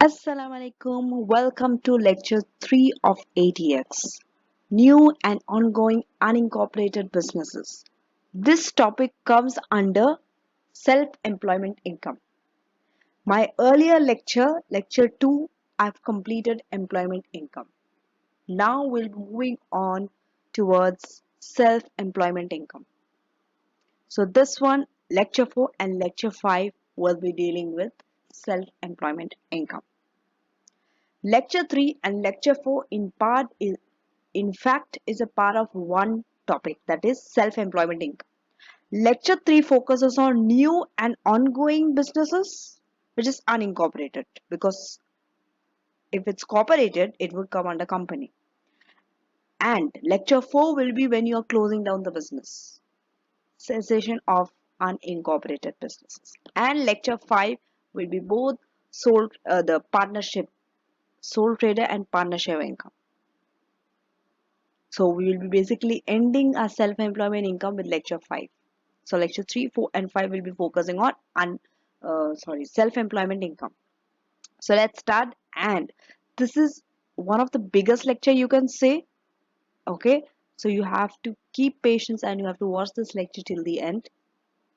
Assalamu alaikum. Welcome to lecture 3 of ATX, New and Ongoing Unincorporated Businesses. This topic comes under self-employment income. My earlier lecture 2, I've completed employment income. Now we'll be moving on towards self-employment income. So this one, lecture 4 and lecture 5 will be dealing with self-employment income. Lecture 3 and lecture 4 in fact is a part of one topic, that is self-employment income. Lecture 3 focuses on new and ongoing businesses, which is unincorporated, because if it's corporated it would come under company. And lecture 4 will be when you are closing down the business, cessation of unincorporated businesses. And lecture 5 will be both the partnership, sole trader and partnership income. So we will be basically ending our self-employment income with lecture 5. So lecture 3, 4 and 5 will be focusing on self-employment income. So let's start, and this is one of the biggest lecture you can say. Okay, so you have to keep patience and you have to watch this lecture till the end,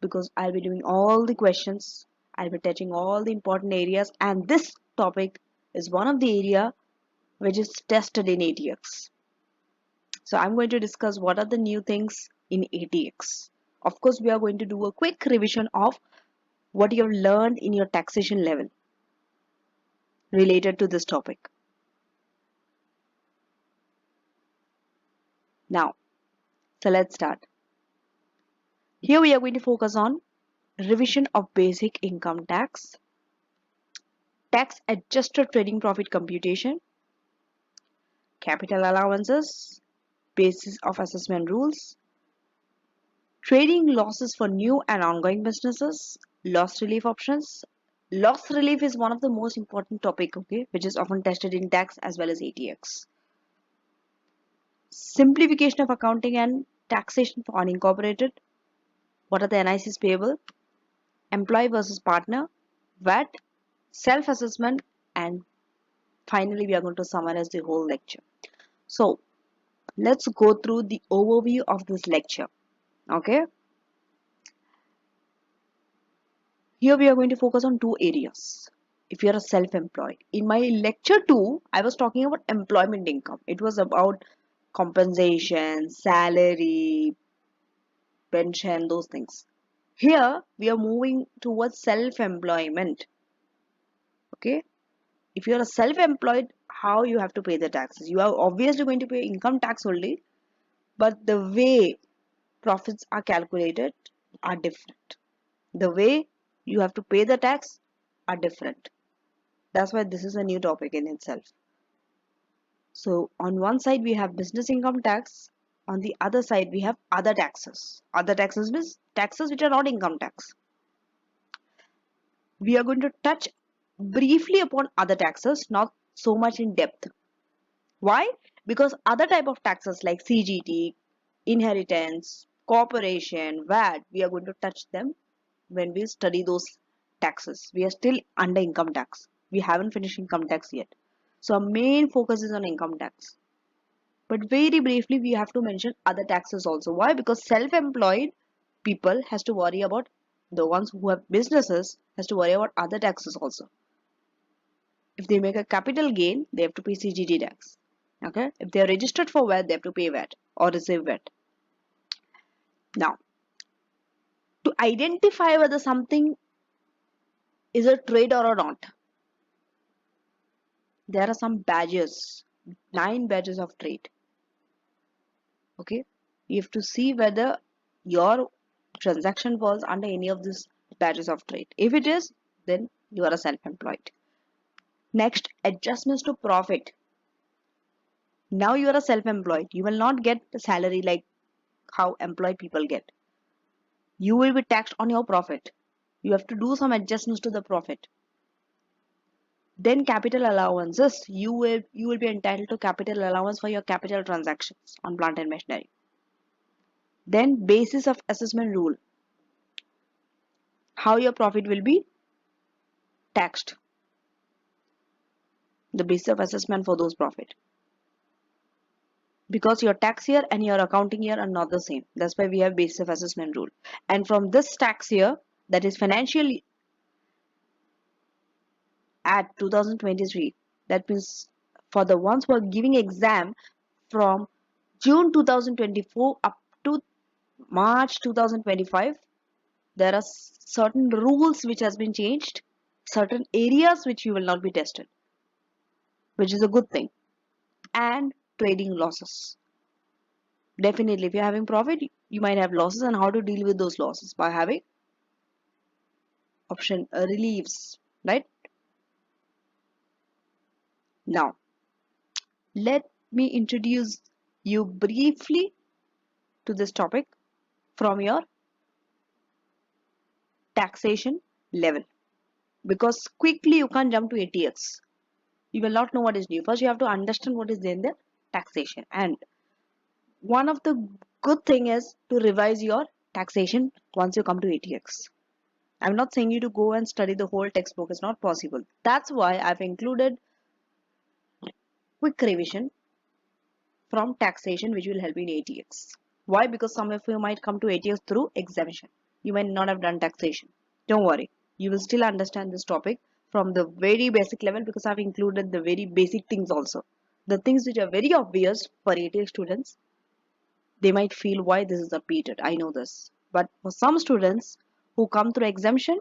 because I'll be doing all the questions, I'll be touching all the important areas, and this topic is one of the area which is tested in ATX. So I'm going to discuss what are the new things in ATX. Of course, we are going to do a quick revision of what you have learned in your taxation level related to this topic. Now, so let's start. Here we are going to focus on revision of basic income tax, tax adjusted trading profit computation, capital allowances, basis of assessment rules, trading losses for new and ongoing businesses, loss relief options. Loss relief is one of the most important topic, okay, which is often tested in tax as well as ATX. Simplification of accounting and taxation for unincorporated. What are the NICs payable? Employee versus partner, VAT, self-assessment, and finally we are going to summarize the whole lecture. So let's go through the overview of this lecture. Okay. Here we are going to focus on two areas. If you are a self-employed. In my lecture 2, I was talking about employment income. It was about compensation, salary, pension, those things. Here we are moving towards self-employment. Okay. If you are a self-employed, how you have to pay the taxes? You are obviously going to pay income tax only, but the way profits are calculated are different. The way you have to pay the tax are different. That's why this is a new topic in itself. So on one side we have business income tax, on the other side we have other taxes. Other taxes means taxes which are not income tax. We are going to touch briefly upon other taxes, not so much in depth. Why? Because other type of taxes like CGT, inheritance, corporation, VAT, we are going to touch them when we study those taxes. We are still under income tax. We haven't finished income tax yet. So our main focus is on income tax. But very briefly, we have to mention other taxes also. Why? Because self-employed people has to worry about, the ones who have businesses has to worry about other taxes also. If they make a capital gain, they have to pay CGT tax. Okay. If they are registered for VAT, they have to pay VAT or receive VAT. Now, to identify whether something is a trade or not, there are some badges, 9 badges of trade. Okay. You have to see whether your transaction falls under any of these badges of trade. If it is, then you are a self-employed. Next, adjustments to profit. Now you are a self-employed. You will not get the salary like how employed people get. You will be taxed on your profit. You have to do some adjustments to the profit. Then capital allowances. You will be entitled to capital allowance for your capital transactions on plant and machinery. Then basis of assessment rule. How your profit will be taxed. the basis of assessment for those profit. Because your tax year and your accounting year are not the same. That's why we have basis of assessment rule. And from this tax year, that is financial at 2023, that means for the ones who are giving exam from June 2024 up to March 2025, there are certain rules which has been changed, certain areas which you will not be tested, which is a good thing. And trading losses. Definitely, if you're having profit, you might have losses, and how to deal with those losses by having option reliefs, right? Now, let me introduce you briefly to this topic from your taxation level, because quickly you can't jump to ATX. You will not know what is new. First, you have to understand what is in the taxation, and one of the good thing is to revise your taxation once you come to ATX. I'm not saying you to go and study the whole textbook. It's not possible. That's why I've included quick revision from taxation which will help you in ATX. Why? Because some of you might come to ATX through exemption. You might not have done taxation. Don't worry. You will still understand this topic from the very basic level, because I've included the very basic things also. The things which are very obvious for ATX students, they might feel why this is repeated. I know this. But for some students who come through exemption,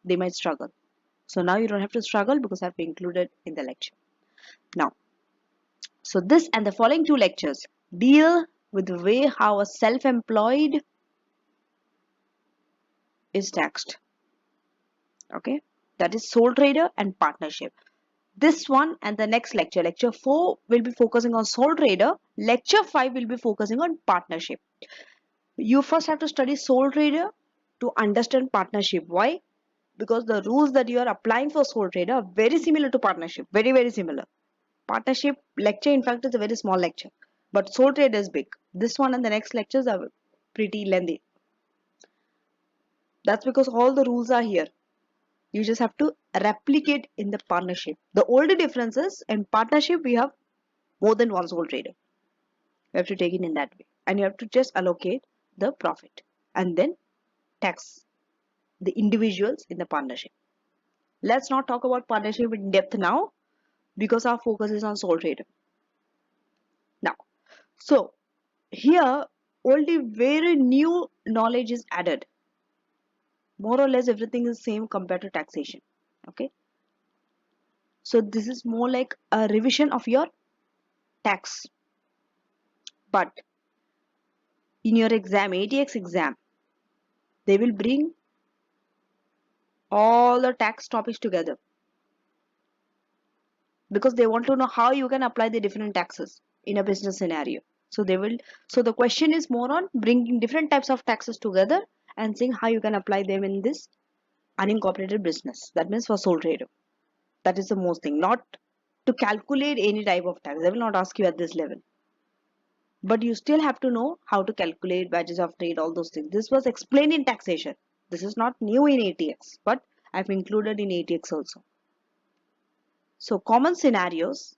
they might struggle. So now you don't have to struggle because I've included in the lecture. Now, so this and the following two lectures deal with the way how a self-employed is taxed. Okay, that is sole trader and partnership. This one and the next lecture, lecture 4, will be focusing on sole trader. Lecture 5 will be focusing on partnership. You first have to study sole trader to understand partnership. Why? Because the rules that you are applying for sole trader are very similar to partnership. Very, very similar. Partnership lecture, in fact, is a very small lecture. But sole trader is big. This one and the next lectures are pretty lengthy. That's because all the rules are here. You just have to replicate in the partnership. The only difference is in partnership, we have more than one sole trader. You have to take it in that way. And you have to just allocate the profit and then tax the individuals in the partnership. Let's not talk about partnership in depth now because our focus is on sole trader. Now, so here only very new knowledge is added. More or less everything is same compared to taxation. Okay. So this is more like a revision of your tax. But in your exam, ATX exam, they will bring all the tax topics together, because they want to know how you can apply the different taxes in a business scenario. So the question is more on bringing different types of taxes together and seeing how you can apply them in this unincorporated business. That means for sole trader. That is the most thing, not to calculate any type of tax. They will not ask you at this level. But you still have to know how to calculate badges of trade, all those things. This was explained in taxation. This is not new in ATX, but I've included in ATX also. So common scenarios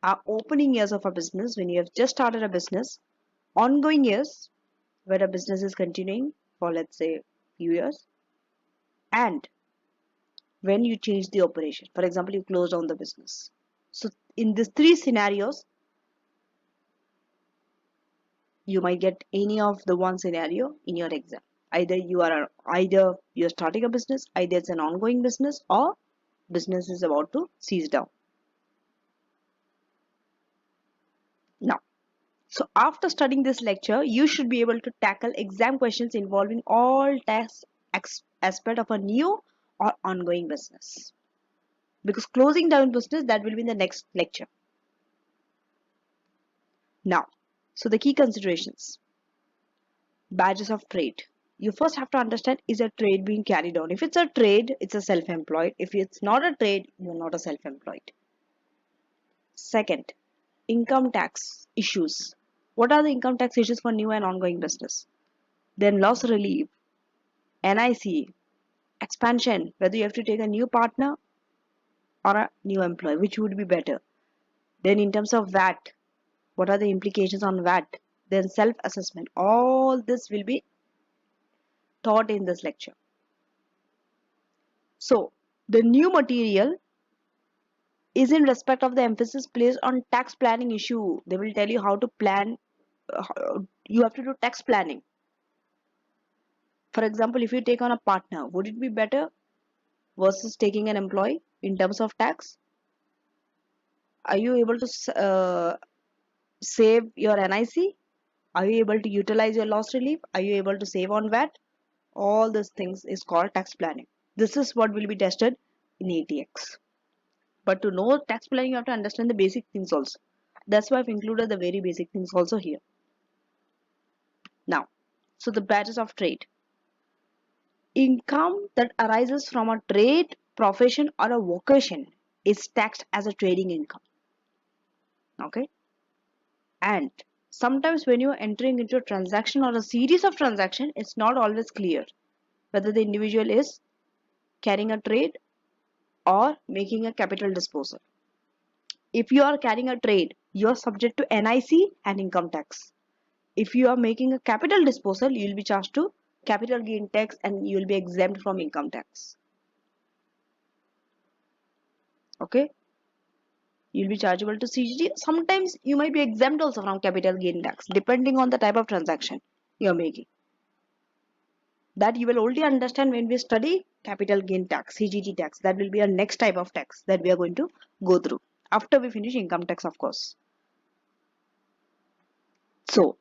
are opening years of a business when you have just started a business, ongoing years where a business is continuing for let's say few years, and when you change the operation. For example, you close down the business. So in these three scenarios, you might get any of the one scenario in your exam. Either you're starting a business, either it's an ongoing business, or business is about to cease down. Now, so after studying this lecture, you should be able to tackle exam questions involving all tax aspect of a new or ongoing business. Because closing down business, that will be in the next lecture. Now, so the key considerations. Badges of trade. You first have to understand, is a trade being carried on? If it's a trade, it's a self-employed. If it's not a trade, you're not a self-employed. Second, income tax issues. What are the income tax issues for new and ongoing business? Then loss relief, NIC, expansion, whether you have to take a new partner or a new employee? Which would be better? Then in terms of VAT, what are the implications on VAT? Then self-assessment. All this will be taught in this lecture. So the new material is in respect of the emphasis placed on tax planning issue. They will tell you how to plan. You have to do tax planning. For example, if you take on a partner, would it be better versus taking an employee in terms of tax? Are you able to save your NIC? Are you able to utilize your loss relief? Are you able to save on VAT? All these things is called tax planning. This is what will be tested in ATX. But to know tax planning, you have to understand the basic things also. That's why I've included the very basic things also here. Now, so the badges of trade. Income that arises from a trade, profession, or a vocation is taxed as a trading income. Okay? And sometimes when you're entering into a transaction or a series of transactions, it's not always clear whether the individual is carrying a trade or making a capital disposal. If you are carrying a trade, you are subject to NIC and income tax. If you are making a capital disposal, you will be charged to capital gain tax and you will be exempt from income tax. Okay? You'll be chargeable to CGT. Sometimes you might be exempt also from capital gain tax, depending on the type of transaction you're making. That you will only understand when we study capital gain tax, CGT tax. That will be our next type of tax that we are going to go through after we finish income tax, of course. So,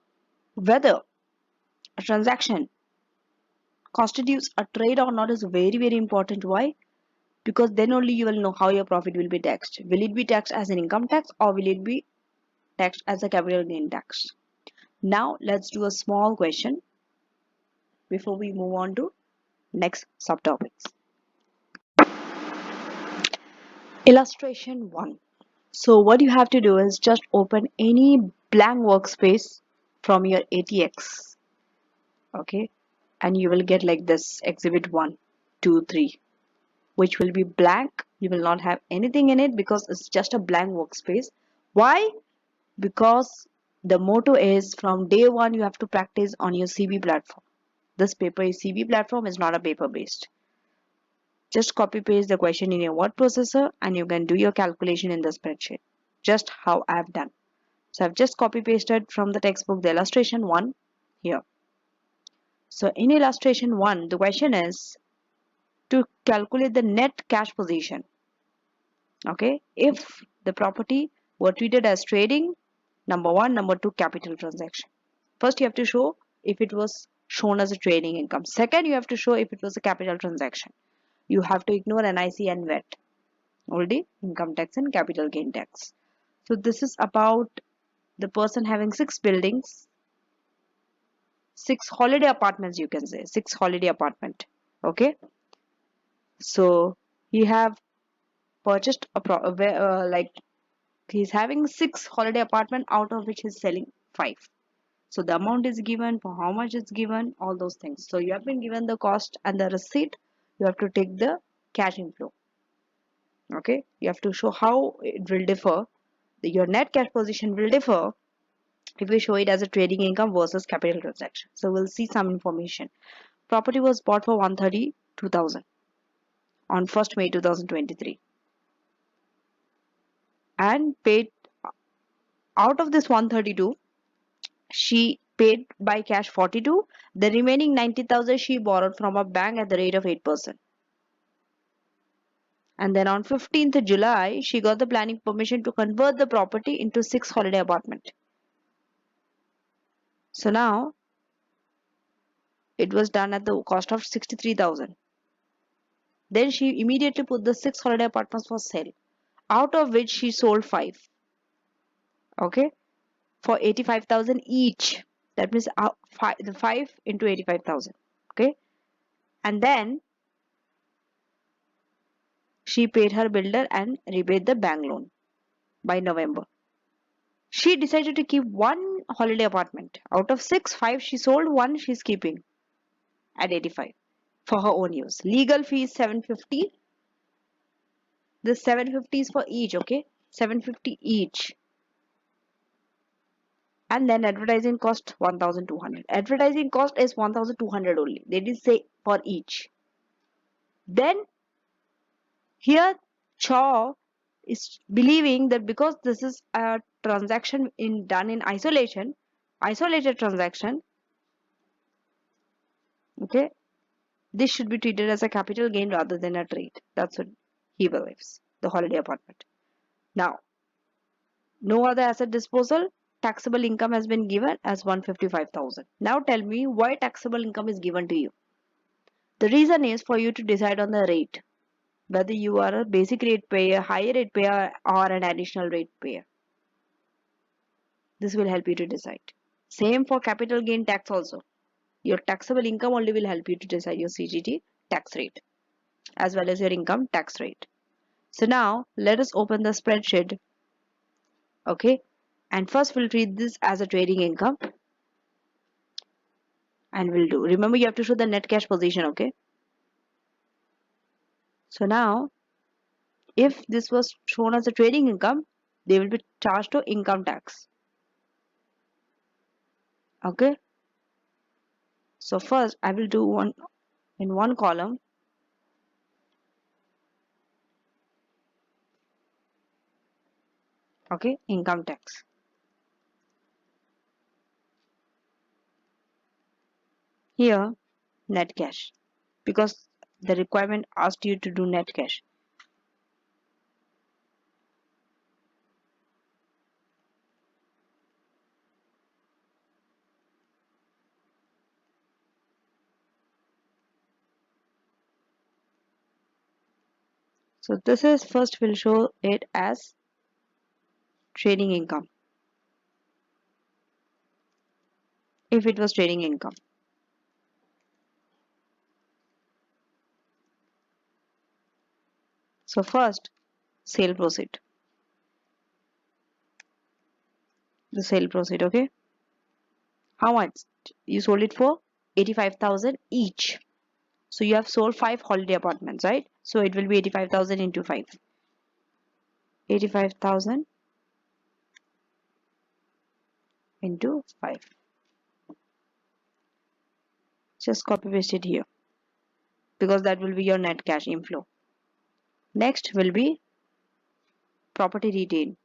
whether a transaction constitutes a trade or not is very, very important. Why? Because then only you will know how your profit will be taxed. Will it be taxed as an income tax or will it be taxed as a capital gain tax? Now, let's do a small question before we move on to next subtopics. Illustration 1. So what you have to do is just open any blank workspace from your ATX. Okay, and you will get like this exhibit 1, 2, 3, which will be blank. You will not have anything in it because it's just a blank workspace. Why? Because the motto is from day one you have to practice on your CV platform. This paper is CV platform, is not a paper based. Just copy paste the question in your word processor and you can do your calculation in the spreadsheet. Just how I have done. So I've just copy pasted from the textbook the illustration 1 here. So in illustration 1, the question is to calculate the net cash position. Okay, if the property were treated as trading, number 1, number 2, capital transaction. First you have to show if it was shown as a trading income. Second, you have to show if it was a capital transaction. You have to ignore NIC and VAT. Already income tax and capital gain tax. So this is about the person having 6 buildings, 6 holiday apartments, you can say 6 holiday apartment. Okay, so he have purchased like he's having 6 holiday apartment, out of which he's selling 5. So the amount is given, for how much it's given, all those things. So you have been given the cost and the receipt. You have to take the cash inflow. Okay, you have to show how it will differ. Your net cash position will differ if we show it as a trading income versus capital transaction. So we'll see some information. Property was bought for 132,000 on 1st May 2023 and paid out of this 132. She paid by cash 42. The remaining 90,000 she borrowed from a bank at the rate of 8%. And then on 15th July, she got the planning permission to convert the property into 6 holiday apartment. So now it was done at the cost of 63,000. Then she immediately put the 6 holiday apartments for sale, out of which she sold 5. Okay, for 85,000 each. That means the 5 into 85,000. Okay, and then she paid her builder and repaid the bank loan by November. She decided to keep 1 holiday apartment. Out of 6, 5 she sold, 1 she's keeping at 85 for her own use. Legal fee is 750. This 750 is for each, okay? 750 each. And then advertising cost 1200. Advertising cost is 1200 only. They did say for each. Then here Chaw is believing that because this is a transaction done in isolation, isolated transaction, okay, this should be treated as a capital gain rather than a trade. That's what he believes. The holiday apartment. Now, no other asset disposal. Taxable income has been given as 155,000. Now tell me why taxable income is given to you. The reason is for you to decide on the rate, whether you are a basic rate payer, higher rate payer, or an additional rate payer. This will help you to decide. Same for capital gain tax also. Your taxable income only will help you to decide your CGT tax rate as well as your income tax rate. So now let us open the spreadsheet. Okay. And first we'll treat this as a trading income. And we'll do. Remember, you have to show the net cash position, okay? So now, if this was shown as a trading income, they will be charged to income tax. Okay? So first, I will do one in one column. Okay, income tax. Here, net cash, because the requirement asked you to do net cash. So this is first we'll show it as trading income. If it was trading income. So first, sale proceed. The sale proceed, okay? How much? You sold it for 85,000 each. So you have sold 5 holiday apartments, right? So it will be 85,000 into 5. 85,000 into 5. Just copy paste it here because that will be your net cash inflow. Next will be property retained.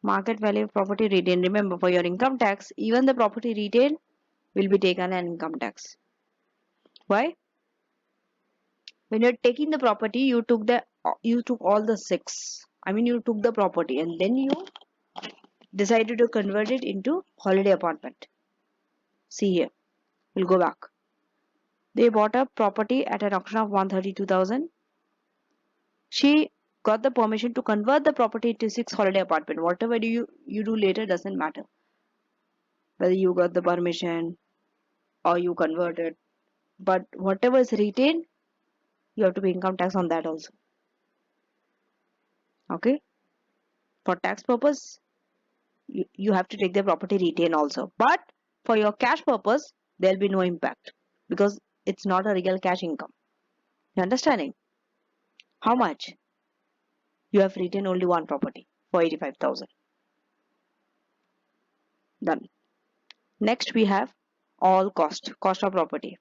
Market value of property retained. Remember, for your income tax, even the property retained will be taken an income tax. Why? When you're taking the property, you took all the 6. I mean, you took the property and then you decided to convert it into holiday apartment. See here, we'll go back. They bought a property at an auction of 132,000. She got the permission to convert the property to 6 holiday apartment. Whatever you do later doesn't matter. Whether you got the permission or you converted. But whatever is retained, you have to pay income tax on that also. Okay? For tax purpose, you have to take the property retain also. But for your cash purpose, there will be no impact because it's not a real cash income. You understanding? How much? You have retained only one property for 85,000. Done. Next we have all cost of property.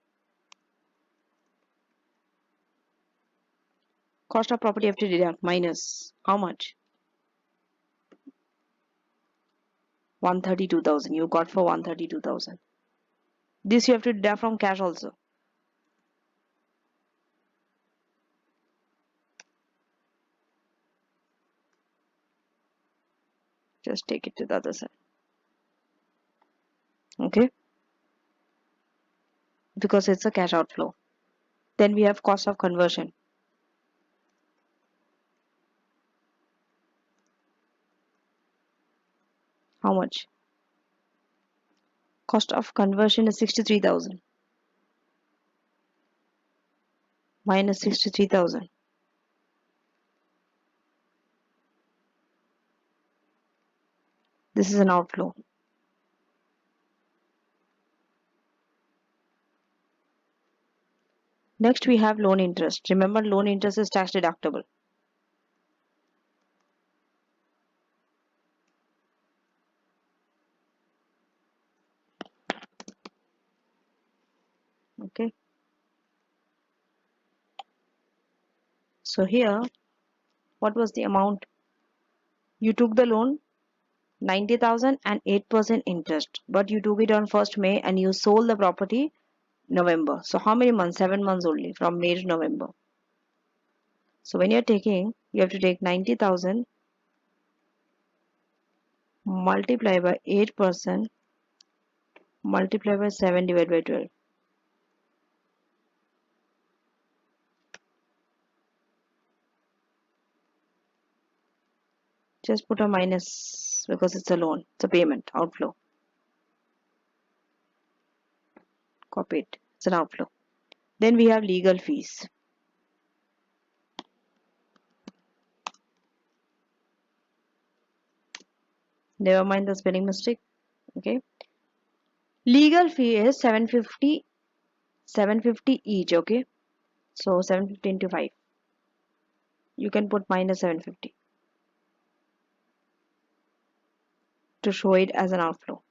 Cost of property you have to deduct minus how much? 132,000. You got for 132,000. This you have to deduct from cash also. Just take it to the other side. Okay? Because it's a cash outflow. Then we have cost of conversion. How much? Cost of conversion is 63,000. Minus 63,000. This is an outflow. Next we have loan interest. Remember, loan interest is tax deductible. Okay. So here, what was the amount? You took the loan 90,000 and 8% interest, but you took it on 1st May and you sold the property November. So how many months? 7 months only, from May to November. So when you're taking, you have to take 90,000 multiply by 8% multiply by 7 divided by 12. Just put a minus because it's a loan, it's a payment, outflow. Copy it, it's an outflow. Then we have legal fees. Never mind the spelling mistake. Okay. Legal fee is 750 each. Okay. So 750 into 5. You can put minus 750 to show it as an outflow.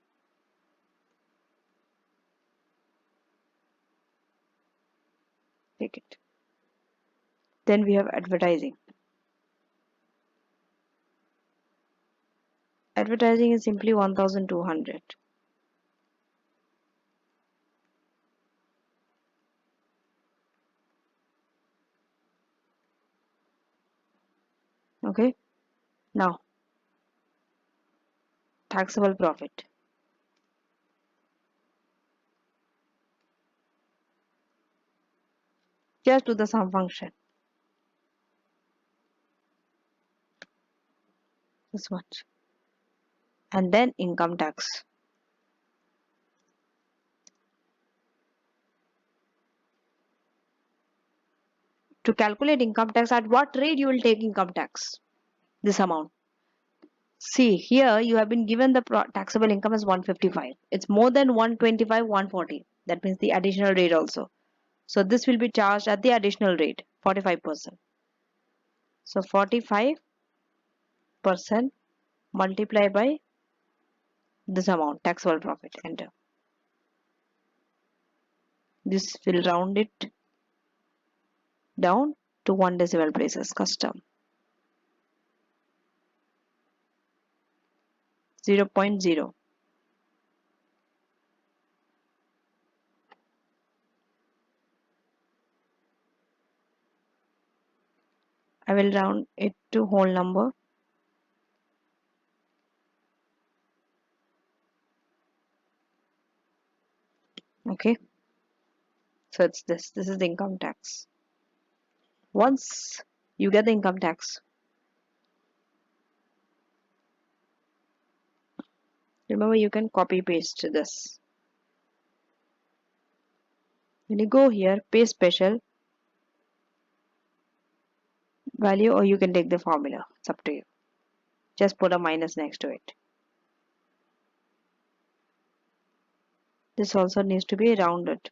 Take it. Then we have advertising. Advertising is simply 1200. Okay. Now, taxable profit. Just do the sum function. This much. And then income tax. To calculate income tax, at what rate you will take income tax? This amount. See, here you have been given the taxable income as 155. It's more than 125, 140. That means the additional rate also. So this will be charged at the additional rate, 45%. So 45% multiplied by this amount, taxable profit. Enter. This will round it down to 1 decimal places. Custom 0.0. I will round it to whole number. Okay. So it's this. This is the income tax. Once you get the income tax, remember you can copy paste this. When you go here, pay special value, or you can take the formula. It's up to you. Just put a minus next to it. This also needs to be rounded.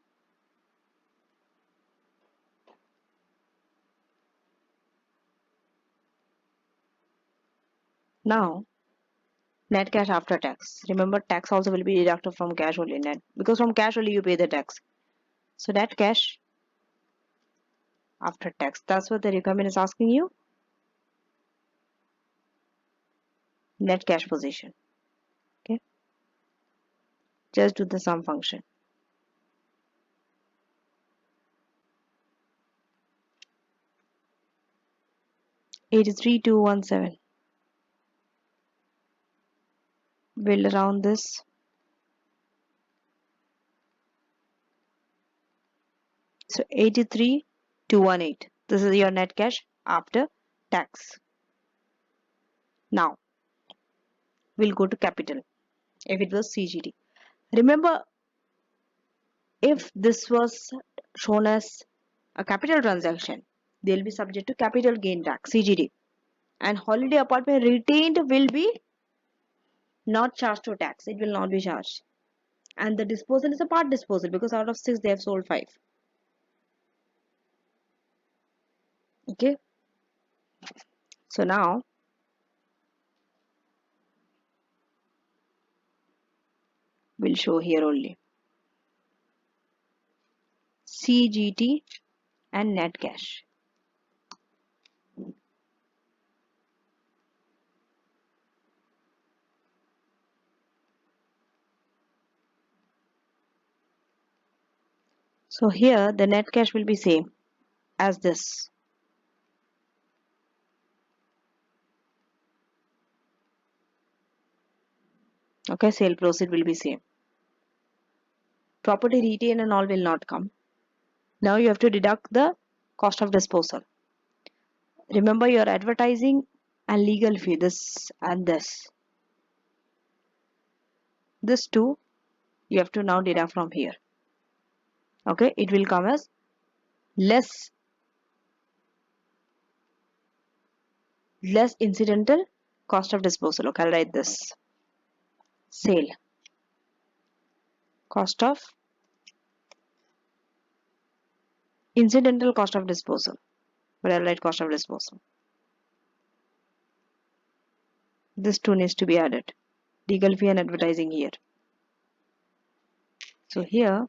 Now, net cash after tax. Remember, tax also will be deducted from cash only, net, because from cash only you pay the tax. So net cash after tax. That's what the requirement is asking you. Net cash position. Okay. Just do the sum function. 83,217. We'll round this. So 83,218. This is your net cash after tax. Now we'll go to capital. If it was CGD. Remember, if this was shown as a capital transaction, they'll be subject to capital gain tax, CGD. And holiday apartment retained will be not charged to tax. It will not be charged. And the disposal is a part disposal because out of 6 they have sold 5. Okay, so now we'll show here only CGT and net cash. So here the net cash will be same as this. Okay, sale proceed will be same. Property retain and all will not come. Now you have to deduct the cost of disposal. Remember your advertising and legal fee, this and this. This two you have to now deduct from here. Okay, it will come as less incidental cost of disposal. Okay, I'll write this. Sale cost of incidental cost of disposal. But I'll write cost of disposal. This two needs to be added. Legal fee and advertising here. So here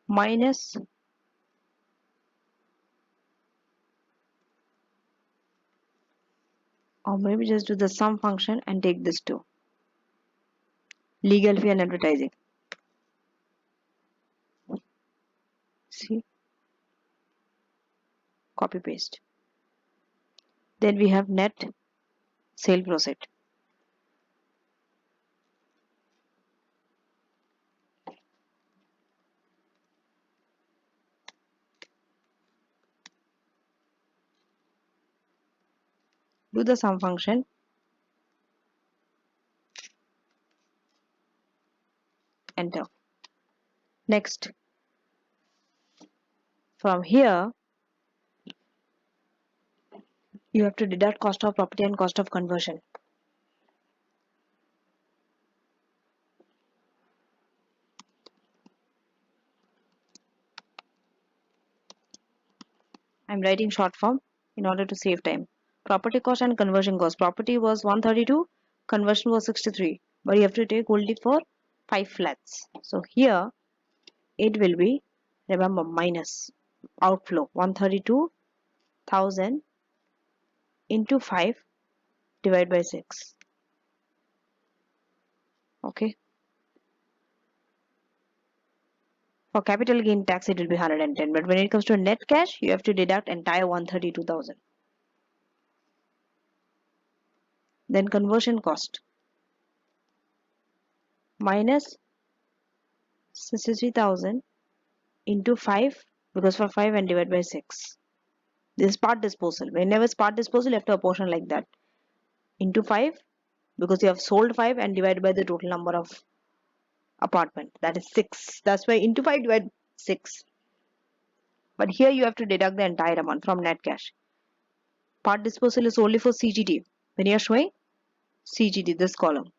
minus or maybe just do the sum function and take this two. Legal fee and advertising. See? Copy paste. Then we have net sale proceed. Do the sum function. Enter. Next. From here, you have to deduct cost of property and cost of conversion. I'm writing short form in order to save time. Property cost and conversion cost. Property was 132, conversion was 63. But you have to take only for 5 flats. So here it will be, remember, minus outflow 132,000 into 5 divided by 6. Okay. For capital gain tax it will be 110, but when it comes to net cash you have to deduct entire 132,000. Then conversion cost minus 63,000 into 5, because for 5 and divide by 6. This is part disposal. Whenever it's part disposal you have to apportion like that. Into 5, because you have sold 5 and divided by the total number of apartment, that is 6. That's why into 5 divide 6. But here you have to deduct the entire amount from net cash. Part disposal is only for CGT. When you are showing CGT, this column.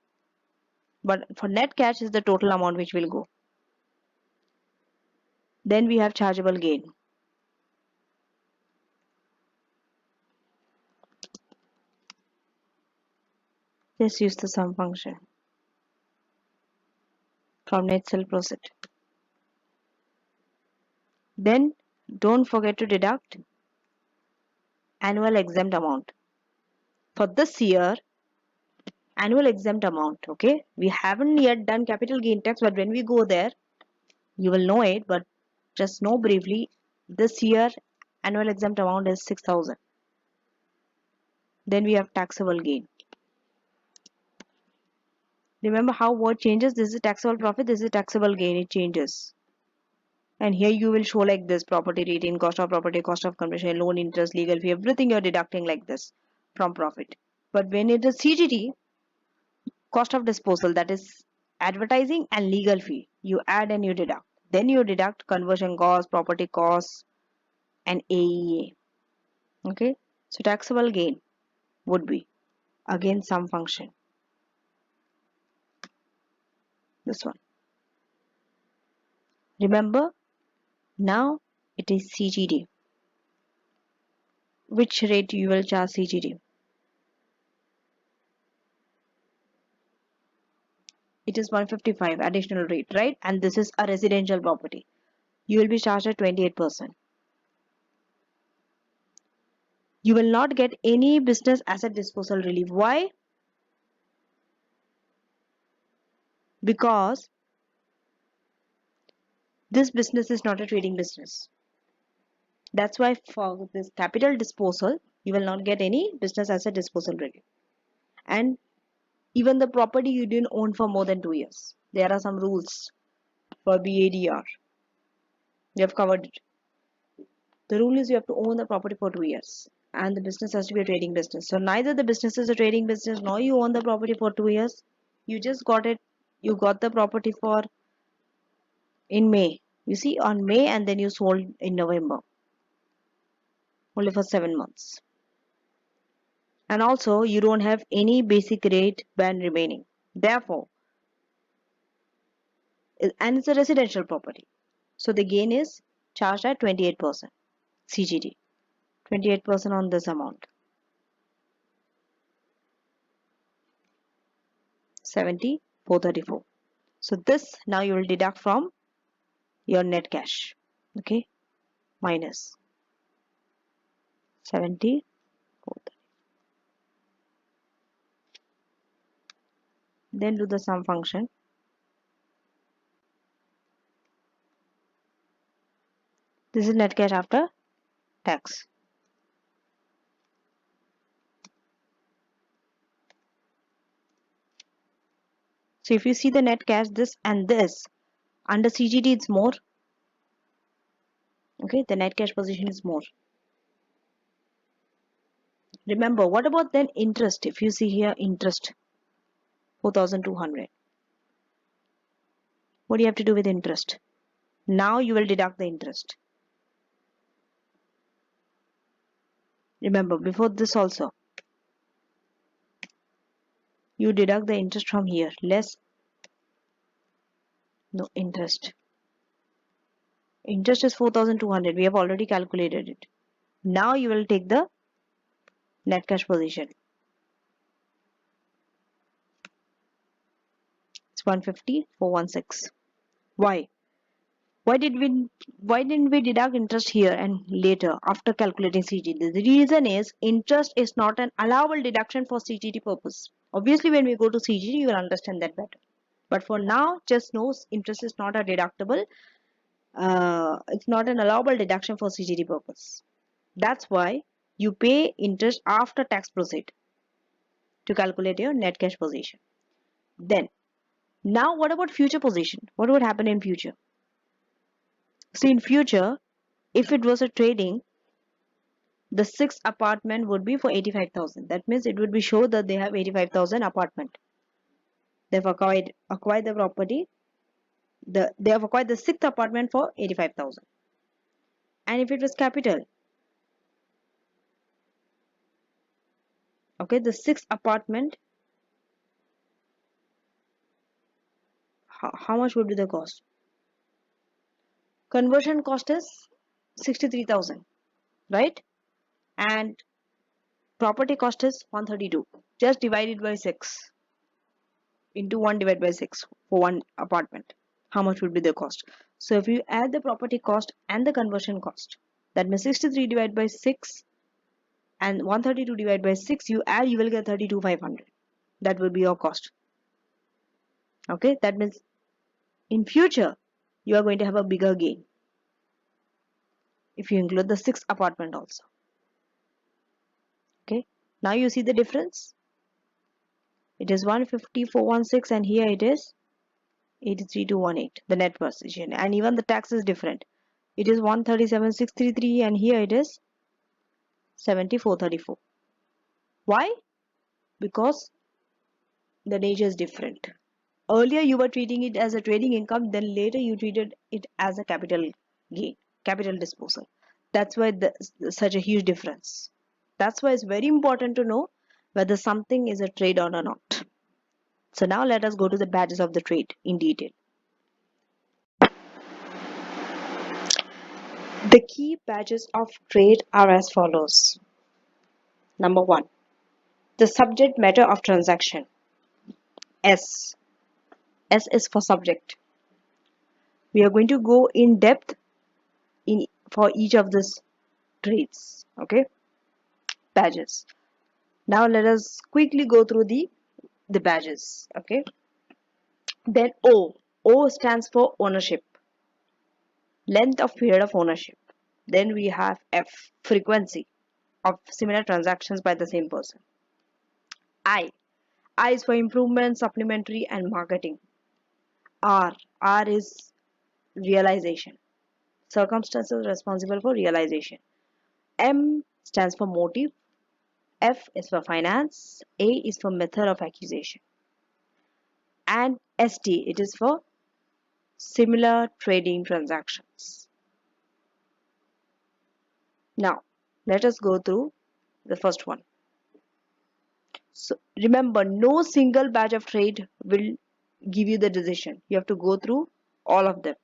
But for net cash is the total amount which will go. Then we have chargeable gain. Just use the sum function from net sale proceed. Then don't forget to deduct annual exempt amount. For this year, annual exempt amount, okay, we haven't yet done capital gain tax, but when we go there you will know it, but just know briefly, this year annual exempt amount is 6,000. Then we have taxable gain. Remember how word changes? This is taxable profit, this is taxable gain, it changes. And here you will show like this: property retain, cost of property, cost of conversion, loan interest, legal fee, everything you're deducting like this from profit. But when it is CGT, cost of disposal, that is advertising and legal fee, you add and you deduct. Then you deduct conversion cost, property cost, and AEA. Okay, so taxable gain would be again sum function. This one. Remember, Now it is CGD. Which rate you will charge CGD? It is 155 additional rate, right? And this is a residential property. You will be charged at 28%. You will not get any business asset disposal relief. Why? Because this business is not a trading business. That's why for this capital disposal, you will not get any business asset disposal relief. And even the property you didn't own for more than 2 years. There are some rules for BADR. We have covered it. The rule is you have to own the property for 2 years. And the business has to be a trading business. So neither the business is a trading business nor you own the property for 2 years. You just got it. You got the property for in May. You see on May and then you sold in November. Only for 7 months. And also you don't have any basic rate band remaining. Therefore, and it's a residential property. So the gain is charged at 28% CGD. 28% on this amount. 70,434. So this now you will deduct from your net cash. Okay, minus 70,434. Then do the sum function. This is net cash after tax. So if you see the net cash, this and this, under CGD it's more. Okay, the net cash position is more. Remember, what about then interest? If you see here interest, 4,200. What do you have to do with interest? Now you will deduct the interest. Remember, before this also, you deduct the interest from here, less, no, interest. Interest is 4,200. We have already calculated it. Now you will take the net cash position. It's 150,416. Why? Why didn't we deduct interest here and later after calculating CGD? The reason is interest is not an allowable deduction for CGD purpose. Obviously, when we go to CGD, you will understand that better. But for now, just know interest is not a deductible. It's not an allowable deduction for CGD purpose. That's why you pay interest after tax proceed to calculate your net cash position. Then, now what about future position? What would happen in future? See, in future, if it was a trading, the sixth apartment would be for 85,000. That means it would be show that they have 85,000 apartment. They've acquired the property. They have acquired the sixth apartment for 85,000. And if it was capital, okay, the sixth apartment, how much would be the cost? Conversion cost is 63,000, right? And property cost is 132. Just divide it by 6 into 1 divided by 6 for one apartment. How much would be the cost? So if you add the property cost and the conversion cost, that means 63 divided by 6 and 132 divided by 6, you add, you will get 32,500. That will be your cost. Okay, that means in future you are going to have a bigger gain if you include the sixth apartment also. Okay, now you see the difference. It is 150,416 and here it is 83,218, the net position, and even the tax is different. It is 137,633 and here it is 74,34. Why? Because the nature is different. Earlier you were treating it as a trading income, then later you treated it as a capital gain, capital disposal. That's why such a huge difference. That's why it's very important to know whether something is a trade or not. So now let us go to the badges of the trade in detail. The key badges of trade are as follows. Number one, the subject matter of transaction. S. S is for subject. We are going to go in depth in for each of these trades. Okay, badges. Now let us quickly go through the badges. Okay. Then O. O stands for ownership, length of period of ownership. Then we have F. Frequency of similar transactions by the same person. I. I is for improvement, supplementary, and marketing. R. R is realization. Circumstances responsible for realization. M stands for motive. F is for finance. A is for method of accusation. And ST, it is for similar trading transactions. Now, let us go through the first one. So remember, no single batch of trade will give you the decision. You have to go through all of them.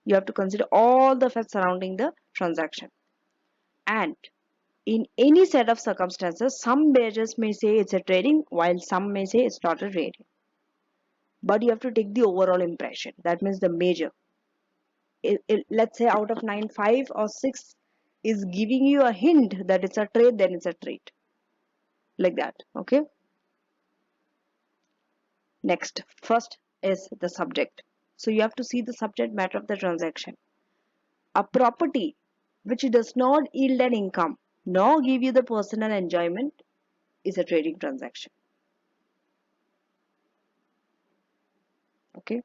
You have to consider all the facts surrounding the transaction. And in any set of circumstances, some badges may say it's a trading, while some may say it's not a trading. But you have to take the overall impression. That means the major. Let's say out of 9, 5 or 6 is giving you a hint that it's a trade, then it's a trade. Like that. Okay. Next, first is the subject. So you have to see the subject matter of the transaction. A property which does not yield an income nor give you the personal enjoyment is a trading transaction. Okay.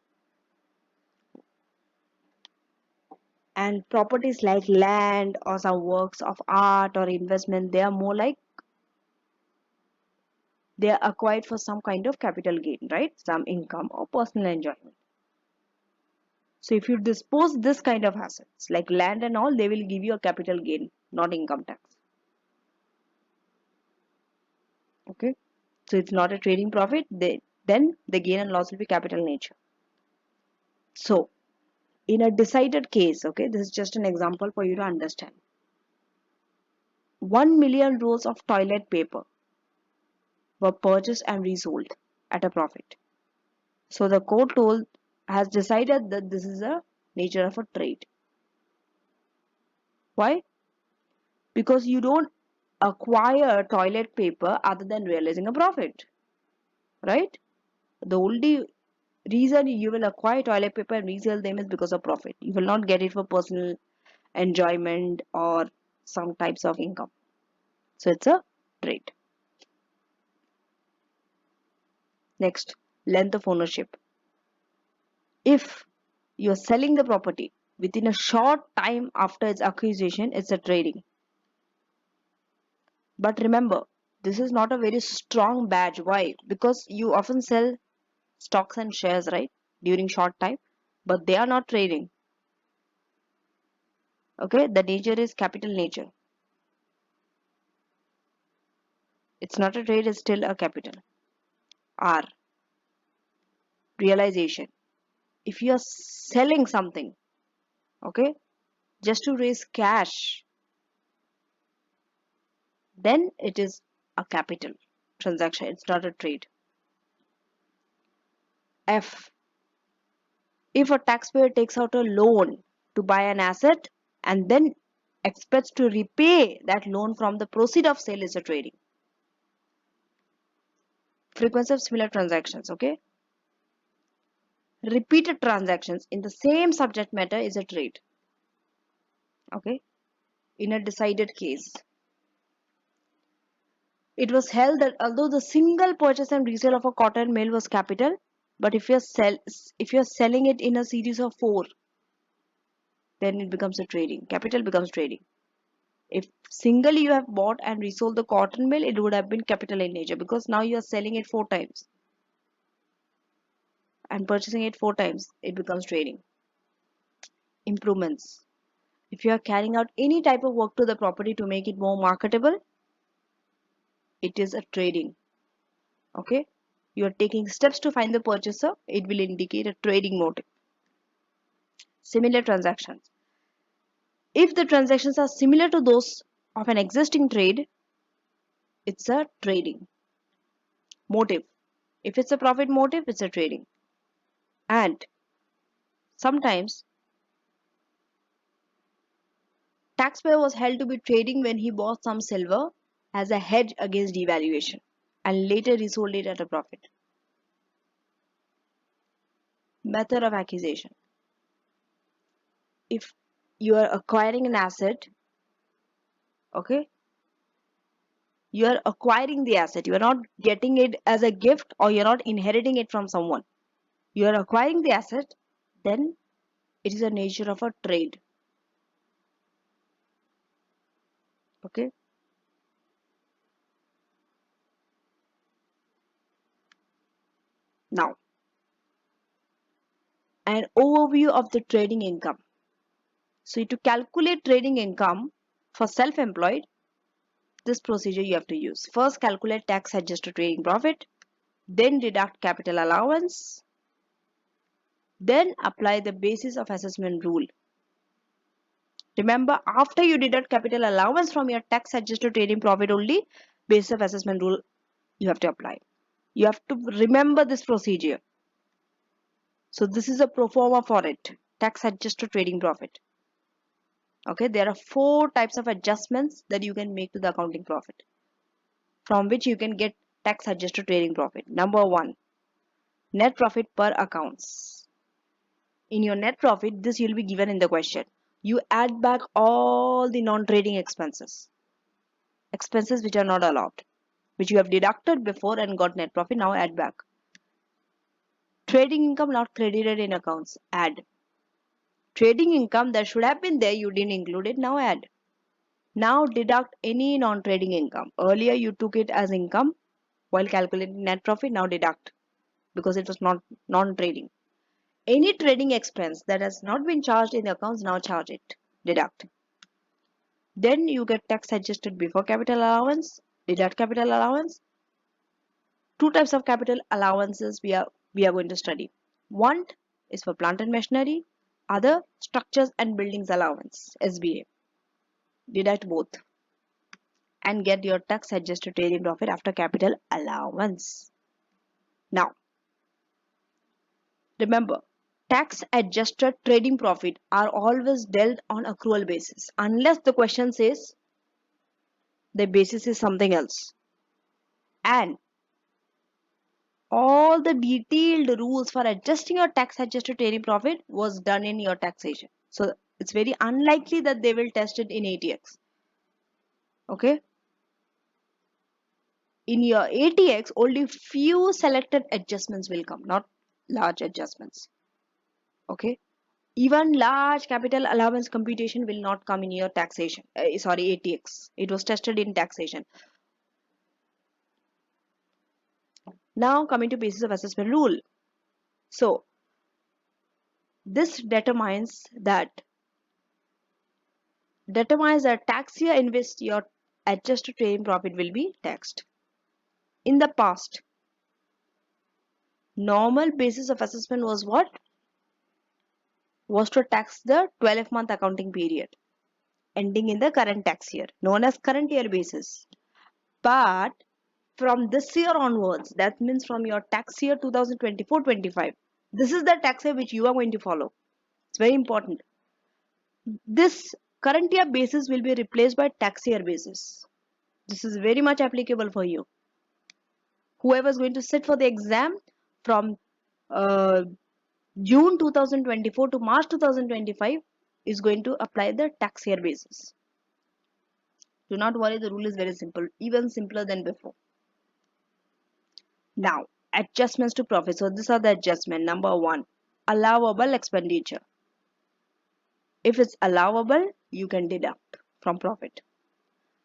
And properties like land or some works of art or investment, they are more like they are acquired for some kind of capital gain, right? Some income or personal enjoyment. So if you dispose this kind of assets like land and all, they will give you a capital gain, not income tax. Okay. So it's not a trading profit. Then the gain and loss will be capital nature. So in a decided case, okay, this is just an example for you to understand. 1 million rolls of toilet paper were purchased and resold at a profit. So the court told has decided that this is a nature of a trade. Why? Because you don't acquire toilet paper other than realizing a profit, right? The only reason you will acquire toilet paper and resell them is because of profit. You will not get it for personal enjoyment or some types of income. So it's a trade. Next, length of ownership. If you're selling the property within a short time after its acquisition, it's a trading. But remember, this is not a very strong badge. Why? Because you often sell stocks and shares, right? During short time, but they are not trading. Okay, the nature is capital nature. It's not a trade, it's still a capital. R, realization. If you are selling something, okay, just to raise cash, then it is a capital transaction. It's not a trade. F, if a taxpayer takes out a loan to buy an asset and then expects to repay that loan from the proceed of sale, is a trading. Frequency of similar transactions, okay. Repeated transactions in the same subject matter is a trade, okay. In a decided case, it was held that although the single purchase and resale of a cotton mill was capital, but if you're selling it in a series of 4, then it becomes a trading. Capital becomes trading. If singly you have bought and resold the cotton mill, it would have been capital in nature because now you are selling it 4 times and purchasing it 4 times, it becomes trading. Improvements. If you are carrying out any type of work to the property to make it more marketable, it is a trading. Okay. You are taking steps to find the purchaser, it will indicate a trading motive. Similar transactions. If the transactions are similar to those of an existing trade, it's a trading motive. If it's a profit motive, it's a trading. And sometimes taxpayer was held to be trading when he bought some silver as a hedge against devaluation and later resold it at a profit. Method of accusation. If you are acquiring an asset, okay, you are acquiring the asset. You are not getting it as a gift or you're not inheriting it from someone. You are acquiring the asset, then it is a nature of a trade. Okay. Now, an overview of the trading income. So to calculate trading income for self-employed, this procedure you have to use. First, calculate tax adjusted trading profit, then deduct capital allowance, then apply the basis of assessment rule. Remember, after you deduct capital allowance from your tax adjusted trading profit only, basis of assessment rule you have to apply. You have to remember this procedure. So this is a pro forma for it, tax adjusted trading profit. Okay, there are 4 types of adjustments that you can make to the accounting profit, from which you can get tax adjusted trading profit. Number 1, net profit per accounts. In your net profit, this will be given in the question. You add back all the non-trading expenses, expenses which are not allowed, which you have deducted before and got net profit, now add back. Trading income not credited in accounts, add. Trading income that should have been there, you didn't include it, now add. Now deduct any non-trading income. Earlier you took it as income while calculating net profit, now deduct because it was not non-trading. Any trading expense that has not been charged in the accounts, now charge it, deduct. Then you get tax adjusted before capital allowance, deduct capital allowance. 2 types of capital allowances we are going to study. One is for plant and machinery, other structures and buildings allowance, SBA. Deduct both and get your tax adjusted trading profit after capital allowance. Now, remember, tax adjusted trading profit are always dealt on accrual basis unless the question says the basis is something else. And all the detailed rules for adjusting your tax adjusted trading profit was done in your taxation. So it's very unlikely that they will test it in ATX. Okay. In your ATX, only few selected adjustments will come, not large adjustments. Okay. Even large capital allowance computation will not come in your taxation. Sorry, ATX. It was tested in taxation. Now coming to basis of assessment rule. So this determines that tax year in which your adjusted trading profit will be taxed. In the past, normal basis of assessment was what? Was to tax the 12-month accounting period ending in the current tax year, known as current year basis. But from this year onwards, that means from your tax year 2024-25, this is the tax year which you are going to follow. It's very important. This current year basis will be replaced by tax year basis. This is very much applicable for you. Whoever is going to sit for the exam from uh, June 2024 to March 2025 is going to apply the tax year basis. Do not worry, the rule is very simple, even simpler than before. Now, adjustments to profit. So these are the adjustment. Number 1, allowable expenditure. If it's allowable, you can deduct from profit.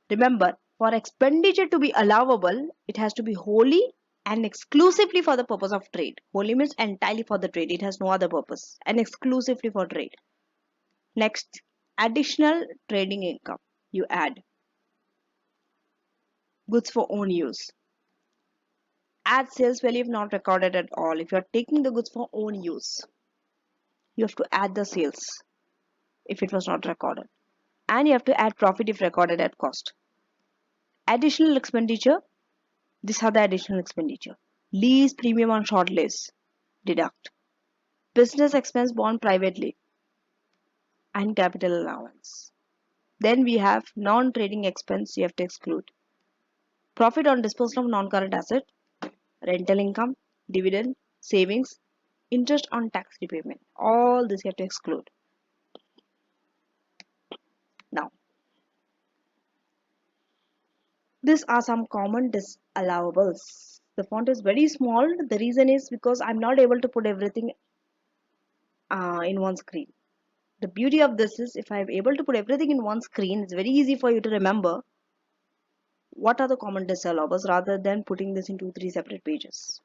Remember, for expenditure to be allowable, it has to be wholly and exclusively for the purpose of trade. Wholly means entirely for the trade. It has no other purpose and exclusively for trade. Next, additional trading income. You add goods for own use. Add sales value if not recorded at all. If you are taking the goods for own use, you have to add the sales if it was not recorded. And you have to add profit if recorded at cost. Additional expenditure, these are the additional expenditure. Lease premium on short lease, deduct. Business expense borne privately and capital allowance. Then we have non-trading expense you have to exclude. Profit on disposal of non-current asset, rental income, dividend, savings, interest on tax repayment. All this you have to exclude. Now, these are some common disallowables. The font is very small. The reason is because I'm not able to put everything in one screen. The beauty of this is if I'm able to put everything in one screen, it's very easy for you to remember what are the common disallowables rather than putting this into 3 separate pages.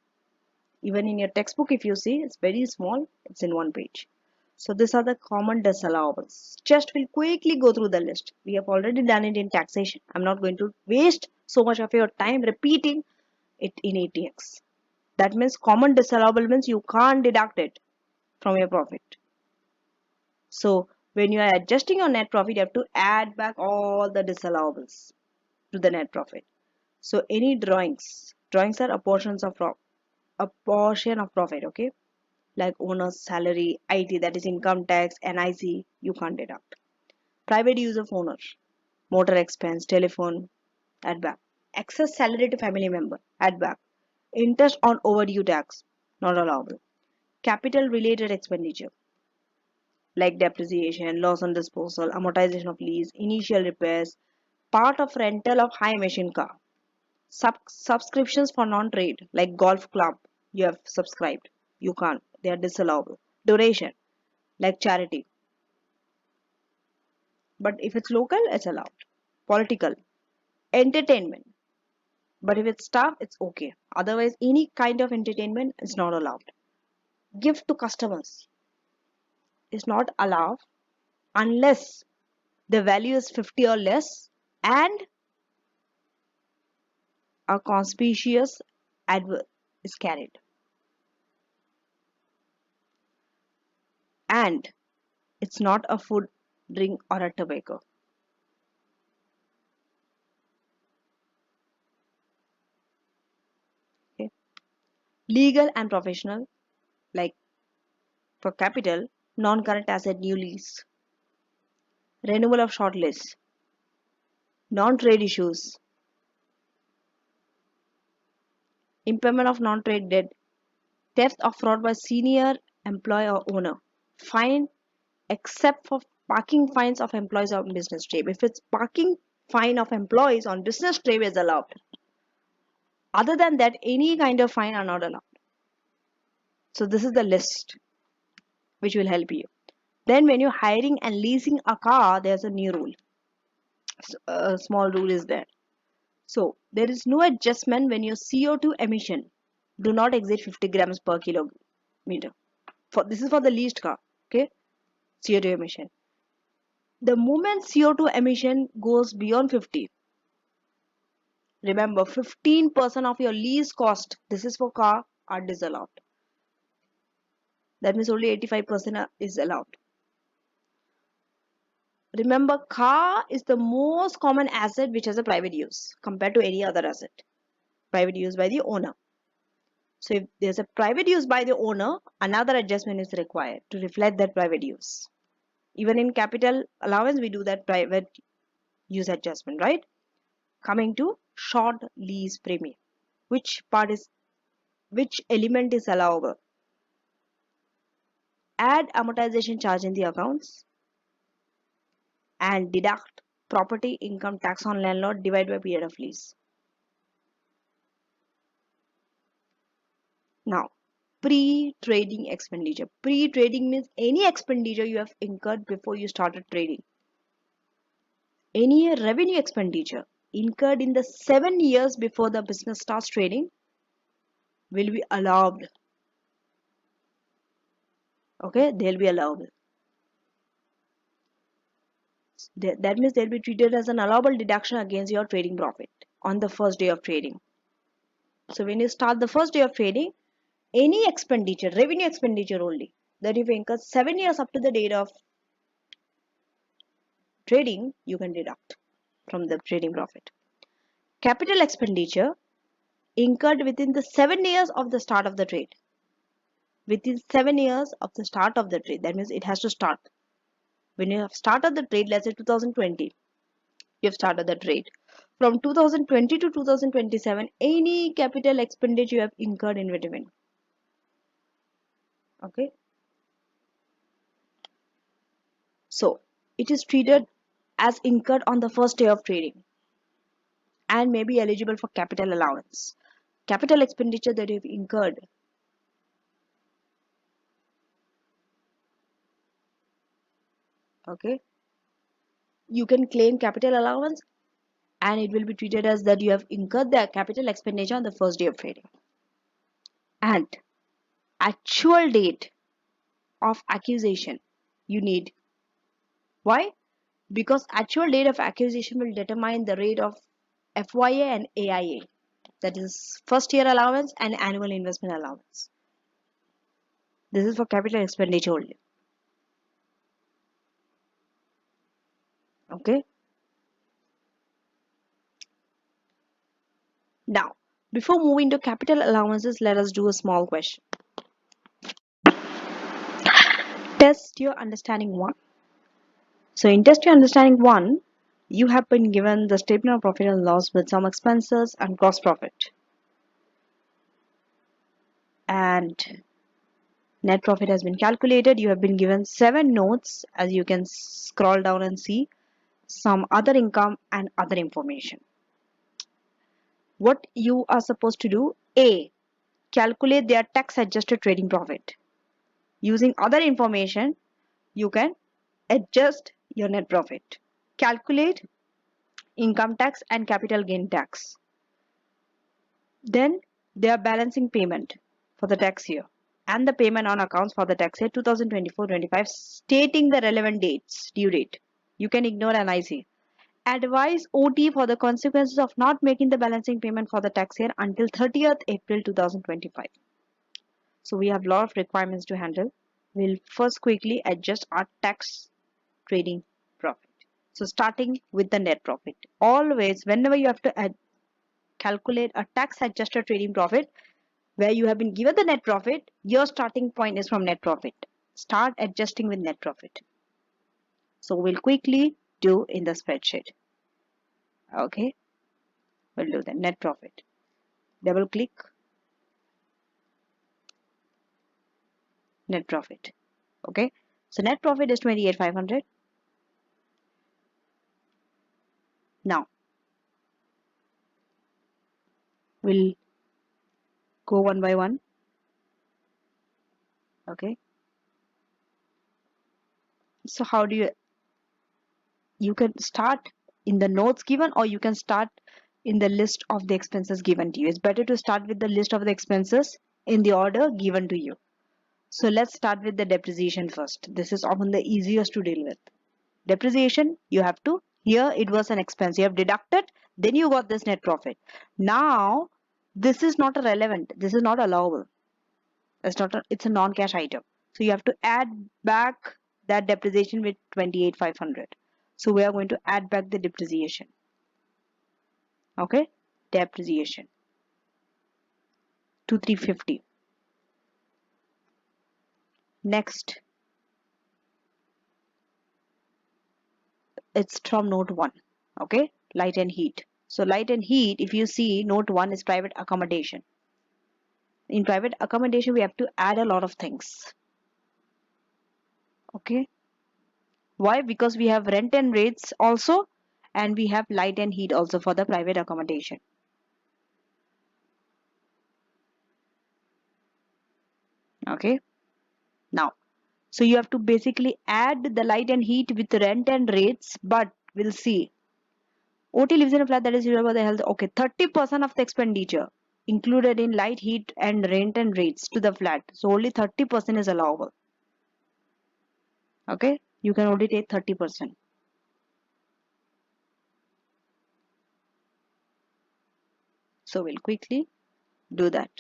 Even in your textbook, if you see, it's very small, it's in one page. So these are the common disallowables. Just we'll quickly go through the list. We have already done it in taxation. I'm not going to waste so much of your time repeating it in ATX. That means common disallowable means you can't deduct it from your profit. So when you are adjusting your net profit, you have to add back all the disallowables to the net profit. So any drawings are a portion of profit, okay? Like owner's salary, IT, that is income tax, NIC, you can't deduct. Private use of owner, motor expense, telephone, add back. Excess salary to family member, add back. Interest on overdue tax, not allowable. Capital related expenditure, like depreciation, loss on disposal, amortization of lease, initial repairs, part of rental of high emission car. Subscriptions for non-trade, like golf club, you have subscribed. You can't. They are disallowable. Duration, like charity. But if it's local, it's allowed. Political. Entertainment. But if it's staff, it's okay. Otherwise, any kind of entertainment is not allowed. Gift to customers is not allowed unless the value is 50 or less and a conspicuous advert is carried. And it's not a food, drink, or a tobacco. Okay. Legal and professional, like for capital, non-current asset new lease, renewal of short lease, non-trade issues, impairment of non-trade debt, theft or fraud by senior employee or owner, fine except for parking fines of employees on business trip. If it's parking fine of employees on business trip is allowed. Other than that, any kind of fine are not allowed. So this is the list which will help you. Then when you're hiring and leasing a car, there's a new rule. A small rule is there. So there is no adjustment when your CO2 emission do not exceed 50 grams per kilometer. This is for the leased car, okay? CO2 emission. The moment CO2 emission goes beyond 50, remember 15% of your lease cost, this is for car, are disallowed. That means only 85% is allowed. Remember, car is the most common asset which has a private use compared to any other asset. Private use by the owner. So if there's a private use by the owner, another adjustment is required to reflect that private use. Even in capital allowance, we do that private use adjustment, right? Coming to short lease premium. Which element is allowable? Add amortization charge in the accounts and deduct property income tax on landlord divided by period of lease. Now, pre-trading expenditure. Pre-trading means any expenditure you have incurred before you started trading. Any revenue expenditure incurred in the 7 years before the business starts trading will be allowed. Okay, they'll be allowable. That means they'll be treated as an allowable deduction against your trading profit on the first day of trading. So when you start the first day of trading, any expenditure, revenue expenditure only, that you've incurred 7 years up to the date of trading, you can deduct from the trading profit. Capital expenditure incurred within the 7 years of the start of the trade. Within 7 years of the start of the trade, that means it has to start. When you have started the trade, let's say 2020, you have started the trade. From 2020 to 2027, any capital expenditure you have incurred in between. Okay. So it is treated as incurred on the first day of trading and may be eligible for capital allowance. Capital expenditure that you have incurred, okay, you can claim capital allowance and it will be treated as that you have incurred the capital expenditure on the first day of trading. And actual date of accusation you need. Why? Because actual date of acquisition will determine the rate of FYA and AIA, that is first year allowance and annual investment allowance. This is for capital expenditure only. Okay. Now, before moving to capital allowances, let us do a small question. Test your understanding one. So in test your understanding one, you have been given the statement of profit and loss with some expenses and gross profit. And net profit has been calculated. You have been given 7 notes, as you can scroll down and see some other income and other information. What you are supposed to do: A, calculate their tax adjusted trading profit. Using other information, you can adjust your net profit. Calculate income tax and capital gain tax. Then their balancing payment for the tax year and the payment on accounts for the tax year 2024-25, stating the relevant dates, due date. You can ignore an IC. Advise OT for the consequences of not making the balancing payment for the tax year until 30th April 2025. So we have a lot of requirements to handle. We'll first quickly adjust our tax trading profit. So starting with the net profit. Always, whenever you have to calculate a tax adjusted trading profit, where you have been given the net profit, your starting point is from net profit. Start adjusting with net profit. So we'll quickly do in the spreadsheet. Okay, we'll do the net profit. Double click net profit. Okay, so net profit is 28,500. Now we'll go one by one. Okay, so how do you can start in the notes given, or you can start in the list of the expenses given to you. It's better to start with the list of the expenses in the order given to you. So let's start with the depreciation first. This is often the easiest to deal with. Depreciation, you have to, here it was an expense, you have deducted, then you got this net profit. Now this is not relevant, this is not allowable. It's a non-cash item. So you have to add back that depreciation with 28,500. So we are going to add back the depreciation. Okay, depreciation to 350. Next, it's from note 1. Okay, light and heat. So light and heat, if you see, note 1 is private accommodation. In private accommodation, we have to add a lot of things. Okay, why? Because we have rent and rates also, and we have light and heat also for the private accommodation. Okay, now, so you have to basically add the light and heat with rent and rates, but we'll see. OT lives in a flat that is used for the health. Okay, 30% of the expenditure included in light, heat, and rent and rates to the flat. So only 30% is allowable. Okay, you can only take 30%. So we'll quickly do that.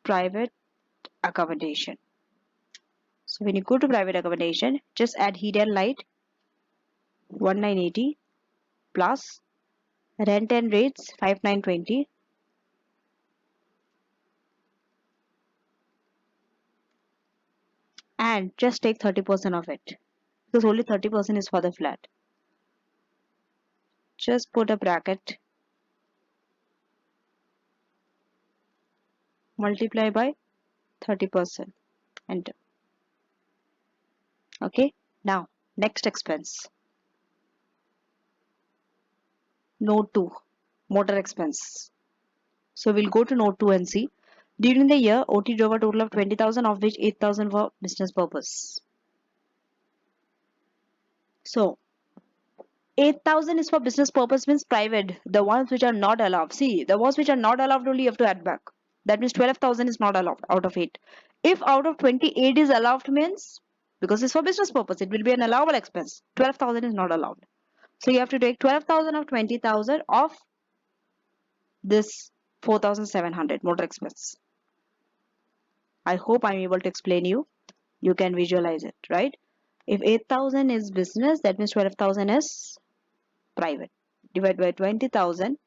Private accommodation. So when you go to private accommodation, just add heat and light 1980 plus rent and rates 5920 and just take 30% of it because only 30% is for the flat. Just put a bracket, multiply by 30%, enter. Okay, now next expense. Note 2, motor expense. So we'll go to note 2 and see. During the year, OT drove a total of 20,000, of which 8,000 for business purpose. So 8,000 is for business purpose, means private. The ones which are not allowed. See, the ones which are not allowed only you have to add back. That means 12,000 is not allowed out of 8. If out of 28 is allowed, means because it's for business purpose, it will be an allowable expense. 12,000 is not allowed. So you have to take 12,000 of 20,000 of this 4,700 motor expense. I hope I'm able to explain you. You can visualize it, right? If 8,000 is business, that means 12,000 is private. Divide by 20,000.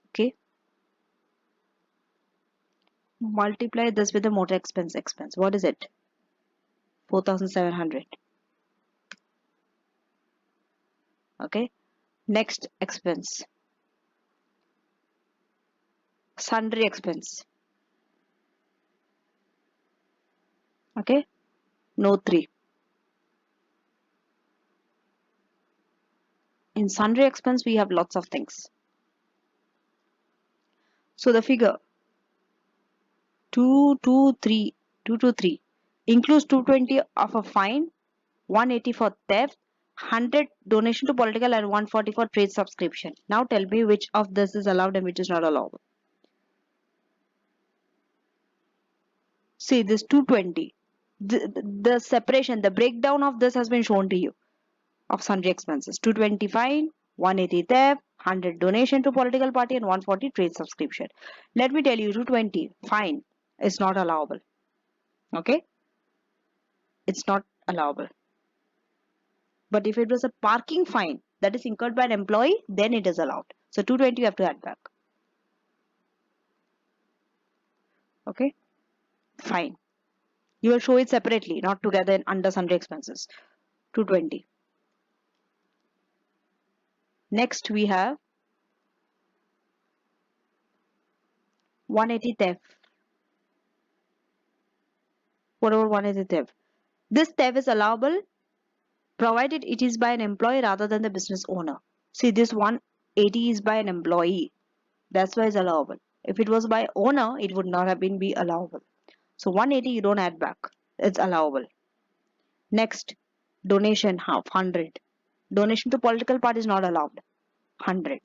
Okay. Multiply this with the motor expense. What is it? 4,700. Okay. Next expense. Sundry expense. Okay. Note 3. In sundry expense, we have lots of things. So the figure 223 includes 220 of a fine, 180 for theft, 100 donation to political, and 140 for trade subscription. Now tell me which of this is allowed and which is not allowed. See this 220. The separation, the breakdown of this has been shown to you of sundry expenses. 220 fine, 180 theft, 100 donation to political party, and 140 trade subscription. Let me tell you, 220 fine is not allowable. Okay, it's not allowable. But if it was a parking fine that is incurred by an employee, then it is allowed. So 220 you have to add back. Okay, fine. You will show it separately, not together in under sundry expenses. 220. Next we have 180 theft. What about 180 theft? This theft is allowable provided it is by an employee rather than the business owner. See, this 180 is by an employee. That's why it's allowable. If it was by owner, it would not have been be allowable. So 180 you don't add back. It's allowable. Next, donation half 100. Donation to political party is not allowed. 100.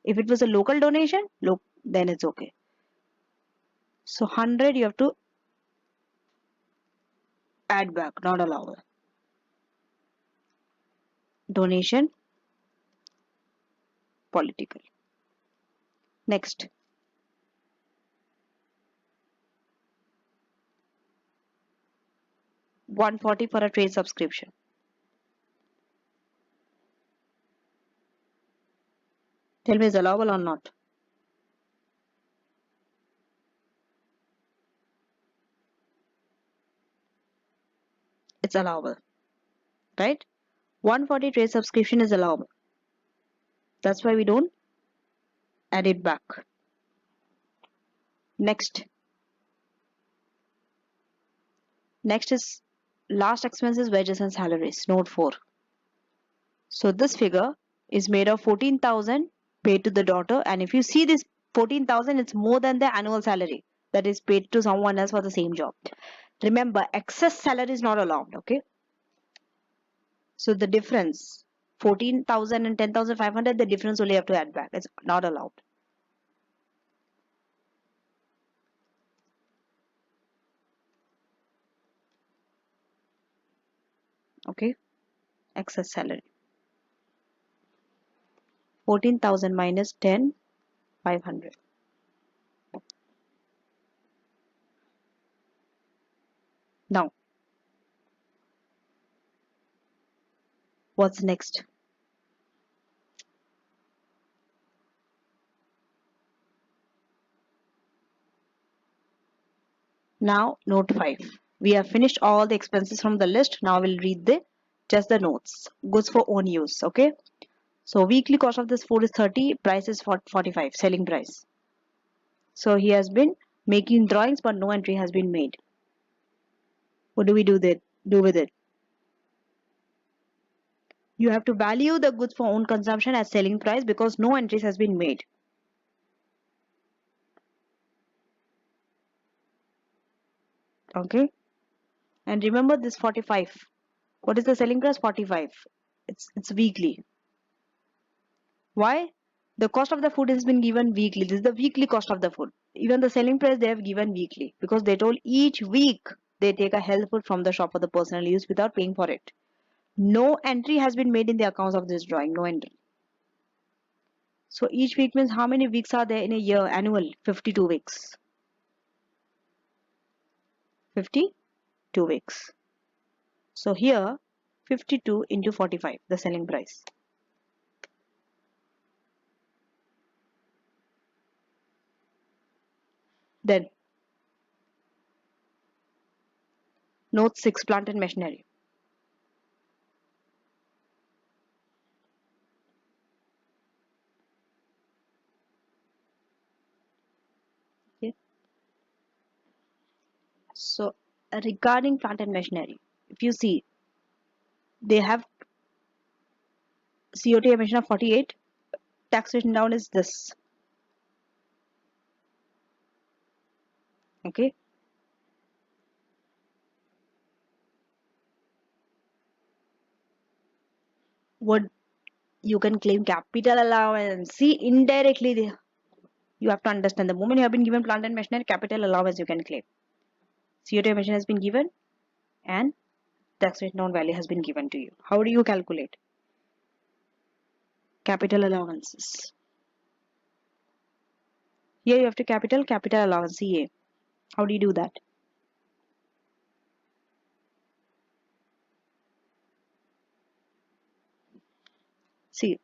If it was a local donation, look, then it's okay. So 100 you have to add back, not allowable. Donation, political. Next, 140 for a trade subscription. Tell me, is allowable or not? It's allowable, right? 140 trade subscription is allowable. That's why we don't add it back. Next is last expenses, wages and salaries. Note 4. So this figure is made of 14,000 paid to the daughter, and if you see this 14,000, it's more than the annual salary that is paid to someone else for the same job. Remember, excess salary is not allowed. Okay, so the difference 14,000 and 10,500, the difference only have to add back. It's not allowed. Okay, excess salary 14,000 minus 10,500. What's next? Now, note 5. We have finished all the expenses from the list. Now we'll read just the notes. Goods for own use. Okay. So weekly cost of this food is 30. Price is 45. Selling price. So he has been making drawings, but no entry has been made. What do we do with it? You have to value the goods for own consumption as selling price because no entries has been made. Okay. And remember this 45. What is the selling price? 45. It's weekly. Why? The cost of the food has been given weekly. This is the weekly cost of the food. Even the selling price they have given weekly because they told each week they take a health food from the shop for the personal use without paying for it. No entry has been made in the accounts of this drawing. No entry. So each week means how many weeks are there in a year? Annual 52 weeks. 52 weeks. So here 52 into 45 the selling price. Then note 6 plant and machinery. Okay. So regarding plant and machinery, if you see they have COT emission of 48, taxation down is this. Okay. What you can claim capital allowance. See indirectly you have to understand the moment you have been given plant and machinery capital allowance you can claim. COT emission has been given and taxation down value has been given to you. How do you calculate? Capital allowances. Here you have to capital allowance CA. How do you do that? See,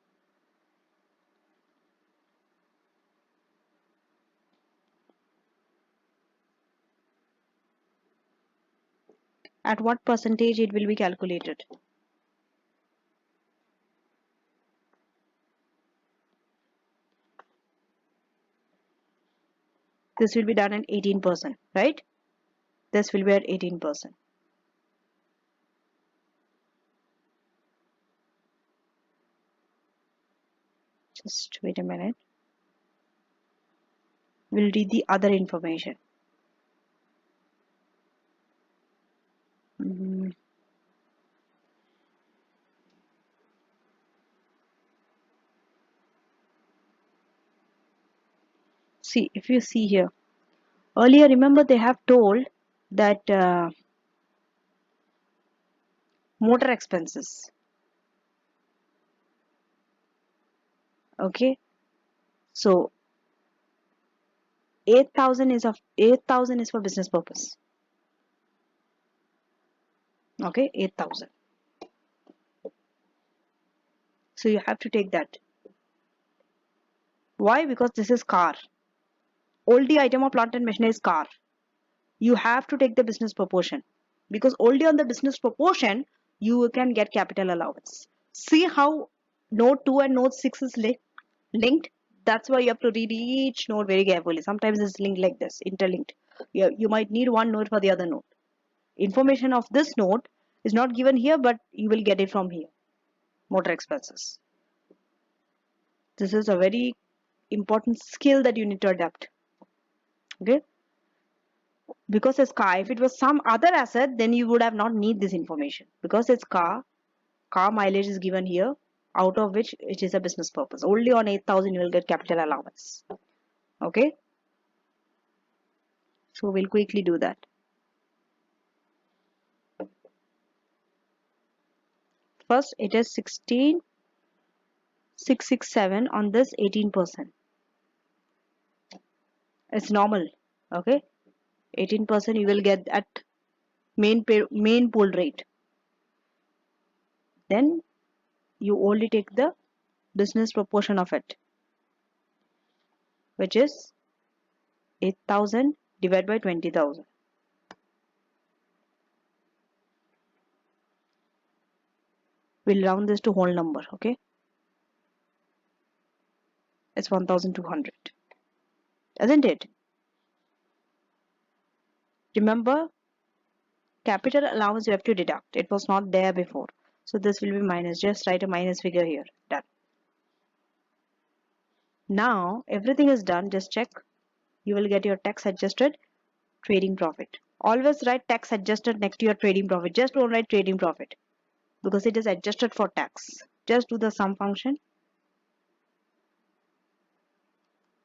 at what percentage it will be calculated? This will be done at 18%, right? This will be at 18%. Just wait a minute. We'll read the other information. Mm. See, if you see here, earlier remember they have told that motor expenses. Okay, so 8,000 is for business purpose. Okay, 8,000. So you have to take that. Why? Because this is car. Only item of plant and machinery is car. You have to take the business proportion because only on the business proportion you can get capital allowance. See how note 2 and note 6 is linked. That's why you have to read each note very carefully. Sometimes it's linked like this, interlinked. You might need one note for the other note. Information of this note is not given here, but you will get it from here. Motor expenses. This is a very important skill that you need to adapt. Okay, because it's car. If it was some other asset, then you would have not need this information because it's car mileage is given here, out of which it is a business purpose. Only on 8,000 you will get capital allowance. Okay, so we'll quickly do that. First it is 16,667 on this 18%. It's normal. Okay, 18% you will get at main pool rate. Then you only take the business proportion of it, which is 8,000 divided by 20,000. We'll round this to whole number, okay? It's 1,200, isn't it? Remember, capital allowance you have to deduct. It was not there before. So this will be minus. Just write a minus figure here. Done. Now everything is done. Just check. You will get your tax adjusted trading profit. Always write tax adjusted next to your trading profit. Just don't write trading profit because it is adjusted for tax. Just do the sum function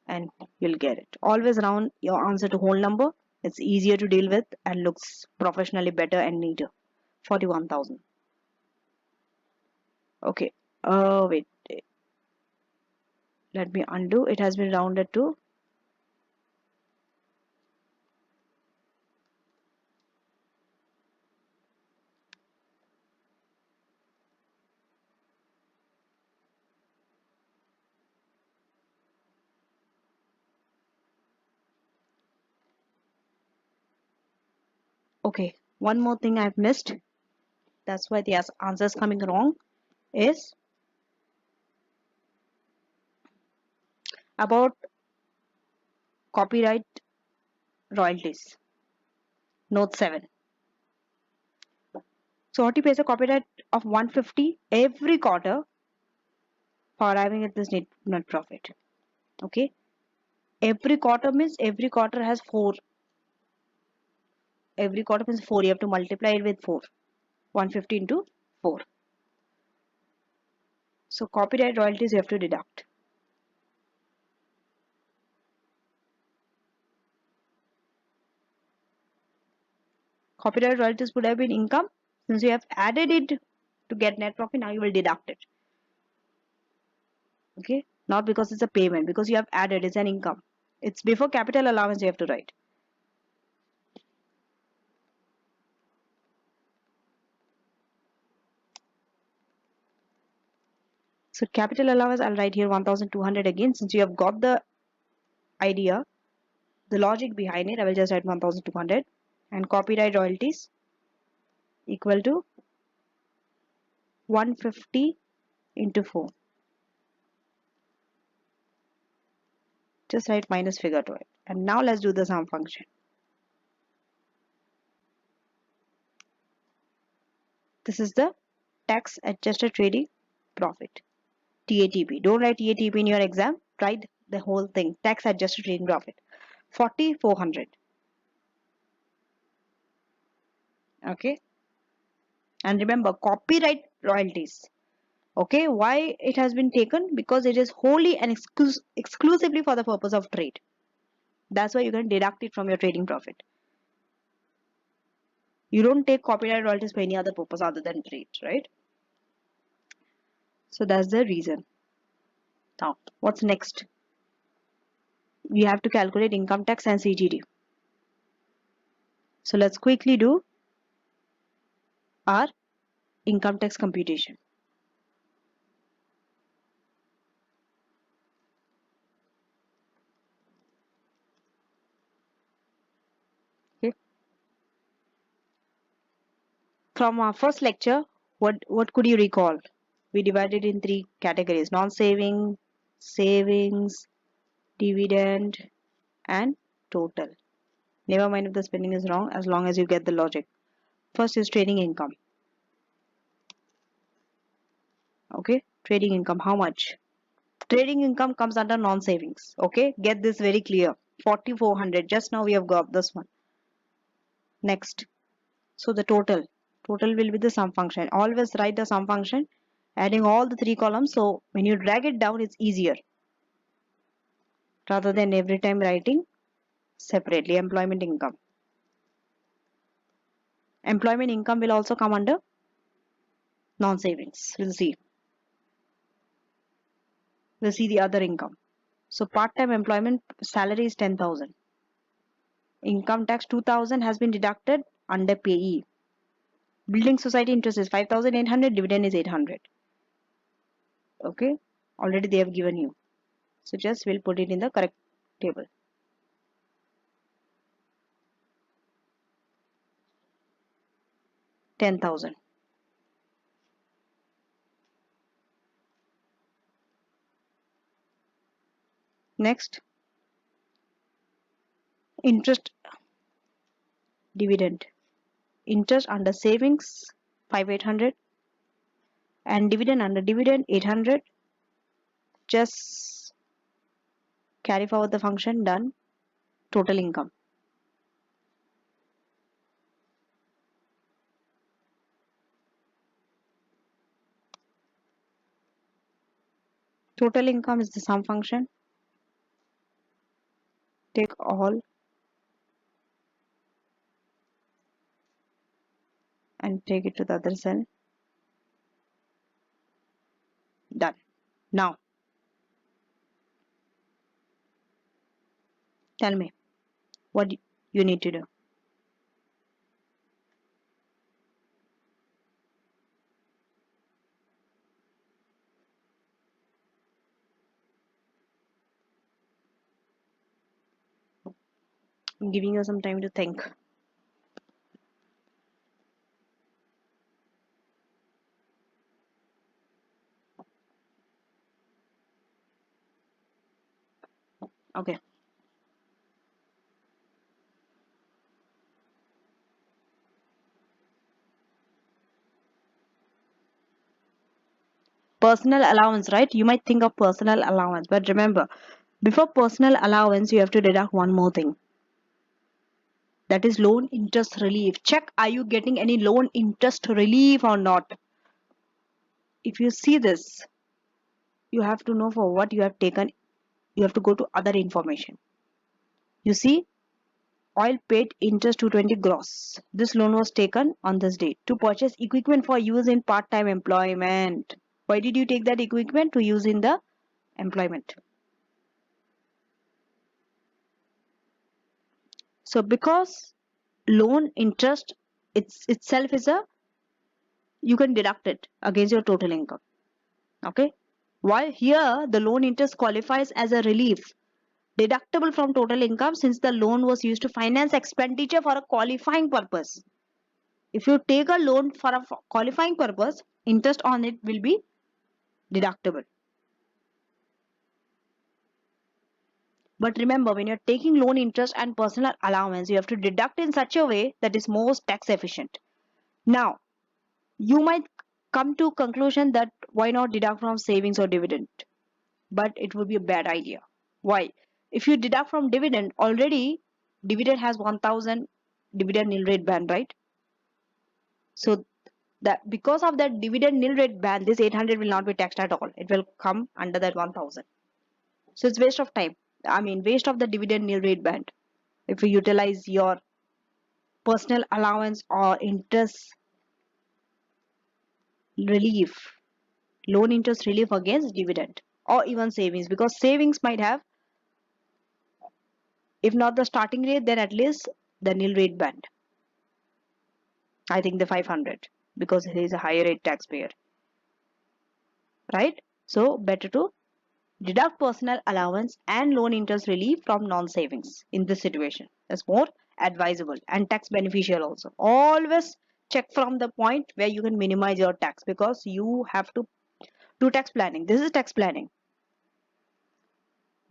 and you'll get it. Always round your answer to whole number. It's easier to deal with and looks professionally better and neater. 41,000. Okay. Wait. Let me undo. It has been rounded to okay. One more thing I've missed. That's why the answer is coming wrong. Is about copyright royalties. Note 7. So what you pay is a copyright of 150 every quarter for arriving at this net profit. Okay. Every quarter means every quarter has 4. Every quarter means 4. You have to multiply it with 4. 150 into 4. So copyright royalties you have to deduct. Copyright royalties would have been income. Since you have added it to get net profit, now you will deduct it. Okay, not because it's a payment, because you have added, it's an income. It's before capital allowance you have to write. So capital allowance, I'll write here 1,200 again. Since you have got the idea, the logic behind it, I will just write 1,200. And copyright royalties equal to 150 into 4. Just write minus figure to it. And now let's do the sum function. This is the tax adjusted trading profit. TATP. Don't write TATP in your exam. Write the whole thing. Tax adjusted trading profit. 4,400. Okay. And remember, copyright royalties. Okay. Why it has been taken? Because it is wholly and exclusively for the purpose of trade. That's why you can deduct it from your trading profit. You don't take copyright royalties for any other purpose other than trade, right? So that's the reason. Now, what's next? We have to calculate income tax and CGT. So let's quickly do our income tax computation. Okay. From our first lecture, what could you recall? We divided in 3 categories: non-saving, savings, dividend, and total. Never mind if the spelling is wrong, as long as you get the logic. First is trading income. Okay, trading income, how much? Trading income comes under non-savings. Okay, get this very clear. 4,400. Just now we have got this one. Next, so the total. Total will be the sum function. Always write the sum function, adding all the 3 columns. So when you drag it down, it's easier rather than every time writing separately. Employment income. Employment income will also come under non-savings. We'll see. We'll see the other income. So part-time employment salary is 10,000. Income tax 2,000 has been deducted under payee. Building society interest is 5,800. Dividend is 800. Okay, already they have given you, so just we'll put it in the correct table. 10,000. Next, interest dividend. Interest under savings 5800 and dividend under dividend 800. Just carry forward the function, done. Total income. Total income is the sum function. Take all and take it to the other cell. Done. Now, tell me what you need to do. I'm giving you some time to think. Okay. Personal allowance, right? You might think of personal allowance, but remember, before personal allowance, you have to deduct one more thing. That is loan interest relief. Check, are you getting any loan interest relief or not? If you see this, you have to know for what you have taken. You have to go to other information. You see, oil paid interest 220 gross. This loan was taken on this date to purchase equipment for use in part-time employment. Why did you take that equipment? To use in the employment. So because loan interest itself is a, you can deduct it against your total income. Okay. While here the loan interest qualifies as a relief deductible from total income since the loan was used to finance expenditure for a qualifying purpose. If you take a loan for a qualifying purpose, interest on it will be deductible. But remember, when you're taking loan interest and personal allowance, you have to deduct in such a way that is most tax efficient. Now, you might come to conclusion that why not deduct from savings or dividend? But it would be a bad idea. Why? If you deduct from dividend, already dividend has 1000 dividend nil rate band, right? So that because of that dividend nil rate ban, this 800 will not be taxed at all. It will come under that 1000. So it's waste of time. I mean, waste of the dividend nil rate band. If you utilize your personal allowance or interest relief, loan interest relief against dividend or even savings, because savings might have, if not the starting rate, then at least the nil rate band. I think the 500 because he is a higher rate taxpayer, right? So better to deduct personal allowance and loan interest relief from non-savings in this situation. That's more advisable and tax beneficial also. Always check from the point where you can minimize your tax because you have to do tax planning. This is tax planning.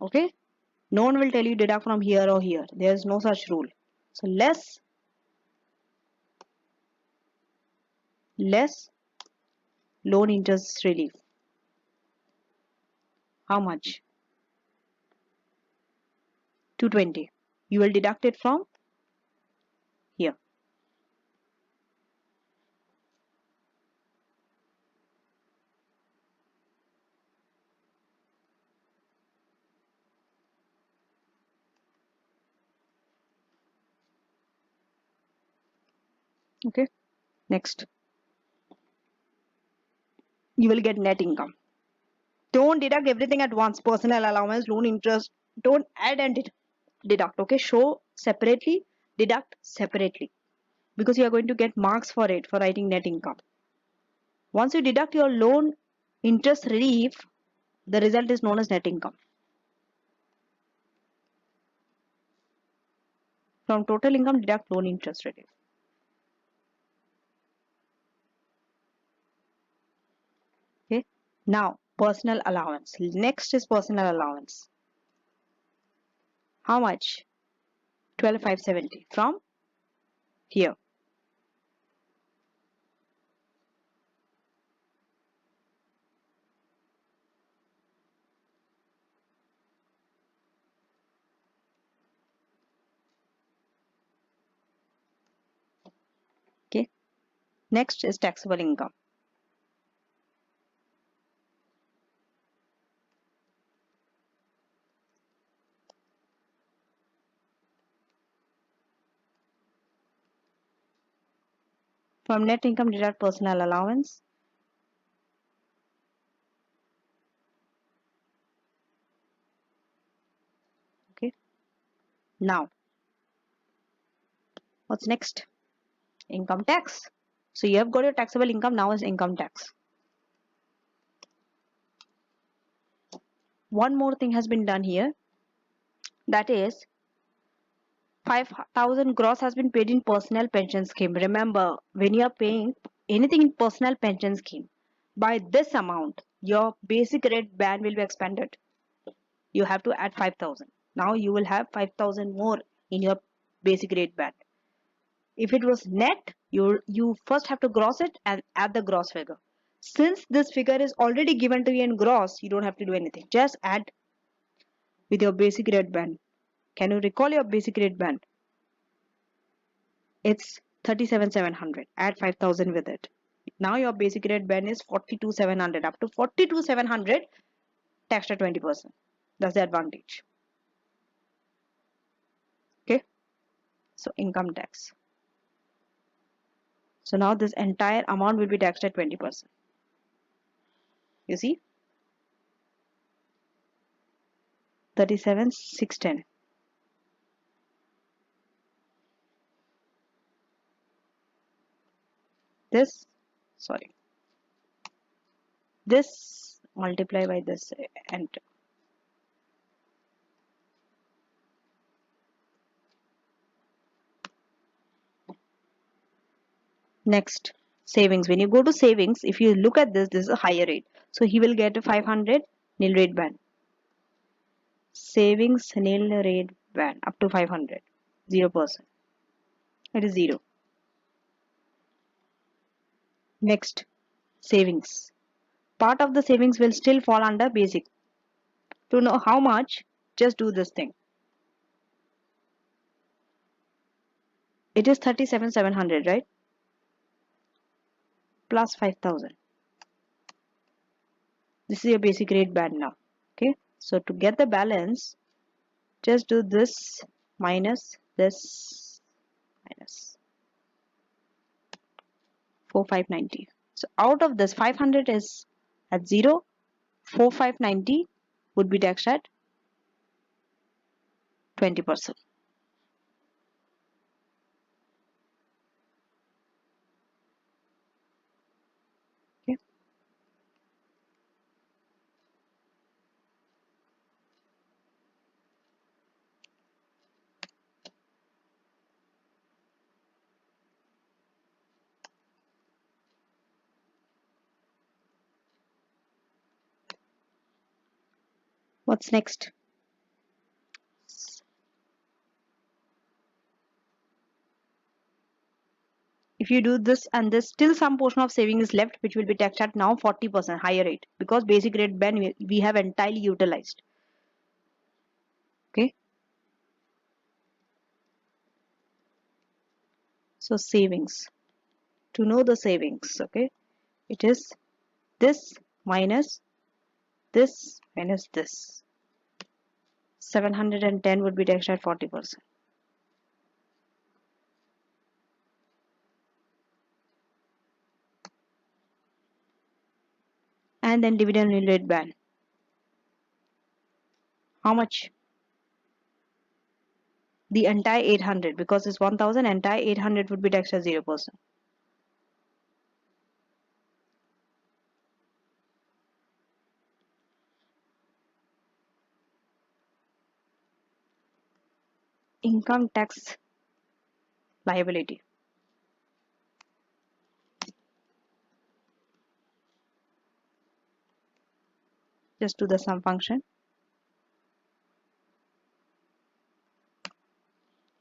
Okay? No one will tell you deduct from here or here. There is no such rule. So less loan interest relief. How much? 220. You will deduct it from here. Okay. Next. You will get net income. Don't deduct everything at once. Personal allowance, loan interest. Don't add and deduct. Okay. Show separately, deduct separately. Because you are going to get marks for it for writing net income. Once you deduct your loan interest relief, the result is known as net income. From total income, deduct loan interest relief. Okay. Now, personal allowance. Next is personal allowance. How much? 12,570 from here. Okay. Next is taxable income. From net income, deduct personal allowance. Okay. Now, what's next? Income tax. So you have got your taxable income, now is income tax. One more thing has been done here. That is 5,000 gross has been paid in personal pension scheme. Remember, when you are paying anything in personal pension scheme, by this amount, your basic rate band will be expanded. You have to add 5,000. Now you will have 5,000 more in your basic rate band. If it was net, you first have to gross it and add the gross figure. Since this figure is already given to you in gross, you don't have to do anything. Just add with your basic rate band. Can you recall your basic rate band? It's 37,700. Add 5,000 with it. Now your basic rate band is 42,700. Up to 42,700, taxed at 20%. That's the advantage. Okay. So income tax. So now this entire amount will be taxed at 20%. You see? 37,610. This, sorry. This multiply by this and next savings. When you go to savings, if you look at this is a higher rate. So he will get a 500 nil rate band. Savings nil rate band up to 500. 0%. It is 0. Next, savings. Part of the savings will still fall under basic. To know how much, just do this thing. It is 37,700, right? Plus 5,000. This is your basic rate band now. Okay. So to get the balance, just do this minus this minus 4,590. So out of this 500 is at 0, 4,590 would be taxed at 20%. Okay. What's next? If you do this and this, still some portion of saving is left, which will be taxed at now 40% higher rate because basic rate band we have entirely utilized. Okay. So savings. To know the savings, okay, it is this minus this minus this. 710 would be taxed at 40%. And then dividend nil rate band. How much? The entire 800, because it's 1000, entire 800 would be taxed at 0%. income tax liability. Just do the sum function.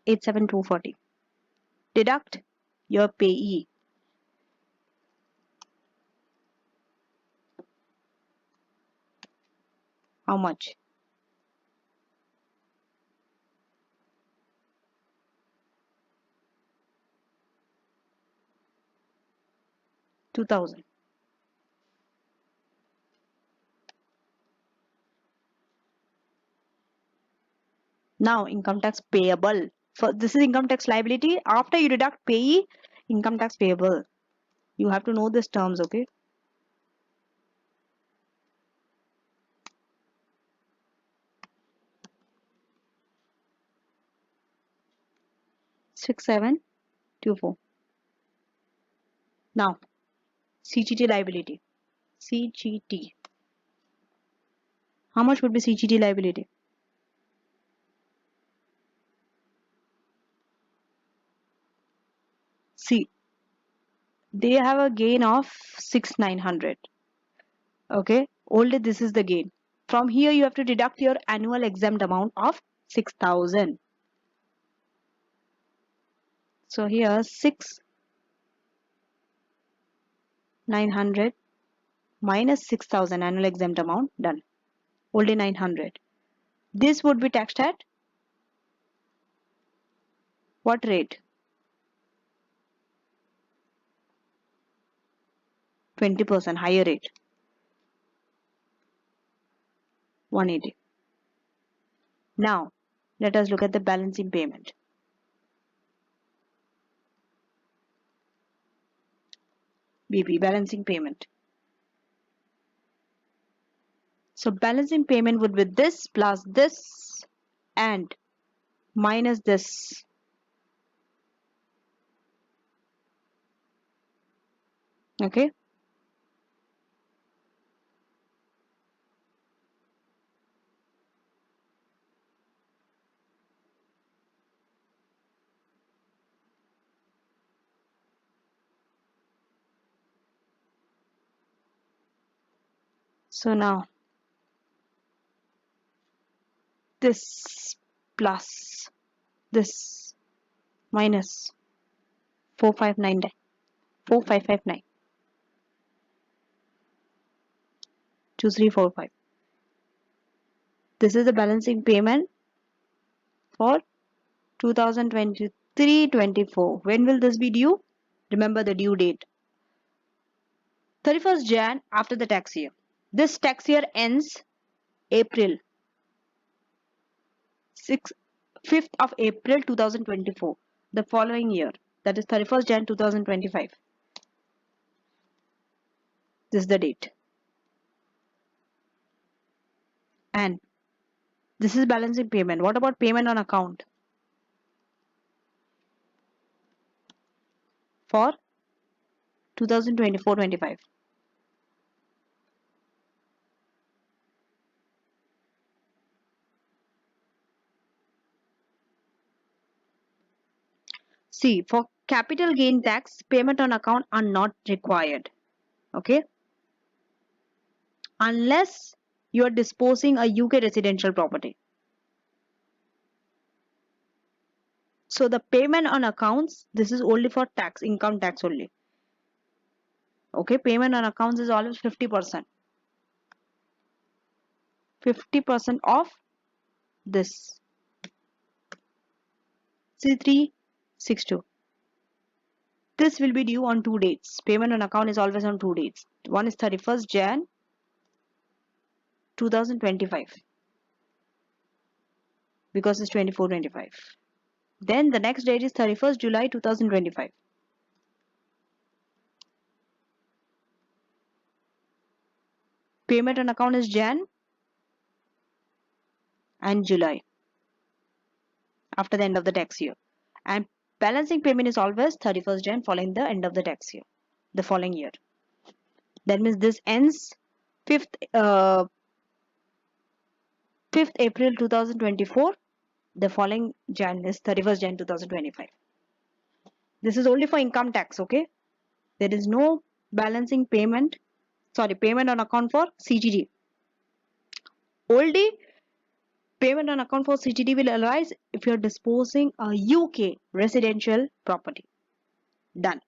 87240. Deduct your payee. How much? 2000. Now income tax payable. For this is income tax liability. After you deduct payee, income tax payable. You have to know these terms, okay? 6724. Now CGT liability. CGT. How much would be CGT liability? See, they have a gain of 6900. Okay, only this is the gain. From here you have to deduct your annual exempt amount of 6000. So here 6900 minus 6000 annual exempt amount, done. Only 900. This would be taxed at what rate? 20% higher rate. 180. Now let us look at the balancing payment. BP, balancing payment. So balancing payment would be this plus this and minus this. Okay. So now this plus this minus 459 4559 2345. This is the balancing payment for 2023-24. When will this be due? Remember the due date. 31st Jan after the tax year. This tax year ends April 5th of April 2024. The following year, that is 31st Jan 2025. This is the date. And this is balancing payment. What about payment on account? For 2024-25. See, for capital gain tax, payment on account are not required. Okay? Unless you are disposing a UK residential property. So the payment on accounts, this is only for tax, income tax only. Okay, payment on accounts is always 50%. 50% of this. C362. This will be due on 2 dates. Payment on account is always on 2 dates. One is 31st Jan 2025 because it's 24-25. Then the next date is 31st July 2025. Payment on account is Jan and July after the end of the tax year. And balancing payment is always 31st Jan following the end of the tax year, the following year. That means this ends 5th April 2024 The following Jan is 31st Jan 2025. This is only for income tax, okay? There is no balancing payment, payment on account for CGD. Only payment on account for CGD will arise if you're disposing a UK residential property. Done.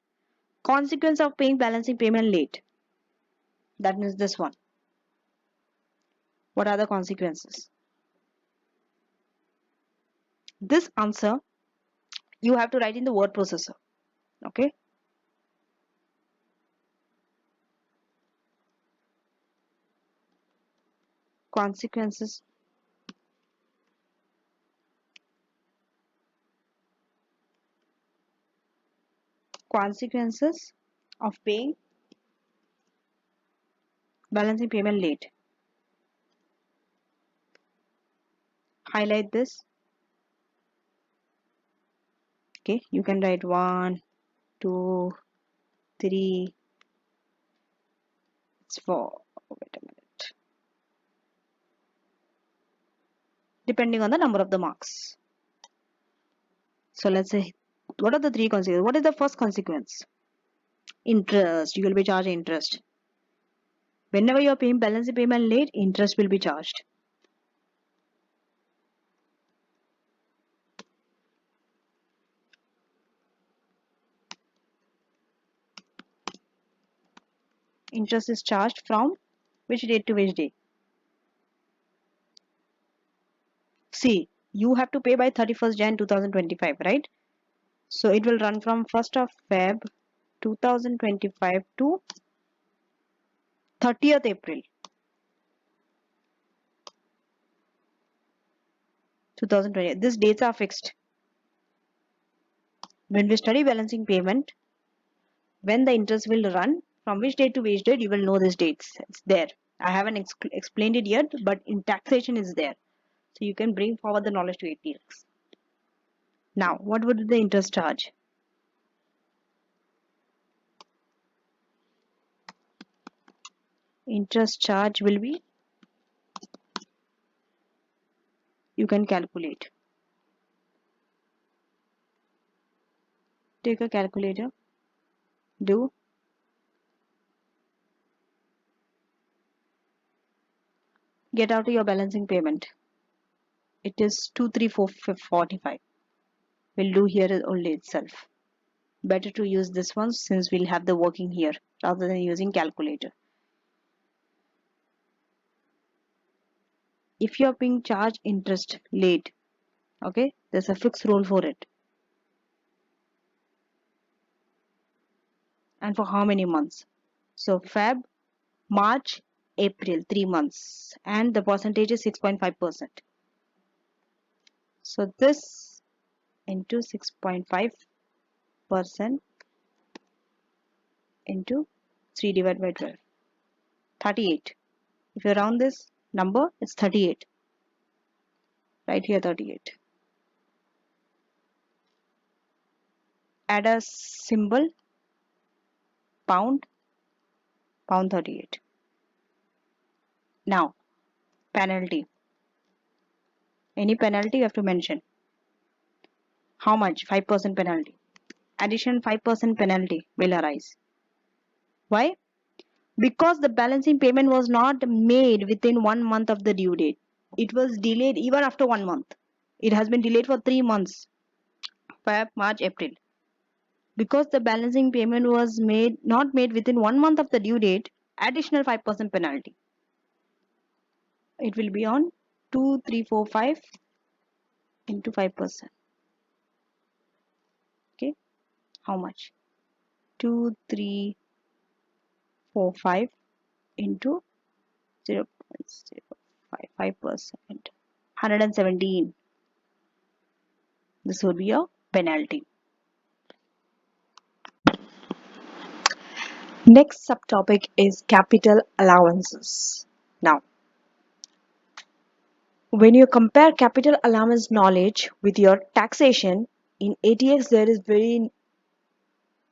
Consequence of paying balancing payment late. That means this one. What are the consequences? This answer you have to write in the word processor. Okay. Consequences. Consequences of paying balancing payment late. Highlight this. Okay, you can write 1, 2, 3, it's 4. Wait a minute. Depending on the number of the marks. So let's say, what are the three consequences? What is the first consequence? Interest. You will be charged interest. Whenever you are paying balancing payment late, interest will be charged. Interest is charged from which date to which date? See, you have to pay by 31st Jan 2025, right? So it will run from 1st of Feb 2025 to 30th April 2020. These dates are fixed. When we study balancing payment, when the interest will run, from which date to which date, you will know these dates. It's there. I haven't explained it yet, but in taxation is there. So you can bring forward the knowledge to ATX. Now, what would be the interest charge? Interest charge will be, you can calculate. Take a calculator. Do get out your balancing payment. It is 23445. We'll do here only itself. Better to use this one since we'll have the working here rather than using calculator. If you are being charged interest late, okay, there's a fixed rule for it. And for how many months? So Feb, March, April, 3 months, and the percentage is 6.5%. So this into 6.5% into 3 divided by 12, 38. If you round this number, it's 38. Right here, 38. Add a symbol, pound, pound 38. Now, penalty. Any penalty you have to mention. How much? 5% penalty. Additional 5% penalty will arise. Why? Because the balancing payment was not made within 1 month of the due date. It was delayed even after 1 month. It has been delayed for 3 months. Feb, March, April. Because the balancing payment was not made within 1 month of the due date, additional 5% penalty. It will be on 2345 into 5%. Okay, how much? 2345 into 0.055%. 117. This would be a penalty. Next subtopic is capital allowances. Now, when you compare capital allowance knowledge with your taxation, in ATX there is very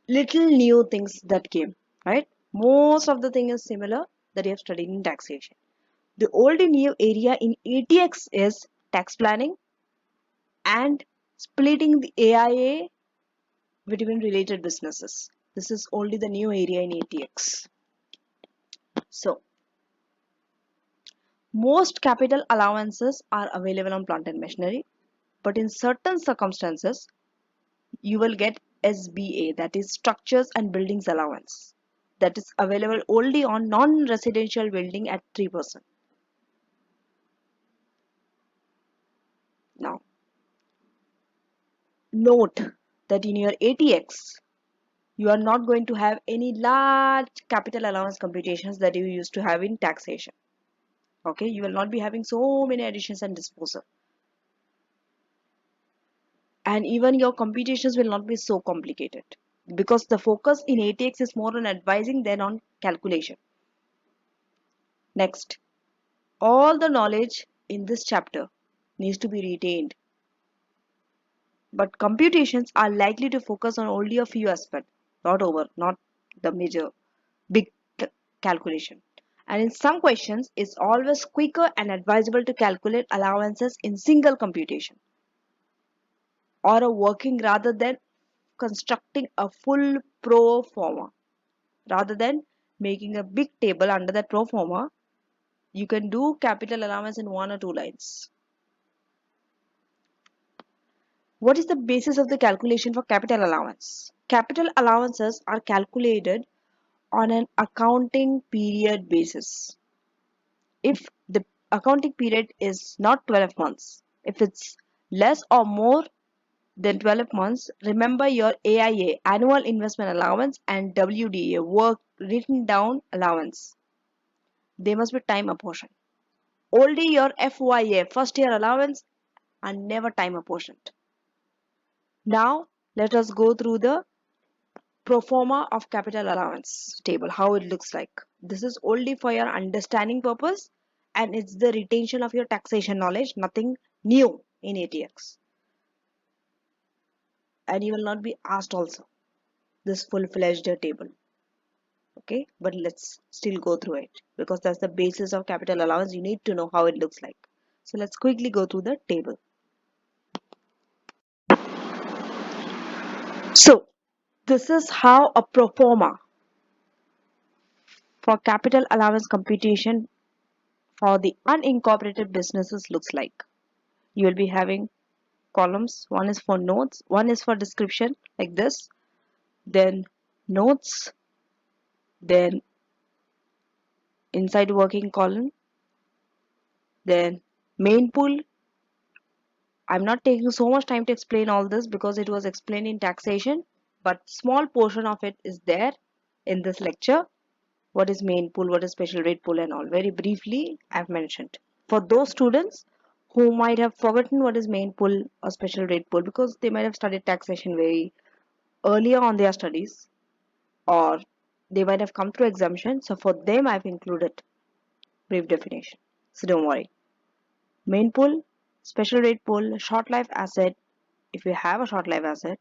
little new things that came, right? Most of the thing is similar that you have studied in taxation. The old and new area in ATX is tax planning, and splitting the AIA between related businesses. This is only the new area in ATX. So, most capital allowances are available on plant and machinery, but in certain circumstances, you will get SBA, that is Structures and Buildings Allowance, that is available only on non-residential building at 3%. Now, note that in your ATX, you are not going to have any large capital allowance computations that you used to have in taxation. Okay, you will not be having so many additions and disposal. And even your computations will not be so complicated because the focus in ATX is more on advising than on calculation. Next, all the knowledge in this chapter needs to be retained, but computations are likely to focus on only a few aspects, not the major big calculation. And in some questions, it's always quicker and advisable to calculate allowances in single computation or a working rather than constructing a full pro forma. Rather than making a big table under that pro forma, you can do capital allowance in 1 or 2 lines. What is the basis of the calculation for capital allowance? Capital allowances are calculated on an accounting period basis. If the accounting period is not 12 months, if it's less or more than 12 months, remember your AIA, annual investment allowance, and WDA, work written down allowance. They must be time apportioned. Only your FYA, first year allowance, are never time apportioned. Now, let us go through the pro forma of capital allowance table, how it looks like. This is only for your understanding purpose and it's the retention of your taxation knowledge, nothing new in ATX. And you will not be asked also this full-fledged table. Okay, but let's still go through it because that's the basis of capital allowance. You need to know how it looks like. So let's quickly go through the table. So this is how a pro forma for capital allowance computation for the unincorporated businesses looks like. You will be having columns. One is for notes, one is for description like this, then notes, then inside working column, then main pool. I'm not taking so much time to explain all this because it was explained in taxation, but small portion of it is there in this lecture. What is main pool, what is special rate pool and all. Very briefly, I've mentioned. For those students who might have forgotten what is main pool or special rate pool because they might have studied taxation very earlier on their studies or they might have come through exemption. So for them, I've included brief definition. So don't worry. Main pool, special rate pool, short life asset. If you have a short life asset,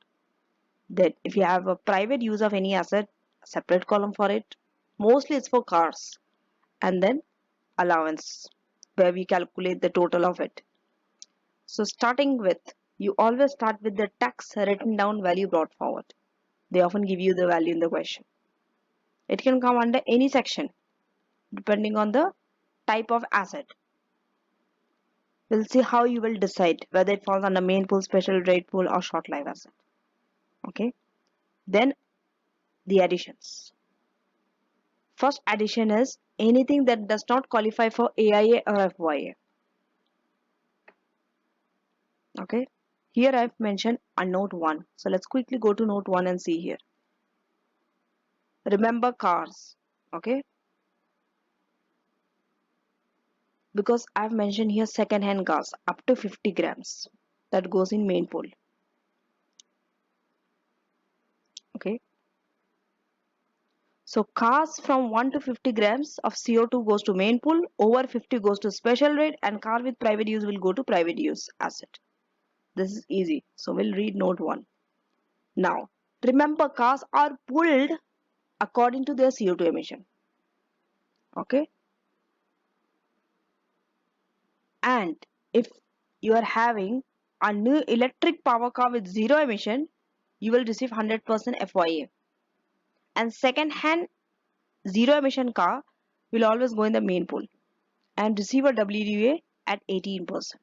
then if you have a private use of any asset, separate column for it. Mostly it's for cars. And then allowance, where we calculate the total of it. So starting with, you always start with the tax written down value brought forward. They often give you the value in the question. It can come under any section depending on the type of asset. We'll see how you will decide whether it falls under main pool, special rate pool or short life asset. Okay. Then the additions. First addition is anything that does not qualify for AIA or FYA. Okay. Here I've mentioned a note 1. So let's quickly go to note 1 and see here. Remember cars. Okay. Because I've mentioned here second hand cars up to 50 grams that goes in main pool. Okay. So cars from 1 to 50 grams of CO2 goes to main pool, over 50 goes to special rate and car with private use will go to private use asset. This is easy. So we'll read note 1. Now, remember cars are pulled according to their CO2 emission. Okay. And if you are having a new electric power car with zero emission, you will receive 100% FYA. And second hand zero emission car will always go in the main pool and receive a WDA at 18%.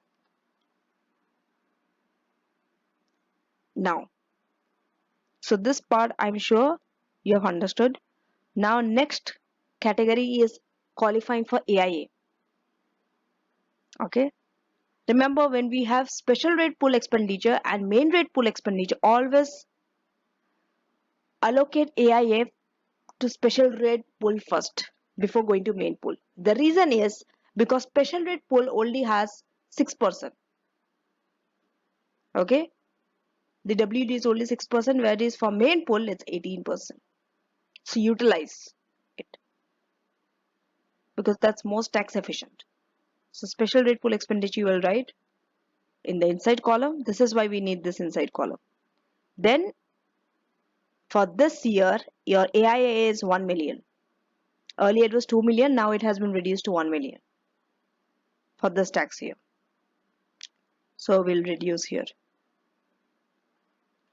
Now, so this part I'm sure you have understood. Now next category is qualifying for AIA. Okay. Remember, when we have special rate pool expenditure and main rate pool expenditure, always allocate AIA to special rate pool first before going to main pool. The reason is because special rate pool only has 6%. Okay. The WD is only 6%, whereas for main pool it's 18%. So utilize it because that's most tax efficient. So special rate pool expenditure you will write in the inside column. This is why we need this inside column. Then for this year, your AIA is 1 million. Earlier it was 2 million, now it has been reduced to 1 million for this tax year. So we'll reduce here.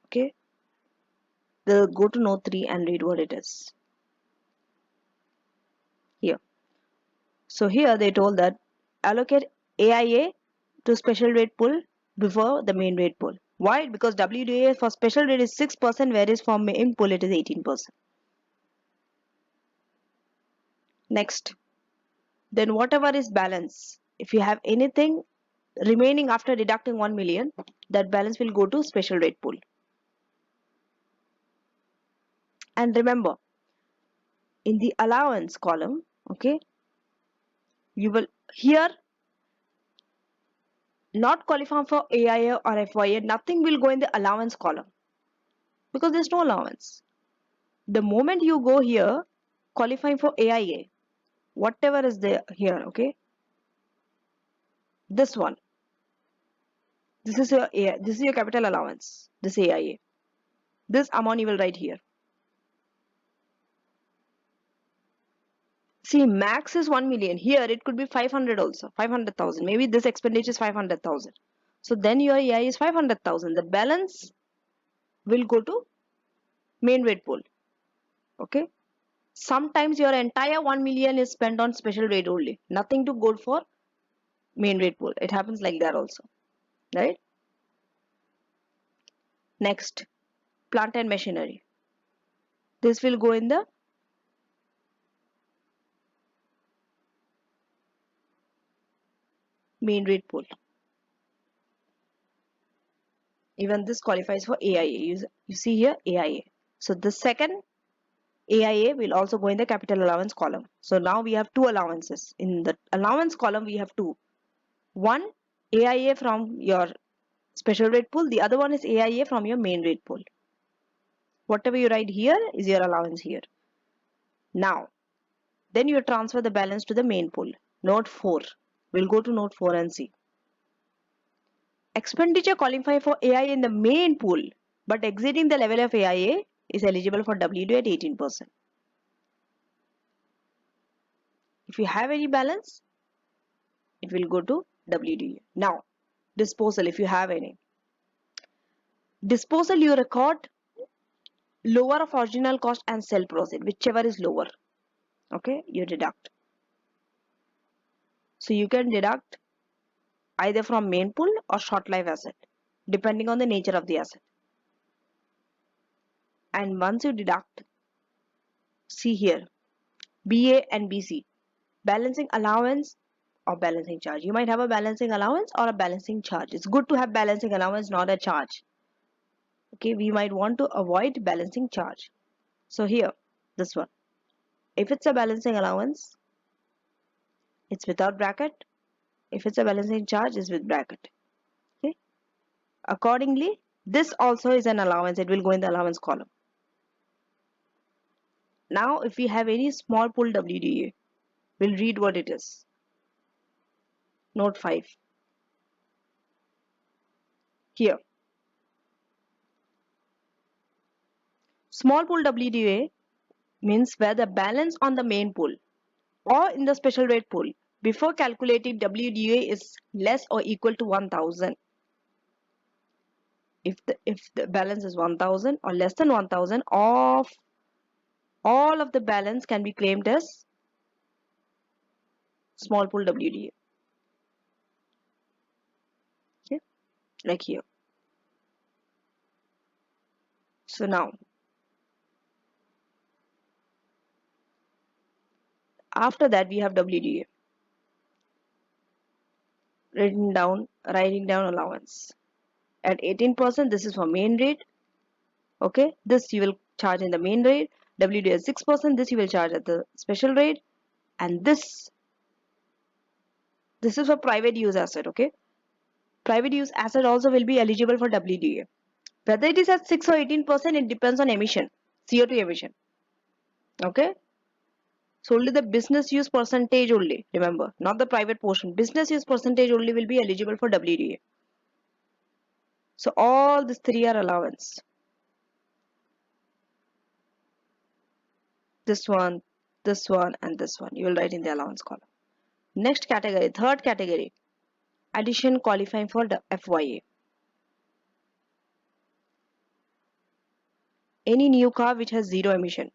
Okay. Go to note 3 and read what it is. Here. So here they told that allocate AIA to special rate pool before the main rate pool. Why? Because WDA for special rate is 6%, whereas for main pool it is 18%. Next. Then whatever is balance, if you have anything remaining after deducting 1 million, that balance will go to special rate pool. And remember, in the allowance column, okay, you will here not qualify for AIA or FYA, nothing will go in the allowance column because there's no allowance. The moment you go here, qualifying for AIA, whatever is there here, okay, this one, this is your AIA, this is your capital allowance, this AIA, this amount you will write here. See, max is 1 million. Here it could be 500 also, 500,000. Maybe this expenditure is 500,000. So then your EI is 500,000. The balance will go to main rate pool. Okay. Sometimes your entire 1 million is spent on special rate only. Nothing to go for main rate pool. It happens like that also. Right. Next, plant and machinery. This will go in the main rate pool. Even this qualifies for AIA. You see here AIA. So the second AIA will also go in the capital allowance column. So now we have two allowances. In the allowance column, we have two. One AIA from your special rate pool. The other one is AIA from your main rate pool. Whatever you write here is your allowance here. Now, then you transfer the balance to the main pool. Note 4. We'll go to note 4 and see. Expenditure qualify for AIA in the main pool, but exceeding the level of AIA is eligible for WD at 18%. If you have any balance, it will go to WD. Now, disposal, if you have any. Disposal, you record lower of original cost and sell proceed, whichever is lower. Okay, you deduct. So you can deduct either from main pool or short life asset, depending on the nature of the asset. And once you deduct, see here, BA and BC, balancing allowance or balancing charge. You might have a balancing allowance or a balancing charge. It's good to have balancing allowance, not a charge. Okay, we might want to avoid balancing charge. So here, this one. If it's a balancing allowance, it's without bracket. If it's a balancing charge, it's with bracket. Okay. Accordingly, this also is an allowance. It will go in the allowance column. Now, if we have any small pool WDA, we'll read what it is. Note 5. Here. Small pool WDA means where the balance on the main pool or in the special rate pool before calculating WDA is less or equal to 1000. if the balance is 1000 or less than 1000, of all of the balance can be claimed as small pool WDA. Okay, like here. So now after that we have WDA, writing down allowance. At 18%, this is for main rate. Okay, this you will charge in the main rate. WDA is 6%, this you will charge at the special rate. And this is for private use asset. Okay, private use asset also will be eligible for WDA. Whether it is at 6 or 18%, it depends on emission, CO2 emission. Okay, so only the business use percentage only, remember, not the private portion. Business use percentage only will be eligible for WDA. So all these three are allowance. This one, and this one. You will write in the allowance column. Next category, third category, addition qualifying for the FYA. Any new car which has zero emission.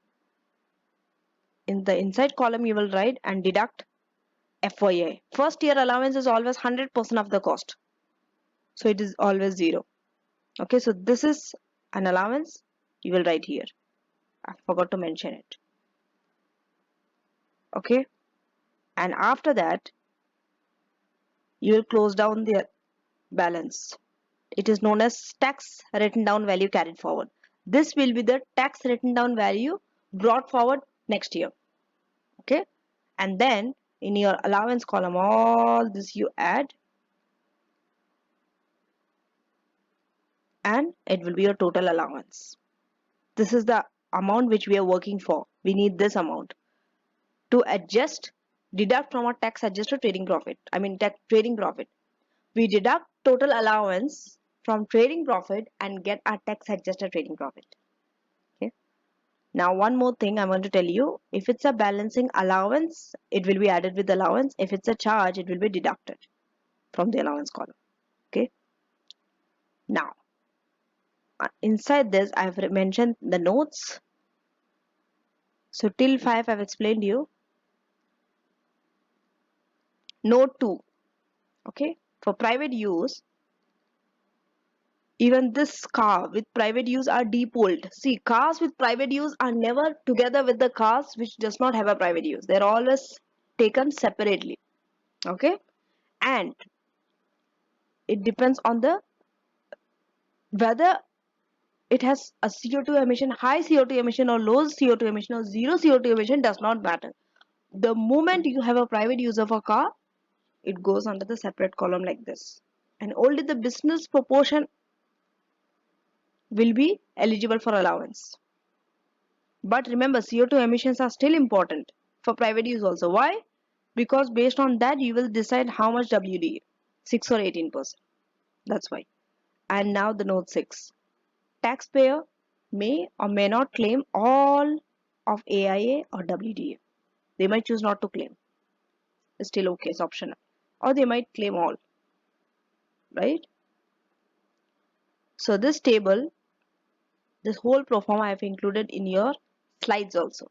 In the inside column, you will write and deduct FYA. First year allowance is always 100% of the cost. So it is always zero. Okay, so this is an allowance. You will write here. I forgot to mention it. Okay, and after that, you will close down the balance. It is known as tax written down value carried forward. This will be the tax written down value brought forward next year. Okay, and then in your allowance column, all this you add, and it will be your total allowance. This is the amount which we are working for. We need this amount to adjust, deduct from our tax adjusted trading profit. Trading profit. We deduct total allowance from trading profit and get our tax adjusted trading profit. Okay. Now one more thing I want to tell you. If it's a balancing allowance, it will be added with allowance. If it's a charge, it will be deducted from the allowance column. Okay. Now inside this I have mentioned the notes. So till 5 I've explained you. Note 2. Okay. For private use, even this car with private use are depooled. See, cars with private use are never together with the cars which does not have a private use. They're always taken separately. Okay. And it depends on the whether it has a CO2 emission, high CO2 emission or low CO2 emission or zero CO2 emission does not matter. The moment you have a private use of a car, it goes under the separate column like this. And only the business proportion will be eligible for allowance. But remember, CO2 emissions are still important for private use also. Why? Because based on that, you will decide how much WDA, 6 or 18%. That's why. And now the note 6. Taxpayer may or may not claim all of AIA or WDA. They might choose not to claim. It's still okay, it's optional. Or they might claim all. Right? So this table, this whole pro forma I have included in your slides also.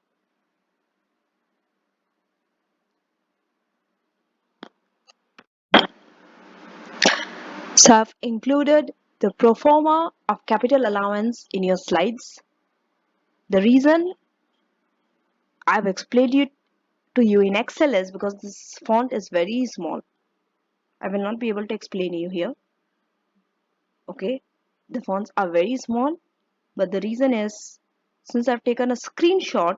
So I've included the pro forma of capital allowance in your slides. The reason I've explained it to you in Excel is because this font is very small. I will not be able to explain you here. Okay, the fonts are very small, but the reason is since I've taken a screenshot,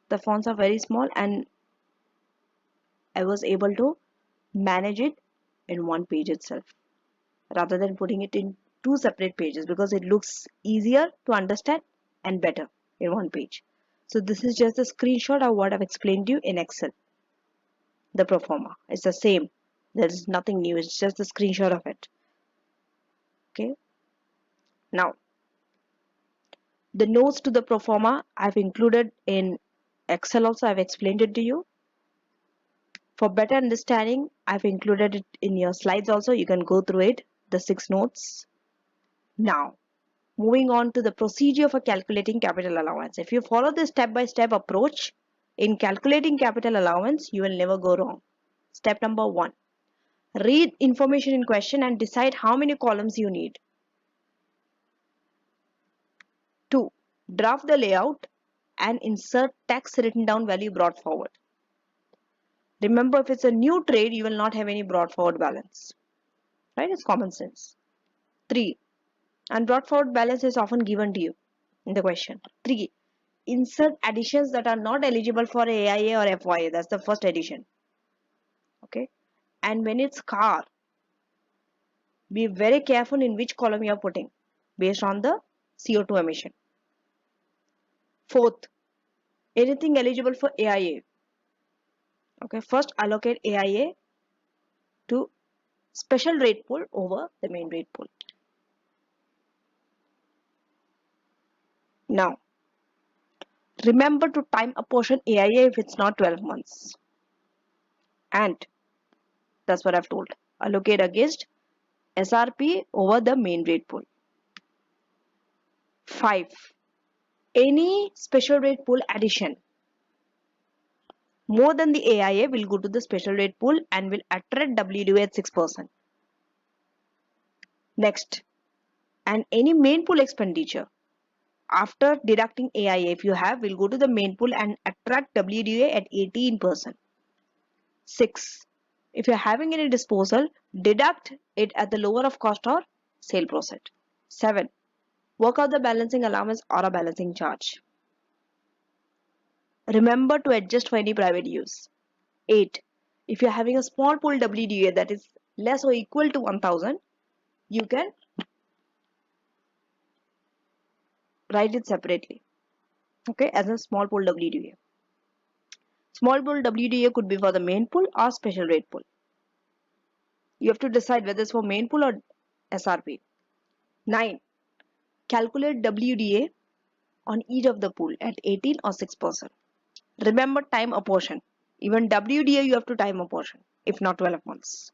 the fonts are very small and I was able to manage it in one page itself rather than putting it in two separate pages because it looks easier to understand and better in one page. So this is just a screenshot of what I've explained to you in Excel. The pro forma is the same. There is nothing new. It's just a screenshot of it. Okay. Now, the notes to the pro forma I've included in Excel also. I've explained it to you. For better understanding, I've included it in your slides also. You can go through it, the 6 notes. Now, moving on to the procedure for calculating capital allowance. If you follow this step-by-step approach in calculating capital allowance, you will never go wrong. Step number 1. Read information in question and decide how many columns you need. 2. Draft the layout and insert tax written down value brought forward. Remember, if it's a new trade, you will not have any brought forward balance. Right? It's common sense. 3. And brought forward balance is often given to you in the question. 3. Insert additions that are not eligible for AIA or FYA. That's the first addition. Okay. And when it's car, be very careful in which column you are putting based on the CO2 emission. 4th, anything eligible for AIA. Okay. First, allocate AIA to special rate pool over the main rate pool. Now, remember to time apportion AIA if it's not 12 months. And that's what I've told. Allocate against SRP over the main rate pool. 5. Any special rate pool addition more than the AIA will go to the special rate pool and will attract WDA at 6%. Next, and any main pool expenditure after deducting AIA if you have will go to the main pool and attract WDA at 18%. 6. If you are having any disposal, deduct it at the lower of cost or sale process. 7. Work out the balancing allowance or a balancing charge. Remember to adjust for any private use. 8. If you are having a small pool WDA that is less or equal to 1000, you can write it separately. Okay, as a small pool WDA. Small pool WDA could be for the main pool or special rate pool. You have to decide whether it's for main pool or SRP. 9. Calculate WDA on each of the pool at 18 or 6%. Remember time apportion. Even WDA you have to time apportion, if not 12 months.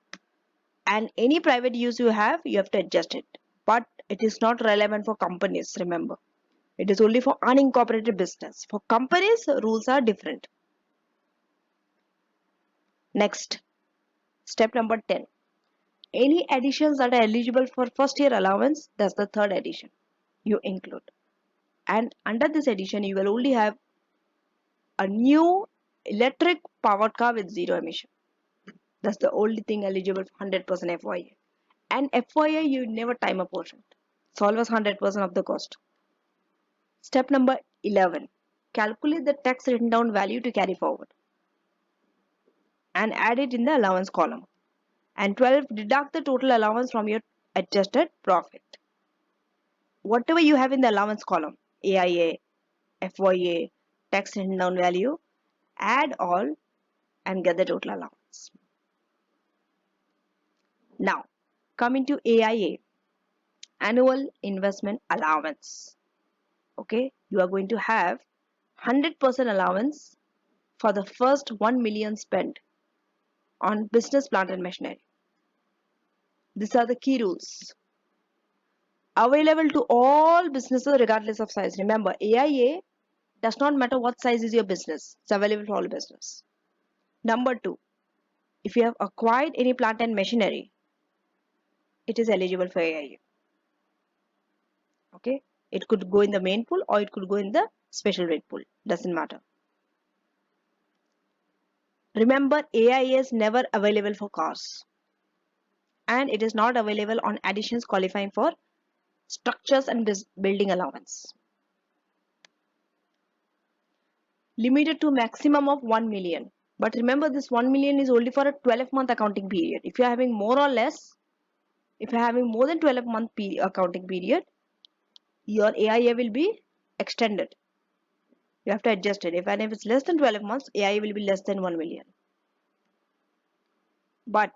And any private use you have to adjust it. But it is not relevant for companies, remember. It is only for unincorporated business. For companies, rules are different. Next, step number 10. Any additions that are eligible for first year allowance, that's the third addition you include. And under this addition, you will only have a new electric powered car with zero emission. That's the only thing eligible for 100% FYA. And FYA, you never time apportioned. It's always 100% of the cost. Step number 11. Calculate the tax written down value to carry forward and add it in the allowance column. And 12. Deduct the total allowance from your adjusted profit. Whatever you have in the allowance column, AIA, FYA, tax written down value, add all and get the total allowance. Now, coming to AIA, annual investment allowance. Okay, you are going to have 100% allowance for the first 1 million spent on business plant and machinery. These are the key rules. Available to all businesses regardless of size. Remember, AIA does not matter what size is your business. It's available for all business. Number 2, if you have acquired any plant and machinery, it is eligible for AIA. Okay, it could go in the main pool or it could go in the special rate pool. Doesn't matter. Remember, AIA is never available for cars. And it is not available on additions qualifying for structures and building allowance. Limited to maximum of 1 million. But remember, this 1 million is only for a 12-month accounting period. If you are having more or less, if you are having more than 12-month accounting period, your AIA will be extended. You have to adjust it. If it's less than 12 months, AIA will be less than 1 million. But,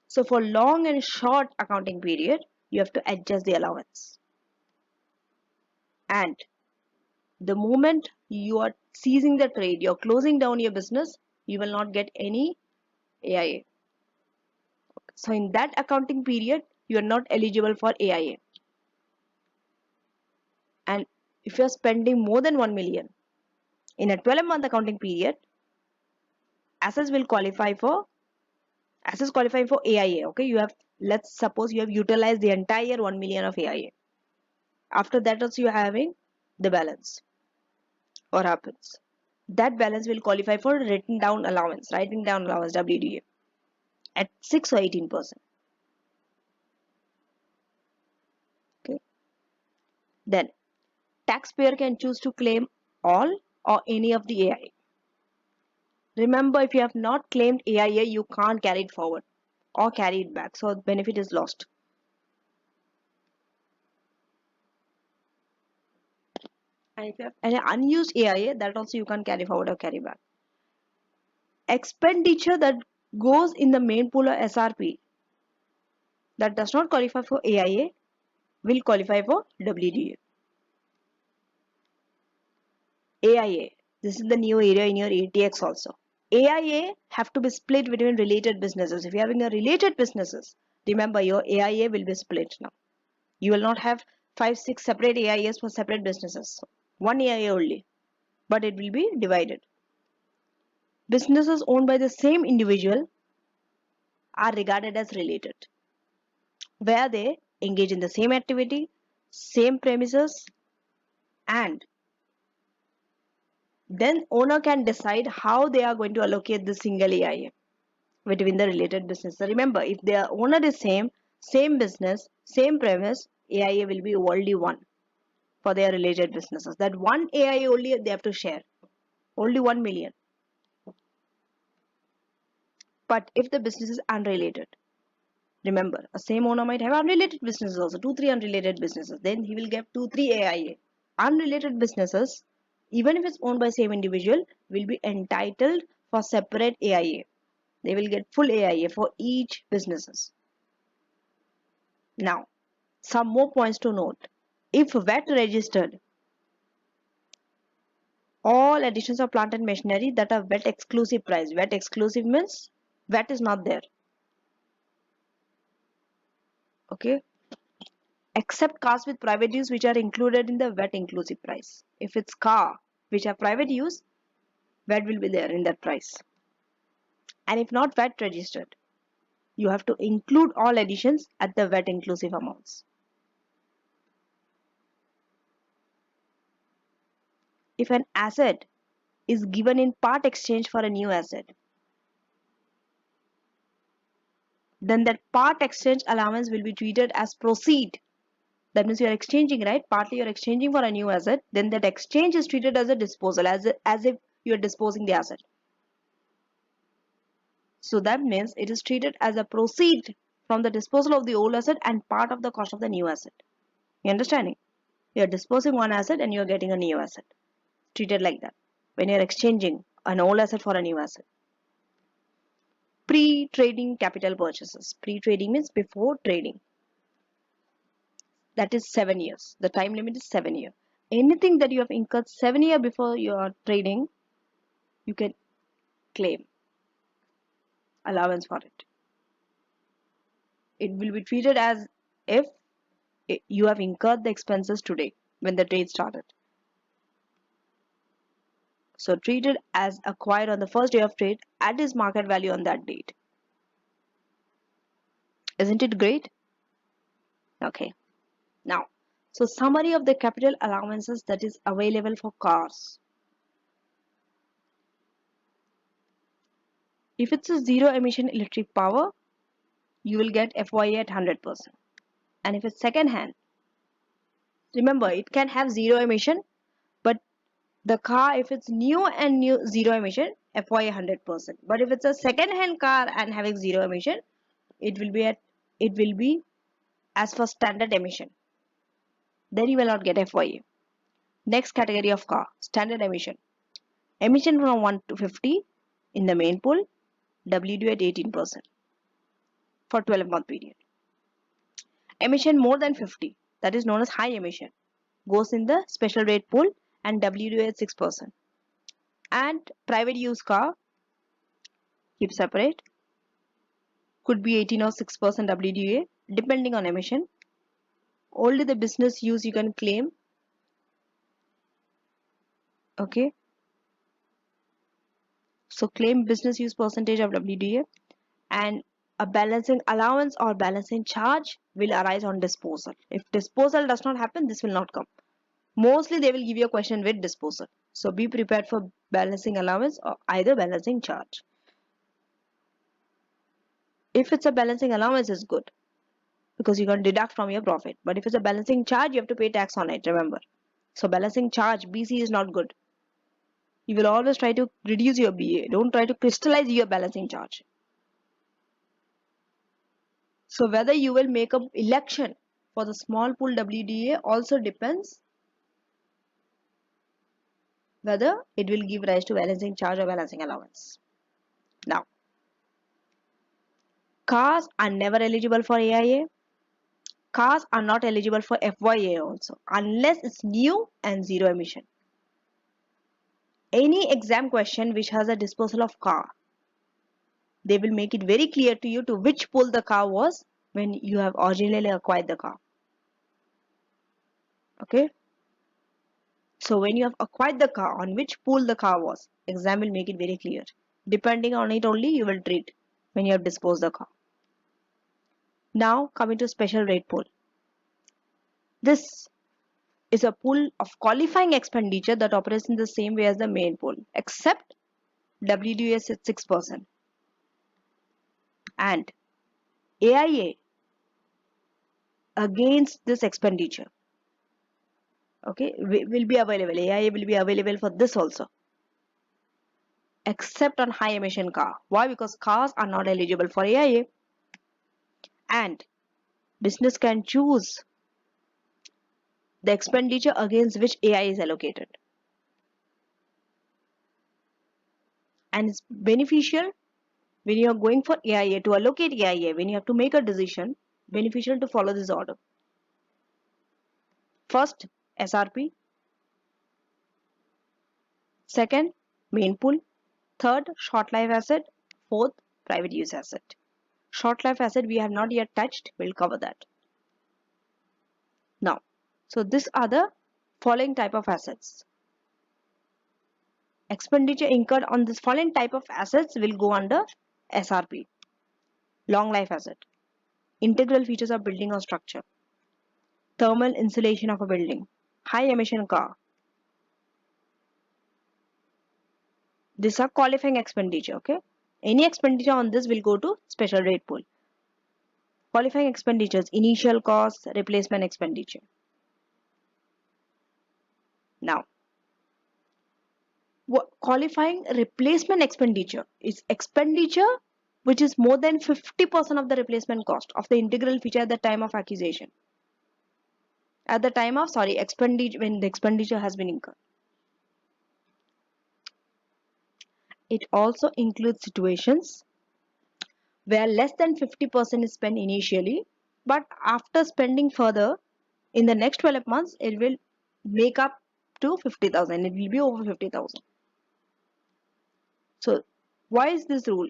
so for long and short accounting period, you have to adjust the allowance. And the moment you are ceasing the trade, you're closing down your business, you will not get any AIA. So in that accounting period, you are not eligible for AIA. if you're spending more than 1 million in a 12-month accounting period, assets will qualify for AIA. Okay, let's suppose you have utilized the entire 1 million of AIA. After that also you're having the balance. What happens? That balance will qualify for written down allowance WDA at 6 or 18%. Okay. Then taxpayer can choose to claim all or any of the AIA. Remember, if you have not claimed AIA, you can't carry it forward or carry it back, so benefit is lost. And if you have an unused AIA, that also you can't carry forward or carry back. Expenditure that goes in the main pool or SRP that does not qualify for AIA will qualify for WDA. AIA, this is the new area in your ATX also. AIA have to be split between related businesses. If you're having a related businesses, remember your AIA will be split now. You will not have 5-6 separate AIAs for separate businesses. One AIA only, but it will be divided. Businesses owned by the same individual are regarded as related, where they engage in the same activity, same premises, and then owner can decide how they are going to allocate the single AIA between the related businesses. Remember, if their owner is same business, same premise, AIA will be only one for their related businesses. That one AIA only they have to share, only 1 million. But if the business is unrelated, remember, a same owner might have unrelated businesses also, 2-3 unrelated businesses. Then he will get 2-3 AIA. Unrelated businesses, even if it's owned by same individual, will be entitled for separate AIA. They will get full AIA for each businesses. Now, some more points to note. If VAT registered, all additions of plant and machinery that are VAT exclusive price. VAT exclusive means VAT is not there. Okay. Except cars with private use which are included in the VAT inclusive price. If it's car which are private use, VAT will be there in that price. And if not VAT registered, you have to include all additions at the VAT inclusive amounts. If an asset is given in part exchange for a new asset, then that part exchange allowance will be treated as proceed. That means you are exchanging, right? Partly you are exchanging for a new asset. Then that exchange is treated as a disposal, as if you are disposing the asset. So that means it is treated as a proceed from the disposal of the old asset and part of the cost of the new asset. You understanding? You are disposing one asset and you are getting a new asset. Treated like that when you are exchanging an old asset for a new asset. Pre-trading capital purchases. Pre-trading means before trading. That is 7 years. The time limit is 7 years. Anything that you have incurred 7 years before you are trading, you can claim allowance for it. It will be treated as if you have incurred the expenses today when the trade started. So treated as acquired on the first day of trade at its market value on that date. Isn't it great? Okay. Now, so summary of the capital allowances that is available for cars. If it's a zero emission electric power, you will get FYA at 100%. And if it's second hand, remember it can have zero emission, but the car, if it's new and new zero emission, FYA 100%. But if it's a second hand car and having zero emission, it will be as for standard emission. Then you will not get FYA. Next category of car, standard emission. Emission from 1 to 50 in the main pool, WD at 18% for 12-month period. Emission more than 50, that is known as high emission, goes in the special rate pool and WD at 6%. And private use car, keep separate, could be 18 or 6% WDA depending on emission. Only the business use you can claim Okay, so claim business use percentage of WDA, and a balancing allowance or balancing charge will arise on disposal. If disposal does not happen, this will not come. Mostly they will give you a question with disposal. So be prepared for balancing allowance or either balancing charge. If it's a balancing allowance, is good because you can deduct from your profit. But if it's a balancing charge, you have to pay tax on it, remember. So balancing charge, BC, is not good. You will always try to reduce your BA. Don't try to crystallize your balancing charge. So whether you will make a election for the small pool WDA also depends whether it will give rise to balancing charge or balancing allowance. Now, cars are never eligible for AIA. Cars are not eligible for FYA also unless it's new and zero emission. Any exam question which has a disposal of car, they will make it very clear to you to which pool the car was when you have originally acquired the car. Okay. So when you have acquired the car, on which pool the car was, exam will make it very clear. Depending on it only, you will treat when you have disposed the car. Now coming to special rate pool. This is a pool of qualifying expenditure that operates in the same way as the main pool, except WDA is at 6%. And AIA against this expenditure, okay, will be available. AIA will be available for this also, except on high emission car. Why? Because cars are not eligible for AIA. And business can choose the expenditure against which AI is allocated. And it's beneficial when you are going for AIA to allocate AIA, when you have to make a decision, beneficial to follow this order. First, SRP. Second, main pool. Third, short life asset. Fourth, private use asset. Short life asset we have not yet touched. We'll cover that. Now, so these are the following type of assets. Expenditure incurred on this following type of assets will go under SRP. Long life asset. Integral features of building or structure. Thermal insulation of a building. High emission car. These are qualifying expenditure, okay? Any expenditure on this will go to special rate pool. Qualifying expenditures, initial costs, replacement expenditure. Now, qualifying replacement expenditure is expenditure which is more than 50% of the replacement cost of the integral feature at the time of acquisition. At the time of, expenditure, when the expenditure has been incurred. It also includes situations where less than 50% is spent initially, but after spending further in the next 12 months, it will make up to 50,000. It will be over 50,000. So, why is this rule?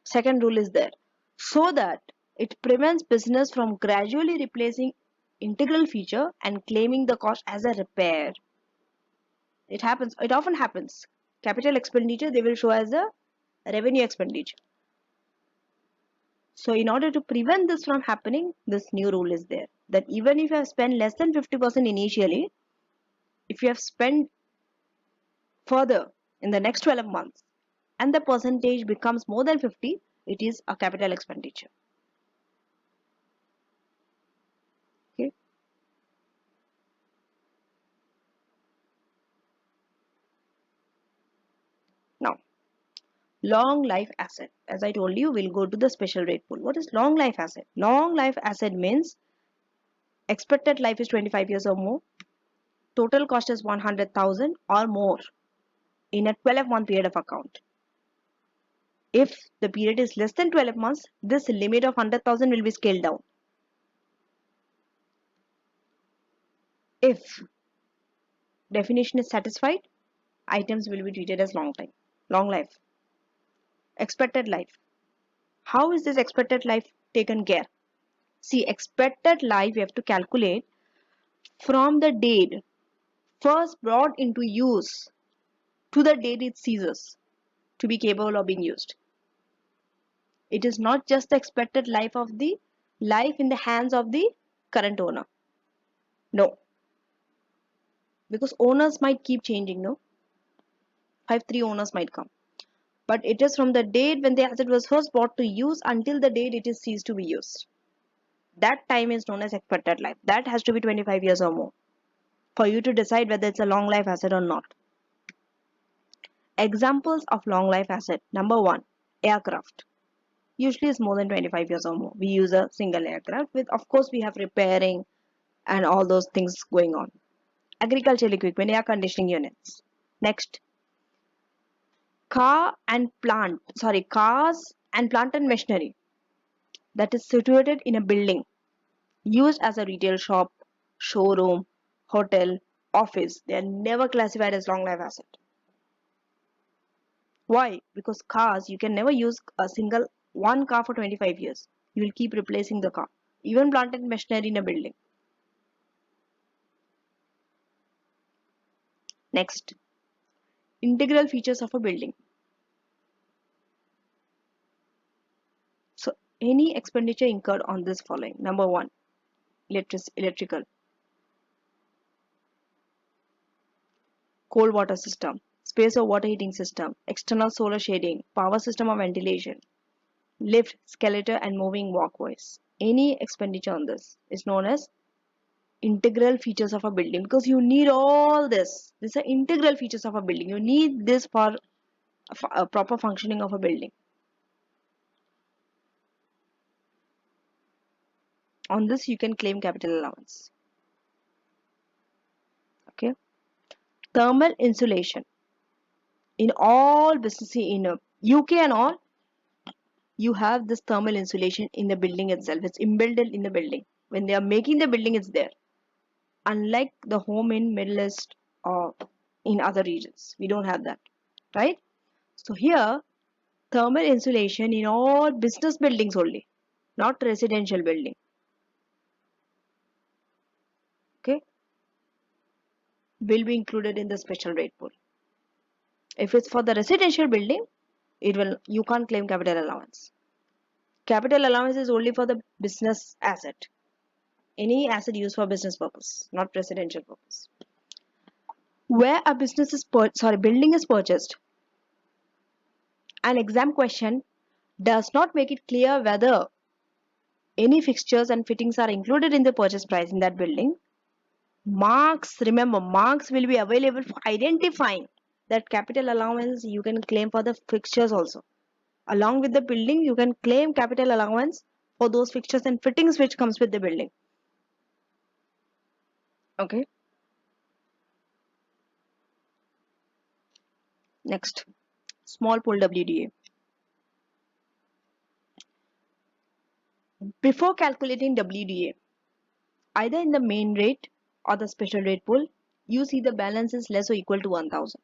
Second rule is there so that it prevents business from gradually replacing integral feature and claiming the cost as a repair. It often happens. Capital expenditure they will show as a revenue expenditure. So in order to prevent this from happening, this new rule is there that even if you have spent less than 50% initially, if you have spent further in the next 12 months and the percentage becomes more than 50, it is a capital expenditure. Okay. Now, long life asset. As I told you, we'll go to the special rate pool. What is long life asset? Long life asset means expected life is 25 years or more. Total cost is 100,000 or more in a 12-month period of account. If the period is less than 12 months, this limit of 100,000 will be scaled down. If definition is satisfied, items will be treated as long life. Expected life. How is this expected life taken care? See, expected life you have to calculate from the date first brought into use to the date it ceases to be capable of being used. It is not just the expected life in the hands of the current owner. No, because owners might keep changing. No, 5-3 owners might come, but it is from the date when the asset was first brought to use until the date it is ceased to be used. That time is known as expected life. That has to be 25 years or more for you to decide whether it's a long life asset or not. Examples of long life asset. Number one, aircraft. Usually it's more than 25 years or more. We use a single aircraft with, of course, we have repairing and all those things going on. Agricultural equipment, air conditioning units. Next, cars and plant and machinery that is situated in a building used as a retail shop, showroom, hotel, office. They are never classified as long life asset. Why? Because cars, you can never use one car for 25 years. You will keep replacing the car. Even plant and machinery in a building. Next, integral features of a building. So, any expenditure incurred on this following. Number one, electrical, cold water system, space or water heating system, external solar shading, power system or ventilation, lift, escalator and moving walkways. Any expenditure on this is known as integral features of a building, because you need all this. These are integral features of a building. You need this for a proper functioning of a building. On this you can claim capital allowance. Okay. Thermal insulation. In all businesses in UK and all, you have this thermal insulation in the building itself. It's embedded in the building. When they are making the building, it's there. Unlike the home in Middle East or in other regions, we don't have that, right? So here, thermal insulation in all business buildings only, not residential building. Okay, will be included in the special rate pool. If it's for the residential building, you can't claim capital allowance. Capital allowance is only for the business asset. Any asset used for business purpose, not residential purpose. Where a building is purchased, an exam question does not make it clear whether any fixtures and fittings are included in the purchase price in that building. Remember, marks will be available for identifying that capital allowance. You can claim for the fixtures also. Along with the building, you can claim capital allowance for those fixtures and fittings which comes with the building. Okay. Next, small pool WDA. Before calculating WDA, either in the main rate or the special rate pool, you see the balance is less or equal to 1000.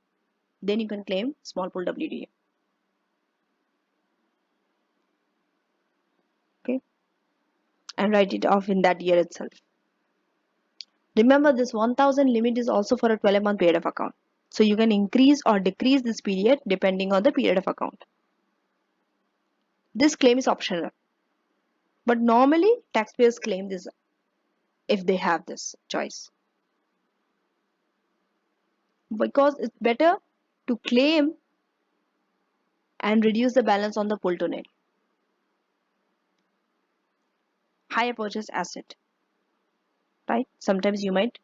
Then you can claim small pool WDA. Okay, and write it off in that year itself. Remember, this 1000 limit is also for a 12-month period of account. So you can increase or decrease this period depending on the period of account. This claim is optional, but normally taxpayers claim this if they have this choice, because it's better to claim and reduce the balance on the pull to nil. Higher purchase asset, right? Sometimes you might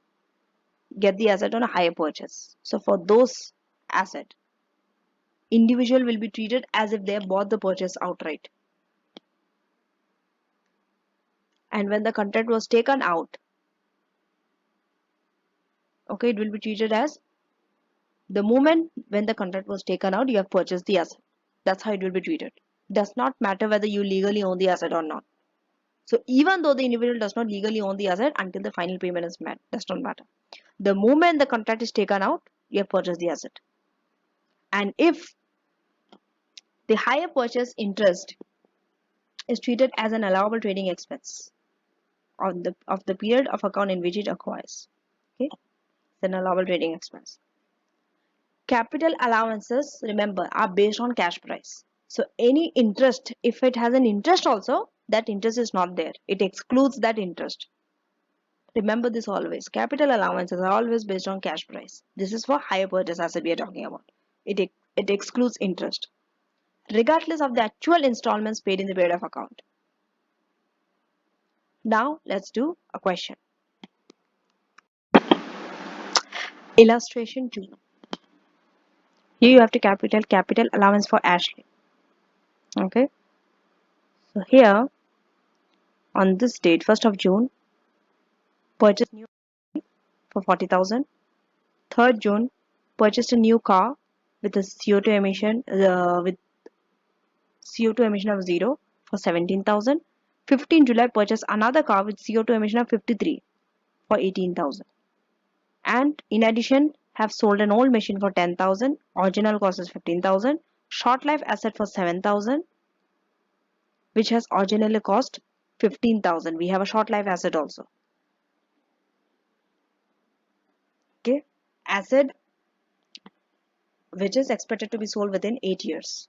get the asset on a higher purchase. So for those asset, individual will be treated as if they have bought the purchase outright. And when the contract was taken out, okay, it will be treated as the moment when the contract was taken out, you have purchased the asset. That's how it will be treated. Does not matter whether you legally own the asset or not. So even though the individual does not legally own the asset until the final payment is met, does not matter. The moment the contract is taken out, you have purchased the asset. And if the higher purchase interest is treated as an allowable trading expense of the period of account in which it acquires. Okay, it's an allowable trading expense. Capital allowances, remember, are based on cash price. So any interest, if it has an interest also, that interest is not there. It excludes that interest. Remember this always. Capital allowances are always based on cash price. This is for higher purchase asset we are talking about. It excludes interest, regardless of the actual installments paid in the period of account. Now let's do a question. Illustration 2. Here you have to capital allowance for Ashley. Okay. So here on this date, 1st of June, purchased new for 40,000. 3rd June, purchased a new car with a CO2 emission of 0 for 17,000. 15 July, purchased another car with CO2 emission of 53 for 18,000. And in addition, have sold an old machine for 10,000. Original cost is 15,000. Short life asset for 7,000, which has originally cost 15,000. We have a short life asset also. Okay, asset which is expected to be sold within 8 years.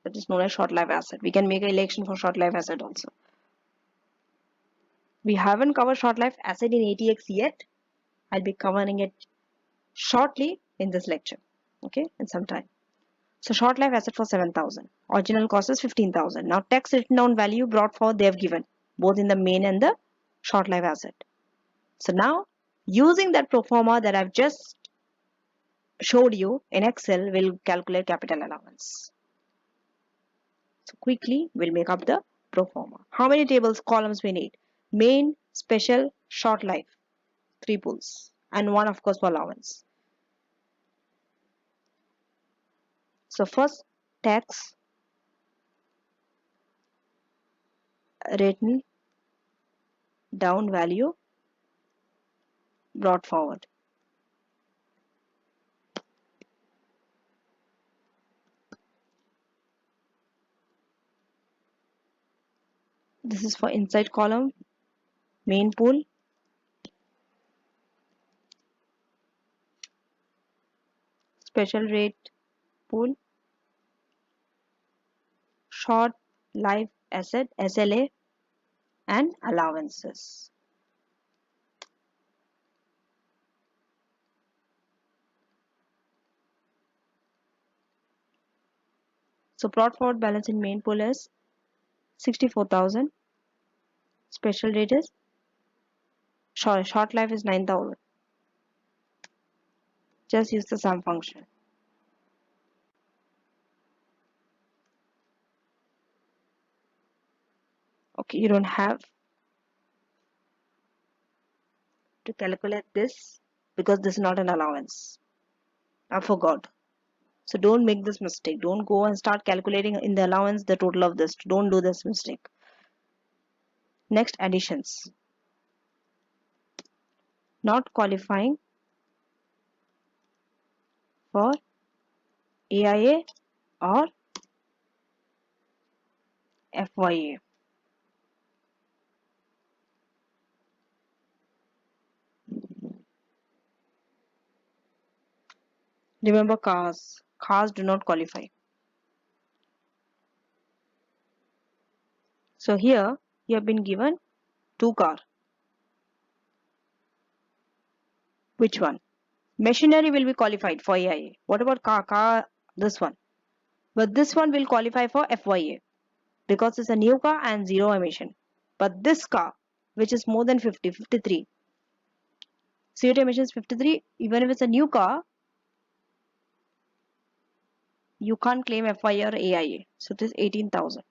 That is known as short life asset. We can make an election for short life asset also. We haven't covered short life asset in ATX yet. I'll be covering it shortly in this lecture. Okay, in some time. So short life asset for 7,000. Original cost is 15,000. Now tax written down value brought forward they have given both in the main and the short life asset. So now using that pro forma that I've just showed you in Excel, we'll calculate capital allowance. So quickly we'll make up the pro forma. How many tables, columns we need? Main, special, short life, 3 pools, and 1 of course for allowance. So first, tax written down value brought forward. This is for inside column, main pool, special rate pool, short life asset SLA, and allowances. So brought forward balance in main pool is 64,000. Special rate is short life is 9,000. Just use the sum function. Okay, you don't have to calculate this because this is not an allowance. I forgot. So don't make this mistake. Don't go and start calculating in the allowance the total of this. Don't do this mistake. Next, additions. Not qualifying for AIA or FYA. Remember cars. Cars do not qualify. So here you have been given 2 cars. Which one? Machinery will be qualified for AIA. What about car? This one. But this one will qualify for FYA because it's a new car and 0 emission. But this car, which is more than 50, 53, CO2 emission is 53, even if it's a new car, you can't claim FYA or AIA. So this 18,000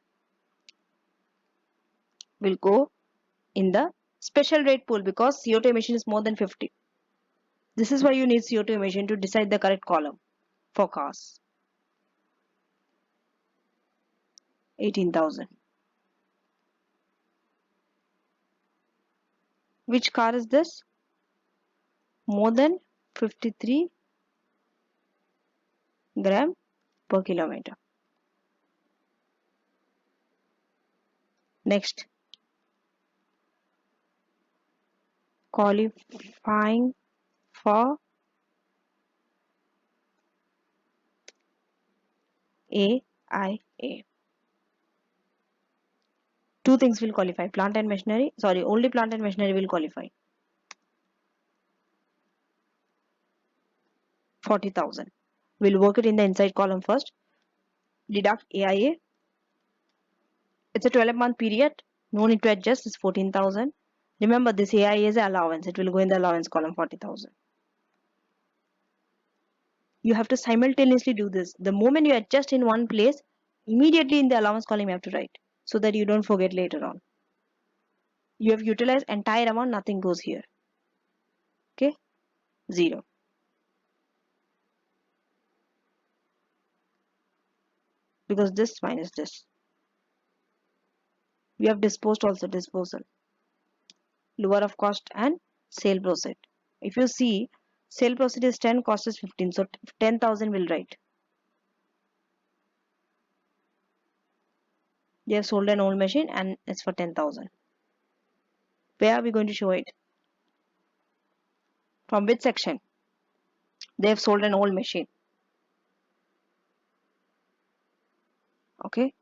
will go in the special rate pool because CO2 emission is more than 50. This is why you need CO2 emission to decide the correct column for cars. 18,000. Which car is this? More than 53 gram per kilometer. Next, qualifying for AIA. Two things will qualify. Plant and machinery. Sorry, only plant and machinery will qualify. 40,000. We'll work it in the inside column first. Deduct AIA. It's a 12-month period. No need to adjust. It's 14,000. Remember, this AIA is an allowance. It will go in the allowance column 40,000. You have to simultaneously do this. The moment you adjust in one place, immediately in the allowance column you have to write so that you don't forget later on. You have utilized entire amount, nothing goes here. Okay, 0. Because this minus this. We have disposed also, disposal. Lower of cost and sale proceed. If you see, sale proceed is 10, cost is 15. So 10,000 will write. They have sold an old machine and it's for 10,000. Where are we going to show it? From which section? They have sold an old machine. Okay.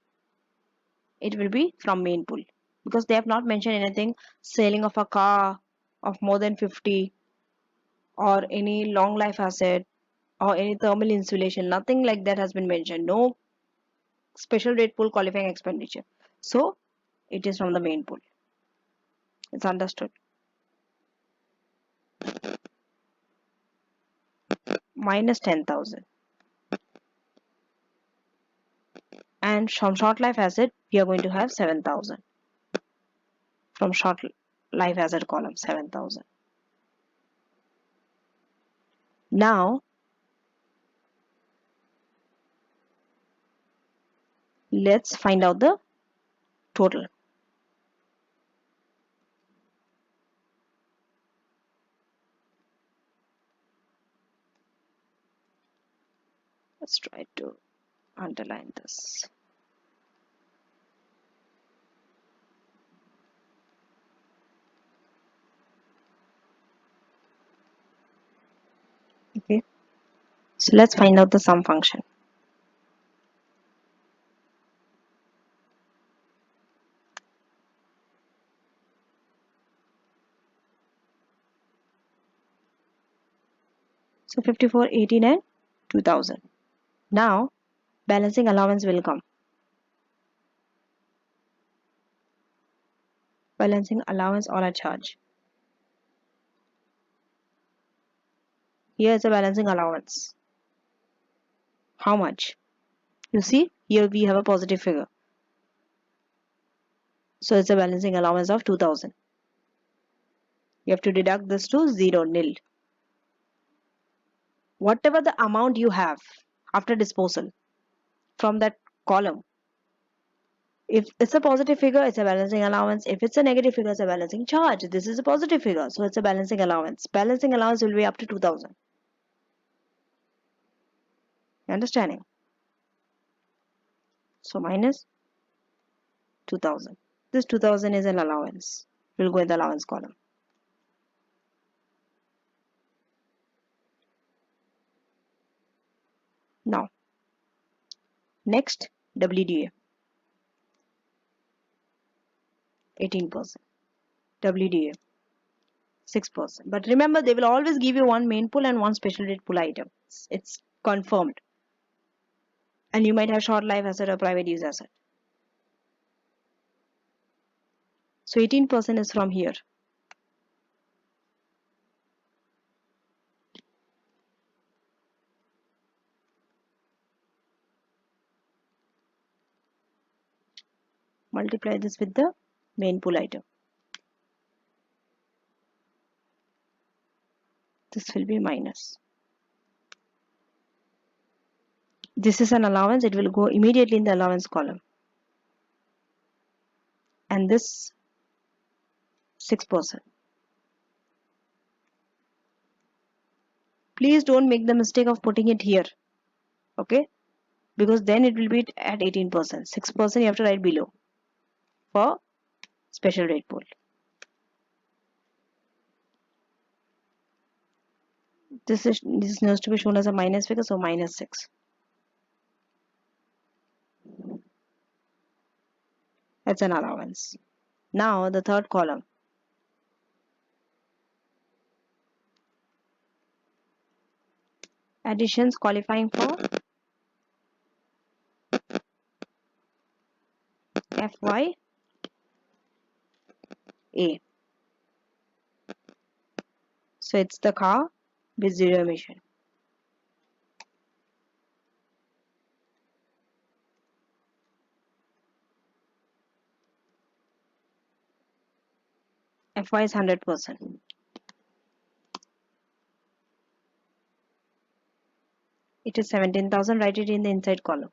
It will be from main pool. Because they have not mentioned anything selling of a car of more than 50 or any long life asset or any thermal insulation. Nothing like that has been mentioned. No special rate pool qualifying expenditure. So it is from the main pool. It's understood. Minus 10,000. And from short life asset, we are going to have 7,000. From short life asset column, 7,000. Now, let's find out the total. Let's try to underline this. Okay. So let's find out the sum function. So 54, 18 and 2000. Now balancing allowance will come. Balancing allowance or a charge. Here is a balancing allowance. How much? You see, here we have a positive figure. So it's a balancing allowance of 2000. You have to deduct this to 0, nil. Whatever the amount you have after disposal from that column. If it's a positive figure, it's a balancing allowance. If it's a negative figure, it's a balancing charge. This is a positive figure, so it's a balancing allowance. Balancing allowance will be up to 2000. Understanding? So minus 2000. This 2000 is an allowance. Will go in the allowance column. Now, next WDA. 18%. WDA. 6%. But remember, they will always give you one main pool and one special rate pool item. It's confirmed. And you might have short life asset or private use asset. So 18% is from here. Multiply this with the main pool item. This will be minus. This is an allowance. It will go immediately in the allowance column. And this 6%. Please don't make the mistake of putting it here. Okay? Because then it will be at 18%. 6% you have to write below for special rate pool. This needs to be shown as a minus figure, so minus 6. It's an allowance. Now the third column. Additions qualifying for FYA. So it's the car with zero emission. FY is 100%. It is 17,000. Write it in the inside column.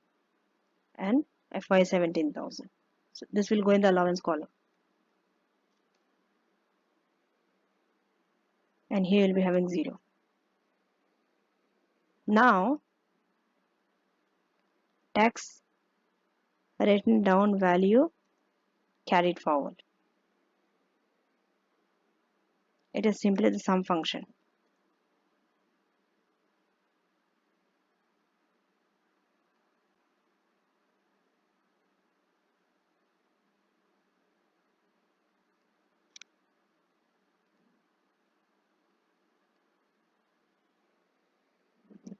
And FY is 17,000. So this will go in the allowance column. And here you'll be having 0. Now tax written down value carried forward. It is simply the sum function.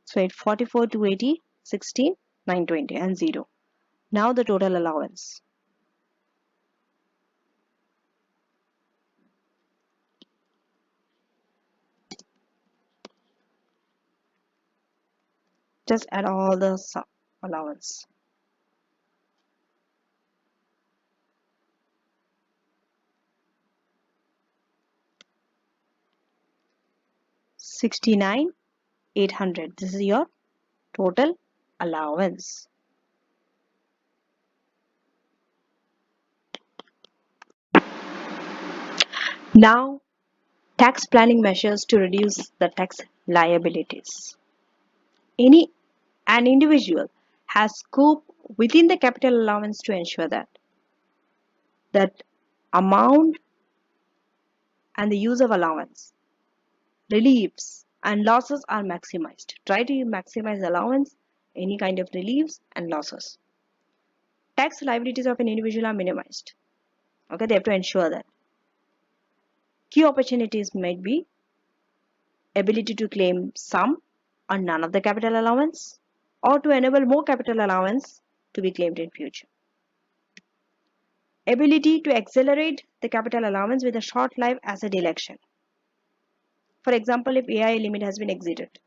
So it's 44, 280, 16, 920 and 0. Now the total allowance. Just add all the allowance. 69,800. This is your total allowance. Now, tax planning measures to reduce the tax liabilities. An individual has scope within the capital allowance to ensure that amount and the use of allowance, reliefs and losses are maximized. Try to maximize allowance, any kind of reliefs and losses. Tax liabilities of an individual are minimized. Okay, they have to ensure that. Key opportunities might be ability to claim some or none of the capital allowance, or to enable more capital allowance to be claimed in future. Ability to accelerate the capital allowance with a short life asset election. For example, if AI limit has been exceeded.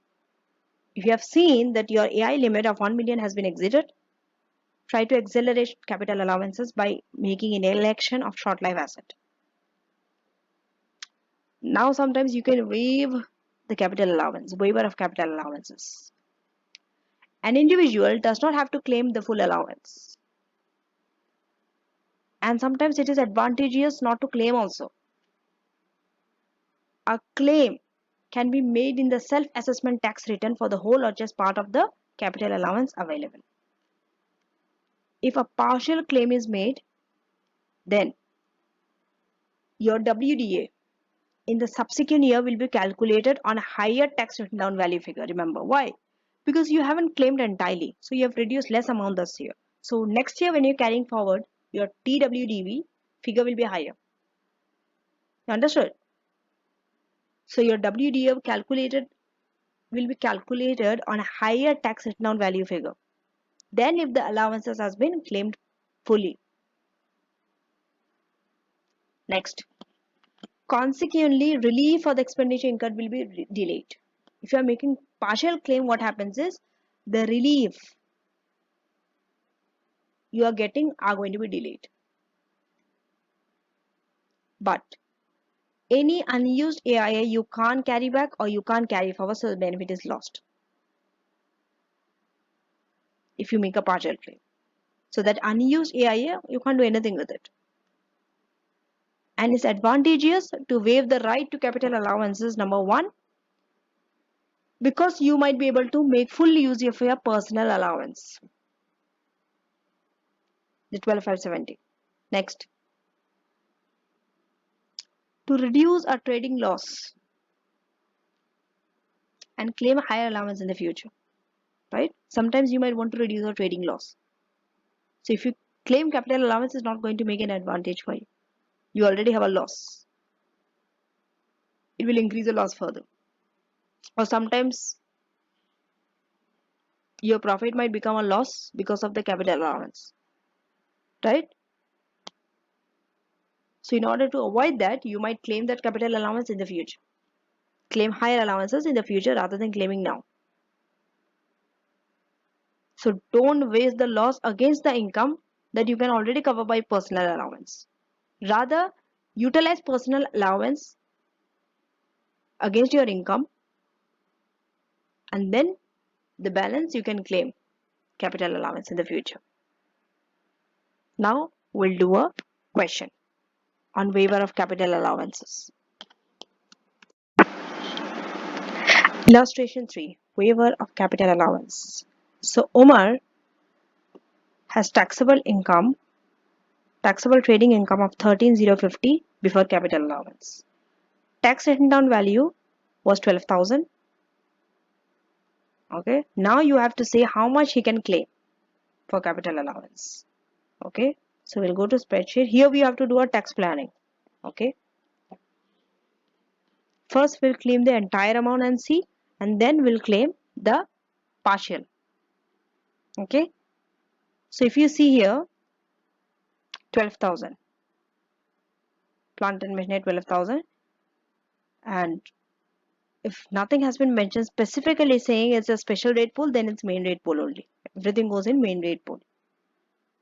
If you have seen that your AI limit of 1 million has been exceeded, try to accelerate capital allowances by making an election of short life asset. Now sometimes you can waive the capital allowance, waiver of capital allowances. An individual does not have to claim the full allowance. And sometimes it is advantageous not to claim also. A claim can be made in the self-assessment tax return for the whole or just part of the capital allowance available. If a partial claim is made, then your WDA in the subsequent year will be calculated on a higher tax written down value figure. Remember why? Because you haven't claimed entirely, so you have reduced less amount this year. So next year when you're carrying forward, your TWDV figure will be higher. You understood? So your WDA will be calculated on a higher tax written down value figure than if the allowances has been claimed fully. Next, consequently, relief for the expenditure incurred will be delayed. If you are making partial claim, what happens is the relief you are getting are going to be delayed. But any unused AIA you can't carry back or you can't carry forward, so the benefit is lost if you make a partial claim. So that unused AIA, you can't do anything with it. And it's advantageous to waive the right to capital allowances, number one, because you might be able to make full use of your personal allowance. The 12,570. Next, to reduce a trading loss and claim a higher allowance in the future, right? Sometimes you might want to reduce your trading loss. So if you Claim capital allowance is not going to make an advantage for you. You already have a loss. It will increase the loss further. Or sometimes your profit might become a loss because of the capital allowance. Right? So in order to avoid that, you might claim that capital allowance in the future. Claim higher allowances in the future rather than claiming now. So don't waste the loss against the income that you can already cover by personal allowance. Rather, utilize personal allowance against your income, and then the balance you can claim capital allowance in the future. Now we'll do a question on waiver of capital allowances. Illustration 3, waiver of capital allowance. So Omar has taxable trading income of 13,050 before capital allowance. Tax written down value was 12,000. Okay, now you have to say how much he can claim for capital allowance. Okay, so we'll go to spreadsheet. Here we have to do a tax planning. Okay, first we'll claim the entire amount and see, and then we'll claim the partial. Okay, so if you see here, 12,000, plant and machinery 12,000, and if nothing has been mentioned specifically saying it's a special rate pool, then it's main rate pool only. Everything goes in main rate pool.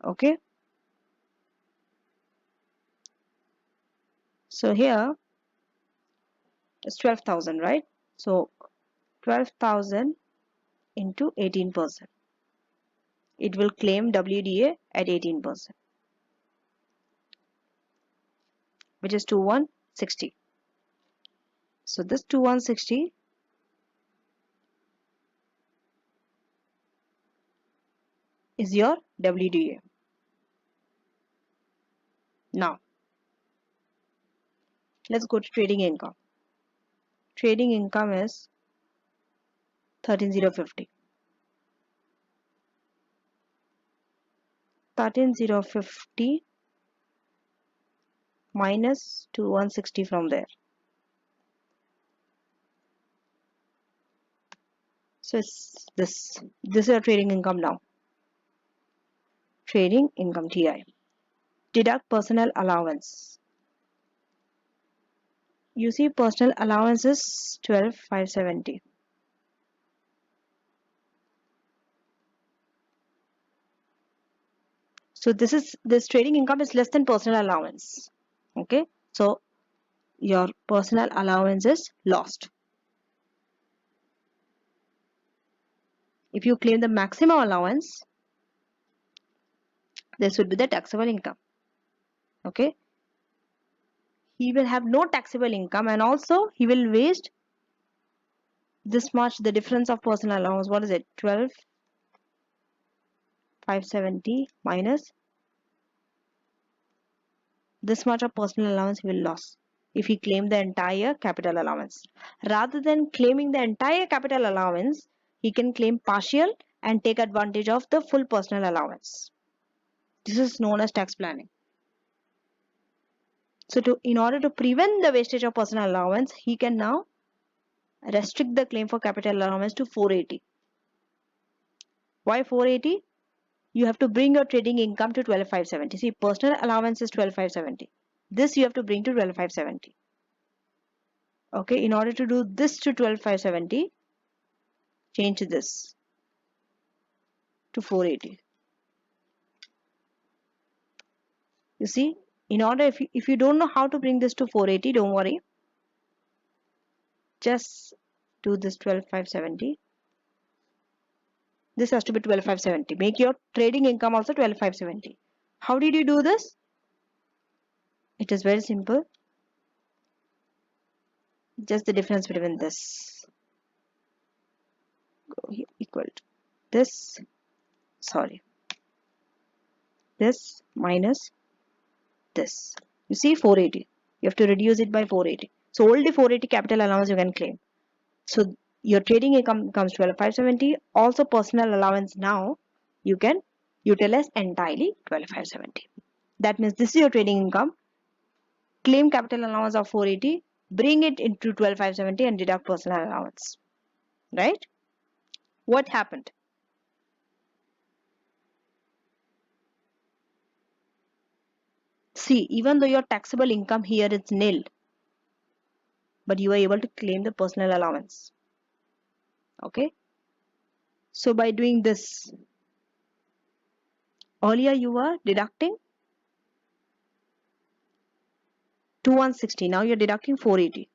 Okay, so here it's 12,000, right? So 12,000 into 18%. It will claim WDA at 18%, which is 2160. So this 2160 is your WDA. Now let's go to trading income. Trading income is 13,050. 13,050 minus 2160 from there. So it's this is your trading income now. Trading income TI. Deduct personal allowance. You see personal allowance is 12,570. So this trading income is less than personal allowance. Okay, so your personal allowance is lost. If you claim the maximum allowance, this would be the taxable income. Okay, he will have no taxable income, and also he will waste this much, the difference of personal allowance. What is it? 12,570 minus this much of personal allowance he will lose if he claim the entire capital allowance. Rather than claiming the entire capital allowance, he can claim partial and take advantage of the full personal allowance. This is known as tax planning. So in order to prevent the wastage of personal allowance, he can now restrict the claim for capital allowance to 480. Why 480? You have to bring your trading income to 12,570. See, personal allowance is 12,570. This you have to bring to 12,570. Okay, in order to do this to 12,570, change this to 480. You see, in order, if you don't know how to bring this to 480, don't worry. Just do this 12,570. This has to be 12,570. Make your trading income also 12,570. How did you do this? It is very simple. Just the difference between this. Go here, equal to this. Sorry. This minus this. You see 480. You have to reduce it by 480. So only 480 capital allowance you can claim. So your trading income comes 12,570. Also personal allowance now you can Utilize entirely 12,570. That means this is your trading income. Claim capital allowance of 480, bring it into 12,570 and deduct personal allowance. Right? What happened? See, even though your taxable income here is nil, but you are able to claim the personal allowance. Okay? So by doing this, earlier you were deducting 2160, now you're deducting 480.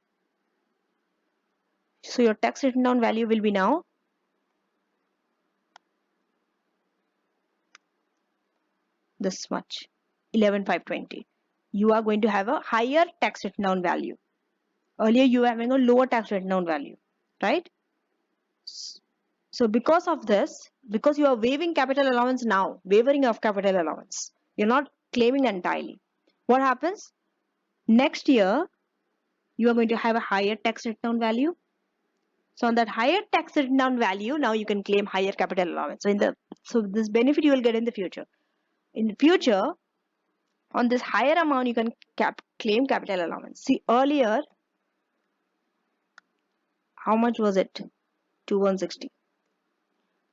So your tax written down value will be now this much, 11,520. You are going to have a higher tax written down value. Earlier you were having a lower tax written down value, right? So because of this, because you are waiving capital allowance now, waiving of capital allowance, you're not claiming entirely. What happens? Next year, you are going to have a higher tax written down value. So on that higher tax written down value, now you can claim higher capital allowance. So this benefit you will get in the future. In the future, on this higher amount, you can claim capital allowance. See, earlier, how much was it? 2160.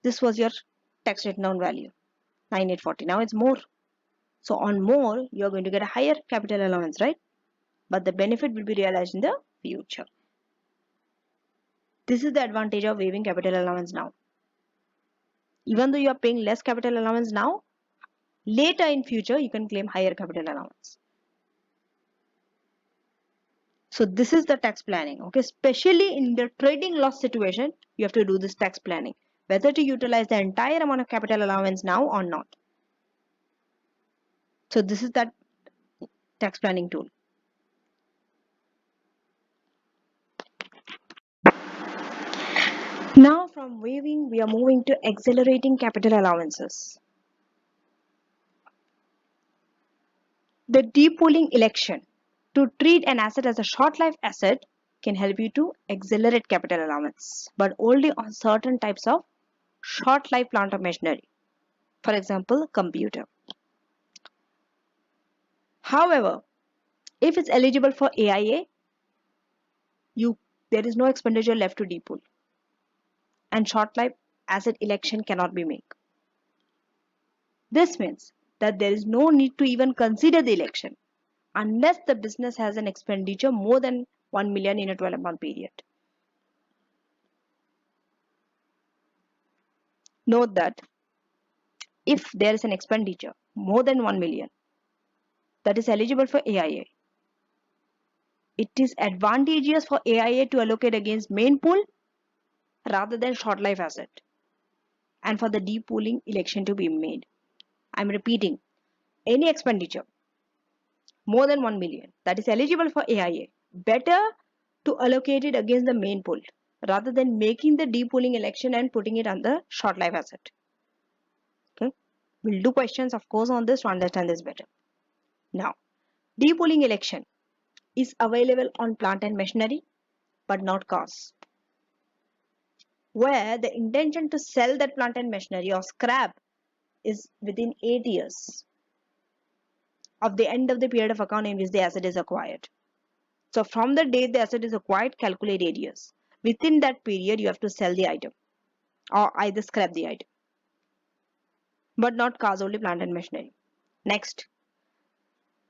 This was your tax written down value, 9840. Now it's more. So on more, you're going to get a higher capital allowance, right? But the benefit will be realized in the future. This is the advantage of waiving capital allowance now. Even though you are paying less capital allowance now, later in future, you can claim higher capital allowance. So this is the tax planning, okay? Especially in the trading loss situation, you have to do this tax planning, whether to utilize the entire amount of capital allowance now or not. So this is that tax planning tool. Now from waiving, we are moving to accelerating capital allowances. The depooling election to treat an asset as a short life asset can help you to accelerate capital allowance, but only on certain types of short life plant or machinery. For example, computer. However, if it's eligible for AIA, there is no expenditure left to depool, and short life asset election cannot be made. This means that there is no need to even consider the election unless the business has an expenditure more than 1 million in a 12-month period. Note that if there is an expenditure more than 1 million that is eligible for AIA, it is advantageous for AIA to allocate against main pool rather than short life asset and for the depooling election to be made. I'm repeating, any expenditure more than 1 million that is eligible for AIA, better to allocate it against the main pool rather than making the depooling election and putting it on the short life asset. Okay, we'll do questions of course on this to understand this better. Now, depooling election is available on plant and machinery but not cars, where the intention to sell that plant and machinery or scrap is within 8 years of the end of the period of account in which the asset is acquired. So from the date the asset is acquired, calculate 8 years. Within that period, you have to sell the item or either scrap the item. But not cars, only plant and machinery. Next,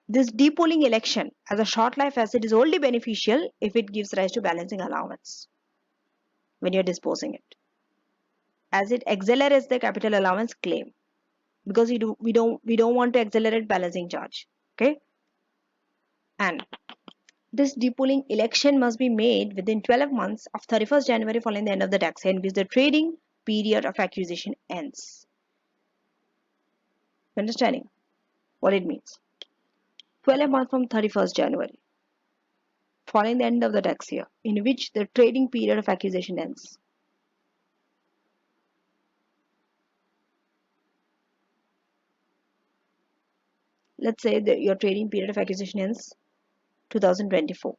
this depooling election as a short life asset is only beneficial if it gives rise to balancing allowance when you're disposing it, as it accelerates the capital allowance claim, because we don't want to accelerate balancing charge. Okay, and this depooling election must be made within 12 months of 31st January following the end of the tax year in which the trading period of acquisition ends. Understanding what it means? 12 months from 31st January following the end of the tax year in which the trading period of acquisition ends. Let's say that your trading period of acquisition ends 2024.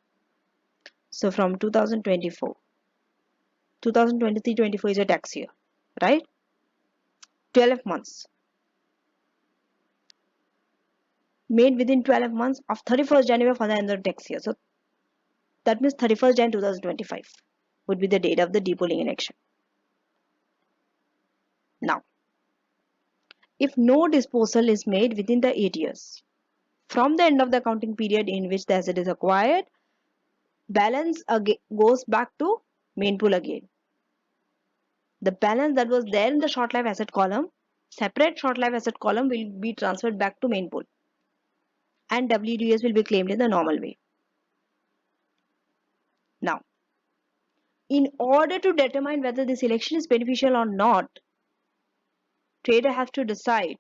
So from 2024, 2023-24 is a tax year, right? 12 months. made within 12 months of 31st January for the end of the tax year. So that means 31st Jan 2025 would be the date of the depolling election. Now, if no disposal is made within the 8 years from the end of the accounting period in which the asset is acquired, balance goes back to main pool again. The balance that was there in the short life asset column, separate short life asset column, will be transferred back to main pool, and WDS will be claimed in the normal way. Now, in order to determine whether this election is beneficial or not, trader has to decide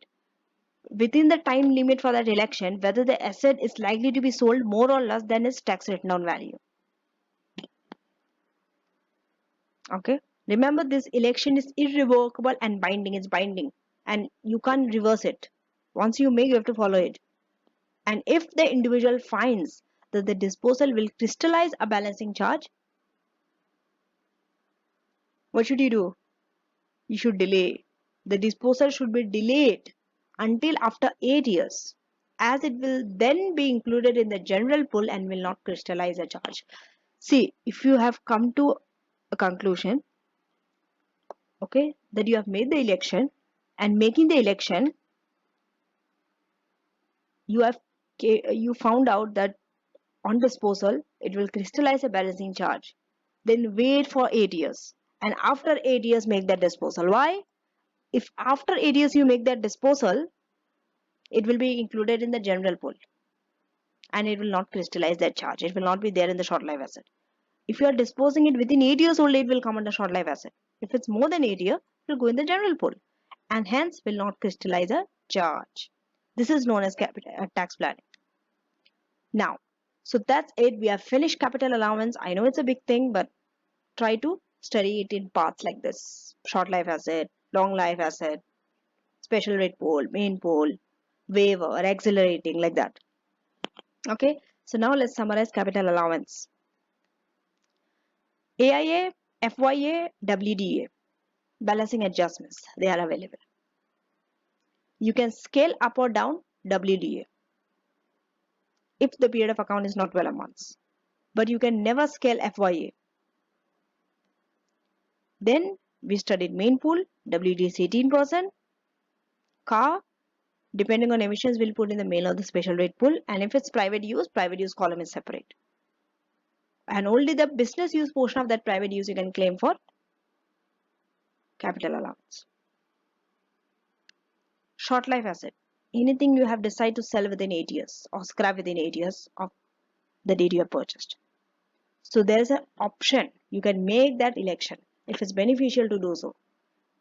within the time limit for that election whether the asset is likely to be sold more or less than its tax written down value. Okay, remember, this election is irrevocable and binding. It's binding and you can't reverse it. Once you make, you have to follow it. And if the individual finds that the disposal will crystallize a balancing charge, what should you do? You should delay. The disposal should be delayed until after 8 years, as it will then be included in the general pool and will not crystallize a charge. See, if you have come to a conclusion, okay, that you have made the election, and making the election, you found out that on disposal it will crystallize a balancing charge, then wait for 8 years, and after 8 years make that disposal. Why? If after 8 years you make that disposal, it will be included in the general pool and it will not crystallize that charge. It will not be there in the short life asset. If you are disposing it within 8 years old, it will come under short life asset. If it's more than 8 years, it will go in the general pool and hence will not crystallize a charge. This is known as tax planning. Now, so that's it. We have finished capital allowance. I know it's a big thing, but try to study it in parts like this: short life asset, long life asset, special rate pool, main pool, waiver, accelerating, like that. Okay, so now let's summarize capital allowance. AIA, FYA, WDA, balancing adjustments, they are available. You can scale up or down WDA if the period of account is not 12 months, but you can never scale FYA. Then we studied main pool, WDA is 18%, car, depending on emissions, we'll put in the main or the special rate pool, and if it's private use column is separate. And only the business use portion of that private use you can claim for capital allowance. Short life asset, anything you have decided to sell within 8 years or scrap within 8 years of the date you have purchased. So there's an option, you can make that election if it's beneficial to do so.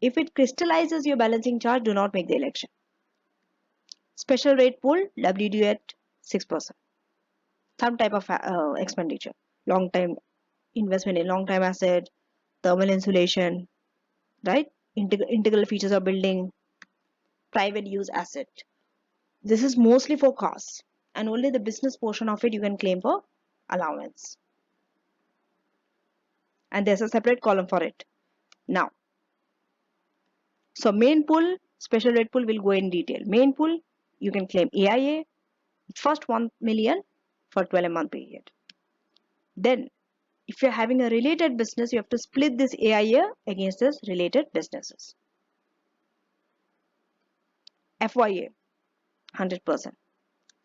If it crystallizes your balancing charge, do not make the election. Special rate pool, WD at 6%. Some type of expenditure, long time investment in long time asset, thermal insulation, right? Integral features of building, private use asset. This is mostly for cars, and only the business portion of it you can claim for allowance. And there's a separate column for it. Now, so main pool, special rate pool will go in detail. Main pool, you can claim AIA, first 1 million for 12-month period. Then, if you're having a related business, you have to split this AIA against this related businesses. FYA, 100%.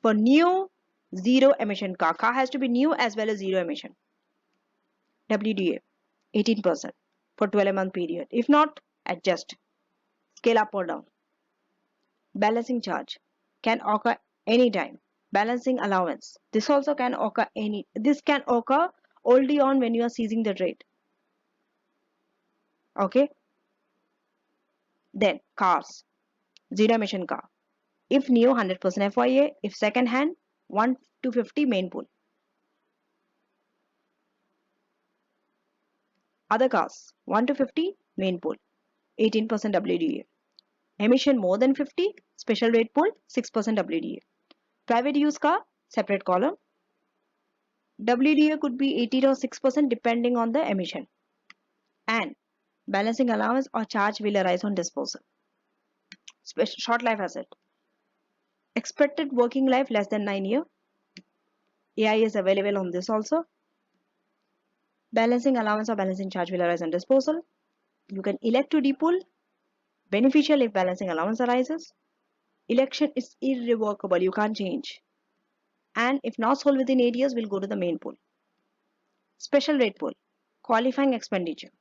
For new zero emission car has to be new as well as zero emission. WDA, 18% for 12-month period. If not, adjust, scale up or down. Balancing charge can occur anytime. Balancing allowance, this also can occur only on when you are seizing the trade. Okay. Then cars, zero emission car. If new, 100% FYA. If second hand, 1 to 50 main pool. Other cars, 1 to 50 main pool, 18% WDA. Emission more than 50, special rate pool, 6% WDA. Private use car, separate column. WDA could be 18 or 6% depending on the emission. And balancing allowance or charge will arise on disposal. Short life asset. Expected working life less than 9 years. AI is available on this also. Balancing allowance or balancing charge will arise on disposal. You can elect to depull. Beneficial if balancing allowance arises. Election is irrevocable, you can't change. And if not sold within 8 years, will go to the main pool. Special rate pool. Qualifying expenditure.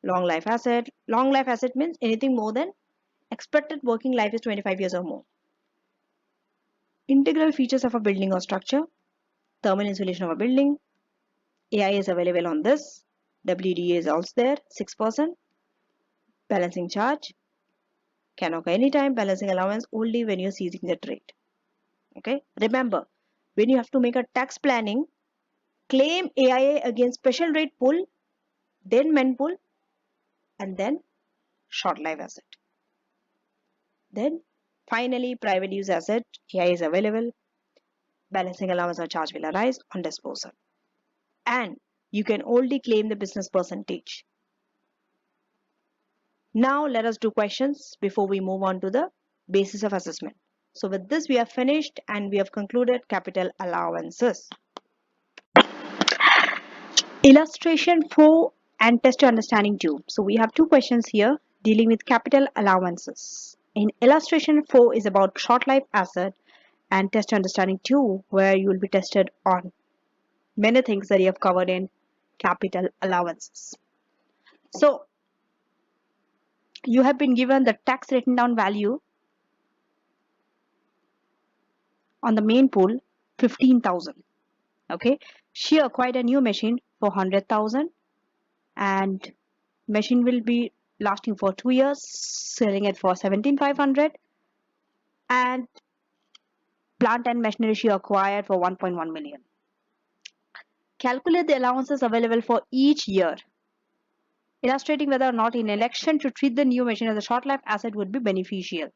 Long life asset. Long life asset means anything more than expected working life is 25 years or more. Integral features of a building or structure. Thermal insulation of a building. AI is available on this. WDA is also there, 6%. Balancing charge. Can occur anytime. Balancing allowance only when you're seizing the trade. Okay. Remember, when you have to make a tax planning, claim AIA against special rate pool, then men pool, and then short life asset. Then finally private use asset, AI is available. Balancing allowance or charge will arise on disposal. And you can only claim the business percentage. Now let us do questions before we move on to the basis of assessment. So with this we have finished and we have concluded capital allowances. Illustration 4 and test your understanding 2. So we have two questions here dealing with capital allowances. In illustration 4 is about short life asset and test your understanding 2 where you will be tested on many things that you have covered in capital allowances. So you have been given the tax written down value on the main pool 15,000. Okay, she acquired a new machine for 100,000 and machine will be lasting for 2 years, selling it for 17,500 and plant and machinery she acquired for 1.1 million. Calculate the allowances available for each year, illustrating whether or not in election to treat the new machine as a short life asset would be beneficial.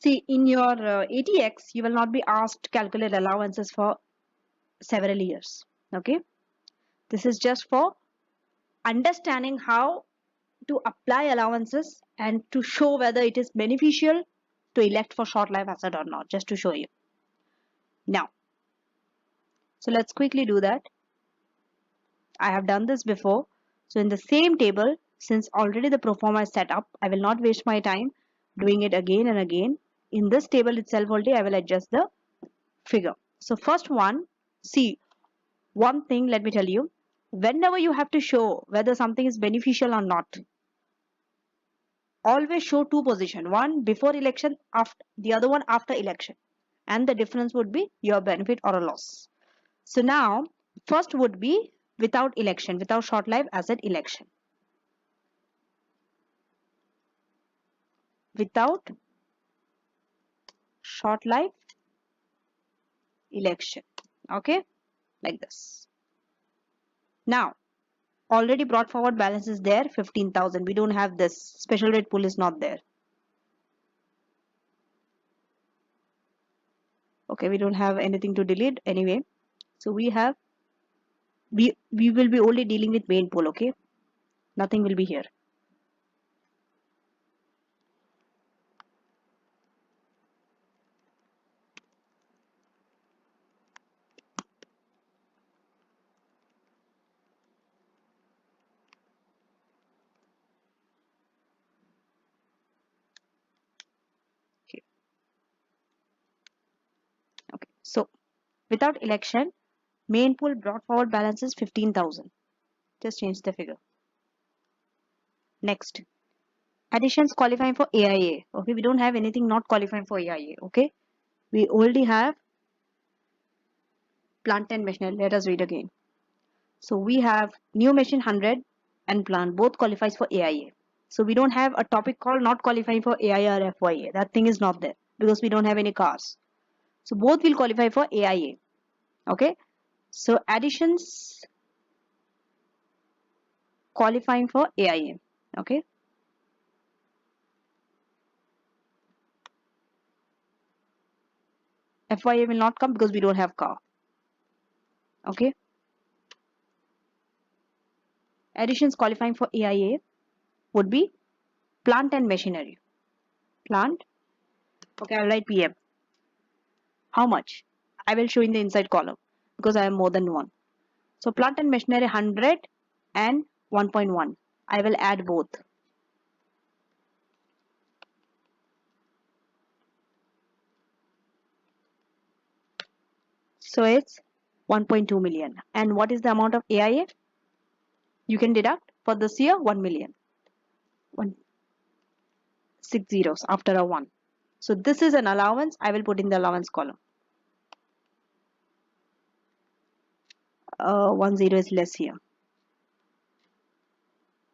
See, in your ATX, you will not be asked to calculate allowances for several years. Okay, this is just for understanding how to apply allowances and to show whether it is beneficial to elect for short life asset or not, just to show you. Now, so let's quickly do that. I have done this before. So in the same table, since already the pro forma is set up, I will not waste my time doing it again and again. In this table itself only, I will adjust the figure. So first one, see, one thing let me tell you, whenever you have to show whether something is beneficial or not, always show two positions, one before election, after the other one after election, and the difference would be your benefit or a loss. So now first would be without election, without short life asset election, without short life election. Okay, like this. Now already brought forward balance is there 15,000. We don't have this special rate pool is not there. Okay, we don't have anything to delete anyway. So we have we will be only dealing with main pool. Okay, nothing will be here. Okay, okay. So without election, main pool brought forward balance is 15,000. Just change the figure. Next, additions qualifying for AIA. Okay, we don't have anything not qualifying for AIA. Okay, we already have plant and machinery. Let us read again. So we have new machine 100 and plant both qualifies for AIA. So we don't have a topic called not qualifying for AIA or FYA. That thing is not there because we don't have any cars. So both will qualify for AIA. Okay. So additions qualifying for AIA. Okay. FYA will not come because we don't have car. Okay. Additions qualifying for AIA would be plant and machinery. Plant Okay, I'll write PM. How much? I will show in the inside column because I have more than one. So plant and machinery 100 and 1.1. I will add both. So it's 1.2 million. And what is the amount of AIA? You can deduct for this year 1 million. 6 zeros after a 1. So this is an allowance. I will put in the allowance column. 1 zero is less here.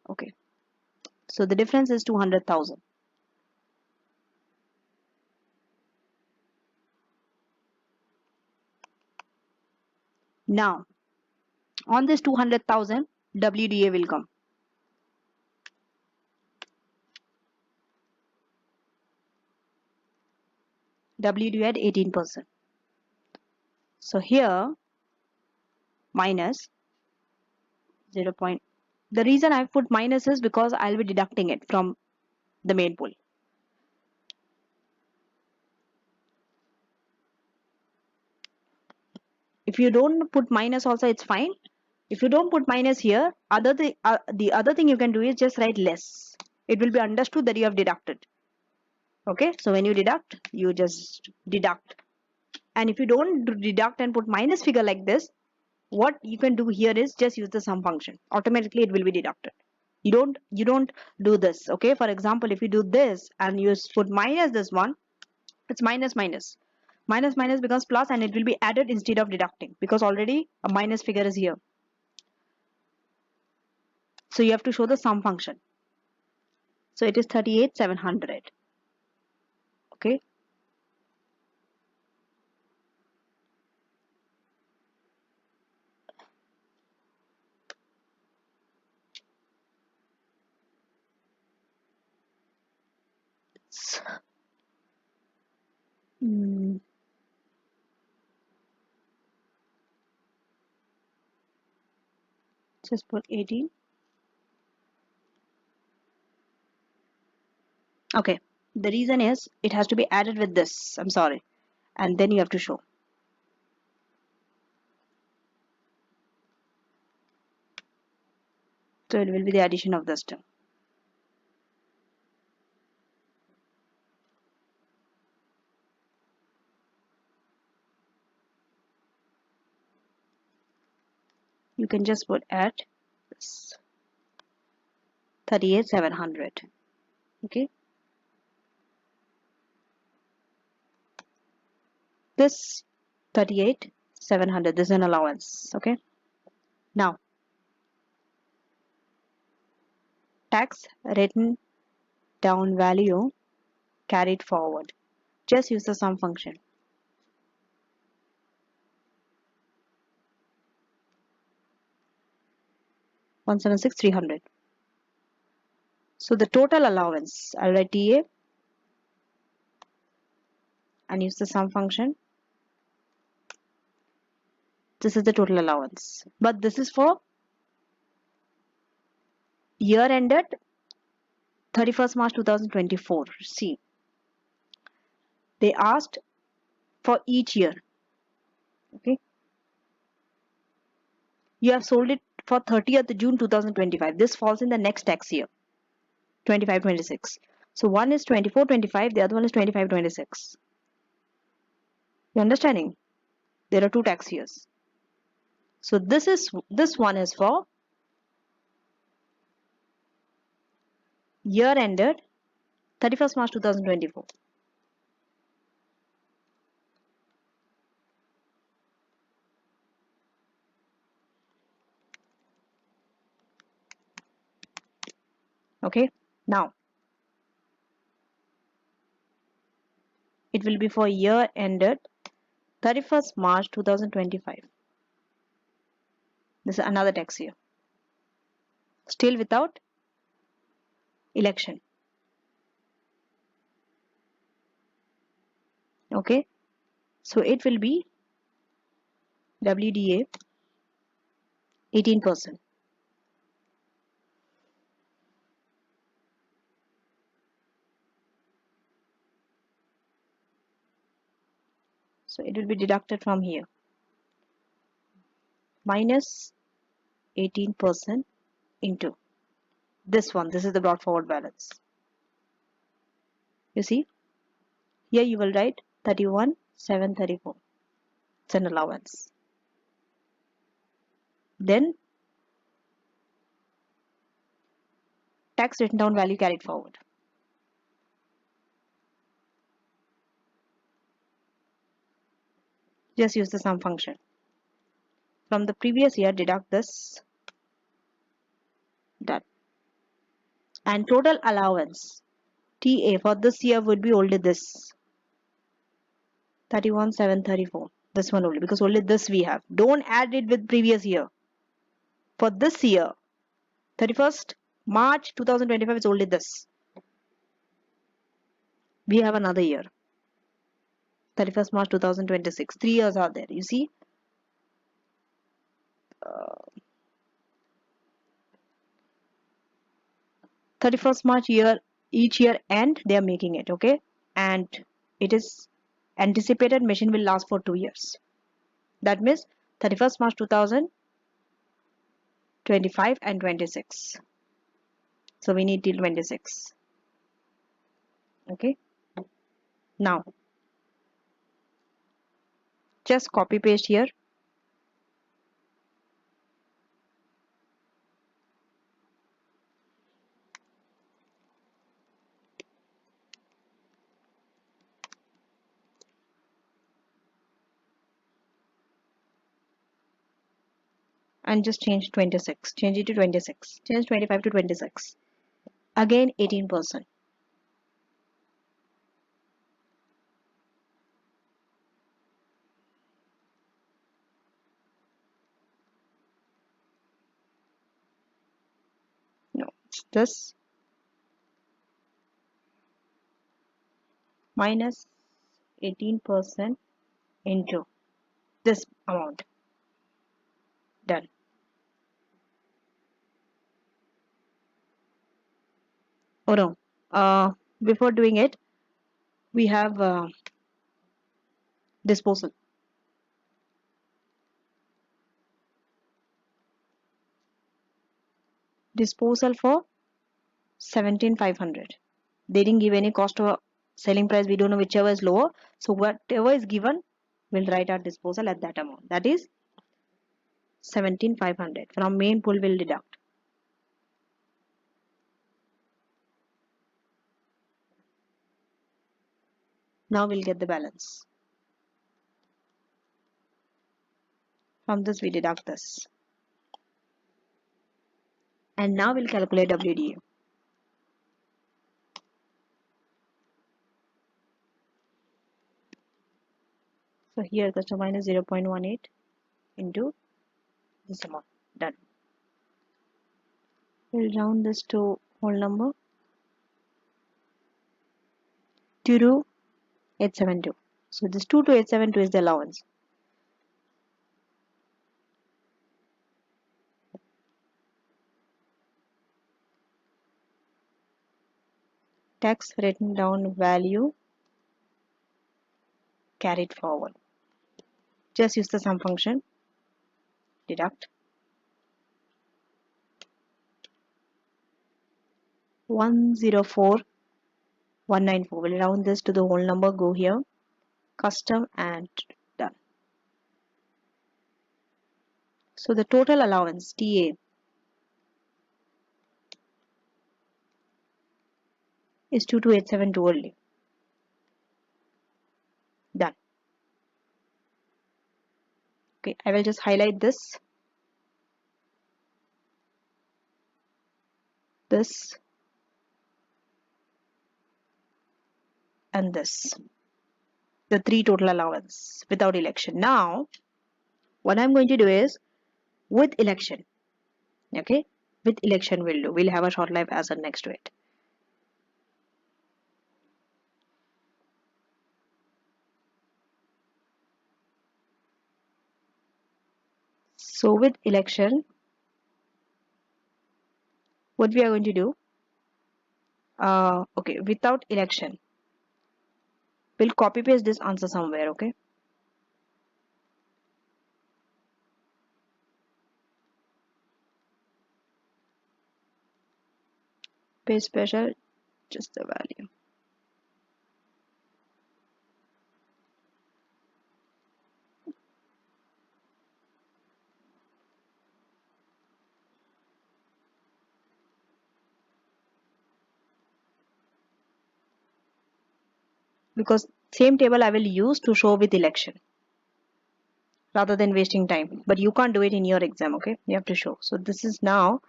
Okay. So the difference is 200,000. Now, on this 200,000, WDA will come. WDA at 18%. So here, minus 0. The reason I've put minus is because I'll be deducting it from the main pool. If you don't put minus also, it's fine. If you don't put minus here, the other thing you can do is just write less. It will be understood that you have deducted. Okay, so when you deduct, you just deduct. And if you don't deduct and put minus figure like this, what you can do here is just use the sum function. Automatically it will be deducted. You don't do this. Okay, for example, if you do this and you put minus this one, it's minus minus. Minus minus becomes plus and it will be added instead of deducting because already a minus figure is here. So you have to show the sum function. So it is 38,700. Okay. Mm, just put 18. Okay. The reason is it has to be added with this. I'm sorry. And then you have to show. So it will be the addition of this term. You can just put at this 38,700. Okay. This 38,700. This is an allowance. Okay. Now, tax written down value carried forward. Just use the sum function. 176,300. So the total allowance, I'll write TA and use the sum function. This is the total allowance. But this is for year ended 31st March 2024. See, they asked for each year. Okay. You have sold it for 30th June 2025. This falls in the next tax year, 25-26. So one is 24-25, the other one is 25-26. You understanding? There are two tax years. So this one is for year ended 31st March 2024. Okay. Now it will be for year ended 31st March 2025. This is another tax year. Still without election. Okay. So it will be WDA 18%. So it will be deducted from here. Minus 18% into this one. This is the brought forward balance. You see, here you will write 31,734. It's an allowance. Then tax written down value carried forward. Just use the sum function. From the previous year, deduct this. Done. And total allowance TA for this year would be only this 31,734. This one only, because only this we have. Don't add it with previous year. For this year, 31st March 2025 is only this. We have another year. 31st March 2026. 3 years are there. You see? 31st March year, each year end, they are making it, okay? And it is anticipated machine will last for 2 years. That means 31st March 2025 and 26. So we need till 26. Okay. Now, just copy paste here. And just change 26. Change it to 26. Change 25 to 26. Again 18%. No, it's this minus 18% into this amount. Done. Oh no. Before doing it, we have disposal. Disposal for 17,500. They didn't give any cost or selling price. We don't know whichever is lower. So whatever is given, we'll write our disposal at that amount. That is 17,500. From main pool we'll deduct. Now we'll get the balance. From this we deduct this. And now we'll calculate WDA. So here customer minus 0.18 into this amount. Done. We'll round this to whole number. 22,872. So this 22,872 is the allowance. Tax written down value carried forward. Just use the sum function. Deduct 104,194. We'll round this to the whole number. Go here, custom, and done. So the total allowance TA is 22,872 only. Done. Okay, I will just highlight this, and this. The 3 total allowance without election. Now, what I'm going to do is with election. Okay, with election we'll do. We'll have a short life asset next to it. So with election, what we are going to do, okay, without election, we'll copy paste this answer somewhere, okay? Pay special, just the value. Because same table I will use to show with election rather than wasting time. But you can't do it in your exam, okay? You have to show. So this is now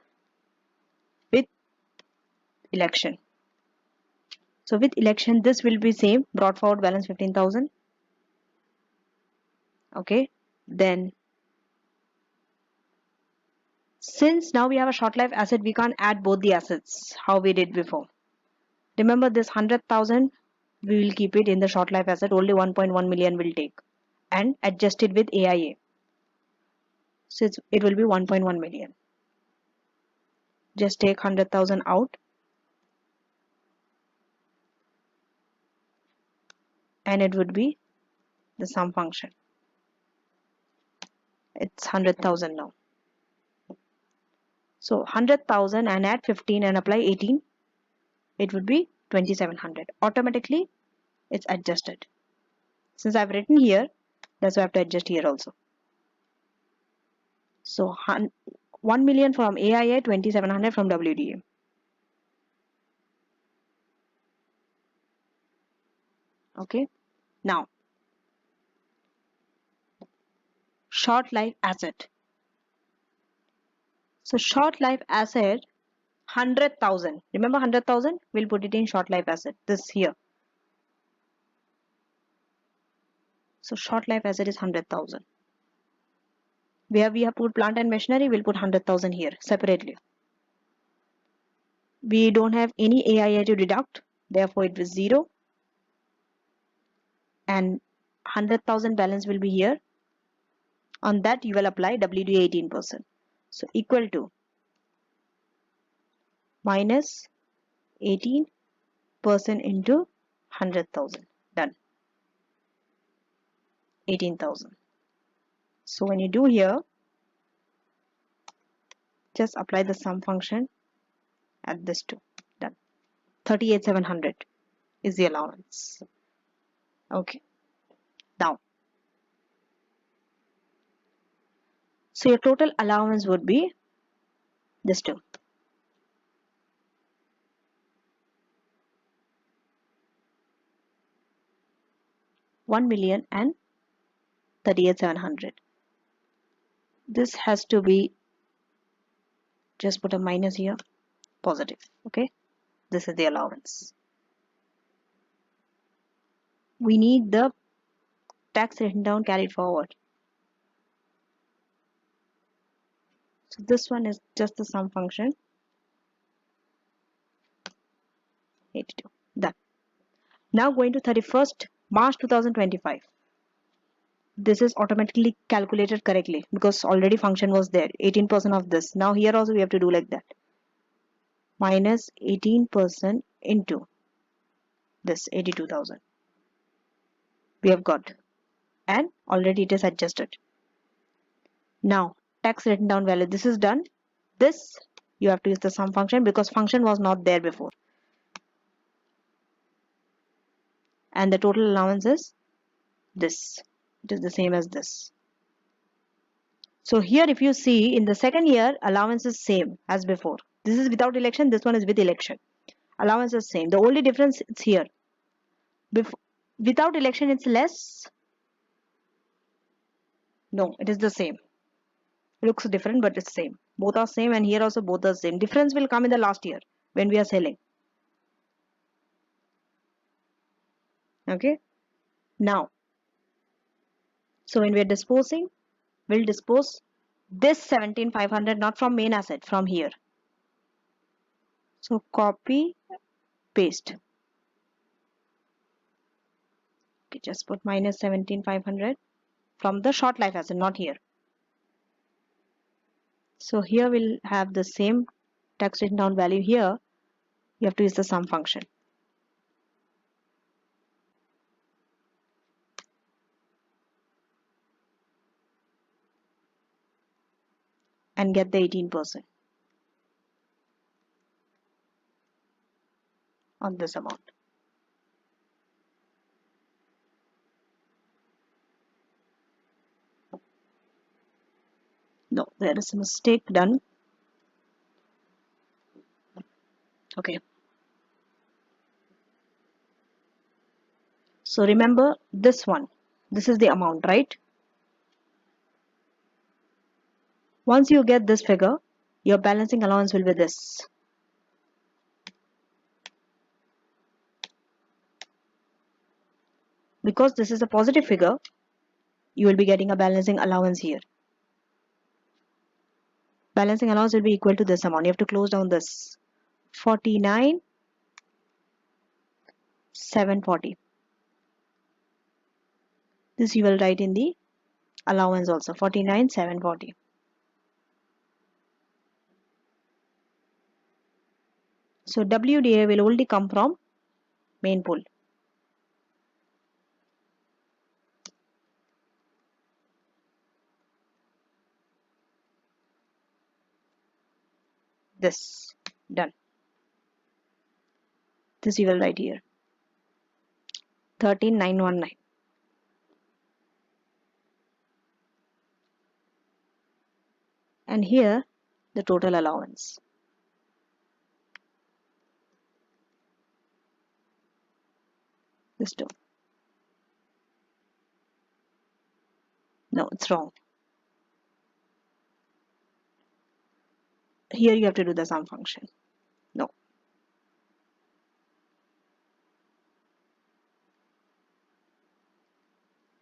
with election. So with election, this will be same. Brought forward balance 15,000. Okay. Then since now we have a short life asset, we can't add both the assets how we did before. Remember this 100,000, we will keep it in the short life asset. Only 1.1 million will take and adjust it with AIA. So it will be 1.1 million. Just take 100,000 out and it would be the sum function. It's 100,000 now. So 100,000 and add 15 and apply 18. It would be 2,700. Automatically it's adjusted. Since I've written here, that's why I have to adjust here also. So 1 million from AIA, 2,700 from WDA. Okay. Now, short life asset. So short life asset 100,000. Remember 100,000? We'll put it in short life asset. This here. So short life asset is 100,000. Where we have put plant and machinery, we'll put 100,000 here separately. We don't have any AIA to deduct, therefore it was 0. And 100,000 balance will be here. On that you will apply WDA 18%. So equal to minus 18% into 100,000. Done. 18,000. So when you do here, just apply the sum function at this too. Done. 38,700 is the allowance. Okay. Now, so your total allowance would be this too. 1,000,000 and 38,700. This has to be, just put a minus here, positive. Okay. This is the allowance. We need the tax written down carried forward. So this one is just the sum function. 82. Done. Now going to 31st March 2025. This is automatically calculated correctly because already function was there. 18% of this. Now here also we have to do like that. Minus 18% into this 82,000. We have got. And already it is adjusted. Now tax written down value. This is done. This you have to use the sum function because function was not there before. And the total allowance is this. It is the same as this. So here if you see in the second year allowance is same as before. This is without election, this one is with election. Allowance is same. The only difference is here. Without election it's less. No, it is the same. It looks different but it's same. Both are same and here also both are same. Difference will come in the last year when we are selling. Okay. Now, so when we are disposing, we'll dispose this 17,500 not from main asset, from here. So copy, paste. Okay, just put minus 17,500 from the short life asset, not here. So here we'll have the same tax written down value here. You have to use the sum function. And get the 18%. on this amount. No, there is a mistake done. Okay. So remember this one. This is the amount, right? Once you get this figure, your balancing allowance will be this. Because this is a positive figure, you will be getting a balancing allowance here. Balancing allowance will be equal to this amount. You have to close down this 49,740. This you will write in the allowance also, 49,740. So WDA will only come from main pool. This done. This you will write here, 13,919. And here the total allowance. This two. No, it's wrong. Here you have to do the sum function. No.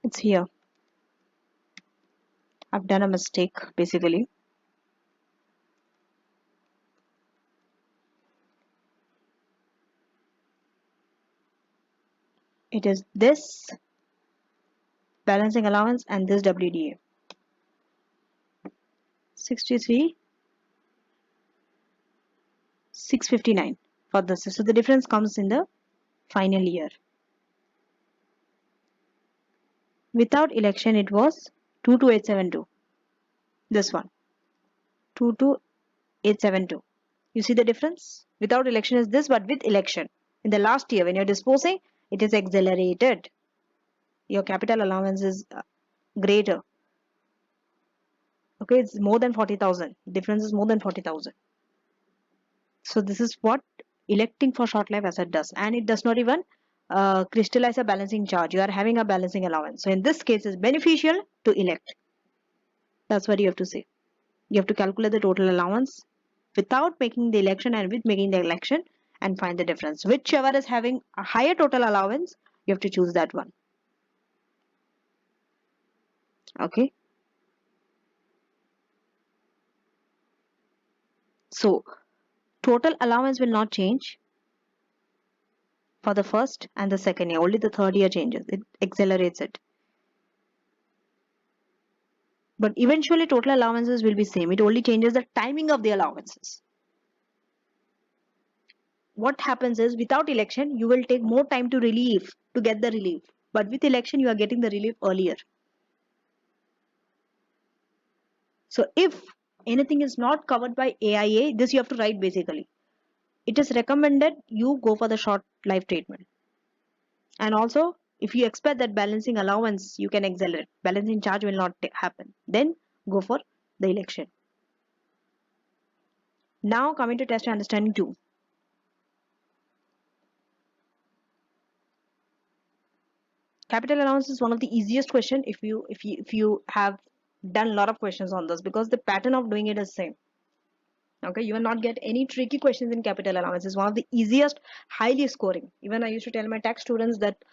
It's here. I've done a mistake basically. It is this balancing allowance and this WDA. 63,659 for this. So the difference comes in the final year. Without election it was 22872. This one. 22872. You see the difference? Without election is this, but with election, in the last year when you're disposing, it is accelerated. Your capital allowance is greater. Okay, it's more than 40,000. Difference is more than 40,000. So this is what electing for short life asset does, and it does not even crystallize a balancing charge. You are having a balancing allowance. So in this case, it's beneficial to elect. That's what you have to say. You have to calculate the total allowance without making the election and with making the election and find the difference. Whichever is having a higher total allowance, you have to choose that one. Okay. So total allowance will not change for the first and the second year. Only the third year changes. It accelerates it. But eventually total allowances will be same. It only changes the timing of the allowances. What happens is without election, you will take more time to get the relief. But with election, you are getting the relief earlier. So if anything is not covered by AIA, this you have to write basically. It is recommended you go for the short life treatment. And also, if you expect that balancing allowance, you can accelerate. Balancing charge will not happen. Then go for the election. Now coming to test understanding 2. Capital allowance is one of the easiest question if you have done a lot of questions on this, because the pattern of doing it is same. Okay, you will not get any tricky questions in capital allowance. It's one of the easiest, highly scoring. Even I used to tell my tax students that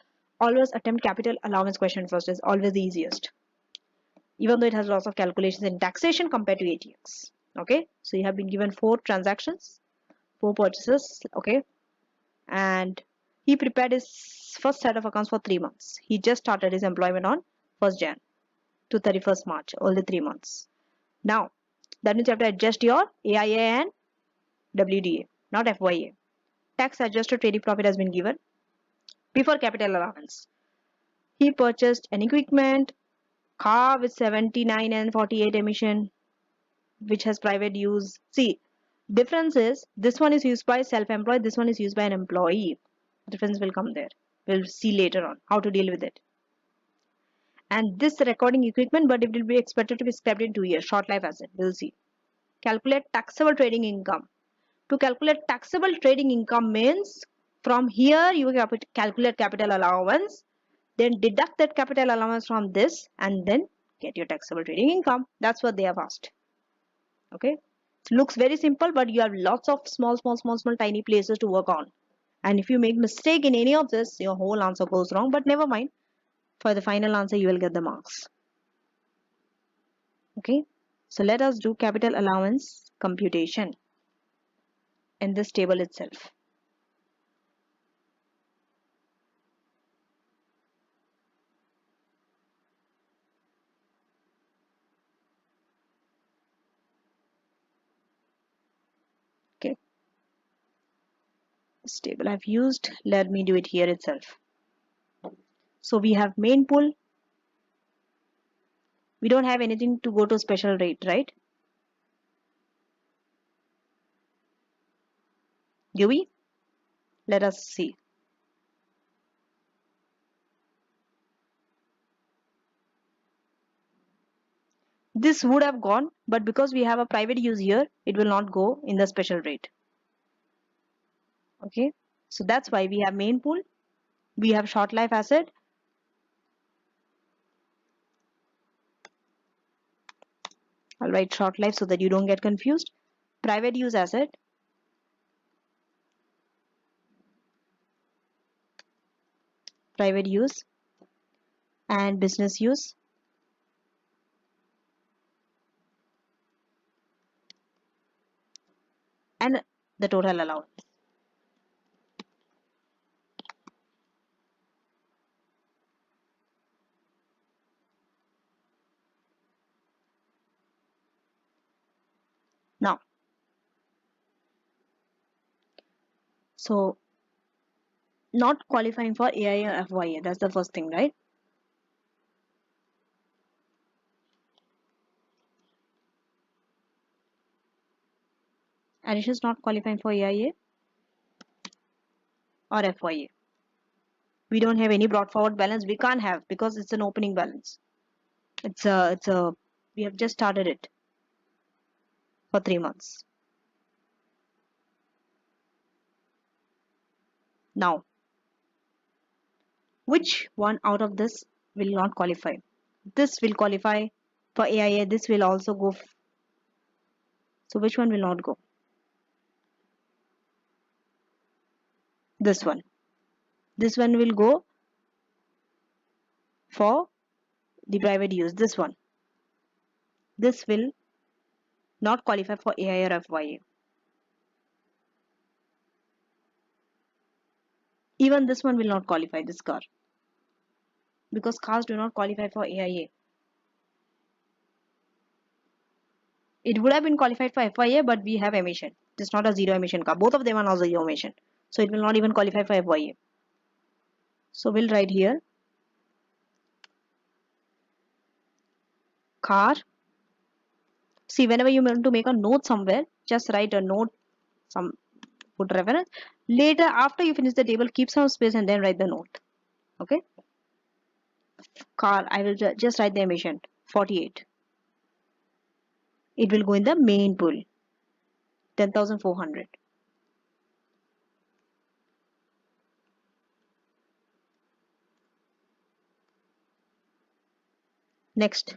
always attempt capital allowance question first. Is always the easiest, even though it has lots of calculations in taxation compared to ATX. Okay, so you have been given 4 transactions, 4 purchases. Okay, and he prepared his first set of accounts for 3 months. He just started his employment on 1st Jan to 31st March, only 3 months. Now, that means you have to adjust your AIA and WDA, not FYA. Tax adjusted trading profit has been given before capital allowance. He purchased an equipment, car with 79 and 48 emission, which has private use. See, Difference is this one is used by self-employed, this one is used by an employee. Difference will come there. We'll see later on how to deal with it. And this recording equipment, but it will be expected to be scrapped in 2 years. Short life asset. We'll see. Calculate taxable trading income. To calculate taxable trading income means from here you calculate capital allowance, then deduct that capital allowance from this and then get your taxable trading income. That's what they have asked. Okay. Looks very simple, but you have lots of small tiny places to work on. And if you make mistake in any of this, your whole answer goes wrong, but never mind. For the final answer, you will get the marks. Okay. So let us do capital allowance computation in this table itself. Okay. This table I've used, let me do it here itself. So we have main pool. We don't have anything to go to special rate, right? Do we? Let us see. This would have gone, but because we have a private use here, it will not go in the special rate. Okay, so that's why we have main pool, we have short life asset, I'll write short life so that you don't get confused, private use asset, private use, and business use, and the total allowance. Now, so not qualifying for AIA or FYA, that's the first thing, right? Anisha is not qualifying for AIA or FYA. We don't have any brought forward balance. We can't have because it's an opening balance. We have just started it for 3 months. Now, which one out of this will not qualify? This will qualify for AIA. This will also go. So which one will not go? This one. This one will go for the private use. This one. This will not qualify for AIA or FYA. Even this one will not qualify, this car. Because cars do not qualify for AIA. It would have been qualified for FYA, but we have emission. It's not a zero emission car. Both of them are not zero emission. So it will not even qualify for FYA. So we'll write here car. See, whenever you want to make a note somewhere, just write a note, put reference. Later, after you finish the table, keep some space and then write the note. Okay. Car, I will just write the emission 48. It will go in the main pool 10,400. Next,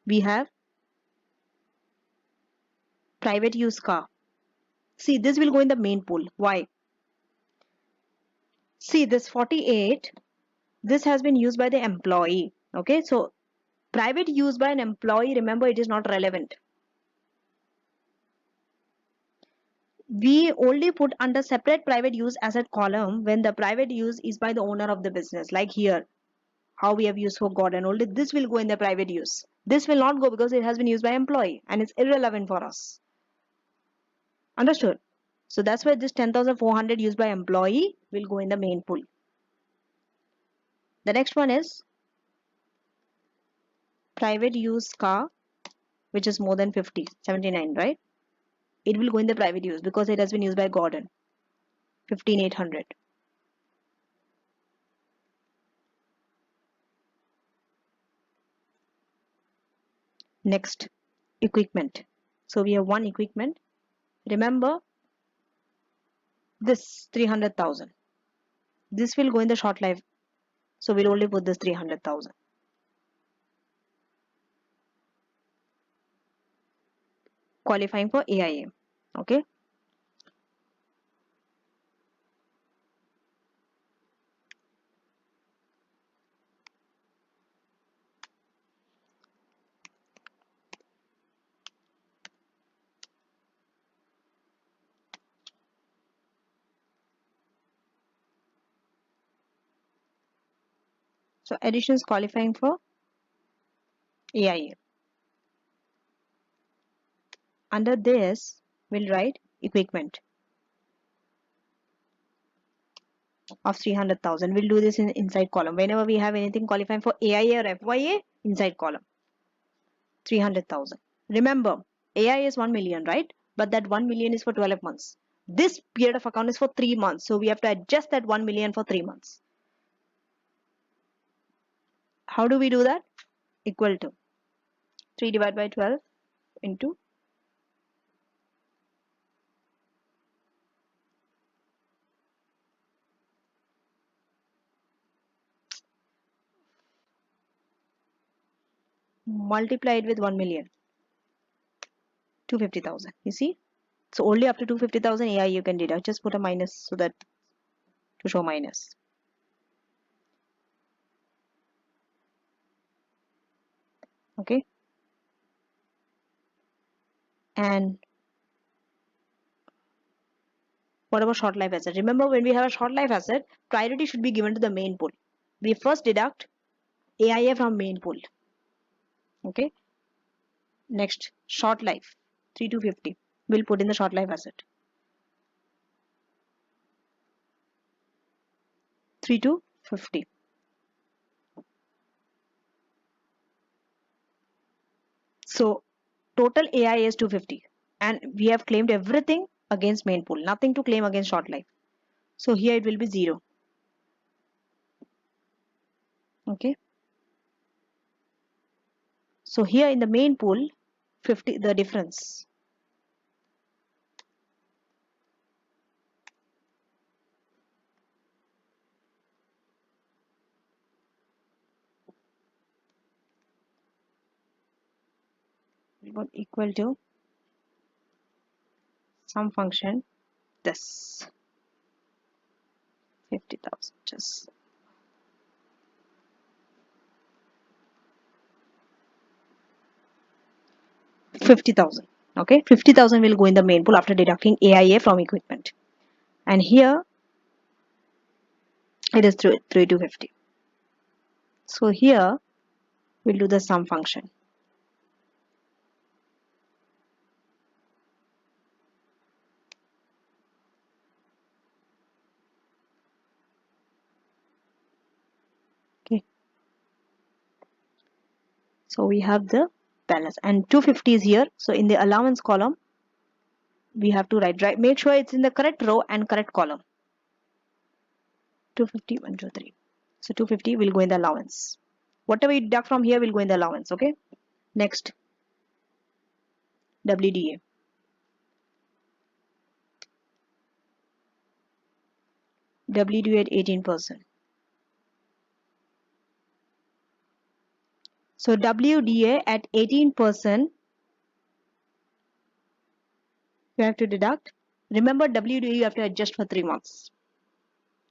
we have private use car. See, this will go in the main pool. Why? See, this 48, this has been used by the employee. Okay, so private use by an employee, remember, it is not relevant. We only put under separate private use asset column when the private use is by the owner of the business. Like here, how we have used for God and only this will go in the private use. This will not go because it has been used by employee and it's irrelevant for us. Understood? So that's why this 10,400 used by employee will go in the main pool. The next one is private use car, which is more than 50, 79, right? it will go in the private use because it has been used by Gordon. 15,800. Next, equipment. So we have one equipment. Remember this 300,000. This will go in the short life. So we'll only put this 300,000. Qualifying for AIA. Okay. So addition is qualifying for AIA. Under this, we'll write equipment of 300,000. We'll do this in inside column. Whenever we have anything qualifying for AIA or FYA, inside column. 300,000. Remember, AI is 1 million, right? But that 1 million is for 12 months. This period of account is for 3 months. So we have to adjust that 1 million for 3 months. How do we do that? Equal to 3 divided by 12 into multiplied with 1 million. 250,000. You see? So only up to 250,000 AI you can deduct. Just put a minus so that to show minus. Okay. And what about short life asset? Remember, when we have a short life asset, priority should be given to the main pool. We first deduct AIA from main pool. Okay. Next, short life 3250. We'll put in the short life asset 3250. So total AI is 250, and we have claimed everything against main pool, nothing to claim against short life. So here it will be 0. Okay. So here in the main pool, 50, the difference. Equal to some function this 50,000, just 50,000. Okay, 50,000 will go in the main pool after deducting AIA from equipment, and here it is 3250. So here we'll do the sum function. Okay, so we have the balance, and 250 is here. So in the allowance column, we have to write, make sure it's in the correct row and correct column. 250, 1, 2, 3. So 250 will go in the allowance. Whatever you deduct from here will go in the allowance. Okay. Next, WDA. WDA at 18%. So WDA at 18%, you have to deduct. Remember, WDA you have to adjust for 3 months.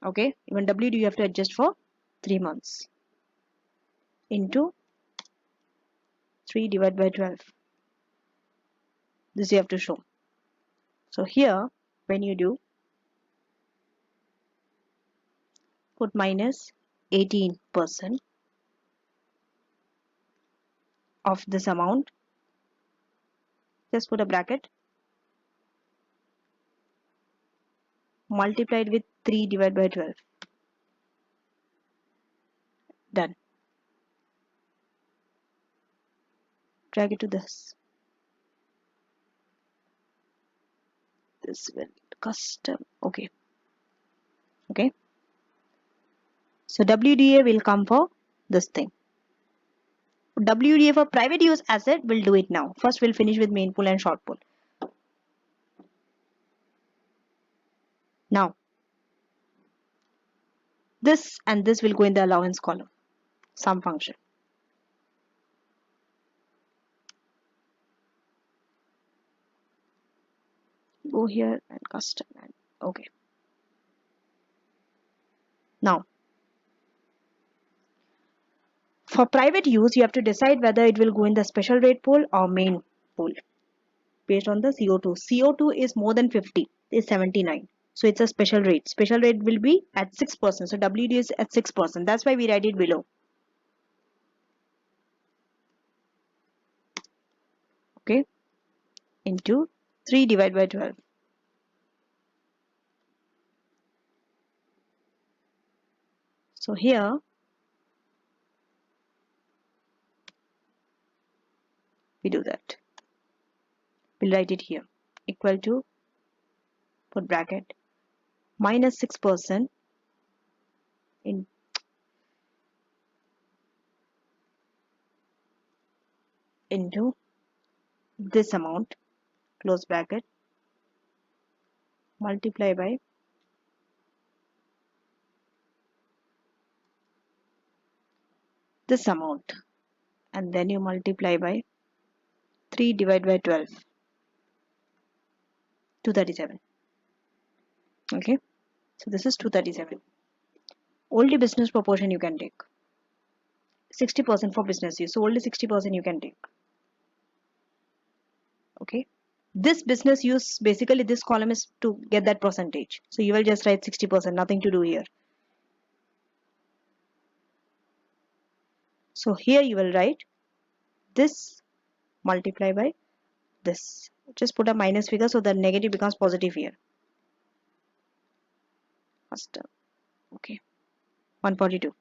Okay, even WDA you have to adjust for 3 months into 3 divided by 12. This you have to show. So here, when you do, put minus 18% of this amount. Just put a bracket. Multiplied with 3 divided by 12. Done. Drag it to this. this will custom. Okay. Okay. So WDA will come for this thing. WDA for private use asset, we'll do it now. First, we'll finish with main pool and short pool. Now, this and this will go in the allowance column. Sum function. Go here and custom and okay. Now, for private use, you have to decide whether it will go in the special rate pool or main pool based on the CO2. CO2 is more than 50, is 79. So it's a special rate. Special rate will be at 6%. So WD is at 6%. That's why we write it below. Okay. Into 3 divided by 12. So here we do that. We'll write it here. Equal to, put bracket, minus 6% in into this amount, close bracket, multiply by this amount, and then you multiply by 3 divided by 12, 237. Okay, so this is 237. Only business proportion you can take. 60% for business use, so only 60% you can take. Okay, this business use, basically this column is to get that percentage. So you will just write 60%, nothing to do here. So here you will write this multiply by this. Just put a minus figure so the negative becomes positive here. First, okay, 142.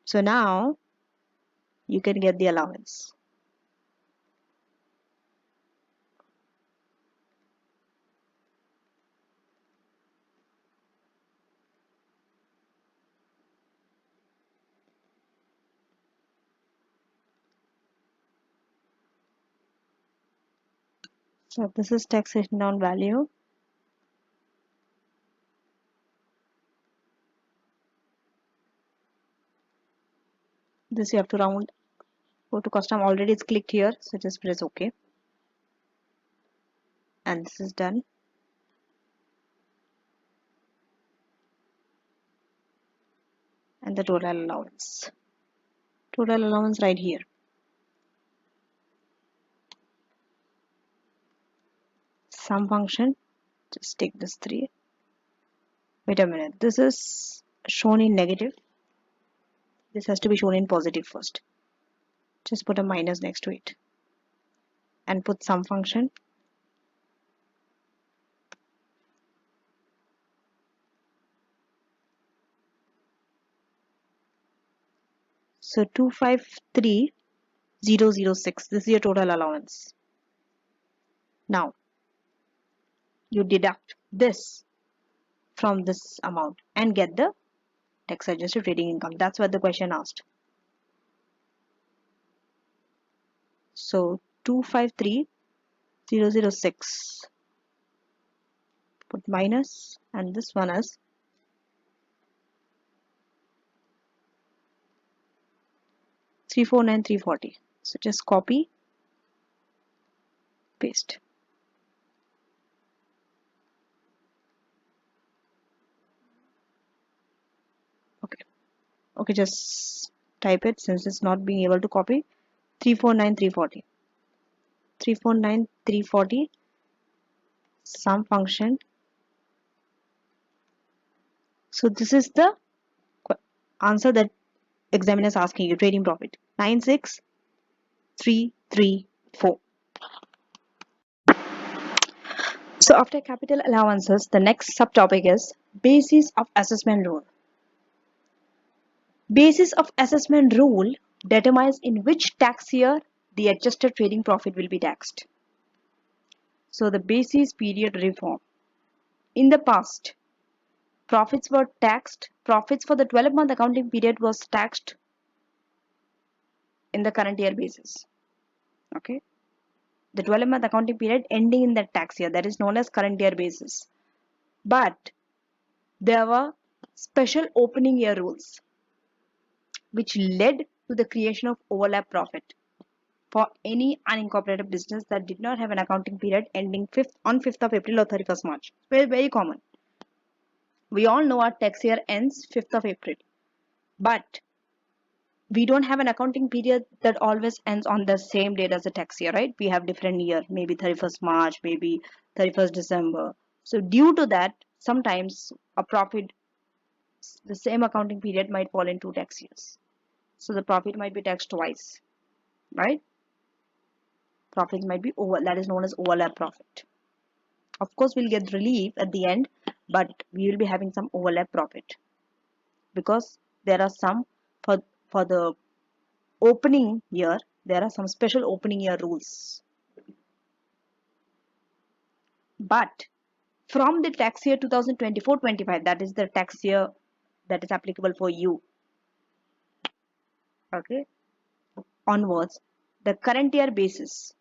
So now you can get the allowance. So this is taxation on value. This you have to round. Go to custom, already it's clicked here, so just press OK. And this is done. And the total allowance. Total allowance right here. Sum function. Just take this 3. Wait a minute. This is shown in negative. This has to be shown in positive first. Just put a minus next to it. And put sum function. So 253,006. This is your total allowance. Now you deduct this from this amount and get the tax adjusted trading income. That's what the question asked. So 253,006. Put minus, and this one is 349,340. So just copy, paste. Okay. Okay, just type it since it's not being able to copy. 349,340. 349,340. Sum function. So this is the answer that examiner is asking you. Trading profit 96,334. So after capital allowances, the next subtopic is basis of assessment rule. Basis of assessment rule determines in which tax year the adjusted trading profit will be taxed. So the basis period reform. In the past, profits for the 12-month accounting period was taxed in the current year basis. Okay. The 12-month accounting period ending in that tax year, that is known as current year basis. But there were special opening year rules which led to the creation of overlap profit for any unincorporated business that did not have an accounting period ending 5th of April or 31st March. Very, very common. We all know our tax year ends 5th of April. But we don't have an accounting period that always ends on the same date as the tax year, right? We have different year, maybe 31st March, maybe 31st December. So due to that, sometimes a profit, the same accounting period might fall in 2 tax years. So the profit might be taxed twice, right? Profits might be over, that is known as overlap profit. Of course, we'll get relief at the end, but we will be having some overlap profit because there are some for the opening year, there are some special opening year rules. But from the tax year 2024-25, that is the tax year that is applicable for you, okay, onwards, the current year basis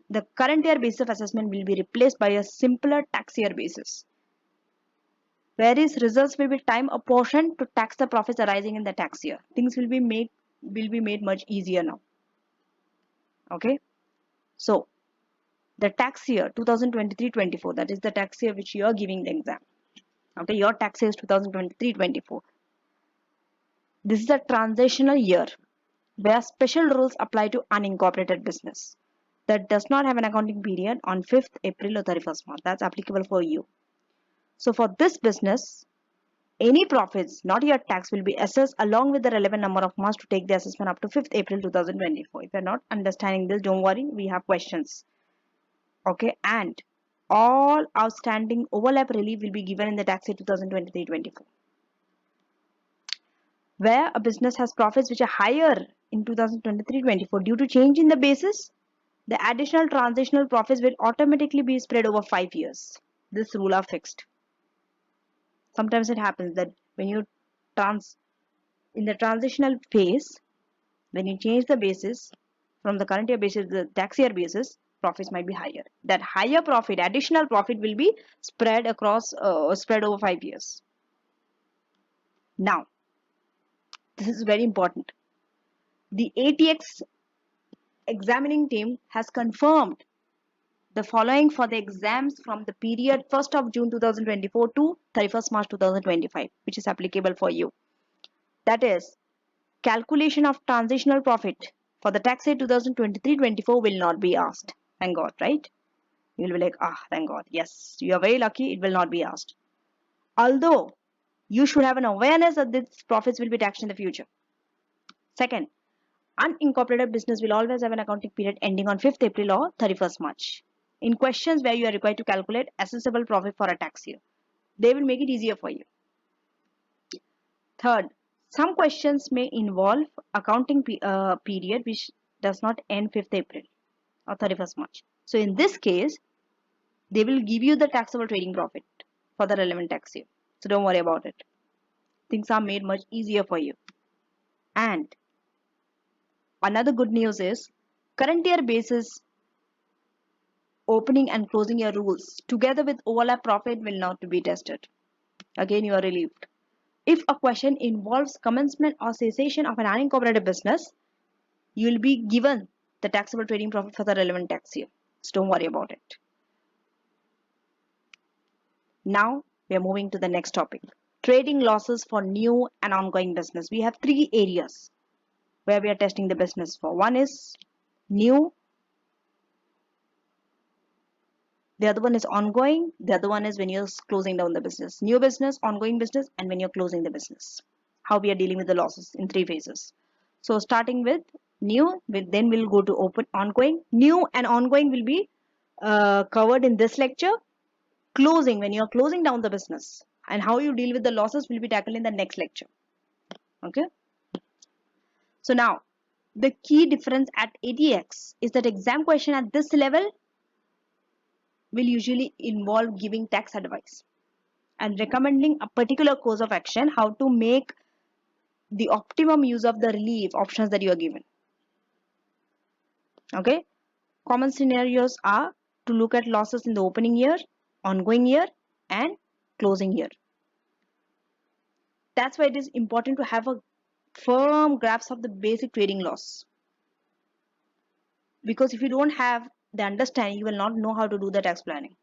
the current year basis of assessment will be replaced by a simpler tax year basis. Whereas results will be time apportioned to tax the profits arising in the tax year. Things will be made much easier now. Okay. So the tax year 2023-24, that is the tax year which you are giving the exam. Okay, your tax year is 2023-24. This is a transitional year where special rules apply to unincorporated business that does not have an accounting period on 5th April or 31st March. That's applicable for you. So for this business, any profits not yet taxed will be assessed along with the relevant number of months to take the assessment up to 5th April 2024. If you're not understanding this, don't worry, we have questions. Okay, and all outstanding overlap relief will be given in the tax year 2023-24. Where a business has profits which are higher in 2023-24 due to change in the basis, the additional transitional profits will automatically be spread over 5 years. This rule are fixed. Sometimes it happens that when you in the transitional phase, when you change the basis from the current year basis to the tax year basis, profits might be higher. That higher profit, additional profit will be spread over 5 years. Now, this is very important. The ATX examining team has confirmed the following for the exams from the period 1st of June 2024 to 31st March 2025, which is applicable for you. That is, calculation of transitional profit for the tax year 2023-24 will not be asked. Thank God, right? You'll be like, thank God. Yes, you are very lucky. It will not be asked. Although, you should have an awareness that these profits will be taxed in the future. Second, unincorporated business will always have an accounting period ending on 5th April or 31st March. In questions where you are required to calculate assessable profit for a tax year, they will make it easier for you. Third, some questions may involve accounting period which does not end 5th April or 31st March. So in this case, they will give you the taxable trading profit for the relevant tax year. So don't worry about it. Things are made much easier for you. And another good news is current year basis opening and closing year rules together with overlap profit will not be tested. Again, you are relieved. If a question involves commencement or cessation of an unincorporated business, you will be given the taxable trading profit for the relevant tax year. So don't worry about it. Now we are moving to the next topic. Trading losses for new and ongoing business. We have 3 areas where we are testing the business for. One is new, the other one is ongoing, the other one is when you're closing down the business. New business, ongoing business, and when you're closing the business. How we are dealing with the losses in 3 phases. So starting with new, then we'll go to ongoing. New and ongoing will be covered in this lecture. Closing, when you're closing down the business, and how you deal with the losses will be tackled in the next lecture. Okay. So now, The key difference at ATX is that exam question at this level will usually involve giving tax advice and recommending a particular course of action, how to make the optimum use of the relief options that you are given. Okay, common scenarios are to look at losses in the opening year, ongoing year, and closing year. That's why it is important to have a firm grasp of the basic trading loss, because if you don't have the understanding, you will not know how to do the tax planning,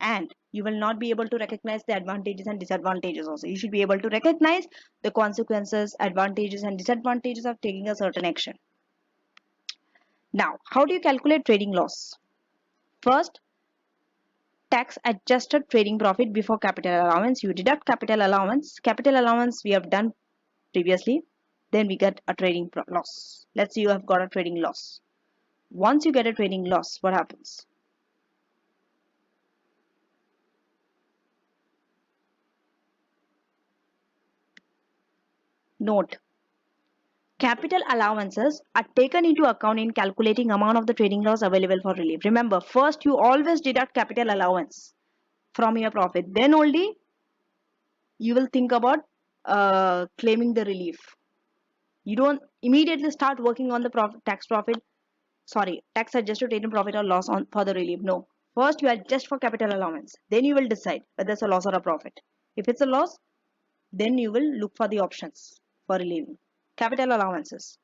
and you will not be able to recognize the advantages and disadvantages. Also, you should be able to recognize the consequences, advantages and disadvantages of taking a certain action. Now, how do you calculate trading loss? First, tax adjusted trading profit before capital allowance. You deduct capital allowance. Capital allowance we have done previously. Then we get a trading loss. Let's say you have got a trading loss. Once you get a trading loss, what happens? Note, capital allowances are taken into account in calculating amount of the trading loss available for relief. Remember, first you always deduct capital allowance from your profit. Then only you will think about claiming the relief. You don't immediately start working on the tax adjusted trading profit or loss on for the relief. No. First you adjust for capital allowance. Then you will decide whether it's a loss or a profit. If it's a loss, then you will look for the options for relieving. Capital allowances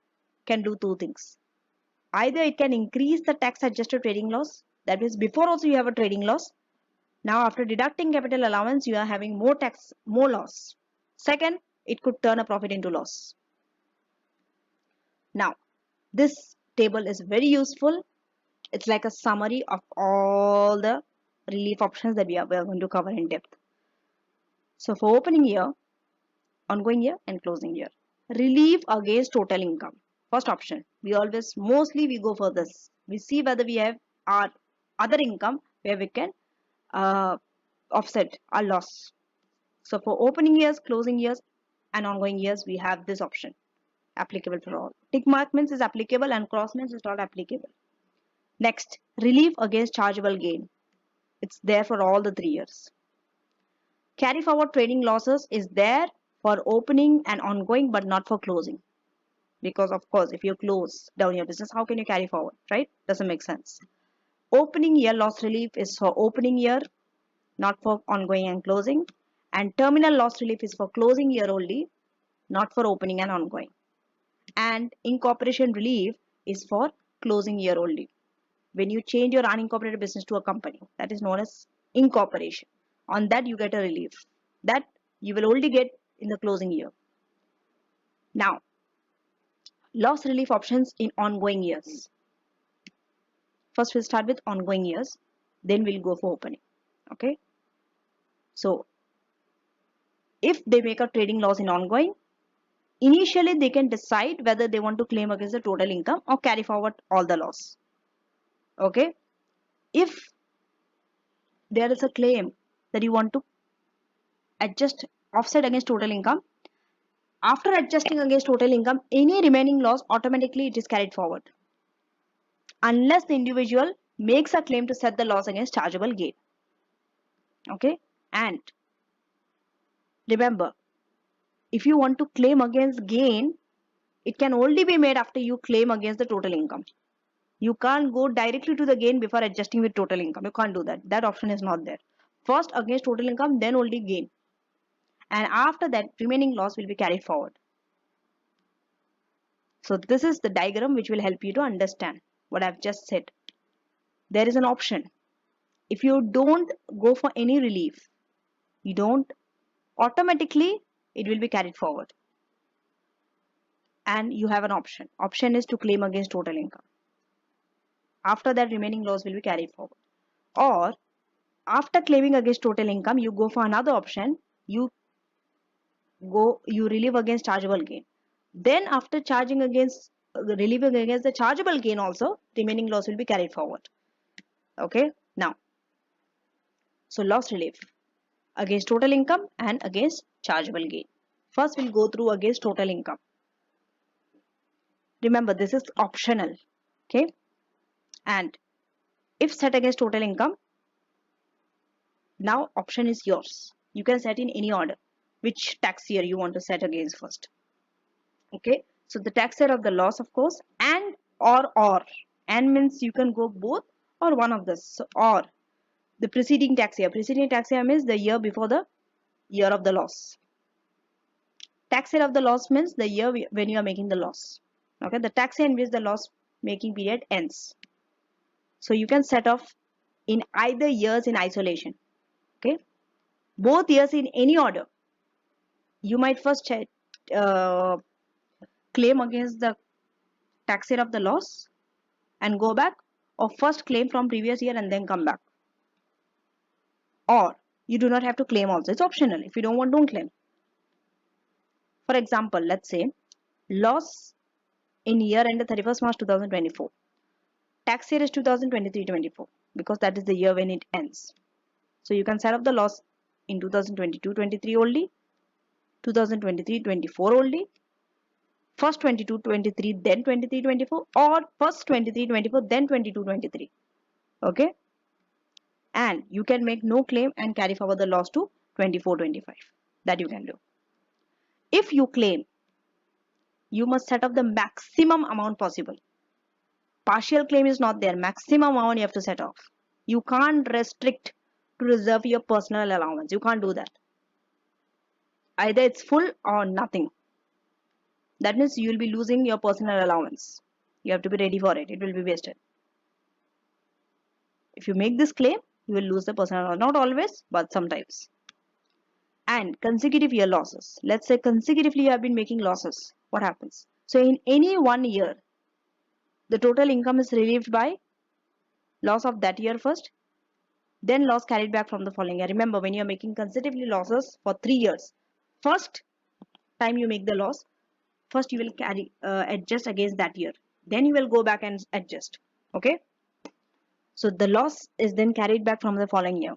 can do two things. Either it can increase the tax adjusted trading loss, that means before also you have a trading loss. Now after deducting capital allowance, you are having more tax, more loss. Second, it could turn a profit into loss. Now, this table is very useful. It's like a summary of all the relief options that we are going to cover in depth. So for opening year, ongoing year and closing year. Relief against total income. First option. Mostly we go for this. We see whether we have our other income where we can offset our loss. So for opening years, closing years and ongoing years, we have this option applicable for all. Tick mark means is applicable and cross means is not applicable. Next, relief against chargeable gain. It's there for all the 3 years. Carry forward trading losses is there for opening and ongoing but not for closing. Because of course, if you close down your business, how can you carry forward, right? Doesn't make sense. Opening year loss relief is for opening year, not for ongoing and closing. And terminal loss relief is for closing year only, not for opening and ongoing. And incorporation relief is for closing year only. When you change your unincorporated business to a company, that is known as incorporation. On that you get a relief. That you will only get in the closing year. Now, loss relief options in ongoing years. First we'll start with ongoing years, then we'll go for opening. Okay. So if they make a trading loss in ongoing, initially they can decide whether they want to claim against the total income or carry forward all the loss. Okay. If there is a claim that you want to adjust offset against total income, after adjusting against total income, any remaining loss automatically it is carried forward, unless the individual makes a claim to set the loss against chargeable gain. Okay, and remember, if you want to claim against gain, it can only be made after you claim against the total income. You can't go directly to the gain before adjusting with total income. You can't do that. That option is not there. First against total income, then only gain. And after that, remaining loss will be carried forward. So this is the diagram which will help you to understand what I've just said. There is an option. If you don't go for any relief, you don't automatically it will be carried forward. And you have an option. Option is to claim against total income. After that, remaining loss will be carried forward. Or after claiming against total income, you go for another option. You relieve against chargeable gain. Then after charging against relieving against the chargeable gain also, remaining loss will be carried forward. Okay, now, so loss relief against total income and against chargeable gain. First we'll go through against total income. Remember, this is optional. Okay. And if set against total income, now option is yours. You can set in any order which tax year you want to set against first. Okay. So the tax year of the loss, of course, and or and means you can go both or one of this. So, or the preceding tax year. Preceding tax year means the year before the year of the loss. Tax year of the loss means the year when you are making the loss. Okay, the tax year in which the loss making period ends. So you can set off in either years in isolation. Okay, both years in any order. You might first uh, claim against the tax year of the loss and go back, or first claim from previous year and then come back. Or you do not have to claim also. It's optional. If you don't want, don't claim. For example, let's say loss in year ended 31st March 2024. Tax year is 2023-24 because that is the year when it ends. So you can set up the loss in 2022-23 only, 2023-24 only, first 22-23, then 23-24, or first 23-24, then 22-23. Okay? And you can make no claim and carry forward the loss to 24-25. That you can do. If you claim, you must set up the maximum amount possible. Partial claim is not there. Maximum amount you have to set off. You can't restrict to reserve your personal allowance. You can't do that. Either it's full or nothing. That means you will be losing your personal allowance. You have to be ready for it. It will be wasted. If you make this claim, you will lose the personal allowance. Not always, but sometimes. And consecutive year losses. Let's say consecutively you have been making losses. What happens? So in any 1 year, the total income is relieved by loss of that year first, then loss carried back from the following year. Remember, when you are making consecutively losses for 3 years, first time you make the loss, first you will carry adjust against that year, then you will go back and adjust. Okay, so the loss is then carried back from the following year.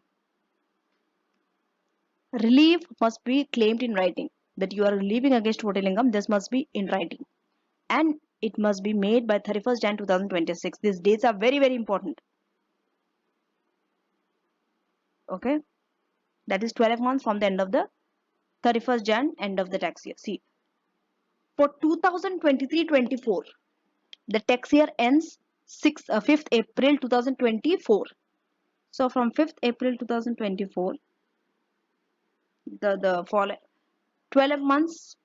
Relief must be claimed in writing, that you are relieving against total income. This must be in writing, and it must be made by 31st Jan 2026. These dates are very, very important. Okay, that is 12 months from the end of the 31st Jan, end of the tax year. See, for 2023-24, the tax year ends 5th April 2024. So from 5th April 2024, the following 12 months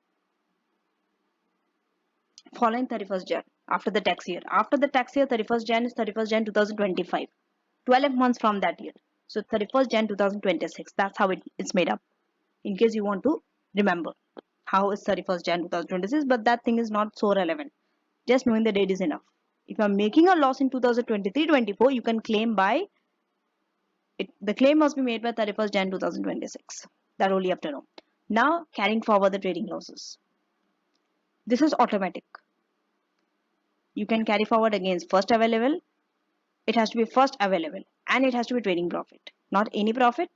following 31st Jan, after the tax year. After the tax year, 31st Jan is 31st Jan 2025. 12 months from that year. So 31st Jan 2026. That's how it's made up. In case you want to remember how is 31st Jan 2026, but that thing is not so relevant. Just knowing the date is enough. If you are making a loss in 2023-24, you can claim by it. The claim must be made by 31st Jan 2026. That only you have to know. Now carrying forward the trading losses. This is automatic. You can carry forward against first available. It has to be first available, and it has to be trading profit. Not any profit,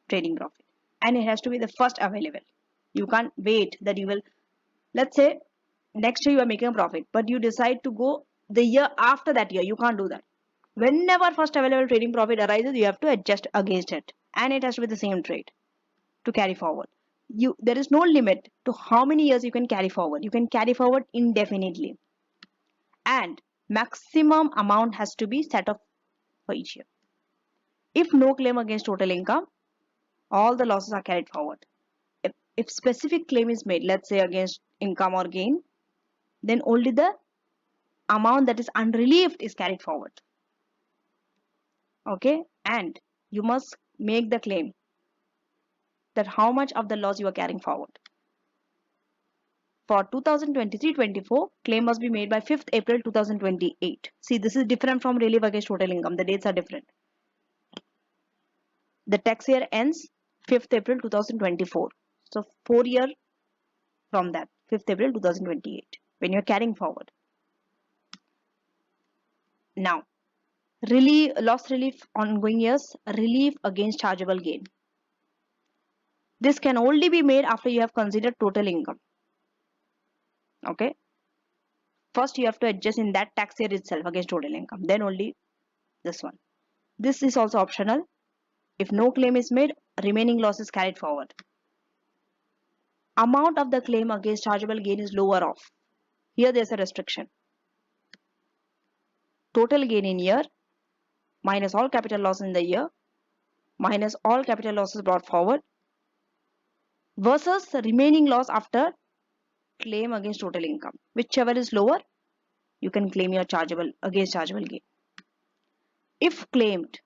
trading profit. And it has to be the first available. You can't wait that you will, let's say next year you are making a profit, but you decide to go the year after that year. You can't do that. Whenever first available trading profit arises, you have to adjust against it, and it has to be the same trade to carry forward. There is no limit to how many years you can carry forward. You can carry forward indefinitely, and maximum amount has to be set up for each year. If no claim against total income, all the losses are carried forward. If specific claim is made, let's say against income or gain, then only the amount that is unrelieved is carried forward. Okay, and you must make the claim that how much of the loss you are carrying forward. For 2023-24, claim must be made by 5th April 2028. See, this is different from relief against total income. The dates are different. The tax year ends 5th April 2024. So 4 years from that, 5th April 2028, when you're carrying forward. Now, loss relief ongoing years, relief against chargeable gain. This can only be made after you have considered total income. Okay. First, you have to adjust in that tax year itself against total income. Then only this one. This is also optional. If no claim is made, remaining loss is carried forward. Amount of the claim against chargeable gain is lower off. Here there's a restriction. Total gain in year minus all capital loss in the year minus all capital losses brought forward versus the remaining loss after claim against total income. Whichever is lower, you can claim your chargeable against chargeable gain. If claimed,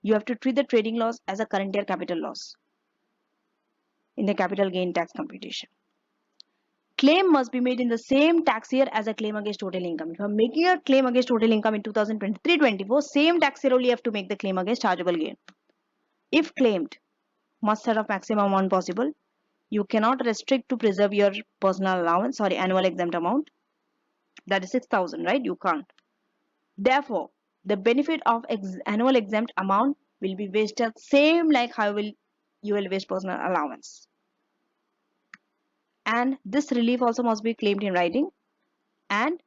you have to treat the trading loss as a current year capital loss in the capital gain tax computation. Claim must be made in the same tax year as a claim against total income. If I'm making a claim against total income in 2023-24, same tax year only have to make the claim against chargeable gain. If claimed, must set of maximum amount possible. You cannot restrict to preserve your personal allowance, sorry, annual exempt amount. That is 6,000, right? You can't. Therefore, the benefit of annual exempt amount will be wasted same like how you will waste personal allowance. And this relief also must be claimed in writing. And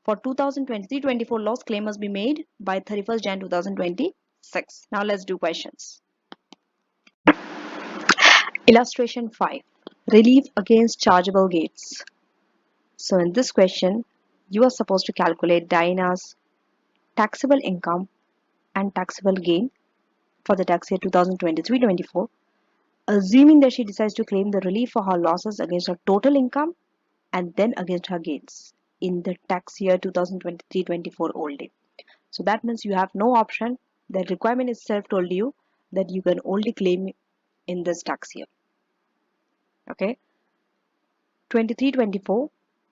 for 2023-24 loss, claim must be made by 31st Jan 2026. Now let's do questions. Illustration 5. Relief against chargeable gains. So in this question, you are supposed to calculate Diana's taxable income and taxable gain for the tax year 2023-24, assuming that she decides to claim the relief for her losses against her total income and then against her gains in the tax year 2023-24 only. So that means you have no option. The requirement itself told you that you can only claim in this tax year. Okay. 23-24,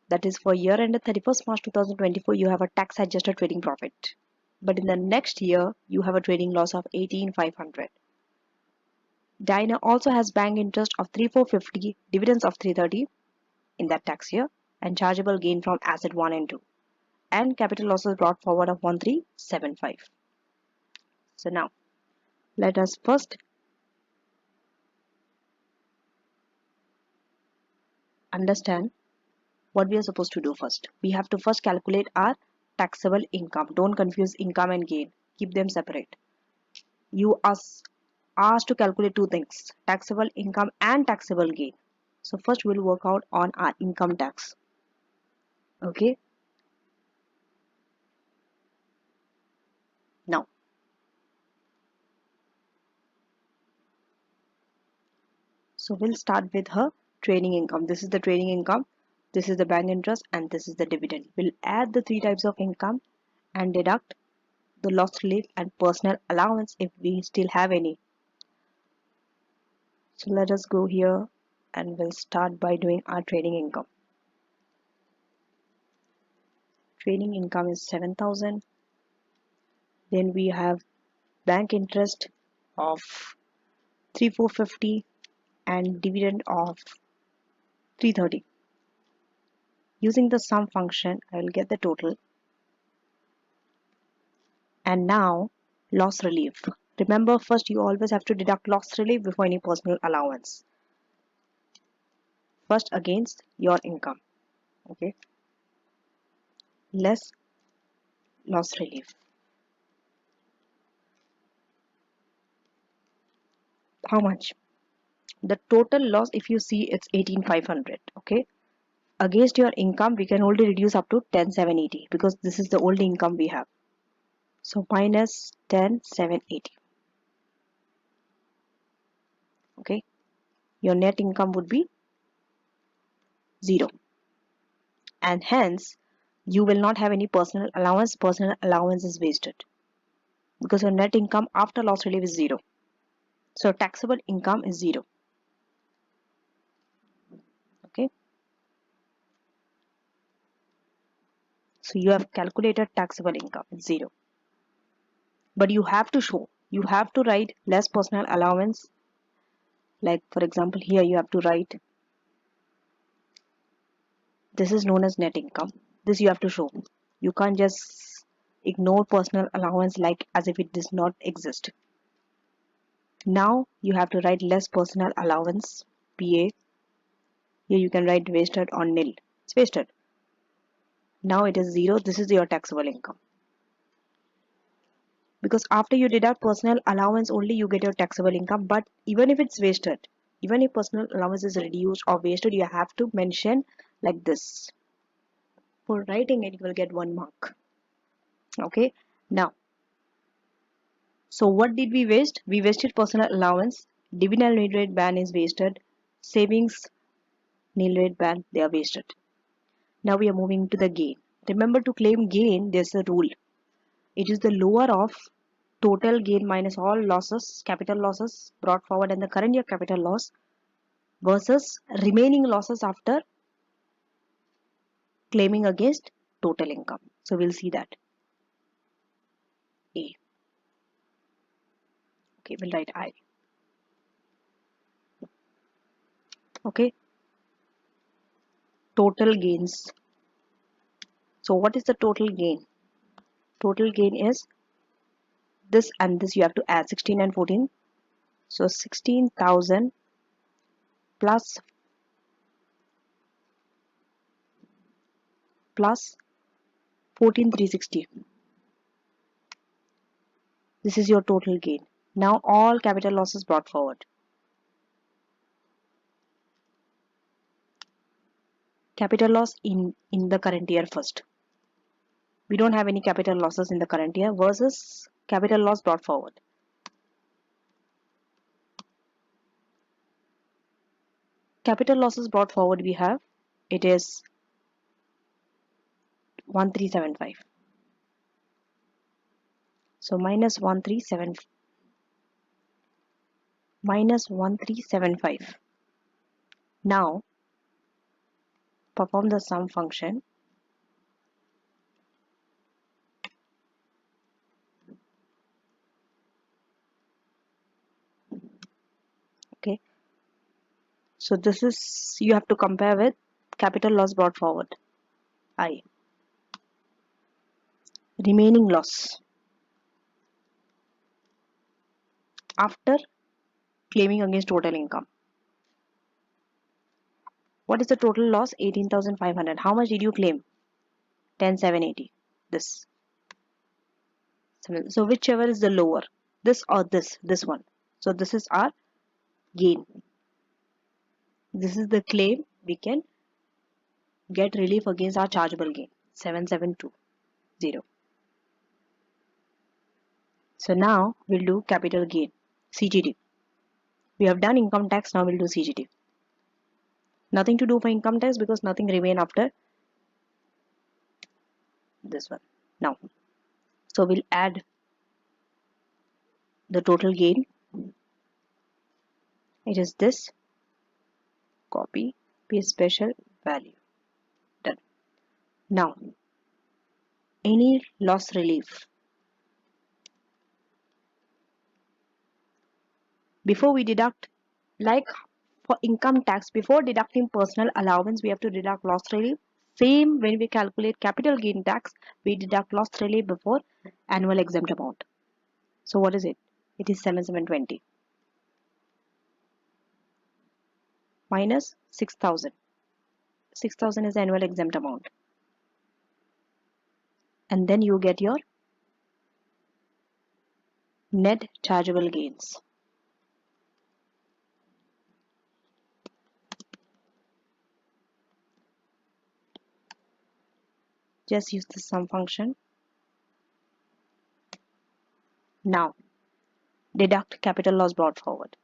that is for year ended 31st March 2024, you have a tax adjusted trading profit. But in the next year, you have a trading loss of 18,500. Diana also has bank interest of 3,450, dividends of 330 in that tax year, and chargeable gain from asset 1 and 2, and capital losses brought forward of 1,375. So now, let us first understand what we are supposed to do first. We have to first calculate our taxable income. Don't confuse income and gain. Keep them separate. You are asked to calculate two things, taxable income and taxable gain. So first we'll work out on our income tax. Okay. Now, so we'll start with her trading income. This is the trading income, this is the bank interest, and this is the dividend. We'll add the three types of income and deduct the loss relief and personal allowance if we still have any. So let us go here and we'll start by doing our trading income. Trading income is 7,000. Then we have bank interest of 3,450 and dividend of 330. Using the sum function, I will get the total. And now, loss relief. Remember, first you always have to deduct loss relief before any personal allowance. First against your income. Okay. Less loss relief. How much? The total loss, if you see, it's 18,500. Okay. Against your income, we can only reduce up to 10,780 because this is the only income we have. So minus 10,780. Okay. Your net income would be 0. And hence, you will not have any personal allowance. Personal allowance is wasted because your net income after loss relief is 0. So taxable income is 0. Okay. So you have calculated taxable income, it's 0. But you have to show, you have to write less personal allowance. Like for example, here you have to write, this is known as net income. This you have to show. You can't just ignore personal allowance like as if it does not exist. Now you have to write less personal allowance, PA. Here you can write wasted or nil. It's wasted. Now it is 0. This is your taxable income. Because after you deduct personal allowance only you get your taxable income. But even if it's wasted, even if personal allowance is reduced or wasted, you have to mention like this. For writing it, you will get 1 mark. Okay. Now, so what did we waste? We wasted personal allowance. Dividend nil rate ban is wasted. Savings nil rate ban, they are wasted. Now we are moving to the gain. Remember, to claim gain, there's a rule. It is the lower of total gain minus all losses, capital losses brought forward and the current year capital loss versus remaining losses after claiming against total income. So we'll see that. A. Okay, we'll write I. Okay. Total gains. So what is the total gain? Total gain is this and this, you have to add 16 and 14. So 16,000 plus 14,360. This is your total gain. Now all capital losses brought forward. Capital loss in the current year first. We don't have any capital losses in the current year versus capital loss brought forward. Capital losses brought forward we have, it is 1375. So minus 1375. Now perform the sum function. Okay. So this is, you have to compare with capital loss brought forward. I. Remaining loss after claiming against total income. What is the total loss? 18,500. How much did you claim? 10,780. This. So whichever is the lower, this or this one. So this is our gain. This is the claim we can get relief against our chargeable gain. 7720. So now we'll do capital gain. CGT. We have done income tax, now we'll do CGT. Nothing to do for income tax because nothing remain after this one. Now, so we'll add the total gain. It is this. Copy, paste special value. Done. Now, any loss relief. Before we deduct, like for income tax, before deducting personal allowance, we have to deduct loss relief. Same when we calculate capital gain tax, we deduct loss relief before annual exempt amount. So what is it? It is 7720 minus 6,000. 6,000 is the annual exempt amount. And then you get your net chargeable gains. Just use the sum function. Now, deduct capital loss brought forward.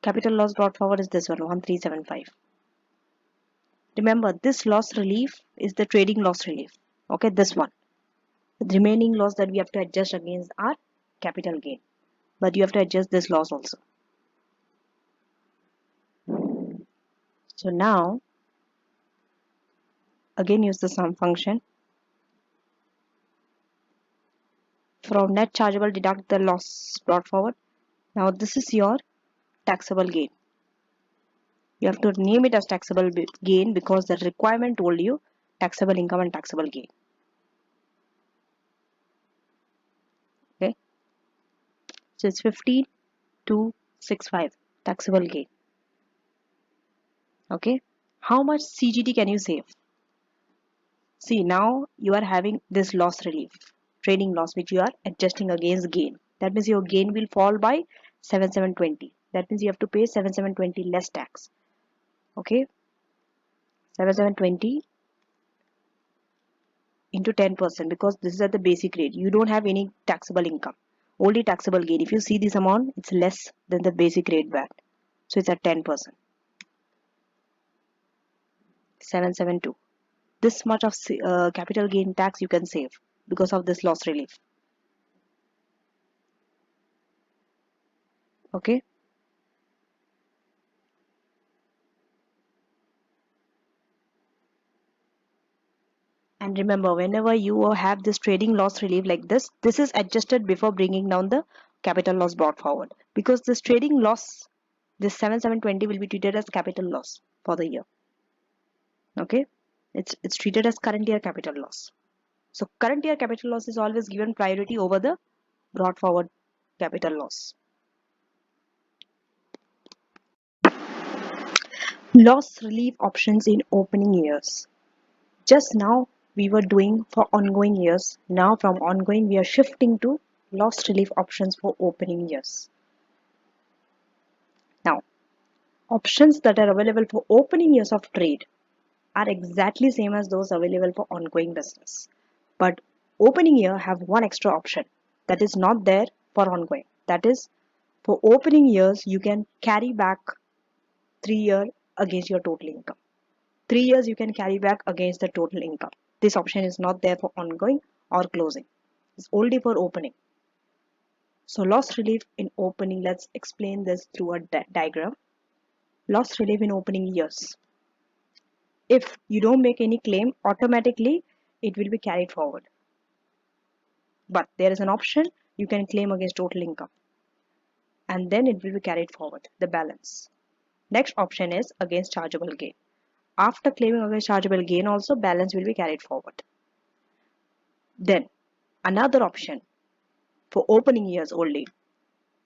Capital loss brought forward is this one, 1375. Remember, this loss relief is the trading loss relief. Okay, this one. The remaining loss that we have to adjust against our capital gain. But you have to adjust this loss also. So now, again use the sum function. From net chargeable, deduct the loss brought forward. Now this is your taxable gain. You have to name it as taxable gain because the requirement told you taxable income and taxable gain. Okay. So it's 15,265 taxable gain. Okay. How much CGT can you save? See, now you are having this loss relief, trading loss, which you are adjusting against gain. That means your gain will fall by 7720. That means you have to pay 7720 less tax. Okay, 7720 into 10% because this is at the basic rate. You don't have any taxable income, only taxable gain. If you see this amount, it's less than the basic rate VAT. So it's at 10%. 772. This much of capital gain tax you can save because of this loss relief. Okay. And remember, whenever you have this trading loss relief like this is adjusted before bringing down the capital loss brought forward. Because this trading loss, this 7720 will be treated as capital loss for the year. Okay, it's treated as current year capital loss. So current year capital loss is always given priority over the brought forward capital loss. Loss relief options in opening years. Just now we were doing for ongoing years. Now from ongoing we are shifting to loss relief options for opening years. Now, options that are available for opening years of trade are exactly same as those available for ongoing business. But opening year have one extra option that is not there for ongoing. That is, for opening years you can carry back 3 years against your total income. 3 years you can carry back against the total income. This option is not there for ongoing or closing. It's only for opening. So loss relief in opening, let's explain this through a diagram. Loss relief in opening years. If you don't make any claim, automatically it will be carried forward. But there is an option you can claim against total income and then it will be carried forward, the balance. Next option is against chargeable gain. After claiming against chargeable gain also balance will be carried forward. Then another option for opening years only,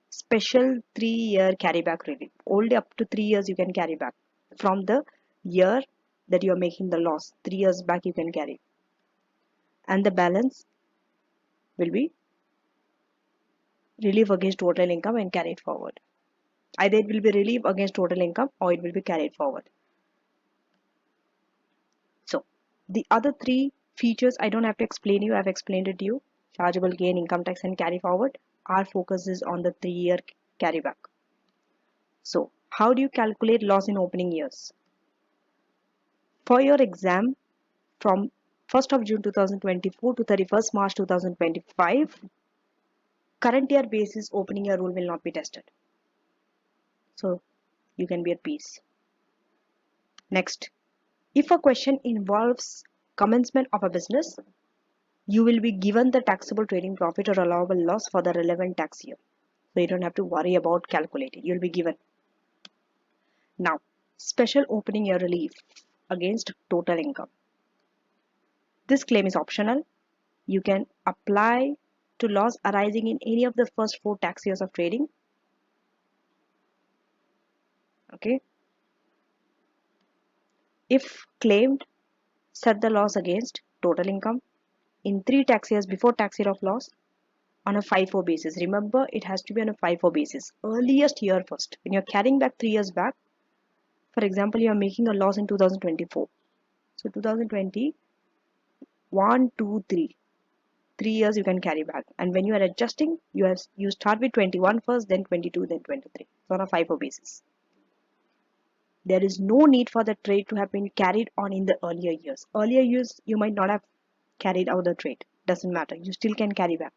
special 3-year carryback relief. Only up to 3 years you can carry back. From the year that you are making the loss, 3 years back you can carry. And the balance will be relief against total income and carried forward. Either it will be relief against total income or it will be carried forward. So the other three features I don't have to explain you, I've explained it to you. Chargeable gain, income tax and carry forward. Our focus is on the 3-year carryback. So how do you calculate loss in opening years? For your exam from 1st of June 2024 to 31st March 2025, current year basis opening year rule will not be tested. So you can be at peace. Next, if a question involves commencement of a business, you will be given the taxable trading profit or allowable loss for the relevant tax year. So you don't have to worry about calculating. You'll be given. Now, special opening year relief against total income. This claim is optional. You can apply to loss arising in any of the first 4 tax years of trading. Okay. If claimed, set the loss against total income in 3 tax years before tax year of loss on a FIFO basis. Remember, it has to be on a FIFO basis. Earliest year first. When you're carrying back 3 years back, for example, you're making a loss in 2024. So 2020, 1, 2, 3. 3 years you can carry back. And when you are adjusting, you start with 21 first, then 22, then 23. So on a FIFO basis. There is no need for the trade to have been carried on in the earlier years. Earlier years, you might not have carried out the trade. Doesn't matter. You still can carry back.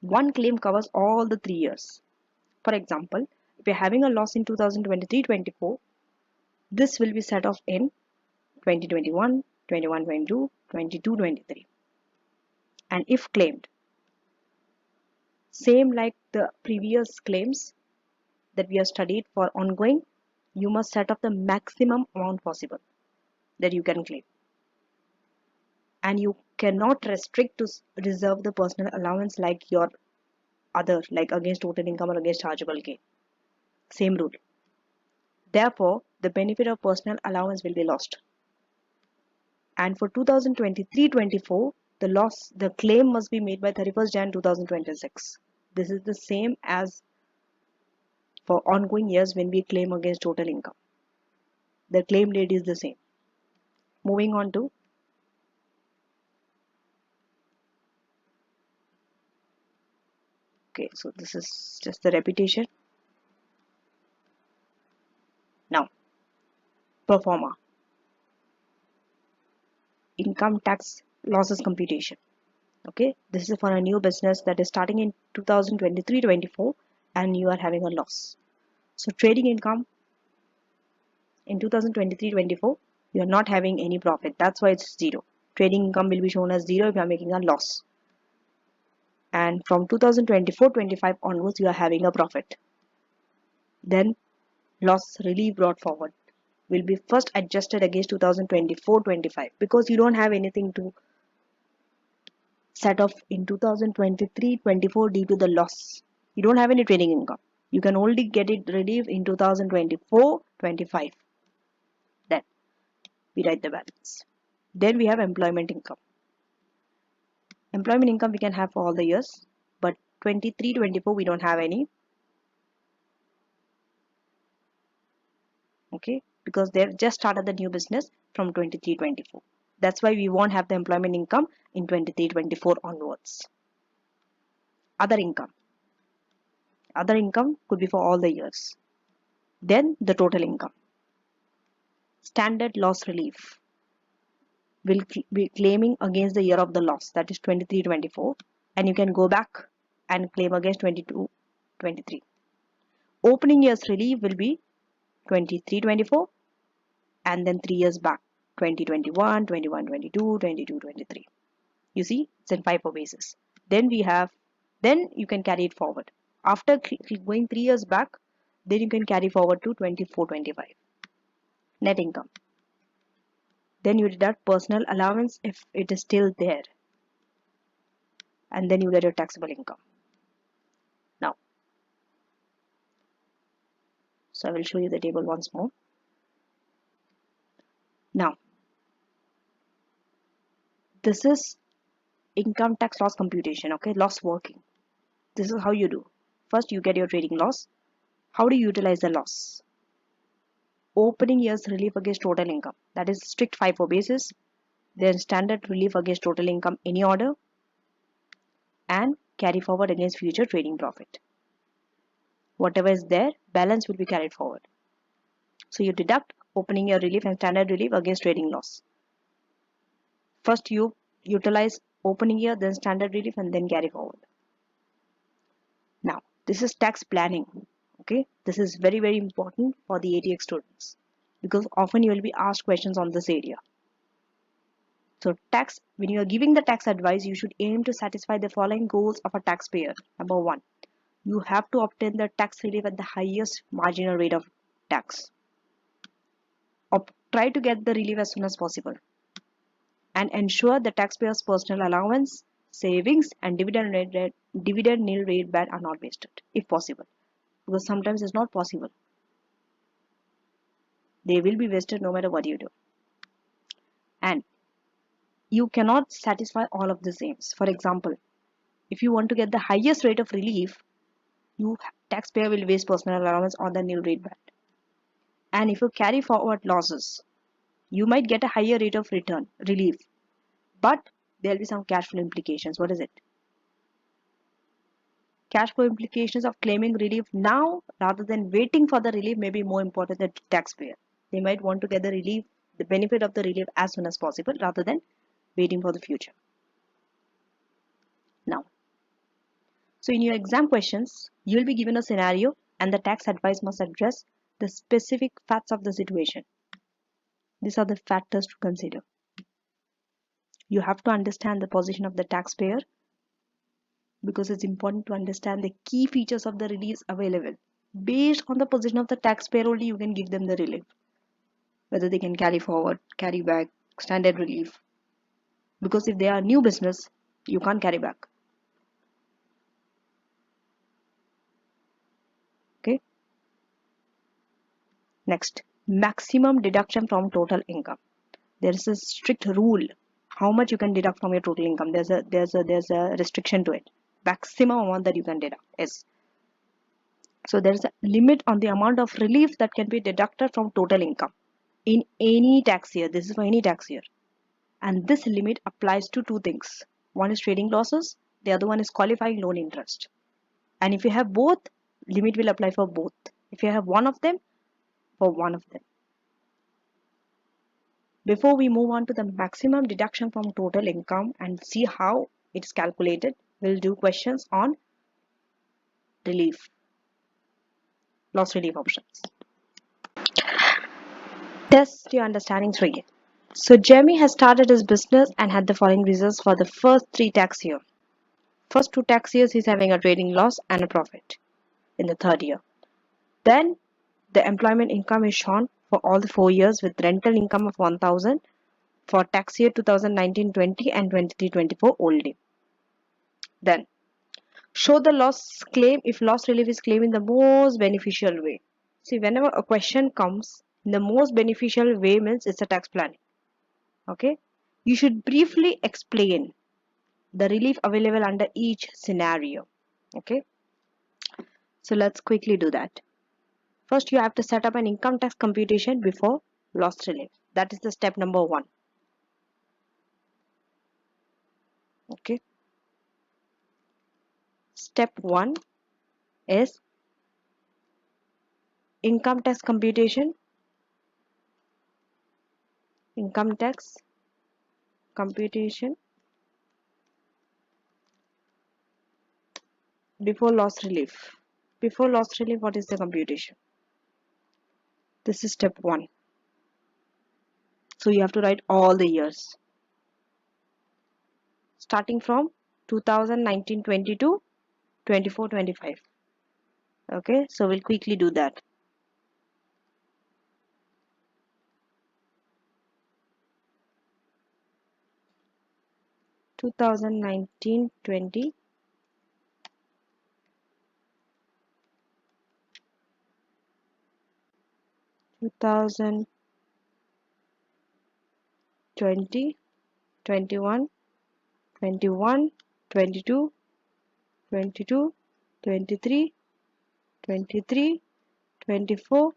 One claim covers all the 3 years. For example, if you're having a loss in 2023-24, this will be set off in 2021, 21-22, 22-23. And if claimed, same like the previous claims that we have studied for ongoing, you must set up the maximum amount possible that you can claim. And you cannot restrict to reserve the personal allowance like your other, like against total income or against chargeable gain. Same rule. Therefore, the benefit of personal allowance will be lost. And for 2023-24, the claim must be made by 31st Jan 2026. This is the same as for ongoing years when we claim against total income. The claim date is the same. Moving on to okay, so this is just the repetition. Now, pro forma income tax losses computation. Okay, this is for a new business that is starting in 2023-24 and you are having a loss. So trading income in 2023-24 you are not having any profit, that's why it's zero. Trading income will be shown as zero if you are making a loss, and from 2024-25 onwards you are having a profit. Then loss relief brought forward will be first adjusted against 2024-25 because you don't have anything to set off in 2023-24 due to the loss. You don't have any trading income. You can only get it relief in 2024-25. Then we write the balance. Then we have employment income. Employment income we can have for all the years, but 23-24 we don't have any. Okay, because they've just started the new business from 23-24. That's why we won't have the employment income in 23-24 onwards. Other income. Other income could be for all the years. Then the total income. Standard loss relief will be claiming against the year of the loss, that is 23-24, and you can go back and claim against 22-23. Opening year's relief will be 23-24 and then 3 years back, 2021, 21-22, 22-23. You see, it's in FIFO basis. Then you can carry it forward. After going 3 years back, then you can carry forward to 24-25. Net income. Then you deduct personal allowance if it is still there, and then you get your taxable income. Now, so I will show you the table once more. Now, this is income tax loss computation, okay, loss working. This is how you do. First, you get your trading loss. How do you utilize the loss? Opening year's relief against total income, that is strict FIFO basis. Then standard relief against total income, any order, and carry forward against future trading profit. Whatever is there, balance will be carried forward. So you deduct opening year relief and standard relief against trading loss. First you utilize opening year, then standard relief, and then carry forward. Now, this is tax planning. Okay, this is very, very important for the ATX students because often you will be asked questions on this area. So when you are giving the tax advice, you should aim to satisfy the following goals of a taxpayer. Number one, you have to obtain the tax relief at the highest marginal rate of tax. Try to get the relief as soon as possible and ensure the taxpayer's personal allowance, savings, and dividend nil rate band are not wasted if possible, because sometimes it's not possible. They will be wasted no matter what you do. And you cannot satisfy all of these aims. For example, if you want to get the highest rate of relief, taxpayer will waste personal allowance on the nil rate band. And if you carry forward losses, you might get a higher rate of relief, but there will be some cash flow implications. What is it? Cash flow implications of claiming relief now rather than waiting for the relief may be more important than taxpayer. They might want to get the benefit of the relief as soon as possible rather than waiting for the future. Now, so in your exam questions, you will be given a scenario and the tax advice must address the specific facts of the situation. These are the factors to consider. You have to understand the position of the taxpayer because it's important to understand the key features of the reliefs available. Based on the position of the taxpayer only, you can give them the relief. Whether they can carry forward, carry back, standard relief. Because if they are new business, you can't carry back. Okay. Next, maximum deduction from total income. There is a strict rule how much you can deduct from your total income. There's a restriction to it. Maximum amount that you can deduct is, so there is a limit on the amount of relief that can be deducted from total income in any tax year. This is for any tax year, and this limit applies to two things. One is trading losses, the other one is qualifying loan interest. And if you have both, limit will apply for both. If you have one of them, for one of them. Before we move on to the maximum deduction from total income and see how it's calculated, we'll do questions on relief, loss relief options. Test your understanding 3. So Jamie has started his business and had the following results for the first 3 tax years. First 2 tax years he's having a trading loss and a profit in the third year. Then the employment income is shown for all the 4 years with rental income of 1000 for tax year 2019-20 and 23-24 only. Then show the loss claim if loss relief is claimed in the most beneficial way. See, whenever a question comes, the most beneficial way means it's a tax planning. Okay, you should briefly explain the relief available under each scenario. Okay, so let's quickly do that. First, you have to set up an income tax computation before loss relief. That is the step number 1. Okay, step 1 is income tax computation. Income tax computation before loss relief. Before loss relief, what is the computation? This is step 1. So you have to write all the years starting from 2019-20 to 24-25. Okay, so we'll quickly do that. Two thousand nineteen 20, 2020, 21, 21, 22, 22, 23, 23, 24,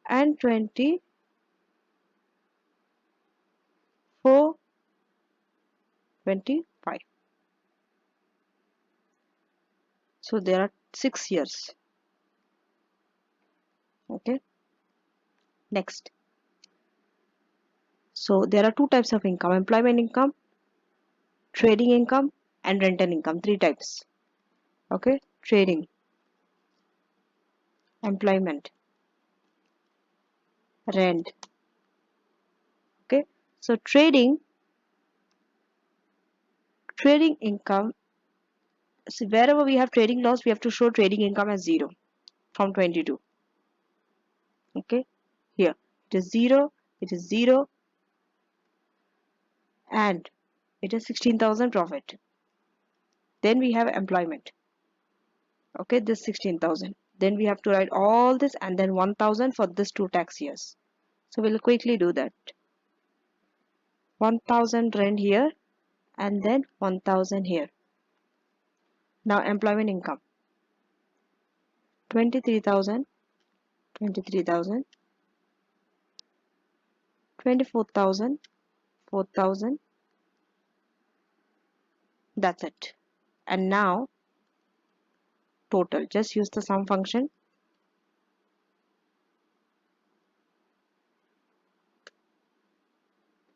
and 24, 25. So there are 6 years. Okay, next. So there are 2 types of income: employment income, trading income, and rental income. 3 types. Okay, trading, employment, rent. Okay, so trading income. So wherever we have trading loss, we have to show trading income as 0 from 22. Okay, here it is 0, it is 0, and it is 16,000 profit. Then we have employment. Okay, this 16,000. Then we have to write all this and then 1,000 for this 2 tax years. So we'll quickly do that. 1,000 rent here and then 1,000 here. Now employment income. 23,000, 23,000, 24,000, 4,000. That's it. And now total. Just use the sum function.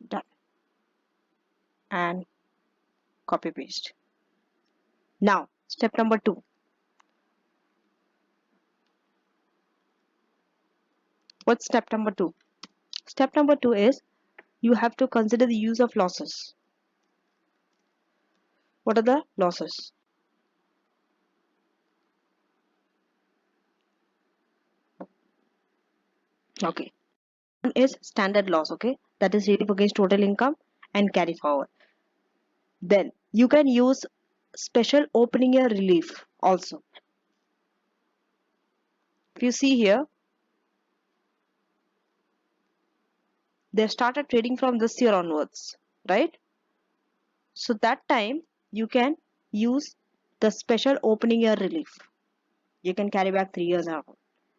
Done. And copy paste. Now step number 2. What's step number 2? Step number 2 is you have to consider the use of losses. What are the losses? Okay. One is standard loss, okay? That is relief against total income and carry forward. Then you can use special opening year relief also. If you see here, They started trading from this year onwards, right? So that time you can use the special opening year relief. You can carry back 3 years out.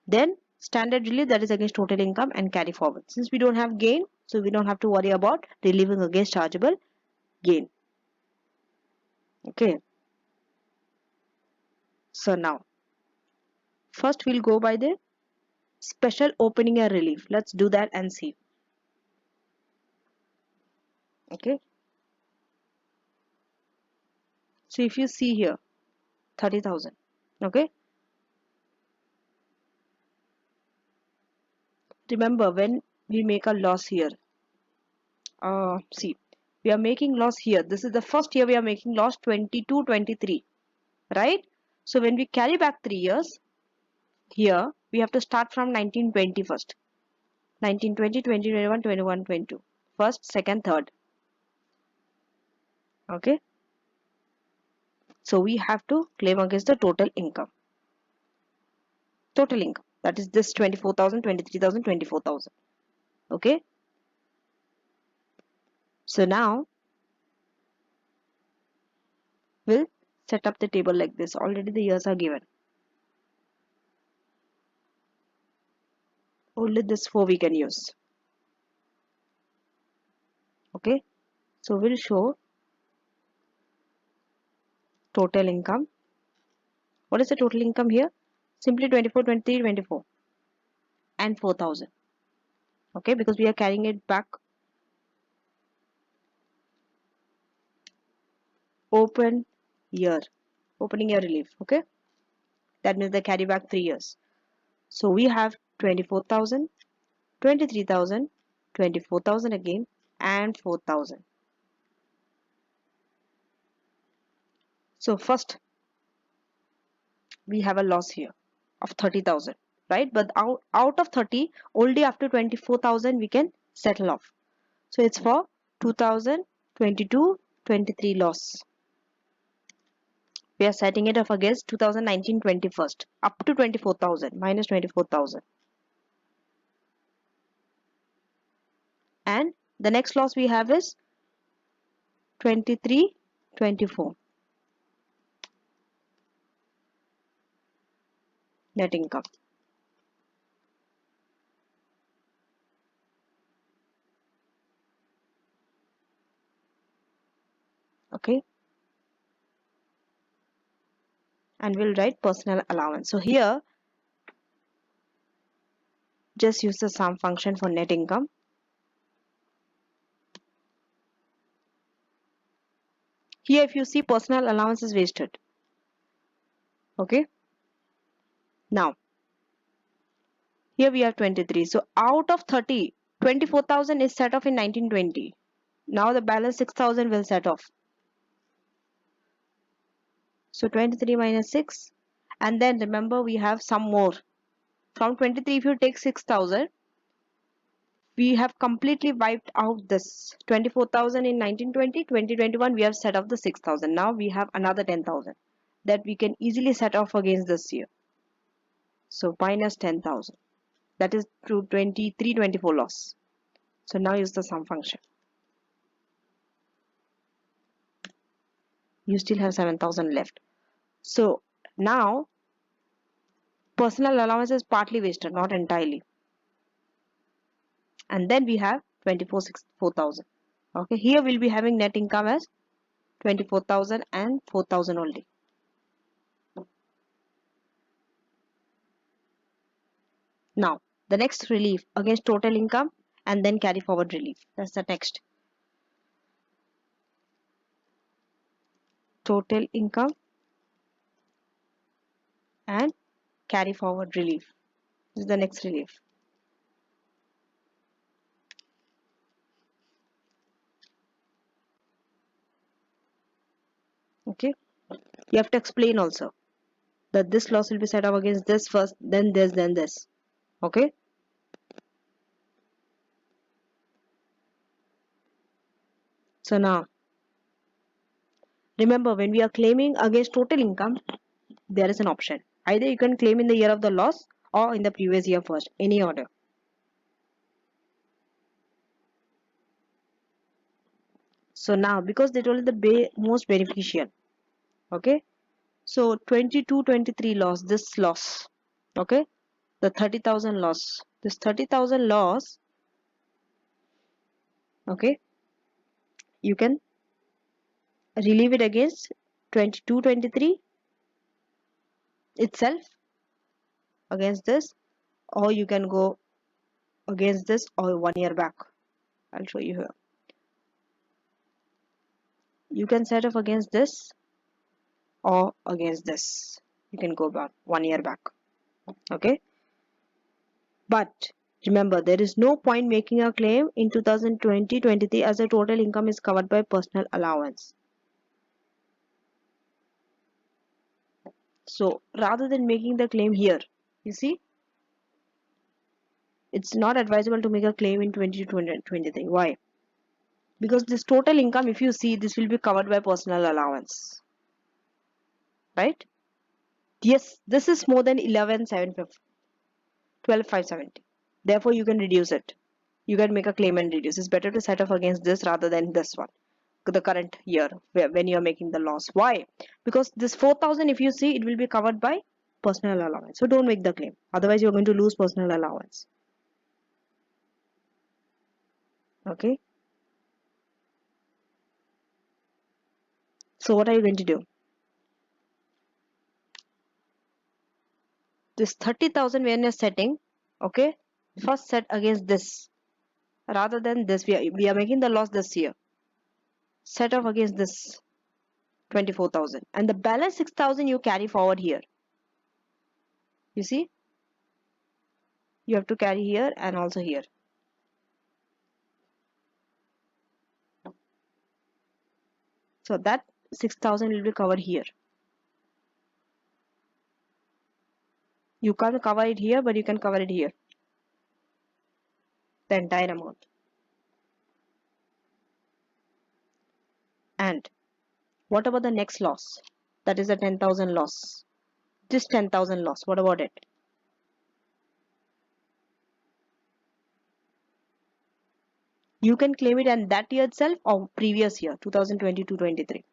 Then standard relief, that is against total income and carry forward. Since we don't have gain, so we don't have to worry about relieving against chargeable gain. Okay. So now, first we'll go by the special opening year relief. Let's do that and see. Okay. So if you see here, 30,000. Okay. Remember when we make a loss here, see, we are making loss here. This is the first year we are making loss 22, 23, right? So when we carry back 3 years, here we have to start from 1920 first. 1920, 2021, 21, 22. First, second, third. Okay. So we have to claim against the total income. Total income. That is this 24,000, 23,000, 24,000. Okay. So now we'll set up the table like this. Already the years are given. Only this 4 we can use. Okay. So we'll show total income. What is the total income here? Simply 24, 23, 24 and 4,000. Okay. Because we are carrying it back. Opening year relief. Okay. That means they carry back 3 years. So we have 24,000, 23,000, 24,000 again and 4,000. So first we have a loss here of 30,000, right? But out of 30, only after 24,000 we can settle off. So it's for 2022, 23 loss. We are setting it off against 2019, 21st up to 24,000 minus 24,000. And the next loss we have is 23, 24. Net income. Okay. And we'll write personal allowance. So here just use the sum function for net income. Here if you see, personal allowance is wasted. Okay. Now here we have 23. So out of 30, 24,000 is set off in 1920. Now the balance 6,000 will set off. So 23 minus 6. And then remember we have some more. From 23 if you take 6,000, we have completely wiped out this 24,000 in 1920, 2021 we have set off the 6,000. Now we have another 10,000 that we can easily set off against this year. So minus 10,000. That is to 23, 24 loss. So now use the sum function. You still have 7,000 left. So now personal allowance is partly wasted, not entirely. And then we have 4,000. Okay, here we'll be having net income as 24,000 and 4,000 only. Now the next relief against total income and then carry forward relief. That's the next. Total income and carry forward relief. This is the next relief. Okay, you have to explain also that this loss will be set up against this first, then this, then this. Okay. So now remember, when we are claiming against total income, there is an option. Either you can claim in the year of the loss or in the previous year first, any order. So now because they told you the most beneficial, okay, so 22 23 loss, this loss, okay, the 30,000 loss, this 30,000 loss, okay, you can relieve it against 22 23 itself, against this, or you can go against this or 1 year back. I'll show you here. You can set off against this or against this. You can go back 1 year back. Okay. But remember, there is no point making a claim in 2020-23 as the total income is covered by personal allowance. So rather than making the claim here, you see, it's not advisable to make a claim in 2023. Why? Because this total income, if you see, this will be covered by personal allowance, right? Yes, this is more than 11,750, 12,570. Therefore, you can reduce it. You can make a claim and reduce. It's better to set off against this rather than this one, the current year when you are making the loss. Why? Because this 4,000, if you see, it will be covered by personal allowance. So don't make the claim. Otherwise, you're going to lose personal allowance. Okay. So what are you going to do? This 30,000 when you're setting, okay, first set against this rather than this. We are making the loss this year. Set off against this 24,000 and the balance 6,000 you carry forward here. You see, you have to carry here and also here. So that 6,000 will be covered here. You can't cover it here, but you can cover it here. The entire amount. And what about the next loss? That is the 10,000 loss. This 10,000 loss, what about it? You can claim it in that year itself or previous year, 2022-23.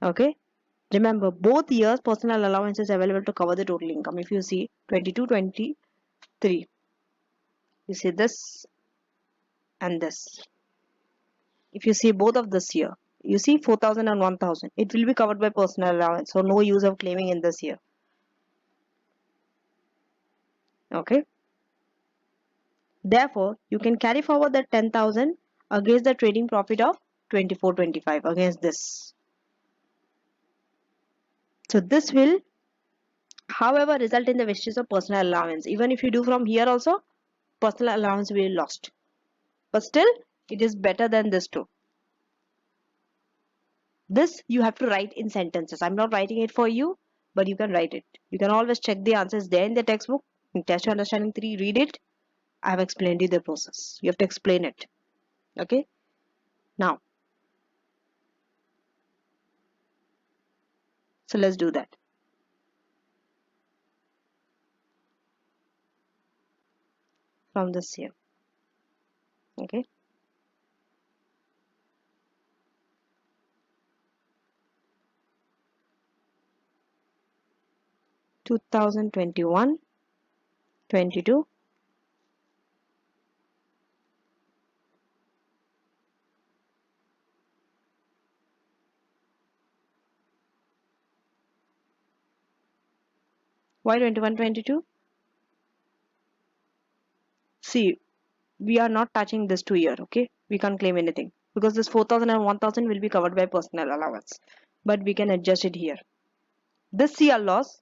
Okay. Remember, both years personal allowance is available to cover the total income. If you see 22-23, you see this and this. If you see both of this year, you see 4,000 and 1,000. It will be covered by personal allowance. So no use of claiming in this year. Okay. Therefore, you can carry forward the 10,000 against the trading profit of 24-25 against this. So this will, however, result in the wastage of personal allowance. Even if you do from here also, personal allowance will be lost. But still, it is better than this too. This you have to write in sentences. I'm not writing it for you, but you can write it. You can always check the answers there in the textbook. In Test Your Understanding 3, read it. I have explained you the process. You have to explain it. Okay. Now, so let's do that. From this year. Okay. Two thousand 21, 22. Why 21, 22? See, we are not touching this 2 year, okay? We can't claim anything because this 4,000 and 1,000 will be covered by personal allowance, but we can adjust it here. This year loss,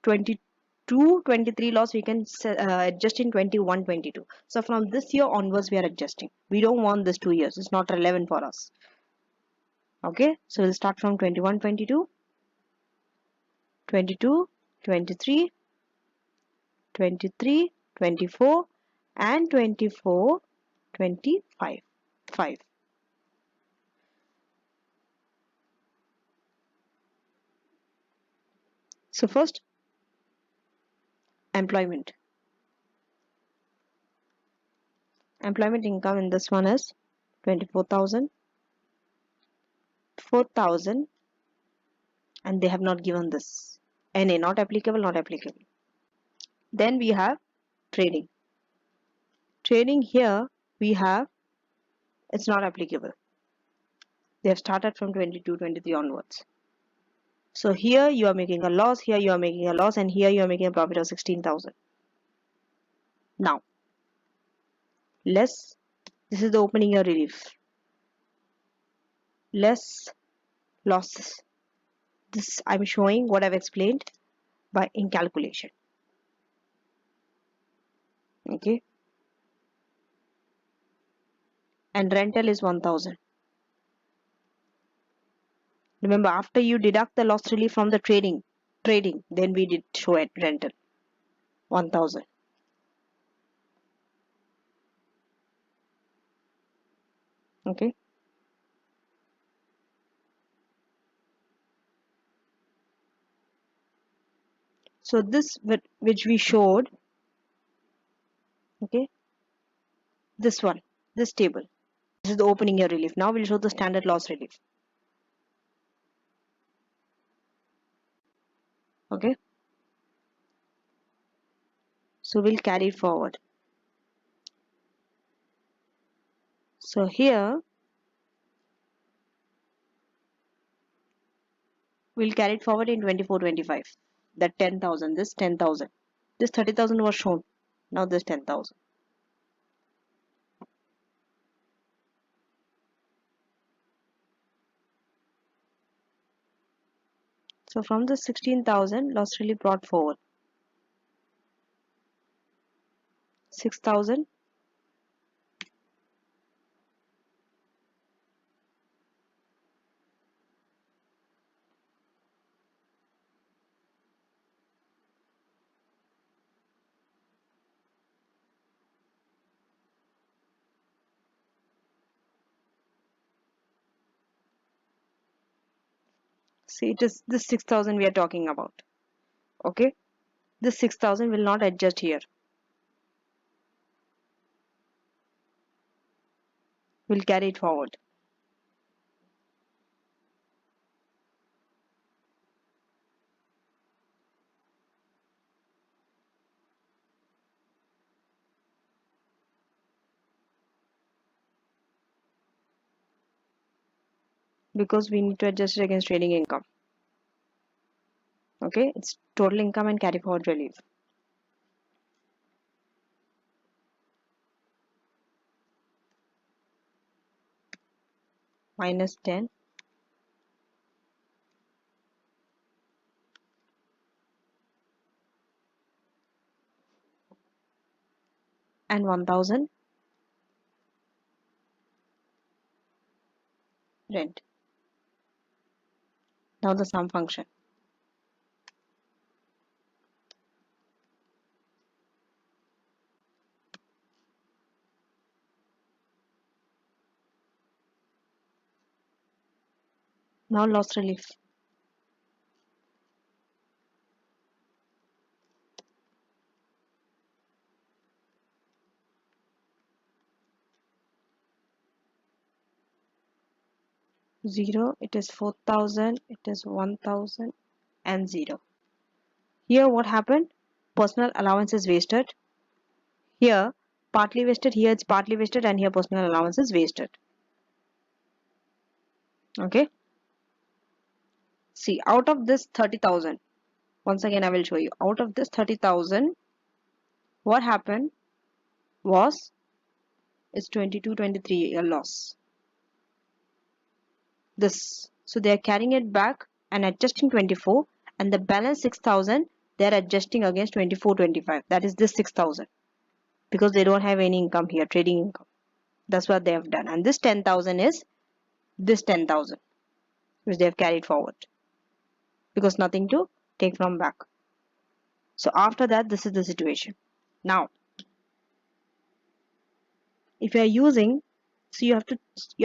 22, 23 loss, we can adjust in 21, 22. So from this year onwards, we are adjusting. We don't want this 2 years. It's not relevant for us. Okay, so we'll start from 21, 22, 22, 23, 23, 24, and 24, 25. 5. So first, employment. Employment income in this one is 24,000. 4,000, and they have not given this. NA, not applicable, not applicable. Then we have trading. Trading here, we have, it's not applicable. They have started from 22, 23 onwards. So here you are making a loss, here you are making a loss, and here you are making a profit of 16,000. Now, this is the opening year relief. Less losses. This I'm showing what I've explained by in calculation. Okay. And rental is 1,000. Remember, after you deduct the loss relief from the trading, then we did show it rental 1,000. Okay. So this which we showed, okay, this one, this table. This is the opening year relief. Now we'll show the standard loss relief. Okay. So we'll carry it forward. So here we'll carry it forward in 24, 25. That 10,000, this 10,000. This 30,000 was shown. Now this 10,000. So from the 16,000, loss relief brought forward 6,000. See, it is this 6,000 we are talking about. Okay. This 6,000 will not adjust here. We'll carry it forward. Because we need to adjust it against trading income. Okay, it's total income and carry forward relief. Minus 10 and 1,000 rent. Now the sum function. Now loss relief. Zero, it is 4,000, it is 1,000 and 0. Here what happened? Personal allowance is wasted. Here partly wasted, here it's partly wasted, and here personal allowance is wasted. Okay. See, out of this 30,000, once again I will show you. Out of this 30,000, what happened was it's 22, 23 a loss. This. So they are carrying it back and adjusting 24, and the balance 6,000 they are adjusting against 24, 25. That is this 6,000 because they don't have any income here, trading income. That's what they have done. And this 10,000 is this 10,000 which they have carried forward because nothing to take from back. So after that, this is the situation. Now, if you are using, so you have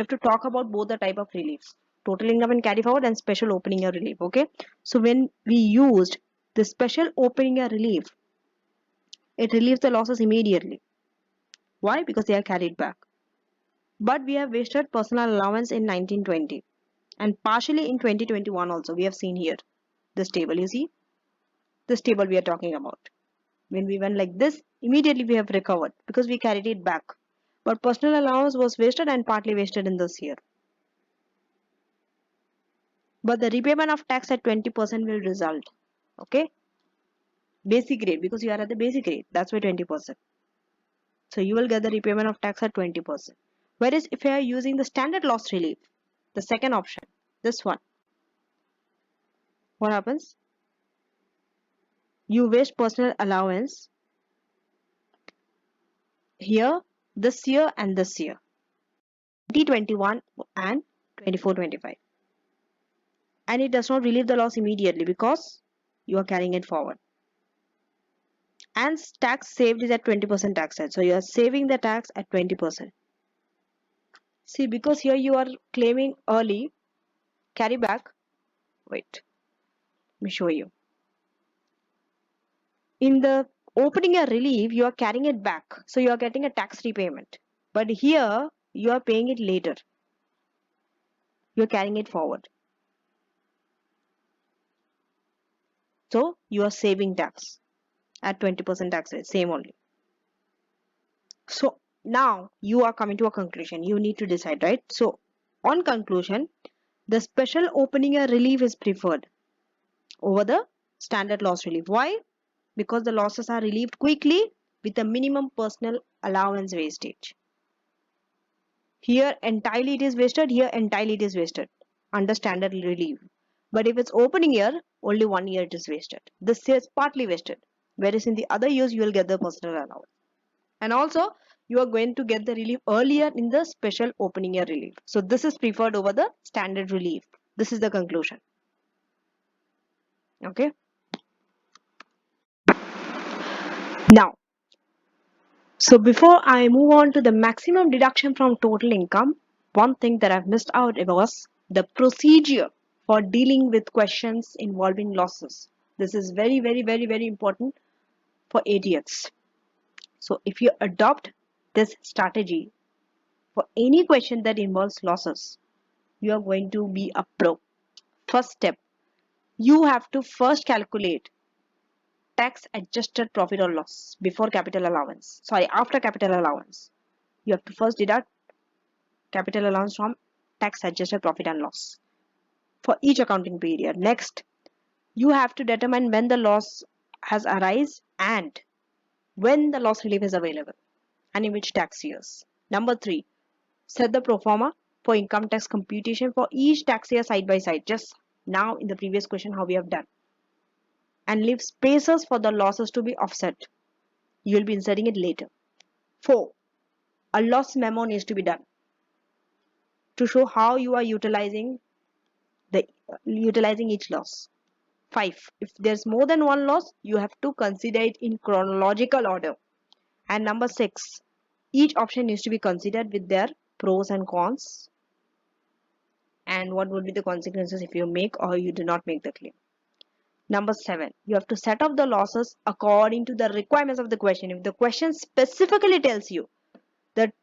to talk about both the type of reliefs, total income and carry forward and special opening year relief. Okay, so when we used the special opening year relief, it relieves the losses immediately. Why? Because they are carried back. But we have wasted personal allowance in 1920. And partially in 2021 also, we have seen here this table. You see, this table we are talking about. When we went like this, immediately we have recovered because we carried it back. But personal allowance was wasted and partly wasted in this year. But the repayment of tax at 20% will result. Okay, basic rate, because you are at the basic rate, that's why 20%. So you will get the repayment of tax at 20%. Whereas if you are using the standard loss relief, the second option, this one, what happens? You waste personal allowance here, this year and this year, 2021 and 24-25. And it does not relieve the loss immediately because you are carrying it forward. And tax saved is at 20% tax rate. So you are saving the tax at 20%. See, because here you are claiming early, carry back. Wait, let me show you. In the opening a relief, you are carrying it back. So you are getting a tax repayment. But here, you are paying it later. You are carrying it forward. So you are saving tax at 20% tax rate, same only. So now you are coming to a conclusion. You need to decide, right? So on conclusion, the special opening a relief is preferred over the standard loss relief. Why? Because the losses are relieved quickly with a minimum personal allowance wastage. Here entirely it is wasted, here entirely it is wasted under standard relief. But if it's opening year, only 1 year it is wasted. This year is partly wasted. Whereas in the other years, you will get the personal allowance. And also, you are going to get the relief earlier in the special opening year relief. So this is preferred over the standard relief. This is the conclusion. Okay. Now, so before I move on to the maximum deduction from total income, one thing that I've missed out was the procedure for dealing with questions involving losses. This is very, very, very, very important for ATX. So if you adopt this strategy for any question that involves losses, you are going to be a pro. First step, you have to first calculate tax adjusted profit or loss before capital allowance. Sorry, after capital allowance. You have to first deduct capital allowance from tax adjusted profit and loss for each accounting period. Next, you have to determine when the loss has arisen and when the loss relief is available and in which tax years. Number 3, set the pro forma for income tax computation for each tax year side by side, just now in the previous question how we have done, and leave spaces for the losses to be offset. You will be inserting it later. 4, a loss memo needs to be done to show how you are utilizing each loss. 5, if there's more than one loss, you have to consider it in chronological order. And number 6, each option needs to be considered with their pros and cons and what would be the consequences if you make or you do not make the claim. Number 7, you have to set up the losses according to the requirements of the question. If the question specifically tells you that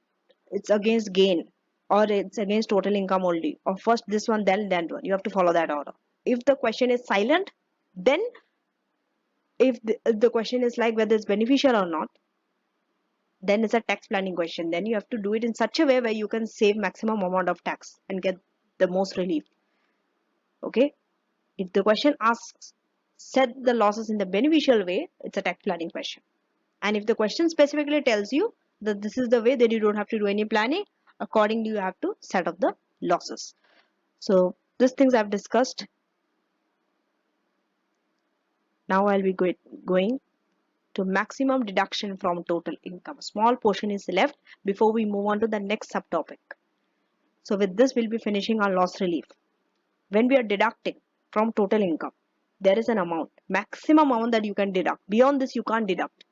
it's against gain or it's against total income only, or first this one, then one, you have to follow that order. If the question is silent, then if the question is like whether it's beneficial or not, then it's a tax planning question. Then you have to do it in such a way where you can save maximum amount of tax and get the most relief. Okay. If the question asks set the losses in the beneficial way, it's a tax planning question. And if the question specifically tells you that this is the way, then you don't have to do any planning. Accordingly, you have to set up the losses. So these things I've discussed. Now I'll be going to maximum deduction from total income. Small portion is left before we move on to the next subtopic. So with this, we'll be finishing our loss relief. When we are deducting from total income, there is an amount, maximum amount that you can deduct. Beyond this, you can't deduct.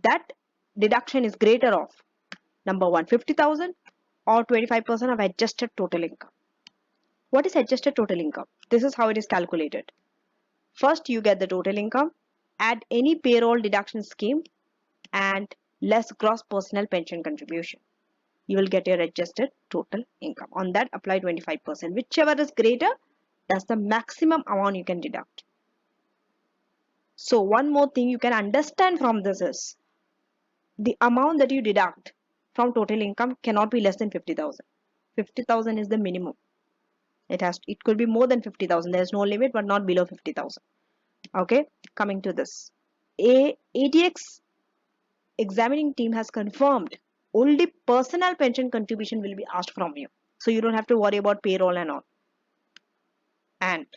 That deduction is greater of number 1, 50,000 or 25% of adjusted total income. What is adjusted total income? This is how it is calculated. First, you get the total income, add any payroll deduction scheme, and less gross personal pension contribution. you will get your adjusted total income. On that, apply 25%. Whichever is greater, that's the maximum amount you can deduct. So one more thing you can understand from this is the amount that you deduct from total income cannot be less than 50,000. 50,000 is the minimum. It could be more than 50,000. There is no limit, but not below 50,000. Okay, coming to this. ATX examining team has confirmed only personal pension contribution will be asked from you. So you don't have to worry about payroll and all. And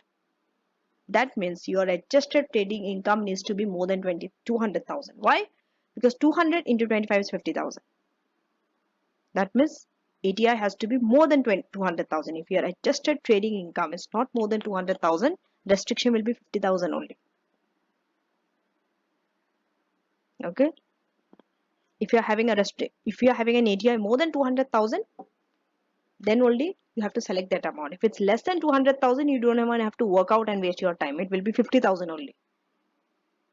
that means your adjusted trading income needs to be more than 200,000. Why? Because 200 into 25 is 50,000. That means ATI has to be more than 200,000. If your adjusted trading income is not more than 200,000, restriction will be 50,000 only. Okay. If you are having an ATI more than 200,000, then only you have to select that amount. If it's less than 200,000, you don't even have to work out and waste your time. It will be 50,000 only.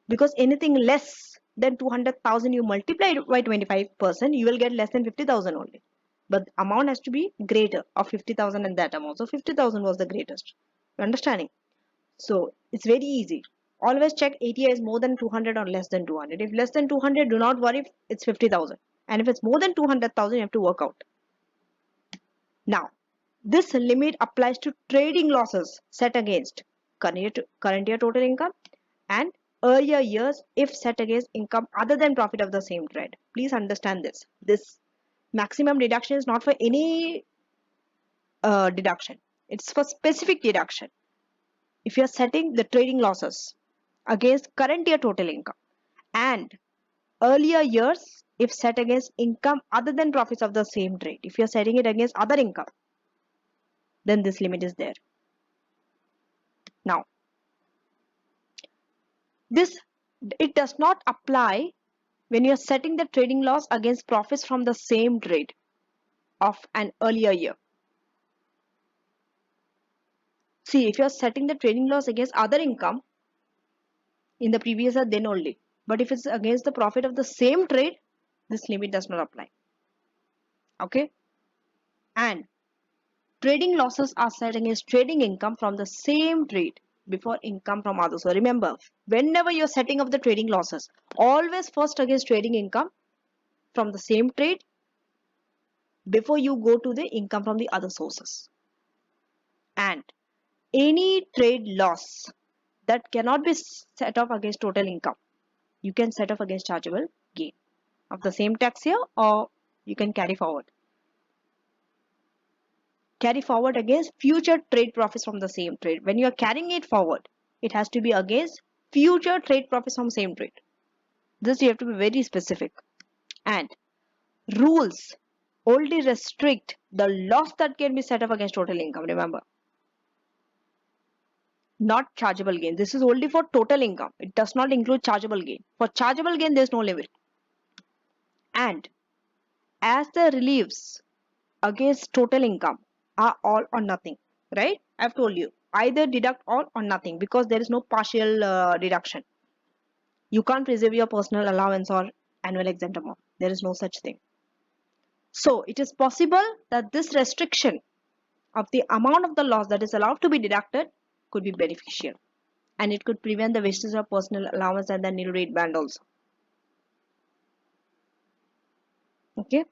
Because anything less than 200,000 you multiply it by 25%, you will get less than 50,000 only. But amount has to be greater of 50,000 and that amount. So 50,000 was the greatest. You understanding? So it's very easy. Always check ATI is more than 200 or less than 200. If less than 200, do not worry if it's 50,000. And if it's more than 200,000, you have to work out. Now, this limit applies to trading losses set against current year total income and earlier years if set against income other than profit of the same trade. Please understand this. This maximum deduction is not for any deduction. It's for specific deduction. If you're setting the trading losses against current year total income and earlier years if set against income other than profits of the same trade. If you're setting it against other income, then this limit is there. Now, it does not apply when you're setting the trading loss against profits from the same trade of an earlier year. See, if you're setting the trading loss against other income in the previous year, then only. But if it's against the profit of the same trade, this limit does not apply. Okay? And trading losses are set against trading income from the same trade before income from others. So remember, whenever you're setting up the trading losses, always first against trading income from the same trade before you go to the income from the other sources. And any trade loss that cannot be set off against total income, you can set off against chargeable gain of the same tax year, or you can carry forward against future trade profits from the same trade. When you are carrying it forward, it has to be against future trade profits from same trade. This you have to be very specific. And rules only restrict the loss that can be set off against total income. Remember, not chargeable gain. This is only for total income. It does not include chargeable gain. For chargeable gain, there is no limit. And as the reliefs against total income are all or nothing, right? I've told you either deduct all or nothing because there is no partial deduction. You can't preserve your personal allowance or annual exempt amount. There is no such thing. So it is possible that this restriction of the amount of the loss that is allowed to be deducted could be beneficial, and it could prevent the wastage of personal allowance and the nil rate band also. Okay.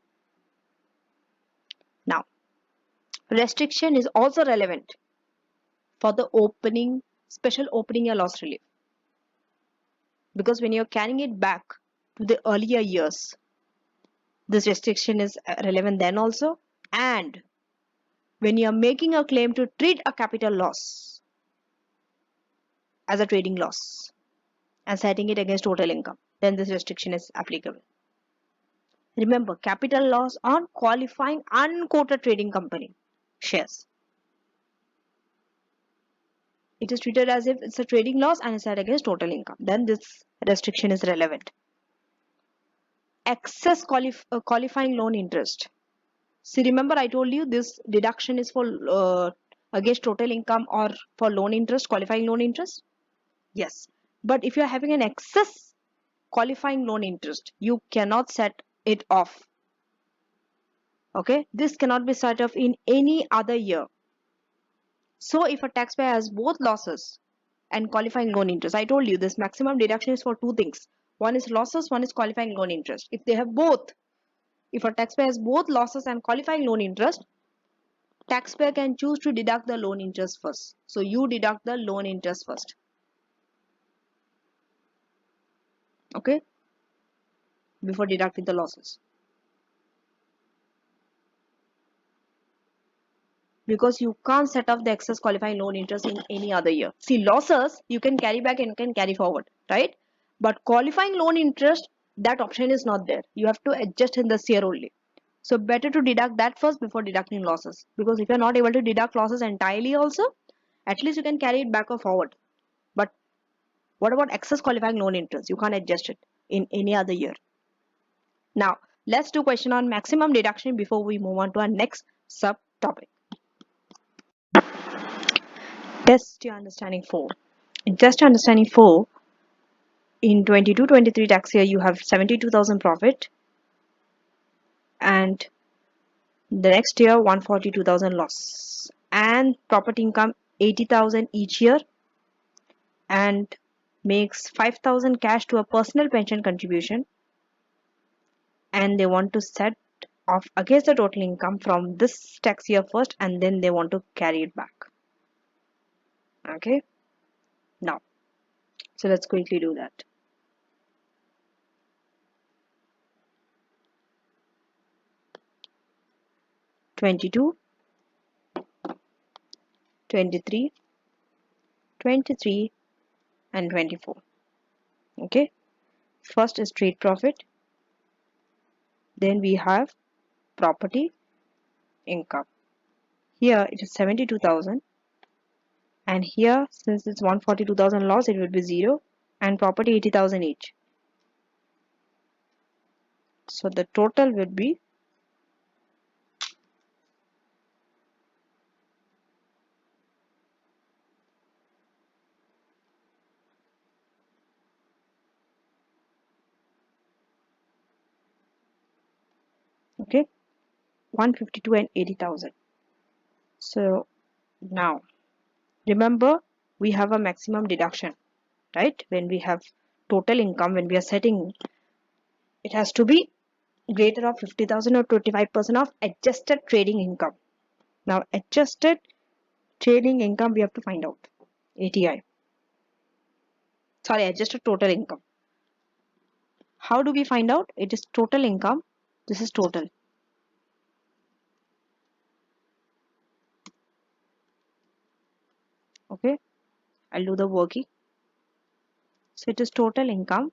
Now, restriction is also relevant for the special opening year loss relief, because when you're carrying it back to the earlier years, this restriction is relevant then also. And when you're making a claim to treat a capital loss as a trading loss and setting it against total income, then this restriction is applicable. Remember, capital loss on qualifying unquoted trading company shares. It is treated as if it's a trading loss and is set against total income. Then this restriction is relevant. Excess qualifying loan interest. See, remember I told you this deduction is for against total income or for loan interest, qualifying loan interest. Yes, but if you are having an excess qualifying loan interest, you cannot set it off Okay, this cannot be set off in any other year. So if a taxpayer has both losses and qualifying loan interest, I told you this maximum deduction is for two things. One is losses, one is qualifying loan interest. If they have both, if a taxpayer has both losses and qualifying loan interest, taxpayer can choose to deduct the loan interest first. So you deduct the loan interest first. Okay, before deducting the losses. Because you can't set off the excess qualifying loan interest in any other year. See, losses you can carry back and can carry forward, right? But qualifying loan interest, that option is not there. You have to adjust in this year only. So better to deduct that first before deducting losses. Because if you're not able to deduct losses entirely also, at least you can carry it back or forward. But what about excess qualifying loan interest? You can't adjust it in any other year. Now, let's do question on maximum deduction before we move on to our next subtopic. Test your understanding 4. In test your understanding 4, in 22-23 tax year, you have 72,000 profit, and the next year 142,000 loss, and property income 80,000 each year, and makes 5,000 cash to a personal pension contribution, and they want to set off against the total income from this tax year first, and then they want to carry it back. Okay, now, so let's quickly do that. 22, 23, 23, and 24. Okay, first is trade profit, then we have property income. Here it is 72,000, and here since it's 142,000 loss, it will be 0, and property 80,000 each. So the total will be 152 and 80,000. So now remember, we have a maximum deduction, right? When we have total income, when we are setting, it has to be greater of 50,000 or 25% of adjusted trading income. Now adjusted trading income we have to find out. ATI. Sorry, adjusted total income. How do we find out? It is total income. This is total. Okay, I'll do the working. So it is total income.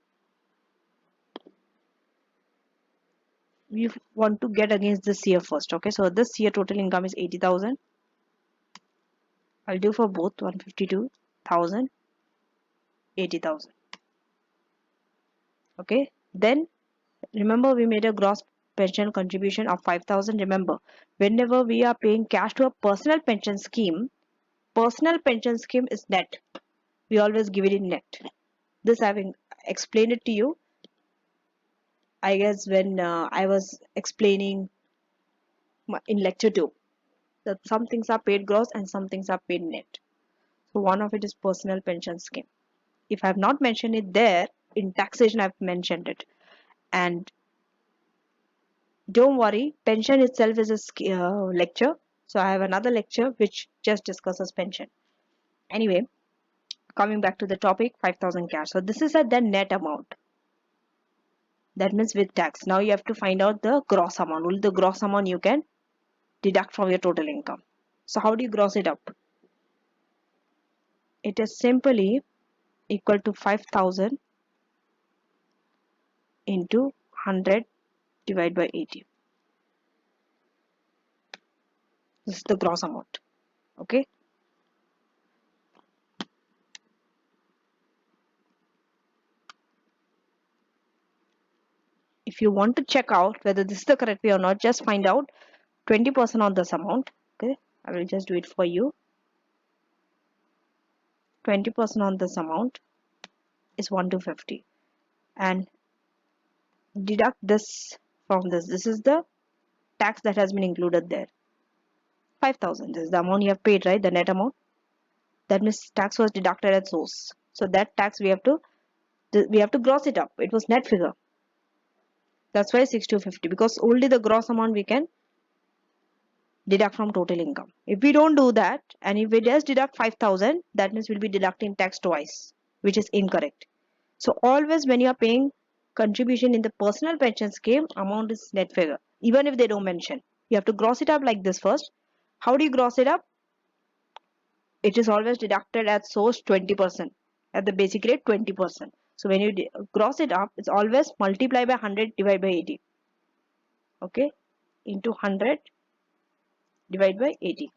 We want to get against this year first. Okay, so this year total income is 80,000. I'll do for both 152,000, 80,000. Okay, then remember we made a gross pension contribution of 5,000. Remember, whenever we are paying cash to a personal pension scheme is net. We always give it in net. This I've explained it to you, I guess, when I was explaining in lecture 2, that some things are paid gross and some things are paid net. So one of it is personal pension scheme. If I have not mentioned it there, in taxation I've mentioned it. And don't worry, pension itself is a lecture. So I have another lecture which just discusses pension. Anyway, coming back to the topic, 5,000 cash. So this is at the net amount. That means with tax. Now you have to find out the gross amount. Only the gross amount you can deduct from your total income. So how do you gross it up? It is simply equal to 5,000 into 100 divided by 80. This is the gross amount. Okay. If you want to check out whether this is the correct way or not, just find out 20% on this amount. Okay, I will just do it for you. 20% on this amount is 1 to 50, and deduct this from this. This is the tax that has been included there. 5,000. This is the amount you have paid, right? The net amount. That means tax was deducted at source. So that tax we have to gross it up. It was net figure. That's why 6250, because only the gross amount we can deduct from total income. If we don't do that, and if we just deduct 5,000, that means we'll be deducting tax twice, which is incorrect. So always when you are paying contribution in the personal pension scheme, amount is net figure, even if they don't mention. You have to gross it up like this first. How do you gross it up? It is always deducted at source 20%, at the basic rate 20%. So when you gross it up, it's always multiply by 100 divided by 80. Okay, into 100 divided by 80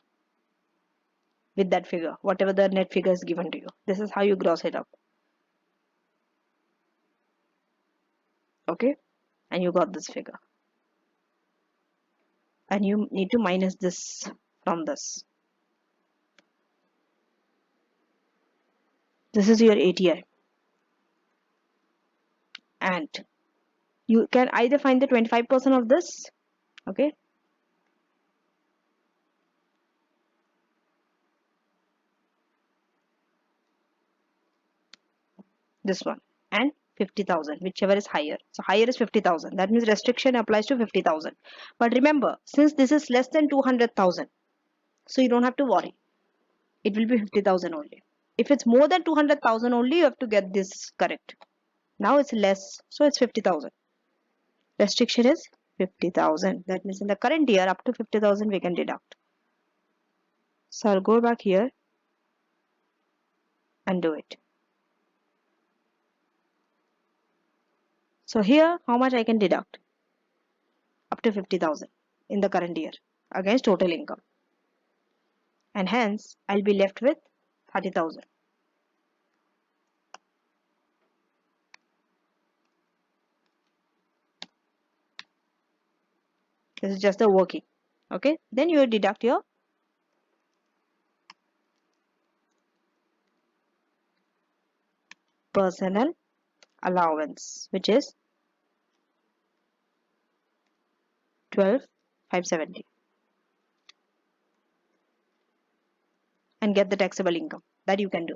with that figure, whatever the net figure is given to you. This is how you gross it up. Okay, and you got this figure. And you need to minus this from this. This is your ATI. And you can either find the 25% of this, okay, this one, and 50,000, whichever is higher. So higher is 50,000. That means restriction applies to 50,000. But remember, since this is less than 200,000, so you don't have to worry. It will be 50,000 only. If it's more than 200,000 only, you have to get this correct. Now it's less, so it's 50,000. Restriction is 50,000. That means in the current year, up to 50,000 we can deduct. So I'll go back here and do it. So here, how much I can deduct? Up to 50,000 in the current year against total income. And hence, I'll be left with 30,000. This is just the working. Okay, then you deduct your personal allowance, which is 12,570, and get the taxable income. That you can do.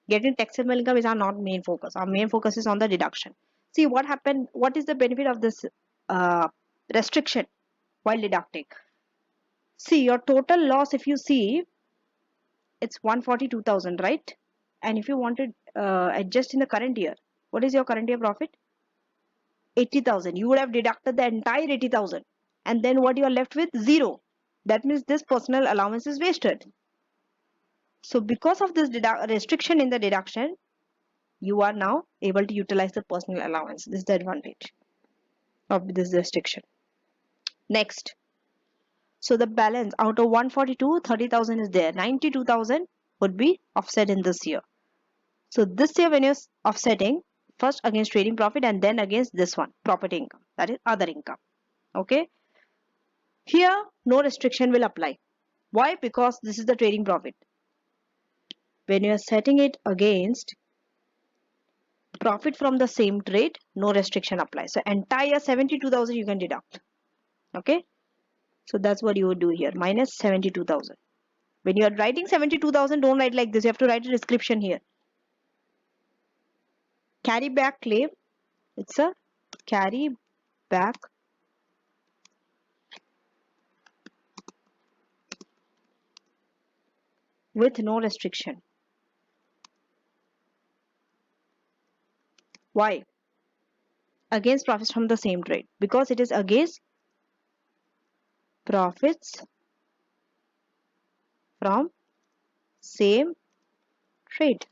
Getting taxable income is our not main focus. Our main focus is on the deduction. See what happened. What is the benefit of this restriction while deducting? See your total loss. If you see, it's 142,000, right? And if you want to adjust in the current year, what is your current year profit? 80,000. You would have deducted the entire 80,000, and then what you are left with? Zero. That means this personal allowance is wasted. So because of this restriction in the deduction, you are now able to utilize the personal allowance. This is the advantage of this restriction. Next, so the balance out of 142, 30,000 is there. 92,000 would be offset in this year. So this year when you're offsetting, first against trading profit and then against this one, property income, that is other income. Okay, here no restriction will apply. Why? Because this is the trading profit. When you are setting it against profit from the same trade, no restriction applies. So entire 72,000 you can deduct. Okay, so that's what you would do here, minus 72,000. When you are writing 72,000, don't write like this. You have to write a description here. Carry back claim. It's a carry back with no restriction. Why? Against profits from the same trade. Because it is against profits from same trade.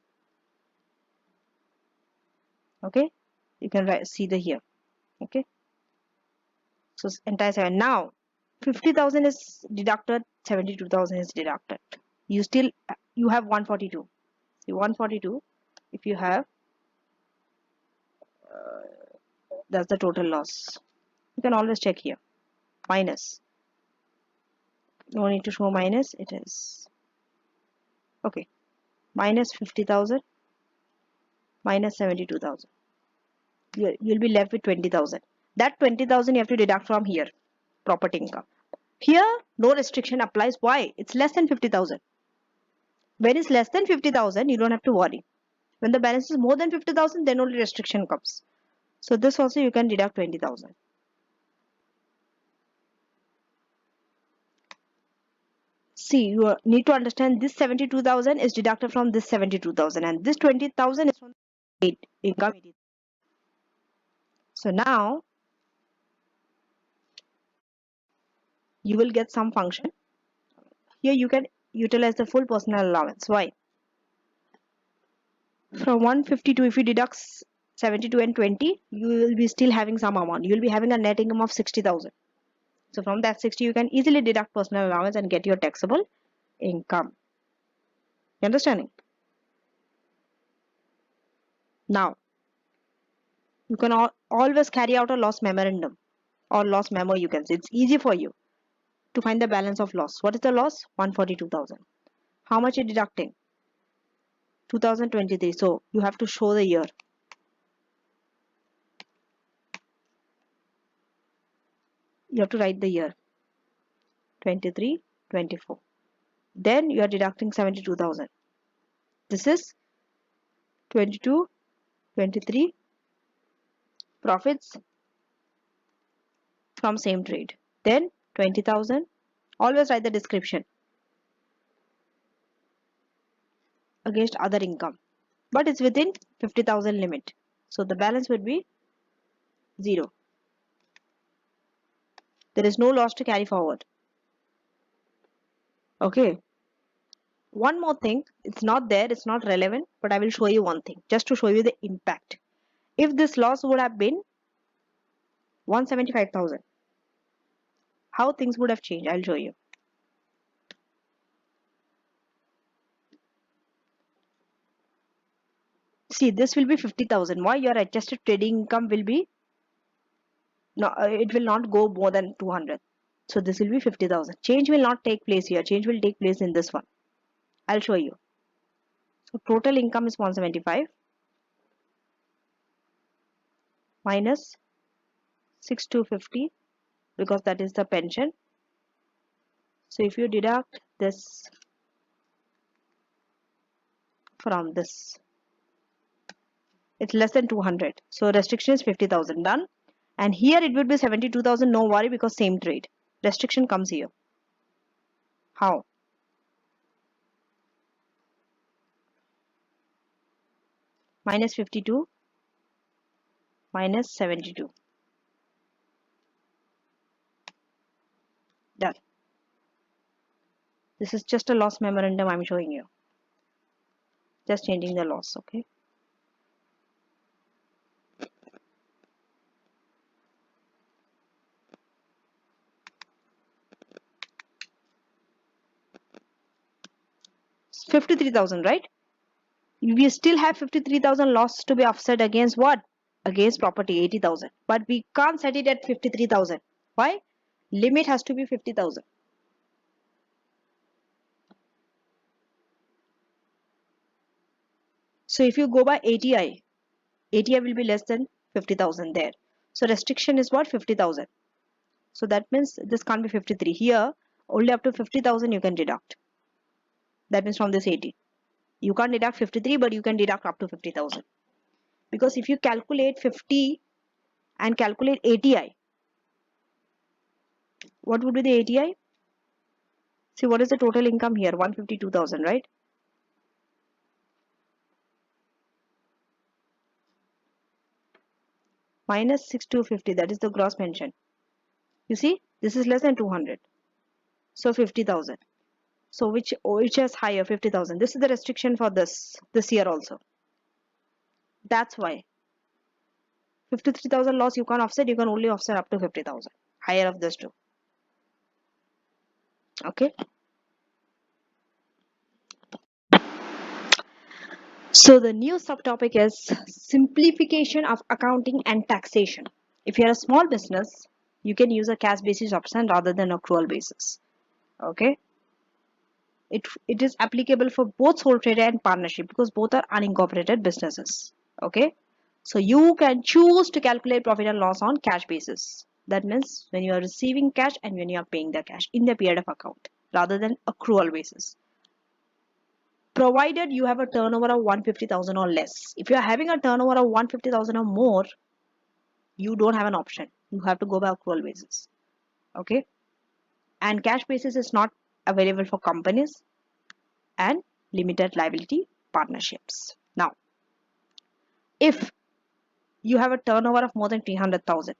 Okay, you can write, see the here. Okay, so entire 7. Now 50,000 is deducted, 72,000 is deducted. You have 142. See 142. If you have, that's the total loss. You can always check here. Minus. No need to show minus. It is okay. Minus 50,000. Minus 72,000. You'll be left with 20,000. That 20,000 you have to deduct from here. property income. Here, no restriction applies. Why? It's less than 50,000. When it's less than 50,000, you don't have to worry. When the balance is more than 50,000, then only restriction comes. So this also you can deduct 20,000. See, you need to understand this 72,000 is deducted from this 72,000 and this 20,000 is from the income. So now you will get some function. Here you can utilize the full personal allowance. Why? From 152, if you deduct 72 and 20, you will be still having some amount. You will be having a net income of 60,000. So from that 60, you can easily deduct personal allowance and get your taxable income. You understanding? Now, you can always carry out a loss memorandum or loss memo, you can say. It's easy for you to find the balance of loss. What is the loss? 142,000. How much are you deducting? 2023. So you have to show the year. You have to write the year. 23, 24. Then you are deducting 72,000. This is 22, 23 profits from same trade. Then 20,000. Always write the description against other income. But it's within 50,000 limit. So the balance would be 0. There is no loss to carry forward. Okay. One more thing, it's not there, it's not relevant, but I will show you one thing just to show you the impact. If this loss would have been 175,000, how things would have changed, I'll show you. See, this will be 50,000. Why? Your adjusted trading income will be, no, it will not go more than 200. So this will be 50,000. Change will not take place here. Change will take place in this one. I'll show you. So total income is 175 minus 6250 because that is the pension. So if you deduct this from this, it's less than 200. So restriction is 50,000. Done. And here it would be 72,000. No worry because same trade. Restriction comes here. How? Minus 52 minus 72. Done. This is just a loss memorandum I'm showing you. Just changing the loss, okay? It's 53,000, right? We still have 53,000 loss to be offset against what? Against property 80,000. But we can't set it at 53,000. Why? Limit has to be 50,000. So if you go by ATI, ATI will be less than 50,000 there. So restriction is what? 50,000. So that means this can't be 53. Here, only up to 50,000 you can deduct. That means from this 80. You can't deduct 53, but you can deduct up to 50,000. Because if you calculate 50 and calculate ATI, what would be the ATI? See, what is the total income here? 152,000, right? Minus 6250, that is the gross pension. You see, this is less than 200. So 50,000. So which is higher? 50,000. This is the restriction for this year also. That's why 53,000 loss you can't offset. You can only offset up to 50,000. Higher of this two. Okay. So the new subtopic is simplification of accounting and taxation. If you're a small business, you can use a cash basis option rather than accrual basis. Okay. It is applicable for both sole trader and partnership because both are unincorporated businesses. Okay. So you can choose to calculate profit and loss on cash basis. That means when you are receiving cash and when you are paying the cash in the period of account rather than accrual basis. Provided you have a turnover of 150,000 or less. If you are having a turnover of 150,000 or more, you don't have an option. You have to go by accrual basis. Okay. And cash basis is not available for companies and limited liability partnerships. Now, if you have a turnover of more than 300,000,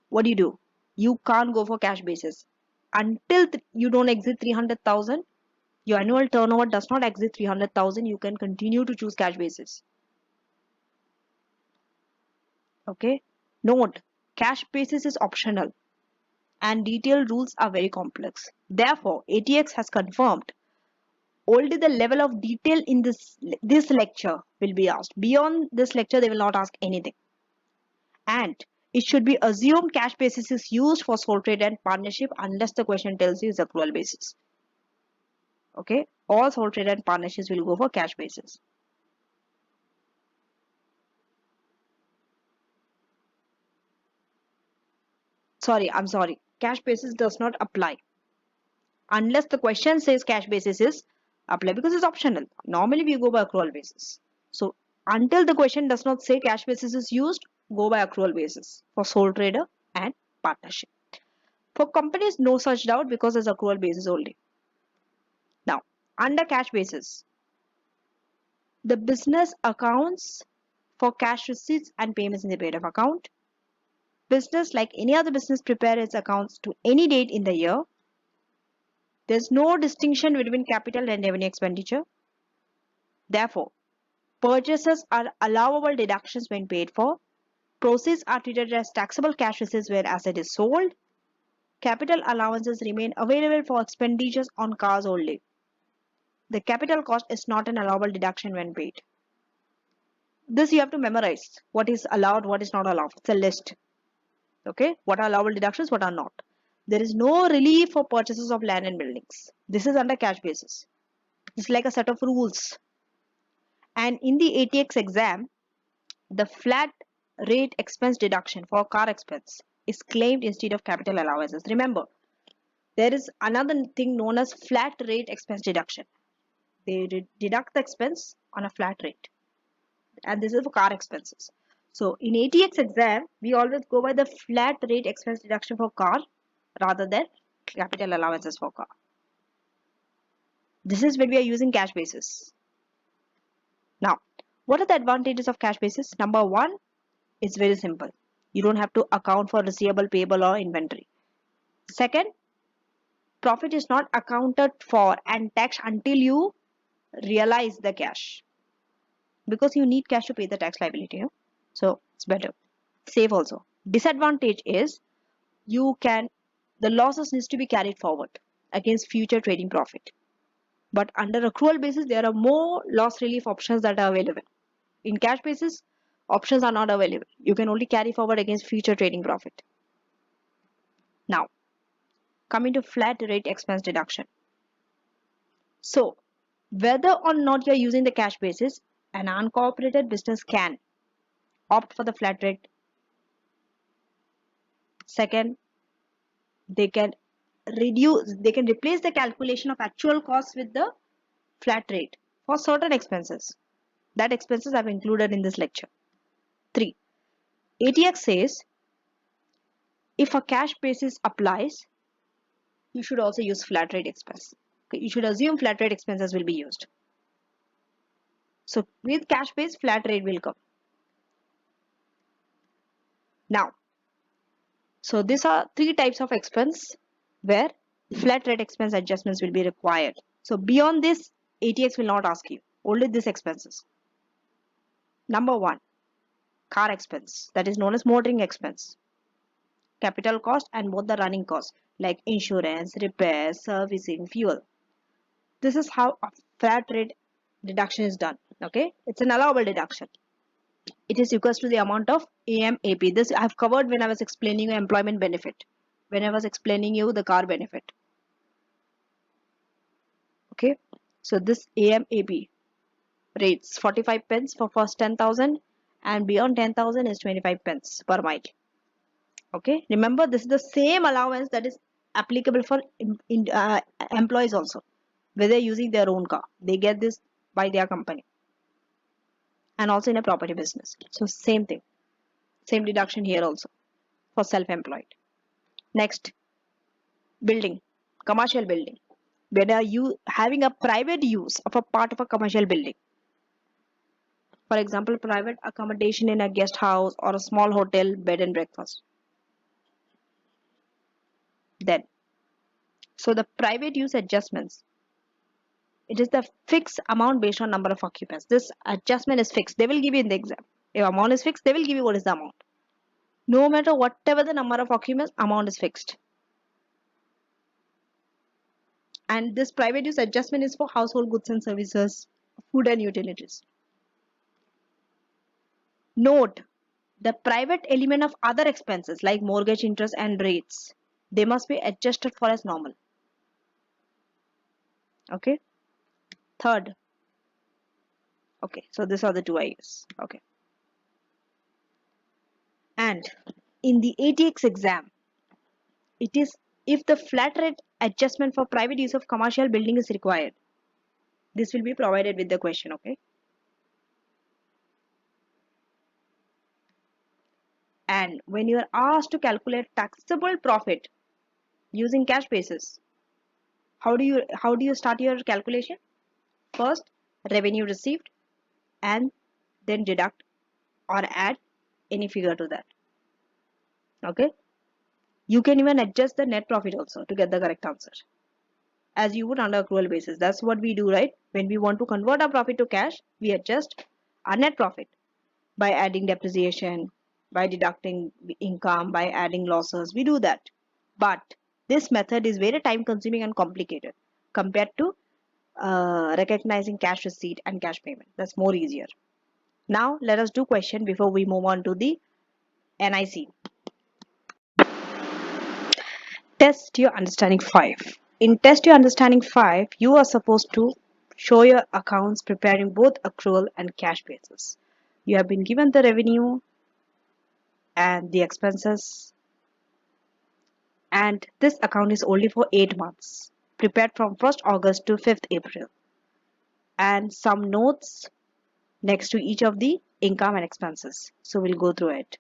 what do? You can't go for cash basis until you don't exceed 300,000. Your annual turnover does not exceed 300,000. You can continue to choose cash basis. Okay. Note, cash basis is optional and detailed rules are very complex. Therefore, ATX has confirmed only the level of detail in this lecture will be asked. Beyond this lecture, they will not ask anything. And it should be assumed cash basis is used for sole trade and partnership unless the question tells you it's accrual basis. Okay, all sole trade and partnerships will go for cash basis. I'm sorry. Cash basis does not apply unless the question says cash basis is apply because it's optional. Normally we go by accrual basis. So until the question does not say cash basis is used, go by accrual basis for sole trader and partnership. For companies, no such doubt because it's accrual basis only. Now, under cash basis, the business accounts for cash receipts and payments in the period of account. Business, like any other business, prepare its accounts to any date in the year. There's no distinction between capital and revenue expenditure. Therefore, purchases are allowable deductions when paid for. Proceeds are treated as taxable cash receipts where asset is sold. Capital allowances remain available for expenditures on cars only. The capital cost is not an allowable deduction when paid. This you have to memorize. What is allowed, what is not allowed. It's a list. Okay, what are allowable deductions, what are not. There is no relief for purchases of land and buildings. This is under cash basis. It's like a set of rules. And in the ATX exam, the flat rate expense deduction for car expense is claimed instead of capital allowances. Remember, there is another thing known as flat rate expense deduction. They deduct the expense on a flat rate. And this is for car expenses. So in ATX exam, we always go by the flat rate expense deduction for car rather than capital allowances for car. This is when we are using cash basis. Now, what are the advantages of cash basis? Number one, it's very simple. You don't have to account for receivable, payable or inventory. Second, profit is not accounted for and taxed until you realize the cash. Because you need cash to pay the tax liability. You know? So it's better. Safe also. Disadvantage is the losses needs to be carried forward against future trading profit. But under accrual basis, there are more loss relief options that are available. In cash basis, options are not available. You can only carry forward against future trading profit. Now, coming to flat rate expense deduction. So, whether or not you're using the cash basis, an unincorporated business can opt for the flat rate. Second, they can replace the calculation of actual costs with the flat rate for certain expenses. That expenses I've included in this lecture. 3. ATX says if a cash basis applies, you should also use flat rate expense. Okay, you should assume flat rate expenses will be used. So with cash base, flat rate will come. Now, so these are three types of expense where flat rate expense adjustments will be required. So beyond this, ATX will not ask you. Only these expenses. Number one, car expense, that is known as motoring expense. Capital cost and both the running costs like insurance, repairs, servicing, fuel. This is how a flat rate deduction is done. Okay, it's an allowable deduction. It is equals to the amount of AMAP. This I have covered when I was explaining you employment benefit, when I was explaining you the car benefit. Okay, so this AMAP rates 45 pence for first 10,000 and beyond 10,000 is 25 pence per mile. Okay, remember this is the same allowance that is applicable for employees also, whether they're using their own car. They get this by their company, and also in a property business. So same thing, same deduction here also for self-employed. Next, building, commercial building. Whether you having a private use of a part of a commercial building, for example, private accommodation in a guest house or a small hotel, bed and breakfast. Then, so the private use adjustments, it is the fixed amount based on number of occupants. This adjustment is fixed. They will give you in the exam. If amount is fixed, they will give you what is the amount. No matter whatever the number of occupants, amount is fixed. And this private use adjustment is for household goods and services, food and utilities. Note, the private element of other expenses like mortgage interest and rates, they must be adjusted for as normal. Okay. Third, okay, so these are the two I use. Okay. And in the ATX exam, it is if the flat rate adjustment for private use of commercial building is required. This will be provided with the question, okay? And when you are asked to calculate taxable profit using cash basis, how do you start your calculation? First, revenue received, and then deduct or add any figure to that. Okay, you can even adjust the net profit also to get the correct answer, as you would under accrual basis. That's what we do, right? When we want to convert our profit to cash, we adjust our net profit by adding depreciation, by deducting income, by adding losses. We do that. But this method is very time consuming and complicated compared to recognizing cash receipt and cash payment. That's more easier. Now let us do question before we move on to the NIC. Test your understanding 5. In test your understanding 5, you are supposed to show your accounts preparing both accrual and cash basis. You have been given the revenue and the expenses, and this account is only for 8 months, prepared from 1st August to 5th April, and some notes next to each of the income and expenses. So we'll go through it.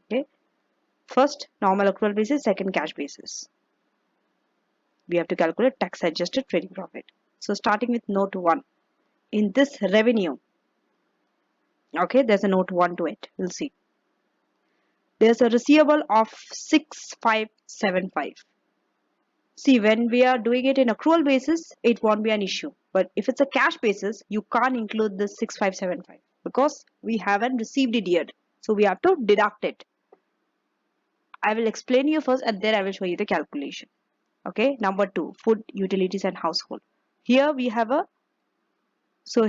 Okay. First, normal accrual basis, second cash basis. We have to calculate tax adjusted trading profit. So starting with note 1. In this revenue, okay, there's a note 1 to it. We'll see. There's a receivable of 6575. See, when we are doing it in accrual basis, it won't be an issue. But if it's a cash basis, you can't include this 6575 because we haven't received it yet. So we have to deduct it. I will explain you first and then I will show you the calculation. Okay, number 2, food, utilities and household. Here we have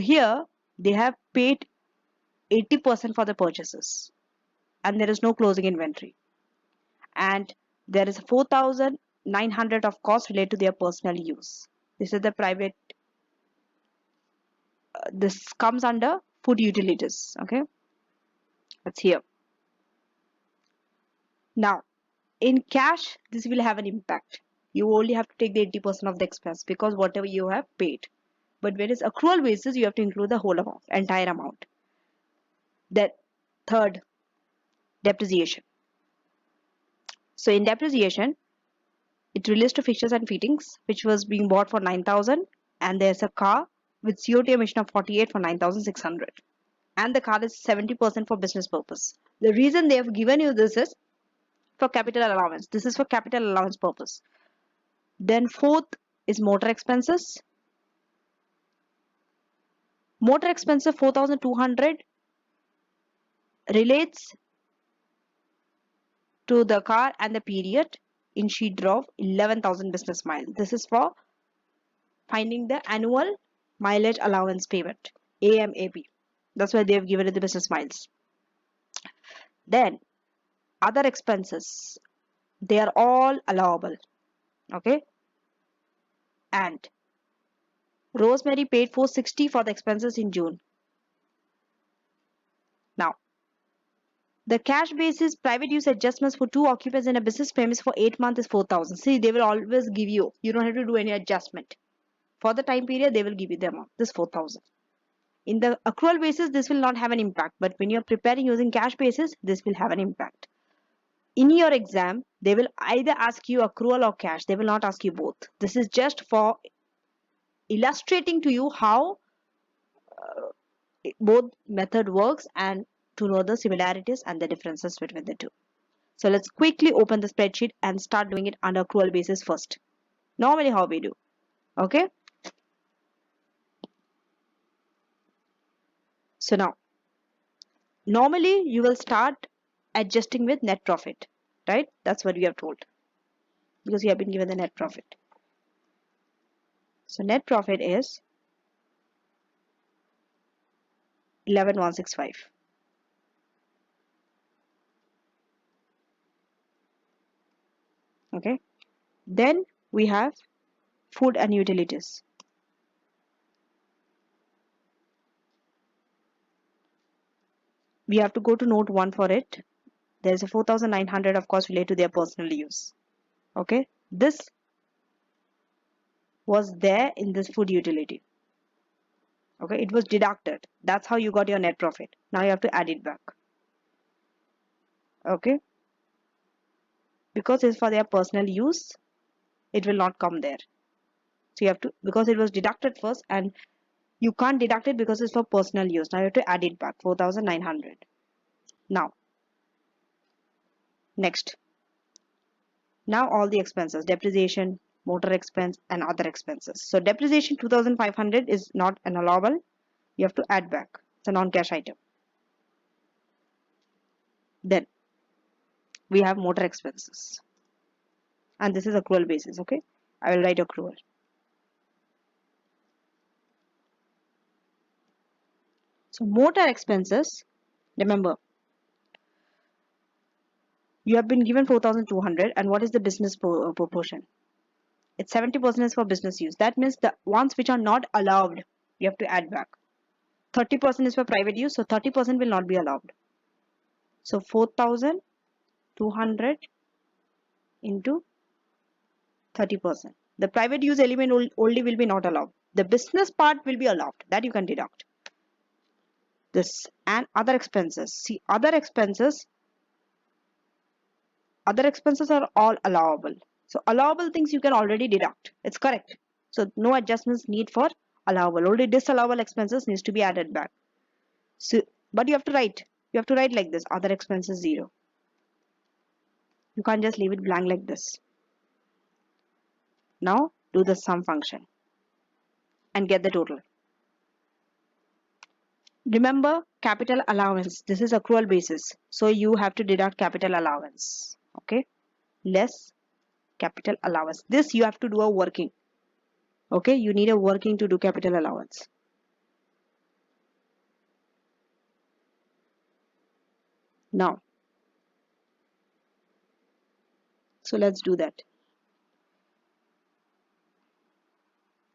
here they have paid 80% for the purchases and there is no closing inventory. And there is 4,900 of cost related to their personal use. This is the private, this comes under food utilities. Okay, that's here. Now, in cash, this will have an impact. You only have to take the 80% of the expense because whatever you have paid. But when it's accrual basis, you have to include the whole amount, entire amount. Then, third, depreciation. So in depreciation, it relates to fixtures and fittings, which was being bought for 9,000, and there's a car with COT emission of 48 for 9,600, and the car is 70% for business purpose. The reason they have given you this is for capital allowance. This is for capital allowance purpose. Then fourth is motor expenses. Motor expenses 4,200 relates to the car and the period in she drove 11,000 business miles. This is for finding the annual mileage allowance payment, AMAP. That's why they have given it the business miles. Then other expenses, they are all allowable. Okay. And Rosemary paid 460 for the expenses in June. Now, The cash basis private use adjustments for two occupants in a business premise for 8 months is 4,000. See, they will always give you. You don't have to do any adjustment. For the time period, they will give you the amount. This 4,000. In the accrual basis, this will not have an impact. But when you're preparing using cash basis, this will have an impact. In your exam, they will either ask you accrual or cash. They will not ask you both. This is just for illustrating to you how both method works and to know the similarities and the differences between the two. So let's quickly open the spreadsheet and start doing it under accrual basis first. Normally how we do. Okay. So now, normally you will start adjusting with net profit, right? That's what we have told because you have been given the net profit. So net profit is 11,165. Okay. Then we have food and utilities. We have to go to note 1 for it. There's a 4,900 of course related to their personal use. Okay. This was there in this food utility. Okay. It was deducted. That's how you got your net profit. Now you have to add it back. Okay. Because it's for their personal use, it will not come there. So you have to, because it was deducted first and you can't deduct it because it's for personal use. Now you have to add it back, 4,900. Now, next. Now all the expenses, depreciation, motor expense and other expenses. So depreciation 2,500 is not an allowable. You have to add back. It's a non-cash item. Then we have motor expenses. And this is accrual basis, okay? I will write accrual. So motor expenses, remember, you have been given 4,200 and what is the business proportion? It's 70% is for business use. That means the ones which are not allowed, you have to add back. 30% is for private use, so 30% will not be allowed. So 4,200 into 30%. The private use element only will be not allowed. The business part will be allowed. That you can deduct. This and other expenses. See, other expenses are all allowable. So allowable things you can already deduct. It's correct. So no adjustments need for allowable. Only disallowable expenses needs to be added back. So, but you have to write. You have to write like this. Other expenses 0. You can't just leave it blank like this. Now do the sum function and get the total. Remember capital allowance. This is accrual basis. So you have to deduct capital allowance. Okay. Less capital allowance. This you have to do a working. Okay. You need a working to do capital allowance. Now. So let's do that.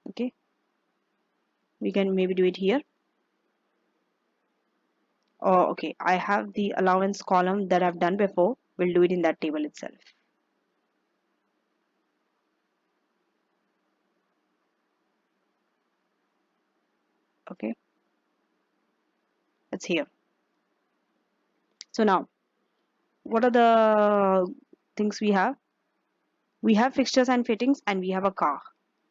Okay. We can maybe do it here. Oh, okay. I have the allowance column that I've done before. We'll do it in that table itself. Okay. It's here. So now, what are the things we have? We have fixtures and fittings and we have a car.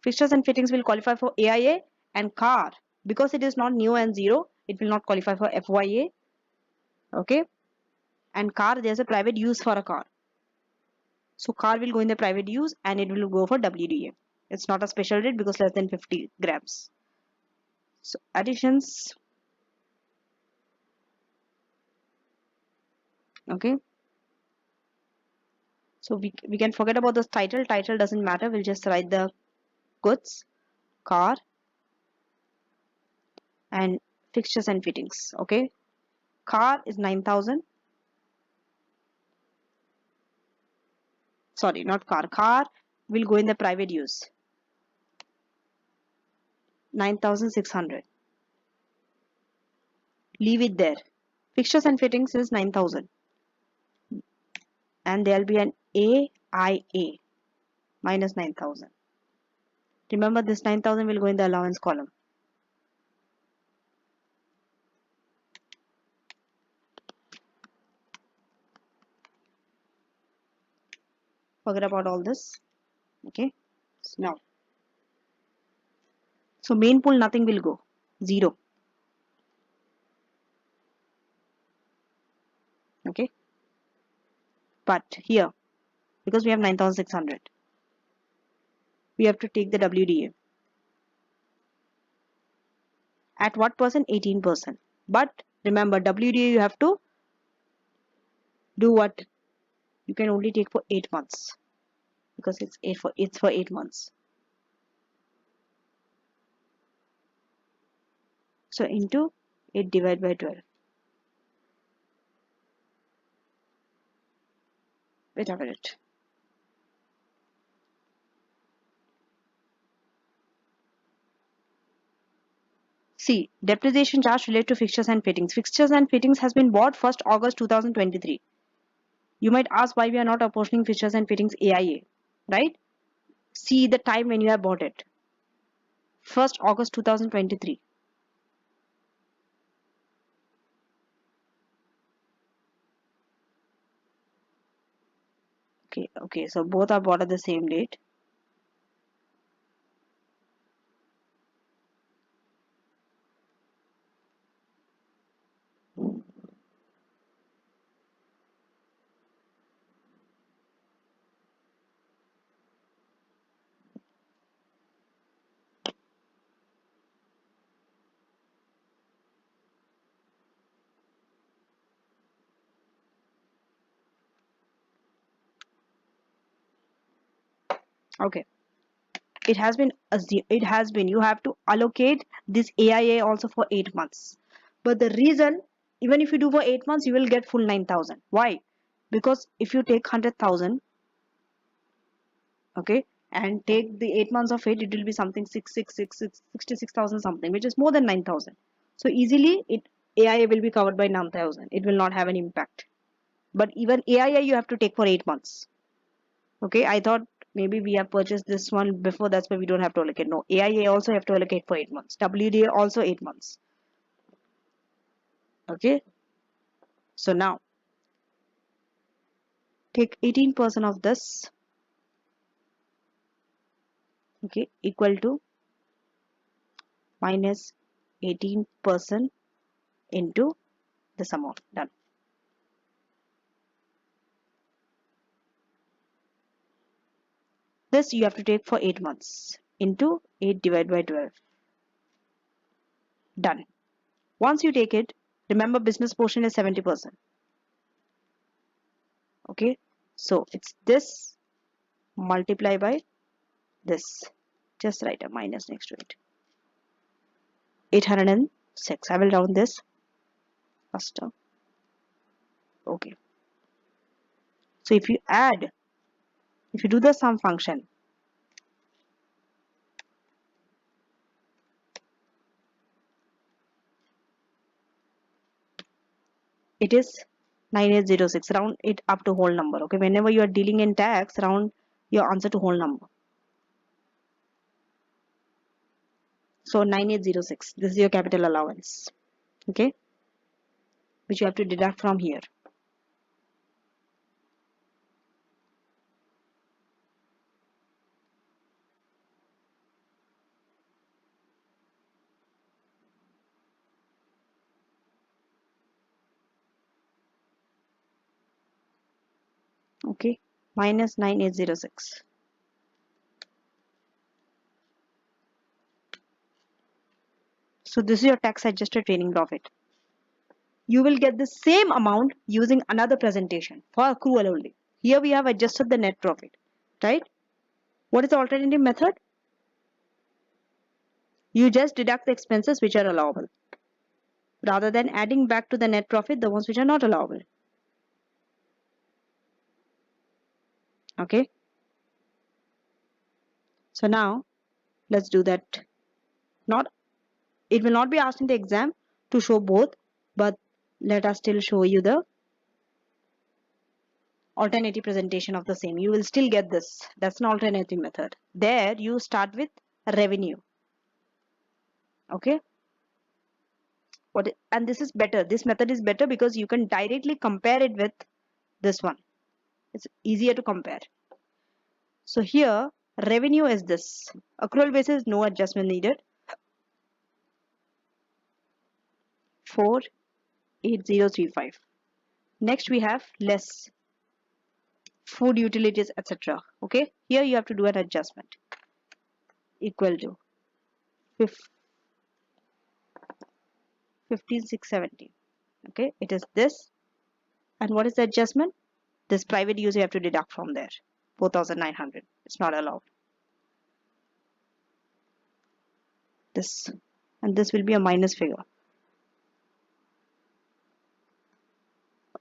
Fixtures and fittings will qualify for AIA and car. Because it is not new and 0, it will not qualify for FYA. Okay. And car, there's a private use for a car. So car will go in the private use and it will go for WDA. It's not a special rate because less than 50 grams. So additions. Okay. So we can forget about this title. Title doesn't matter. We'll just write the goods, car, and fixtures and fittings. Okay. Car is 9,000. Sorry, not car. Car will go in the private use. 9,600. Leave it there. Fixtures and fittings is 9,000. and there'll be an AIA minus 9,000. Remember, this 9,000 will go in the allowance column. Forget about all this. Okay. Now, so main pool, nothing will go. 0. Okay. But here, because we have 9,600, we have to take the WDA. At what percent? 18%. But remember, WDA you have to do what? You can only take for 8 months because it's for 8 months. So into 8 divided by 12. Wait a minute. See, depreciation charge related to fixtures and fittings. Fixtures and fittings has been bought 1st August 2023. You might ask why we are not apportioning fixtures and fittings AIA, right? See the time when you have bought it. 1st August 2023. Okay, so both are bought at the same date. Okay, it has been you have to allocate this AIA also for 8 months. But the reason, even if you do for 8 months, you will get full 9,000. Why? Because if you take 100,000, okay, and take the 8 months of it, it will be something 66,000 something, which is more than 9,000. So easily it AIA will be covered by 9,000. It will not have an impact. But even AIA you have to take for 8 months. Okay, I thought maybe we have purchased this one before, that's why we don't have to allocate. No, AIA also have to allocate for 8 months. WDA also 8 months. Okay, so now take 18% of this, okay, equal to minus 18% into this amount. Done. This you have to take for 8 months into 8 divided by 12. Done. Once you take it, remember business portion is 70%. Okay, so it's this multiply by this. Just write a minus next to it. 806. I will round this faster. Okay. So if you do the sum function, it is 9806. Round it up to whole number. Okay. Whenever you are dealing in tax, round your answer to whole number. So 9806. This is your capital allowance. Okay. Which you have to deduct from here. Okay. Minus 9806. So this is your tax adjusted trading profit. You will get the same amount using another presentation for accrual only. Here we have adjusted the net profit, right? What is the alternative method? You just deduct the expenses which are allowable rather than adding back to the net profit the ones which are not allowable. Okay. So now let's do that. It will not be asked in the exam to show both, but let us still show you the alternative presentation of the same. You will still get this. That's an alternative method. There you start with revenue. Okay. And this is better. This method is better because you can directly compare it with this one. It's easier to compare. So here revenue is this. Accrual basis, no adjustment needed. 48035. Next we have less food, utilities, etc. Okay, here you have to do an adjustment equal to 15,670. Okay, it is this. And what is the adjustment? This private use you have to deduct from there. 4,900. It's not allowed. This, and this will be a minus figure.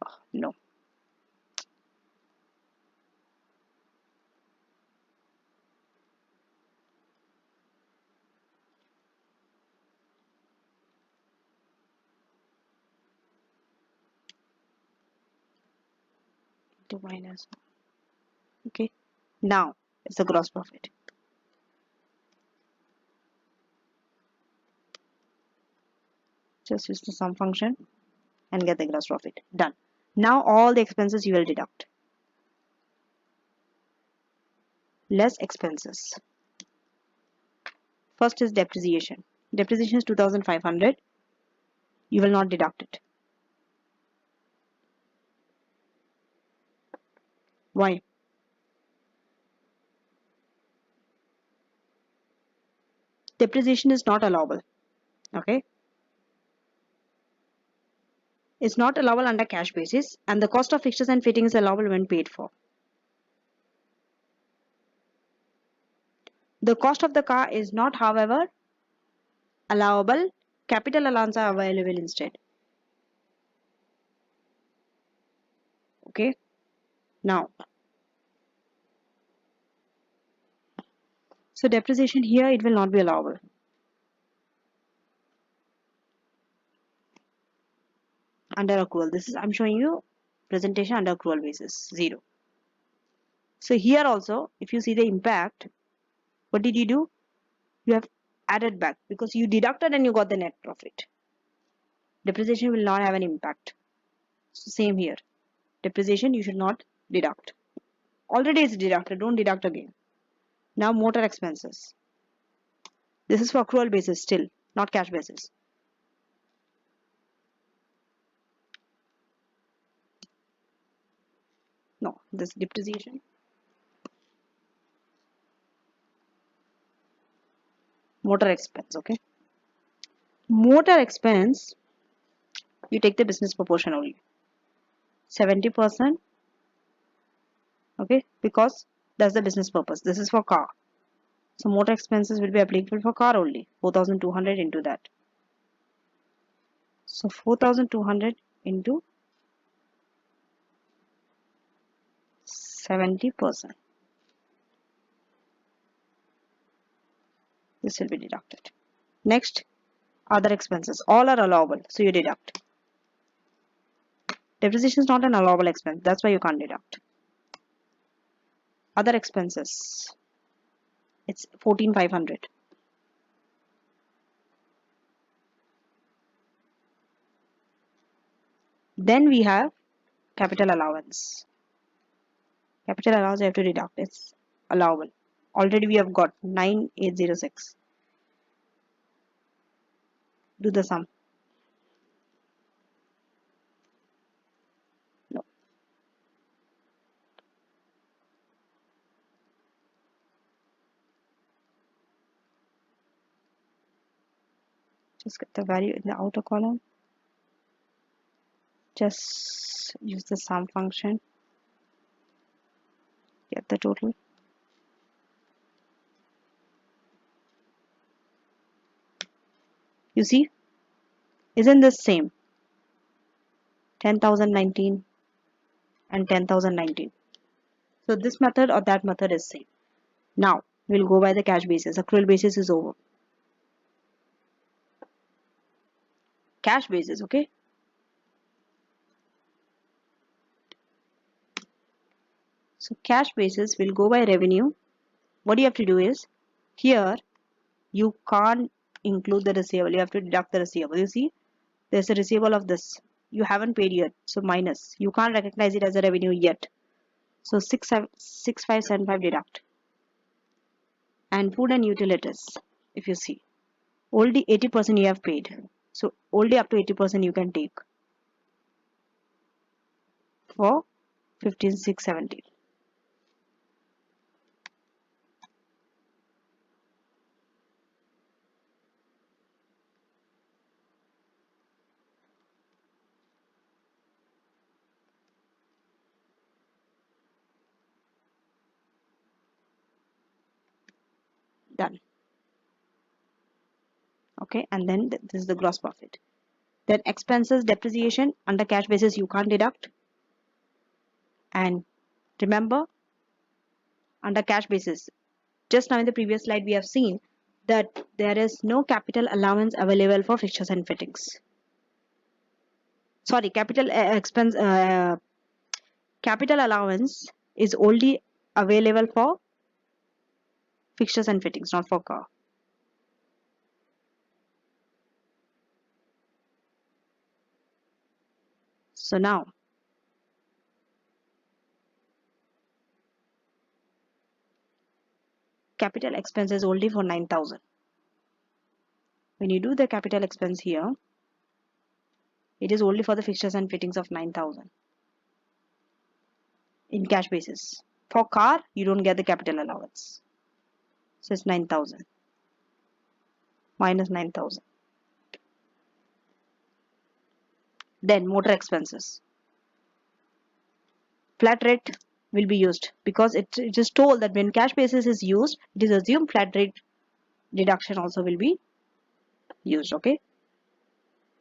Oh, no. To minus. Okay. Now it's the gross profit. Just use the sum function and get the gross profit. Done. Now all the expenses you will deduct. Less expenses. First is depreciation. Depreciation is 2,500. You will not deduct it. Why? Depreciation is not allowable. Okay. It's not allowable under cash basis, and the cost of fixtures and fittings is allowable when paid for. The cost of the car is not, however, allowable. Capital allowance are available instead. Okay. Now, so depreciation here, it will not be allowable. Under accrual, this is, I'm showing you presentation under accrual basis, 0. So here also, if you see the impact, what did you do? You have added back because you deducted and you got the net profit. Depreciation will not have an impact. So same here. Depreciation you should not deduct. Already it's deducted, don't deduct again. Now motor expenses. This is for accrual basis still, not cash basis. No, this depreciation. Motor expense, okay. Motor expense, you take the business proportion only. 70%, okay, because that's the business purpose. This is for car. So motor expenses will be applicable for car only. 4,200 into that. So 4,200 into 70%. This will be deducted. Next, other expenses. All are allowable, so you deduct. Depreciation is not an allowable expense. That's why you can't deduct. Other expenses. It's 14,500. Then we have capital allowance. Capital allowance you have to deduct. It's allowable. Already we have got 9,806. Do the sum. No. Just get the value in the outer column. Just use the sum function. Get the total. You see, isn't this same? 10,019 and 10,019. So this method or that method is same. Now we'll go by the cash basis. Accrual basis is over. Cash basis, okay. So cash basis will go by revenue. What you have to do is, here you can't include the receivable. You have to deduct the receivable. You see, there's a receivable of this. You haven't paid yet, so minus. You can't recognize it as a revenue yet. So 6575 deduct. And food and utilities, if you see, only 80% you have paid. So only up to 80% you can take for 15,670. Done. Okay, and then this is the gross profit. Then expenses, depreciation under cash basis you can't deduct. And remember, under cash basis, just now in the previous slide we have seen that there is no capital allowance available for fixtures and fittings. Sorry, capital allowance is only available for fixtures and fittings, not for car. So now capital expense is only for 9,000. When you do the capital expense here, it is only for the fixtures and fittings of 9,000 in cash basis. For car, you don't get the capital allowance. So it's 9,000 minus 9,000. Then motor expenses. Flat rate will be used because it is told that when cash basis is used, it is assumed flat rate deduction also will be used. Okay.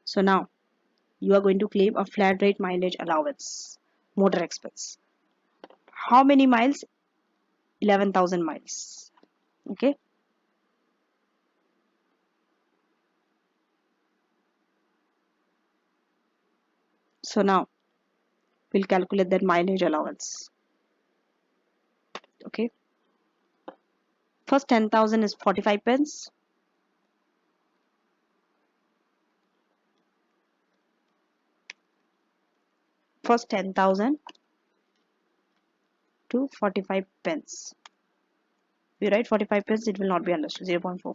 So now you are going to claim a flat rate mileage allowance, motor expense. How many miles? 11,000 miles. Okay. So now we'll calculate that mileage allowance. Okay. First 10,000 is 45 pence. First 10,000 to 45 pence. If you write 45 pence, it will not be understood. 0.45.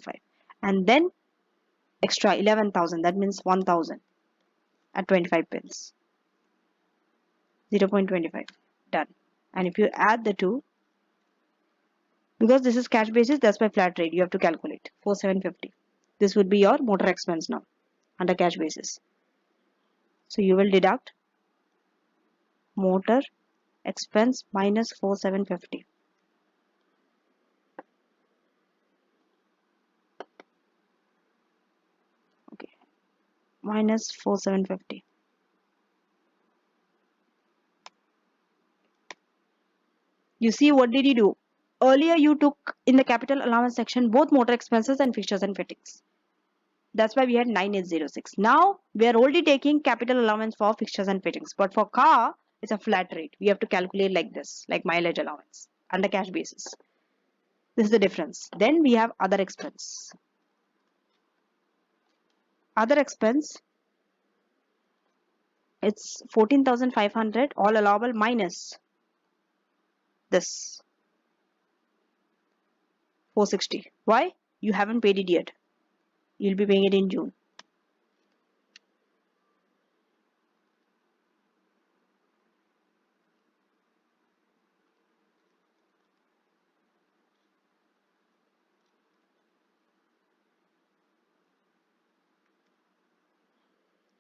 And then extra 11,000. That means 1,000 at 25 pence. 0.25. Done. And if you add the two, because this is cash basis, that's why flat rate you have to calculate 4,750. This would be your motor expense now under cash basis. So you will deduct motor expense minus 4,750. Okay, minus 4,750. You see, what did you do? Earlier you took in the capital allowance section both motor expenses and fixtures and fittings. That's why we had 9806. Now we are only taking capital allowance for fixtures and fittings. But for car, it's a flat rate. We have to calculate like this, like mileage allowance under cash basis. This is the difference. Then we have other expense. Other expense, it's 14,500 all allowable minus this 460. Why? You haven't paid it yet. You'll be paying it in June.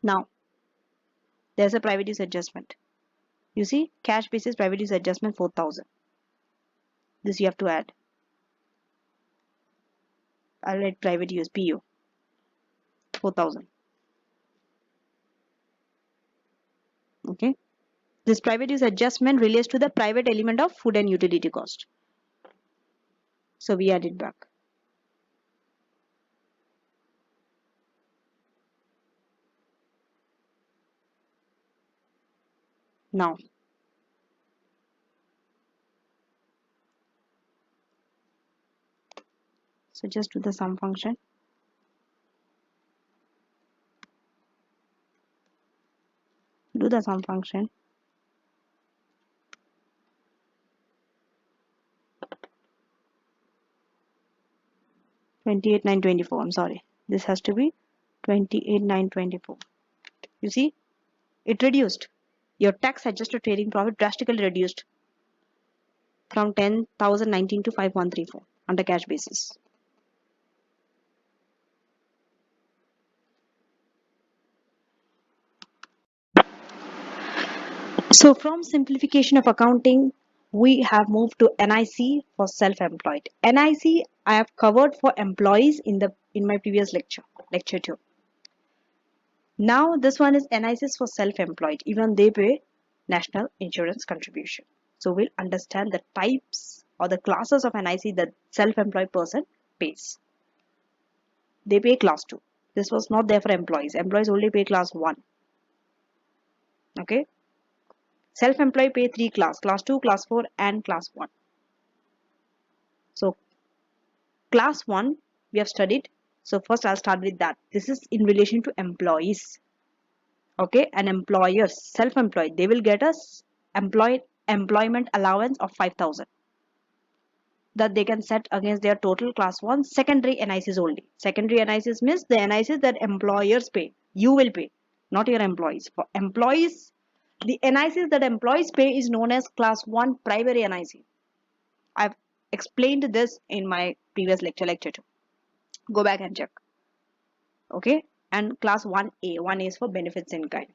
Now, there's a private use adjustment. You see, cash basis private use adjustment 4,000. This you have to add. I'll write private use PU 4,000. Okay. This private use adjustment relates to the private element of food and utility cost. So we add it back. Now, So just do the sum function. Do the sum function. 28,924. I'm sorry. This has to be 28,924. You see, it reduced. Your tax adjusted trading profit drastically reduced from 10,019 to 5,134 under cash basis. So from simplification of accounting, we have moved to NIC for self-employed. NIC I have covered for employees in my previous lecture 2. Now this one is NIC for self-employed. Even they pay national insurance contribution. So we'll understand the types or the classes of NIC that self-employed person pays. They pay class 2. This was not there for employees. Employees only pay class 1. Okay. Self-employed pay 3 class 2, class 4 and class 1. So class 1 we have studied. So first I'll start with that. This is in relation to employees. Okay, and employers, self-employed, they will get us employment allowance of 5,000 that they can set against their total class 1 secondary NICs only. Secondary NICs means the NICs that employers pay. You will pay, not your employees. For employees, the NICs that employees pay is known as class 1 primary NIC. I've explained this in my previous lecture 2. Go back and check. Okay, and class 1A. 1A is for benefits in kind.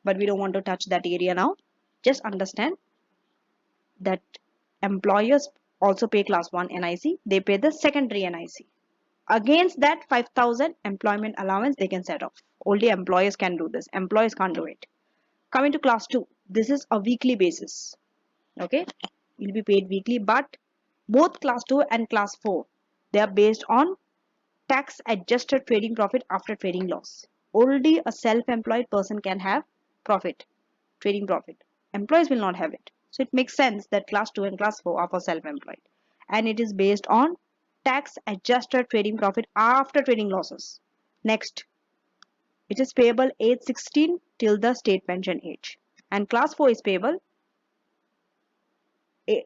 But we don't want to touch that area now. Just understand that employers also pay class 1 NIC. They pay the secondary NIC. Against that 5,000 employment allowance they can set off. Only employers can do this. Employees can't do it. Coming to class 2. This is a weekly basis. Okay. You'll be paid weekly, but both class 2 and class 4, they are based on tax adjusted trading profit after trading loss. Only a self-employed person can have profit, trading profit. Employees will not have it. So it makes sense that class 2 and class 4 are for self-employed. And it is based on tax adjusted trading profit after trading losses. Next, it is payable age 16 till the state pension age. And class 4 is payable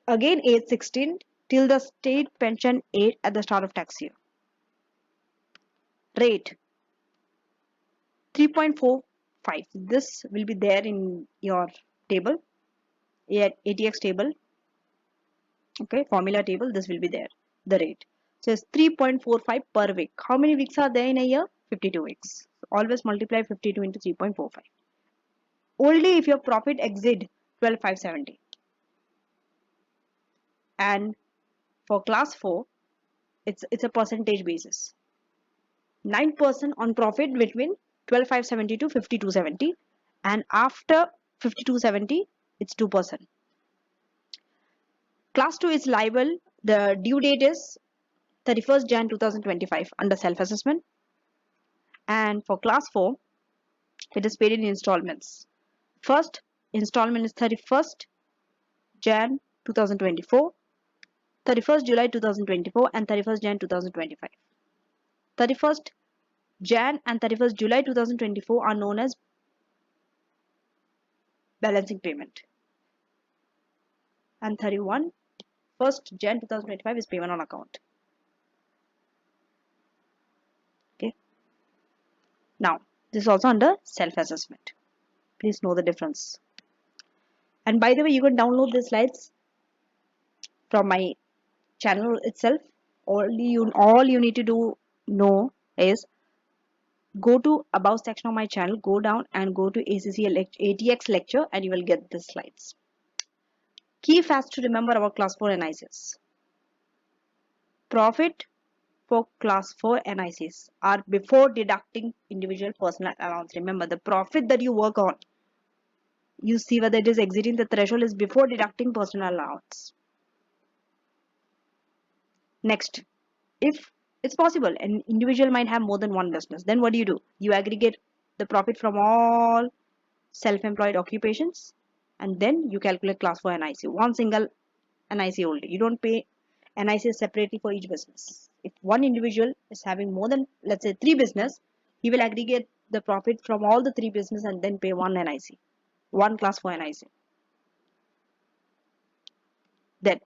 again age 16 till the state pension age at the start of tax year. Rate 3.45. This will be there in your table, ATX table. Okay, formula table, this will be there, the rate. So it's 3.45 per week. How many weeks are there in a year? 52 weeks. So always multiply 52 into 3.45. Only if your profit exceed 12,570. And for class 4, it's a percentage basis. 9% on profit between 12,570 to 5270, and after 5270 it's 2%. Class 2 is liable. The due date is 31st Jan 2025 under self-assessment. And for class 4, it is paid in installments. First installment is 31st Jan 2024, 31st July 2024 and 31st Jan 2025. 31st Jan and 31st July 2024 are known as balancing payment. And 1st Jan 2025 is payment on account. Okay. Now, this is also under self-assessment. Please know the difference. And by the way, you can download the slides from my channel itself. All you need to do know is go to above section of my channel, go down and go to ACCA ATX lecture and you will get the slides. Key facts to remember about class 4 NICs. Profit for class 4 NICs are before deducting individual personal allowance. Remember, the profit that you work on, you see whether it is exceeding the threshold is before deducting personal allowance. Next, if it's possible, an individual might have more than one business, then what do? You aggregate the profit from all self-employed occupations and then you calculate class 4 NIC. One single NIC only. You don't pay NIC separately for each business. If one individual is having more than, let's say, three business, he will aggregate the profit from all the three business and then pay one NIC, one class 4 NIC. Then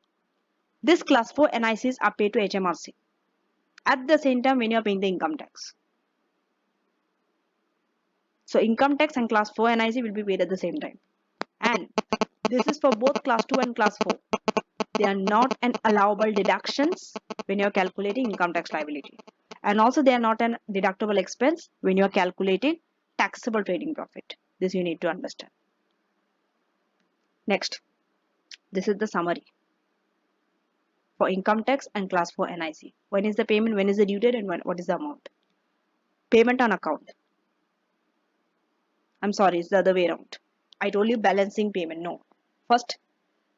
this class 4 NICs are paid to HMRC at the same time when you are paying the income tax. So income tax and class 4 NIC will be paid at the same time. And this is for both class 2 and class 4. They are not an allowable deductions when you are calculating income tax liability. And also they are not an deductible expense when you are calculating taxable trading profit. This you need to understand. Next, this is the summary for income tax and class 4 NIC. When is the payment, when is the due date, and what is the amount? Payment on account. I'm sorry, it's the other way around. I told you balancing payment. No. First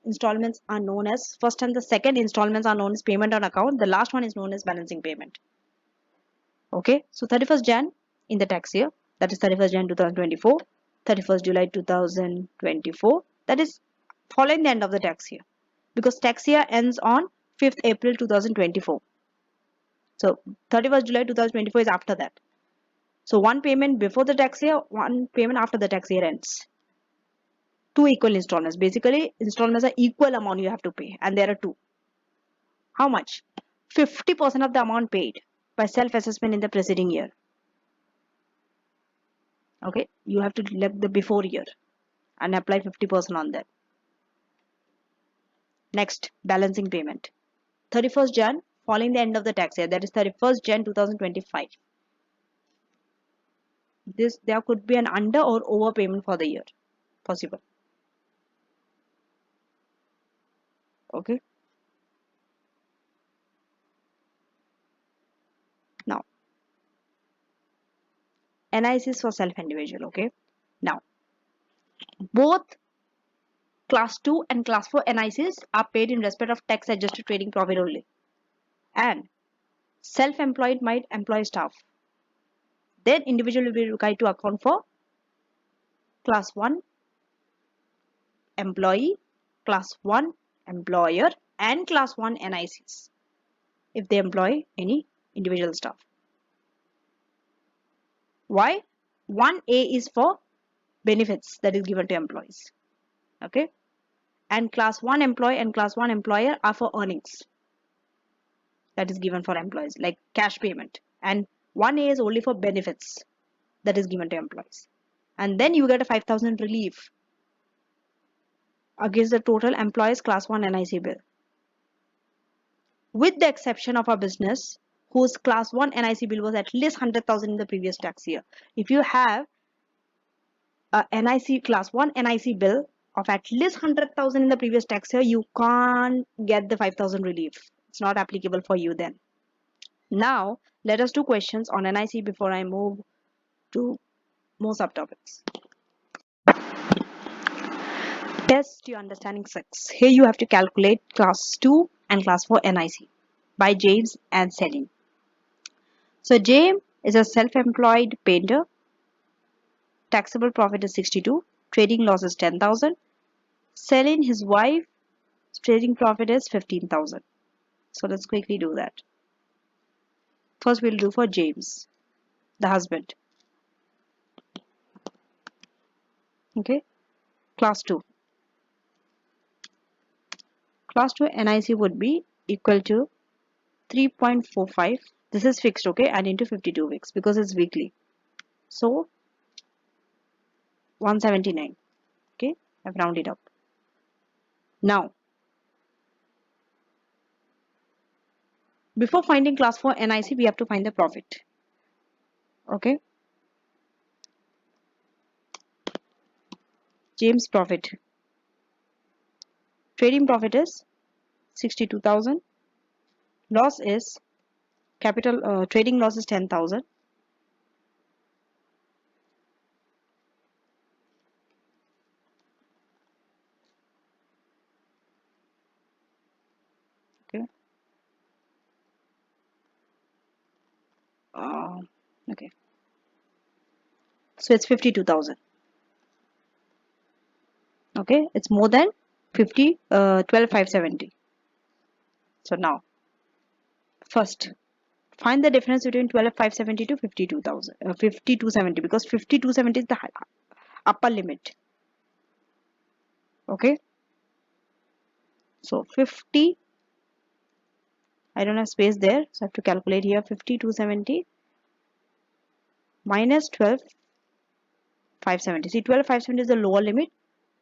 installments are known as, first and the second installments are known as payment on account. The last one is known as balancing payment. Okay, so 31st Jan in the tax year, that is 31st Jan 2024, 31st July 2024, that is following the end of the tax year, because tax year ends on 5th April 2024. So 31st July 2024 is after that. So one payment before the tax year, one payment after the tax year ends. Two equal installments. Basically, installments are equal amount you have to pay, and there are two. How much? 50% of the amount paid by self-assessment in the preceding year. Okay, you have to select the before year and apply 50% on that. Next, balancing payment. 31st Jan following the end of the tax year, that is 31st Jan 2025. There could be an under or overpayment for the year possible. Okay. Now, NIC is for self-individual. Okay. Now, both class 2 and class 4 NICs are paid in respect of tax adjusted trading profit only. And self-employed might employ staff. Then individual will be required to account for class 1 employee, class 1 employer, and class 1 NICs if they employ any individual staff. Why? 1A is for benefits that is given to employees. Okay. And class 1 employee and class 1 employer are for earnings that is given for employees, like cash payment. And 1A is only for benefits that is given to employees. And then you get a 5,000 relief against the total employees class 1 NIC bill. With the exception of a business whose class 1 NIC bill was at least 100,000 in the previous tax year. If you have a NIC class 1 NIC bill of at least 100,000 in the previous tax year, you can't get the 5,000 relief. It's not applicable for you then. Now, let us do questions on NIC before I move to more subtopics. Test your understanding 6. Here you have to calculate class 2 and class 4 NIC by James and Celine. So James is a self-employed painter. Taxable profit is 62. Trading loss is 10,000. Celine, his wife, trading profit is 15,000. So let's quickly do that. First we'll do for James, the husband. Okay, class 2. Class 2 NIC would be equal to 3.45. This is fixed, okay, and into 52 weeks because it's weekly. So 179. Okay, I've rounded up. Now, before finding class 4 NIC, we have to find the profit. Okay, James profit. Trading profit is 62,000. Loss is capital. Trading loss is 10,000. Okay. Okay. So it's 52,000. Okay, it's more than 12,570. So now, first Find the difference between 12,570 to 52,000, 5270, because 5270 is the upper limit. Okay, so 50, I don't have space there, so I have to calculate here. 5270 minus 12,570. See, 12,570 is the lower limit,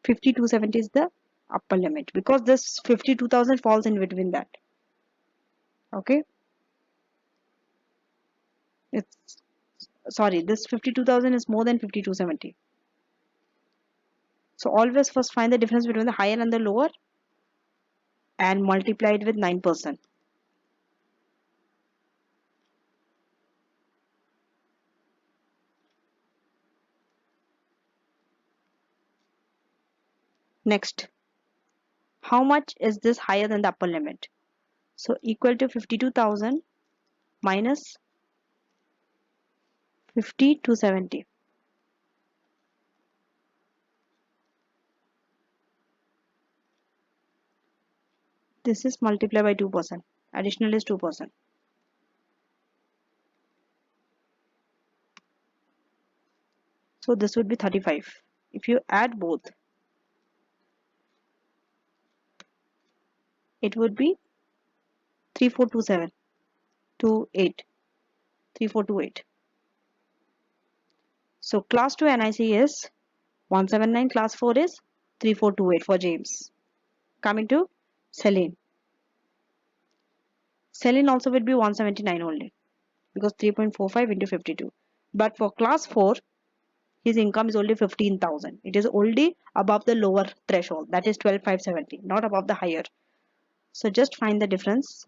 5270 is the upper limit, because this 52,000 falls in between that. Okay, it's, sorry, this 52,000 is more than 5270. So always first find the difference between the higher and the lower and multiply it with 9%. Next, how much is this higher than the upper limit? So equal to 52,000 minus 5270. This is multiplied by 2%. Additional is 2%. So this would be 35. If you add both, it would be 3427 to 8. 3428. So class 2 NIC is 179, class 4 is 3428 for James. Coming to Celine. Celine also would be 179 only, because 3.45 into 52. But for class 4, his income is only 15,000. It is only above the lower threshold, that is 12,570, not above the higher. So just find the difference.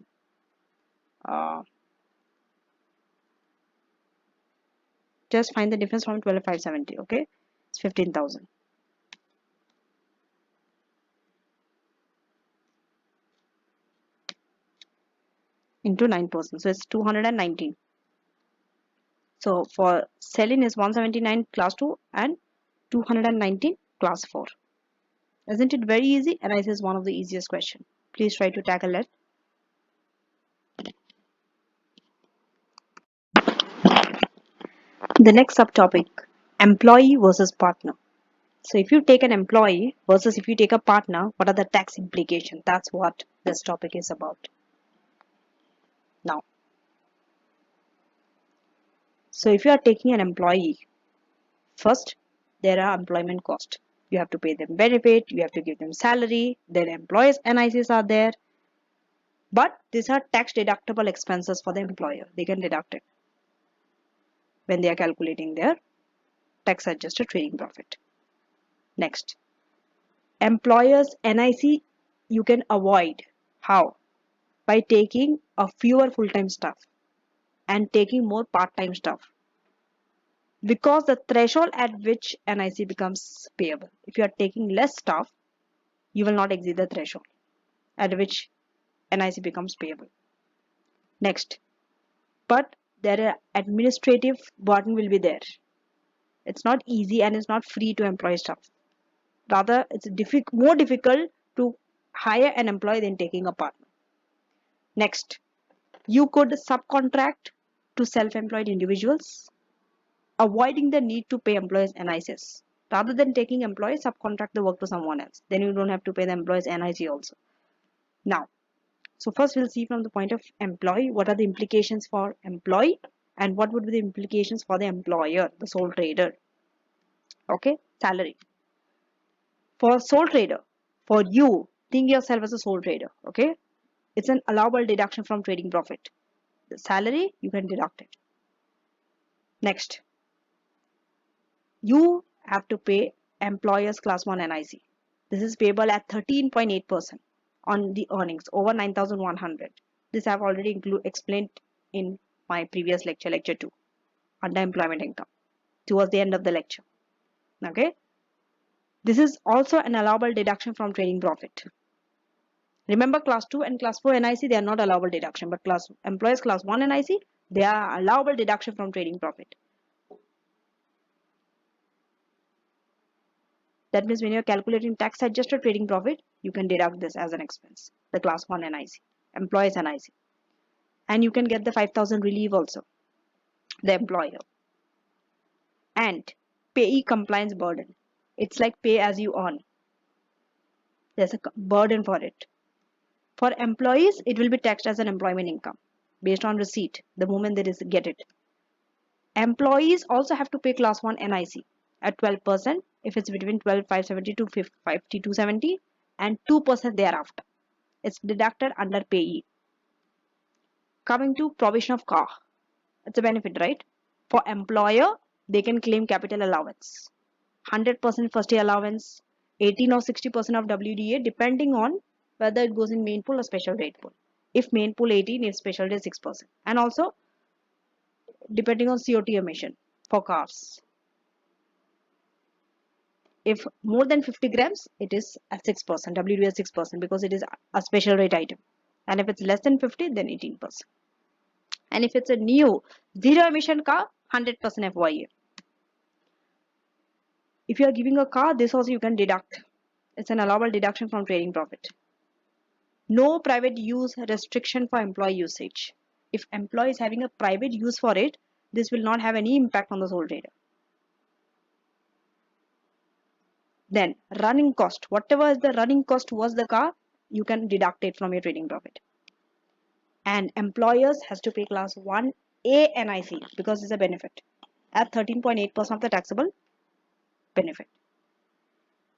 Just find the difference from 12,570. Okay, it's 15,000. Into 9%, so it's 219. So for Celine is 179 class 2 and 219 class 4. Isn't it very easy? And this is one of the easiest questions. Please try to tackle it. The next subtopic, employee versus partner. So if you take an employee versus if you take a partner, what are the tax implications? That's what this topic is about. Now, so if you are taking an employee, first, there are employment costs. You have to pay them benefit, you have to give them salary, their employees' NICs are there. But these are tax deductible expenses for the employer. They can deduct it when they are calculating their tax adjusted trading profit. Next, employers' NIC you can avoid. How? By taking a fewer full-time staff and taking more part-time staff. Because the threshold at which NIC becomes payable. If you are taking less staff, you will not exceed the threshold at which NIC becomes payable. Next, but there are administrative burden will be there. It's not easy and it's not free to employ staff. Rather, it's more difficult to hire an employee than taking a partner. Next, you could subcontract to self-employed individuals, avoiding the need to pay employees NICs. Rather than taking employees, subcontract the work to someone else. Then you don't have to pay the employees NIC also. Now, so first we'll see from the point of employee, what are the implications for employee and what would be the implications for the employer, the sole trader. Okay, salary. For sole trader, for you, think yourself as a sole trader. Okay, it's an allowable deduction from trading profit. The salary, you can deduct it. Next, you have to pay employer's class 1 NIC. This is payable at 13.8% on the earnings over 9,100. This I have already explained in my previous lecture, lecture 2, under employment income, towards the end of the lecture. Okay, this is also an allowable deduction from trading profit. Remember, class 2 and class 4 NIC, they are not allowable deduction, but employers class 1 NIC, they are allowable deduction from trading profit. That means when you're calculating tax adjusted trading profit, you can deduct this as an expense, the class 1 NIC, employees NIC. and you can get the 5,000 relief also, the employer. And payee compliance burden. It's like pay as you earn. There's a burden for it. For employees, it will be taxed as an employment income based on receipt the moment they get it. Employees also have to pay class 1 NIC at 12% if it's between 12,570 to 5270 and 2% thereafter. It's deducted under payee. Coming to provision of car. It's a benefit, right? For employer, they can claim capital allowance. 100% first year allowance, 18 or 60% of WDA depending on whether it goes in main pool or special rate pool. If main pool 18, if special rate 6%. And also depending on COT emission for cars. If more than 50 grams, it is at 6%, WDA 6% because it is a special rate item. And if it's less than 50, then 18%. And if it's a new zero emission car, 100% FYE. If you are giving a car, this also you can deduct. It's an allowable deduction from trading profit. No private use restriction for employee usage. If employee is having a private use for it, this will not have any impact on the sole trader. Then running cost. Whatever is the running cost towards the car, you can deduct it from your trading profit. And employers has to pay class 1 A NIC because it's a benefit at 13.8% of the taxable benefit.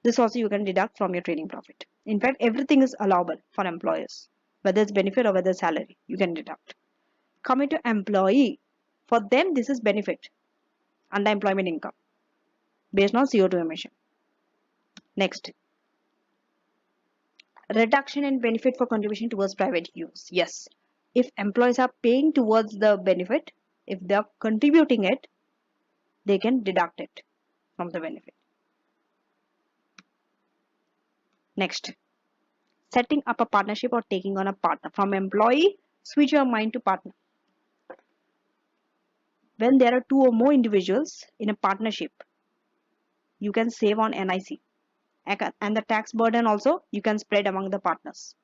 This also you can deduct from your trading profit. In fact, everything is allowable for employers, whether it's benefit or whether it's salary, you can deduct. Coming to employee, for them this is benefit under employment income based on CO2 emission. Next, reduction in benefit for contribution towards private use. Yes, if employees are paying towards the benefit, if they are contributing it, they can deduct it from the benefit. Next, setting up a partnership or taking on a partner. From employee, switch your mind to partner. When there are two or more individuals in a partnership, you can save on NIC. And the tax burden also you can spread among the partners.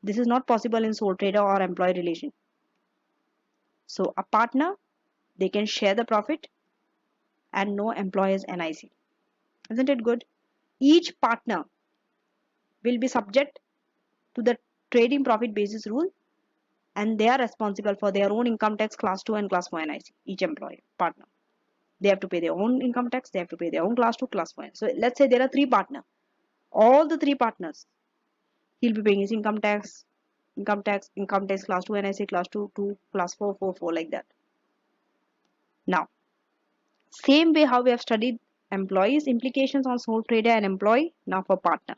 This is not possible in sole trader or employee relation. So a partner, they can share the profit and no employer's NIC. Isn't it good? Each partner will be subject to the trading profit basis rule and they are responsible for their own income tax class 2 and class 4 NIC. Each employee partner, they have to pay their own income tax, they have to pay their own class 2, class 4. So let's say there are 3 partners. All the 3 partners, he'll be paying his income tax, class 2 NIC, class 2, 2, class 4, 4, 4, like that. Now, same way how we have studied employees, implications on sole trader and employee, now for partner.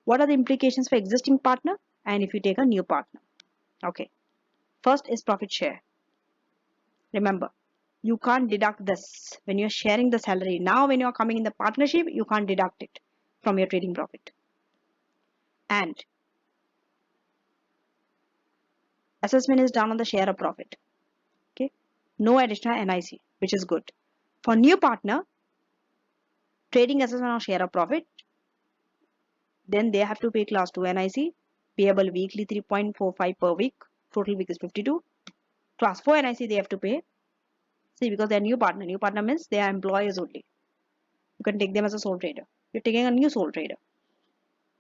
What are the implications for existing partner and if you take a new partner? Okay, first is profit share. Remember, you can't deduct this when you're sharing the salary. Now when you're coming in the partnership, you can't deduct it from your trading profit. And assessment is done on the share of profit. Okay, no additional NIC, which is good. For new partner, trading assessment on share of profit, then they have to pay class 2 NIC, payable weekly 3.45 per week, total week is 52. Class 4 NIC they have to pay. See, because they're new partner. New partner means they are employers only. You can take them as a sole trader. You're taking a new sole trader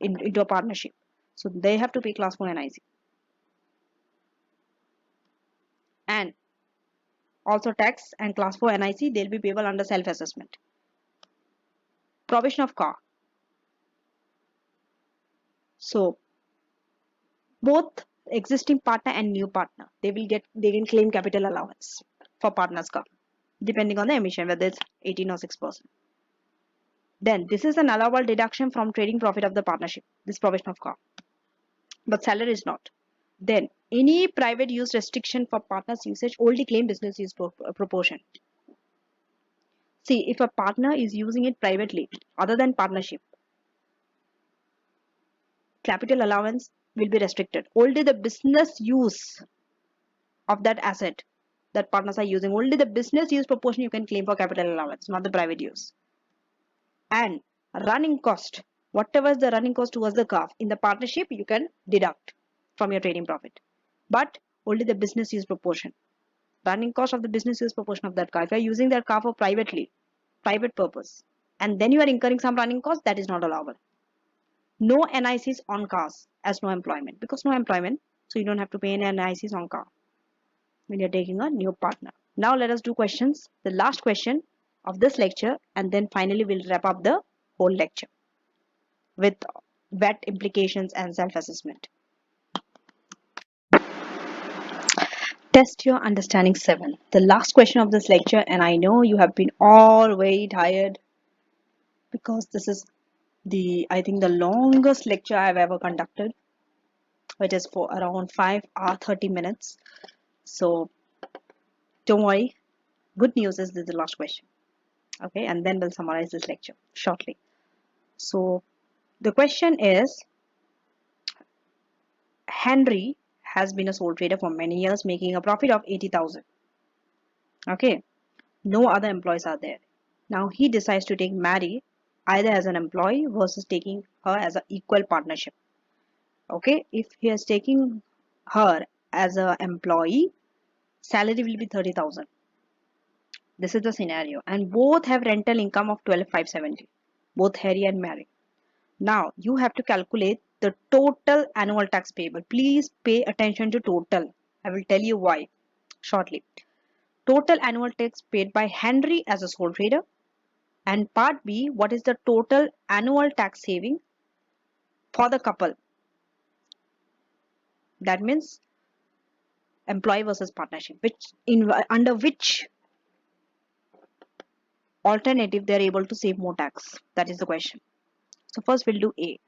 into a partnership. So they have to pay class 4 NIC. And also tax and class 4 NIC, they'll be payable under self-assessment. Provision of car. So both existing partner and new partner, they can claim capital allowance for partner's car, depending on the emission, whether it's 18 or 6%. Then this is an allowable deduction from trading profit of the partnership, this provision of car. But salary is not. Then any private use restriction for partner's usage only claim business use proportion. See, if a partner is using it privately, other than partnership, capital allowance will be restricted. Only the business use of that asset that partners are using, only the business use proportion you can claim for capital allowance, not the private use. And running cost, whatever is the running cost towards the car in the partnership, you can deduct from your trading profit. But only the business use proportion. Running cost of the business use proportion of that car. If you are using that car for private purpose, and then you are incurring some running cost, that is not allowable. No NICs on cars as no employment, because no employment, so you don't have to pay any NICs on car when you're taking a new partner. Now let us do questions, the last question of this lecture, and then finally we'll wrap up the whole lecture with VAT implications and self-assessment. Test your understanding 7. The last question of this lecture, and I know you have been all very tired because this is I think the longest lecture I've ever conducted, which is for around 5 or 30 minutes. So don't worry. Good news is this is the last question. Okay, and then we'll summarize this lecture shortly. So the question is, Henry has been a sole trader for many years, making a profit of 80,000. Okay, no other employees are there. Now he decides to take Mary either as an employee versus taking her as an equal partnership. Okay, if he is taking her as an employee, salary will be 30,000. This is the scenario, and both have rental income of 12,570, both Harry and Mary. Now you have to calculate the total annual tax payable. Please pay attention to total. I will tell you why shortly. Total annual tax paid by Henry as a sole trader, and part B, what is the total annual tax saving for the couple? That means employee versus partnership, under which alternative they are able to save more tax. That is the question. So first we'll do A.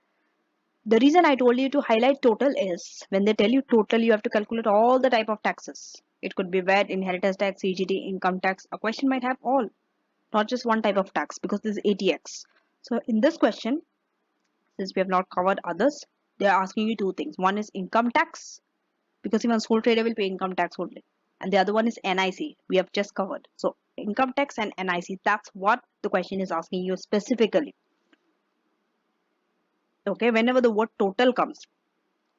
The reason I told you to highlight total is when they tell you total, you have to calculate all the type of taxes. It could be VAT, inheritance tax, CGT, income tax. A question might have all, not just one type of tax, because this is ATX. So in this question, since we have not covered others, they are asking you two things. One is income tax, because even sole trader will pay income tax only. And the other one is NIC. We have just covered. So income tax and NIC, that's what the question is asking you specifically. Okay, whenever the word total comes,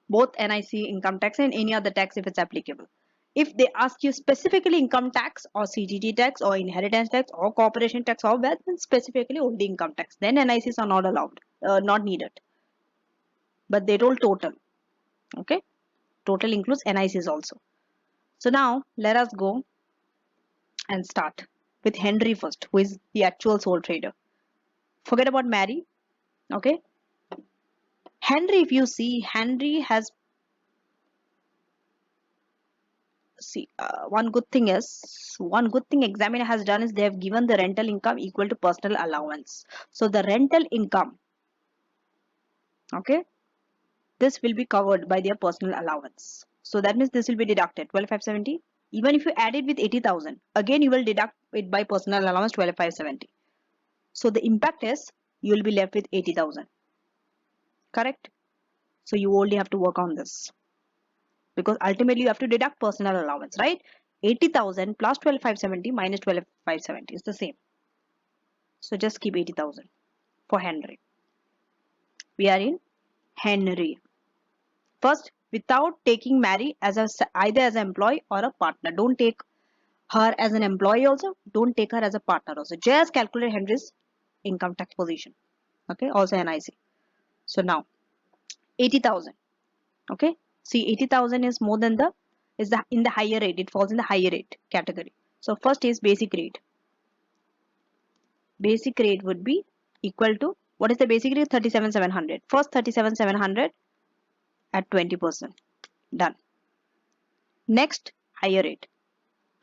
both NIC, income tax, and any other tax if it's applicable. If they ask you specifically income tax or CGT tax or inheritance tax or corporation tax or VAT, then specifically only income tax. Then NICs are not allowed, not needed. But they told total. Okay, total includes NICs also. So now let us go and start with Henry first, who is the actual sole trader. Forget about Mary. Okay, Henry, if you see, Henry has one good thing examiner has done is they have given the rental income equal to personal allowance. So the rental income, okay, this will be covered by their personal allowance. So that means this will be deducted 12,570. Even if you add it with 80,000, again you will deduct it by personal allowance 12,570. So the impact is you will be left with 80,000. Correct? So you only have to work on this, because ultimately you have to deduct personal allowance, right? 80,000 plus 12,570 minus 12,570 is the same. So just keep 80,000 for Henry. We are in Henry. First, without taking Mary either as an employee or a partner. Don't take her as an employee also. Don't take her as a partner also. Just calculate Henry's income tax position. Okay, also NIC. So now 80,000. Okay, see 80,000 is more than in the higher rate. It falls in the higher rate category. So first is basic rate. Basic rate would be equal to, what is the basic rate? 37,700. First 37,700 at 20%. Done. Next, higher rate.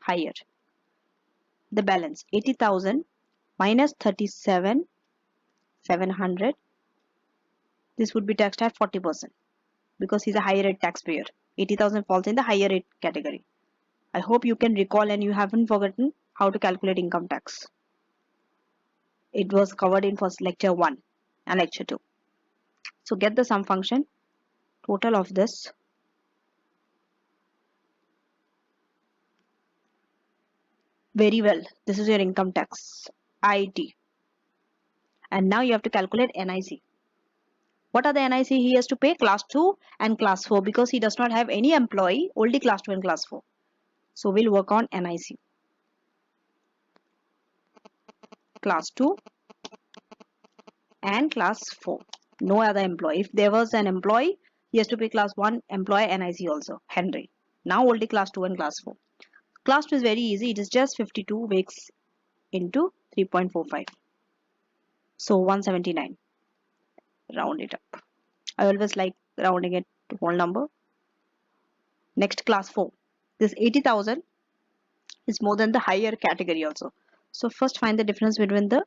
Higher. The balance 80,000 minus 37,700. This would be taxed at 40% because he's a higher rate taxpayer. 80,000 falls in the higher rate category. I hope you can recall and you haven't forgotten how to calculate income tax. It was covered in first lecture 1 and lecture 2. So get the sum function. Total of this very well. This is your income tax IT, and now you have to calculate NIC. What are the NIC he has to pay? Class 2 and class 4, because he does not have any employee, only class 2 and class 4. So we'll work on NIC. Class 2 and class 4. No other employee. If there was an employee, he has to pay class 1 employee NIC also, Henry. Now only class 2 and class 4. Class 2 is very easy. It is just 52 weeks into 3.45. So 179. Round it up. I always like rounding it to whole number. Next, class 4. This 80,000 is more than the higher category also. So first find the difference between the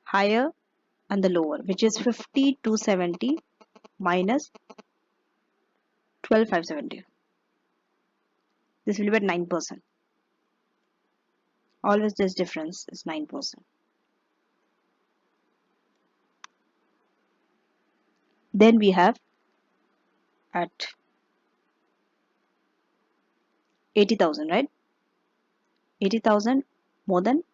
higher and the lower, which is 50,270 minus 12,570. This will be at 9%. Always this difference is 9%. Then we have at 80,000, right? 80,000 more than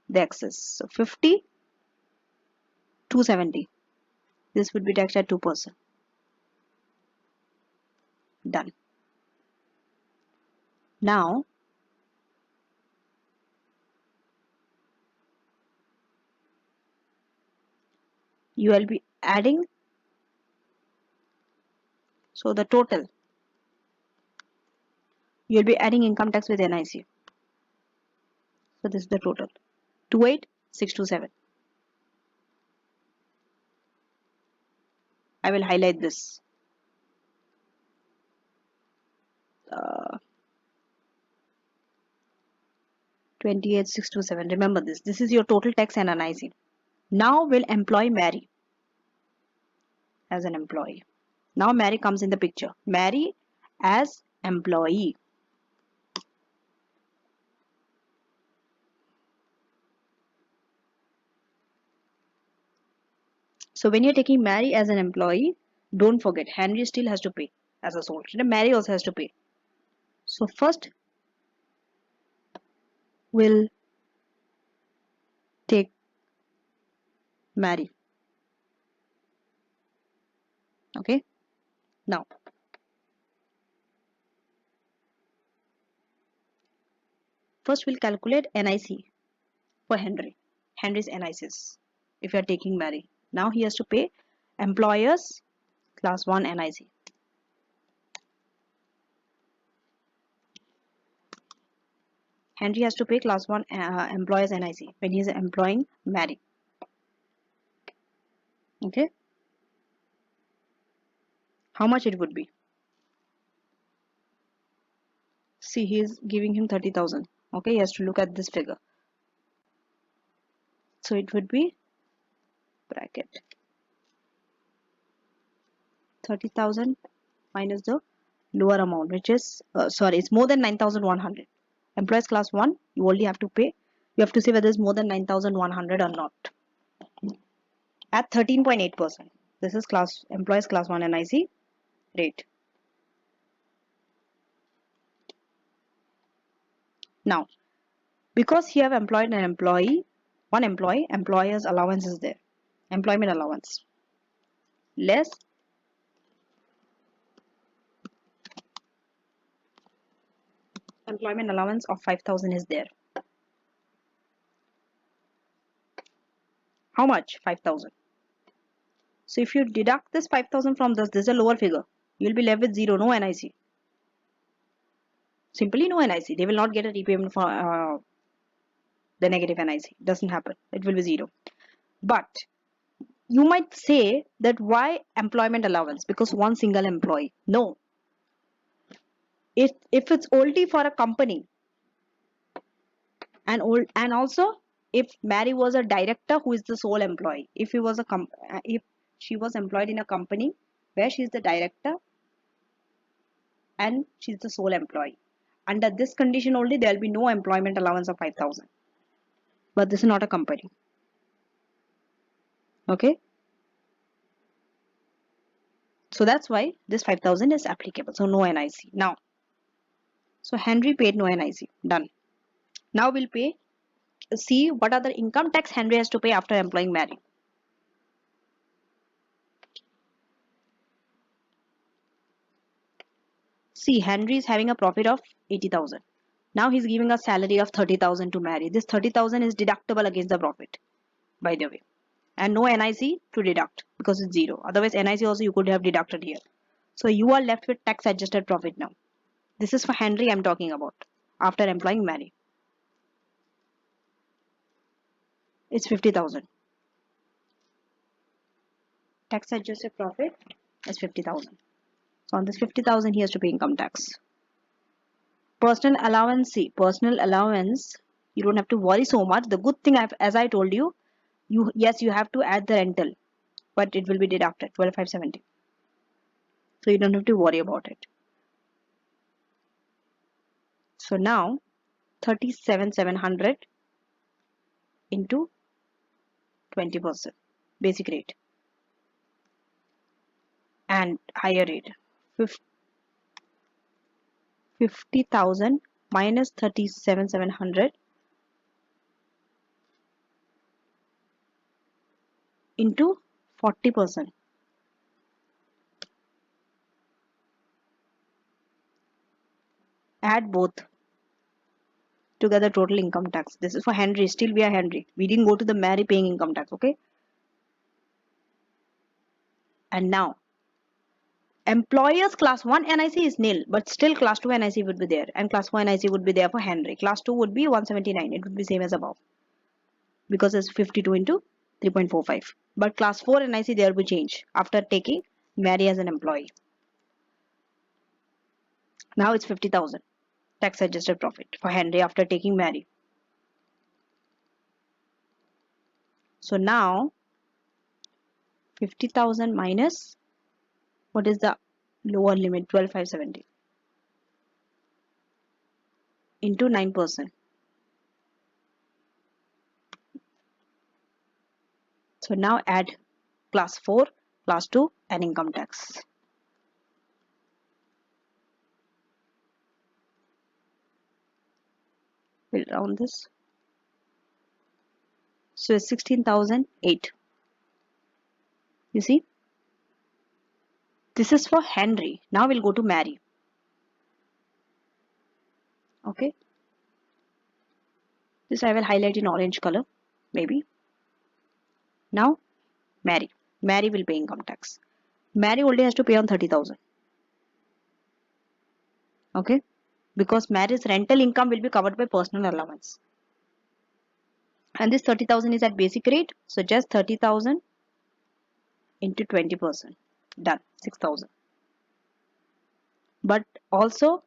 the excess. So 50,270. This would be taxed at 2%. Done. Now you will be adding, so the total, you will be adding income tax with NIC. So this is the total, 28,627. I will highlight this. 28,627. Remember this. This is your total tax and NIC. Now will employee Mary as an employee. Now Mary comes in the picture. Mary as employee. So when you're taking Mary as an employee, don't forget Henry still has to pay as a sole trader. Mary also has to pay. So first we'll take Mary. Okay. Now first we'll calculate NIC for Henry. Henry's NICs. If you are taking Mary. Now he has to pay employers class 1 NIC. Henry has to pay class 1 employers NIC when he is employing Mary. Okay. How much it would be? See, he is giving him 30,000. Okay, he has to look at this figure. So it would be bracket 30,000 minus the lower amount, which is it's more than 9,100. Employees class 1, you only have to pay. You have to see whether it's more than 9,100 or not. At 13.8%. This is employees class 1 NIC rate. Now, because you have employed an employee, one employee, employer's allowance is there. Employment allowance. Less employment allowance of 5,000 is there. How much? 5,000. So if you deduct this 5,000 from this is a lower figure. You will be left with 0, no NIC. Simply no NIC. They will not get a repayment for the negative NIC. Doesn't happen. It will be 0. But you might say that why employment allowance? Because one single employee. No. If it's only for a company, and also if Mary was a director who is the sole employee, if she was employed in a company where she is the director and she's the sole employee, under this condition only there will be no employment allowance of 5,000. But this is not a company. Okay, so that's why this 5,000 is applicable. So no NIC. Now, so Henry paid no NIC. Done. Now we'll see what are the income tax Henry has to pay after employing Mary. See, Henry is having a profit of 80,000. Now he's giving a salary of 30,000 to marry. This 30,000 is deductible against the profit, by the way. And no NIC to deduct because it's zero. Otherwise, NIC also you could have deducted here. So you are left with tax adjusted profit now. This is for Henry I'm talking about. After employing Mary, it's 50,000. Tax adjusted profit is 50,000. So on this 50,000 he has to pay income tax. Personal allowance, see, personal allowance, you don't have to worry so much. The good thing, as I told you, yes, you have to add the rental, but it will be deducted 12,570. So you don't have to worry about it. So now 37,700 into 20% basic rate and higher rate. 50,000 minus 37,700 into 40%. Add both together total income tax. This is for Henry. Still we are Henry. We didn't go to the Mary paying income tax. Okay. And now employers class 1 NIC is nil, but still class 2 NIC would be there, and class 4 NIC would be there for Henry. Class 2 would be 179. It would be same as above because it's 52 into 3.45. But class 4 NIC there will change after taking Mary as an employee. Now it's 50,000 tax adjusted profit for Henry after taking Mary. So now 50,000 minus what is the lower limit 12,570 into 9%. So now add class 4, class 2 and income tax. We'll round this. So it's 16,008. You see? This is for Henry. Now we'll go to Mary. Okay. This I will highlight in orange color. Maybe. Now Mary. Mary will pay income tax. Mary only has to pay on 30,000. Okay. Because Mary's rental income will be covered by personal allowance. And this 30,000 is at basic rate. So just 30,000 into 20%. Done. 6,000. But also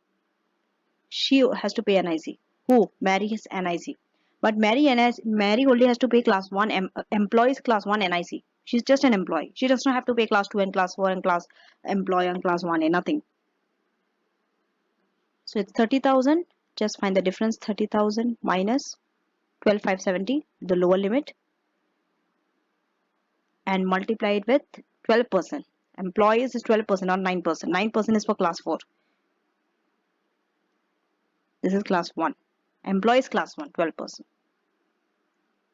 she has to pay NIC. Who? Mary is NIC. But Mary only has to pay class 1 employees class 1 NIC. She's just an employee. She does not have to pay class 2 and class 4 and class employee and class 1 and nothing. So it's 30,000. Just find the difference. 30,000 minus 12,570, the lower limit, and multiply it with 12%. Employees is 12%, not 9%. 9% is for class 4. This is class 1. Employees class 1, 12%.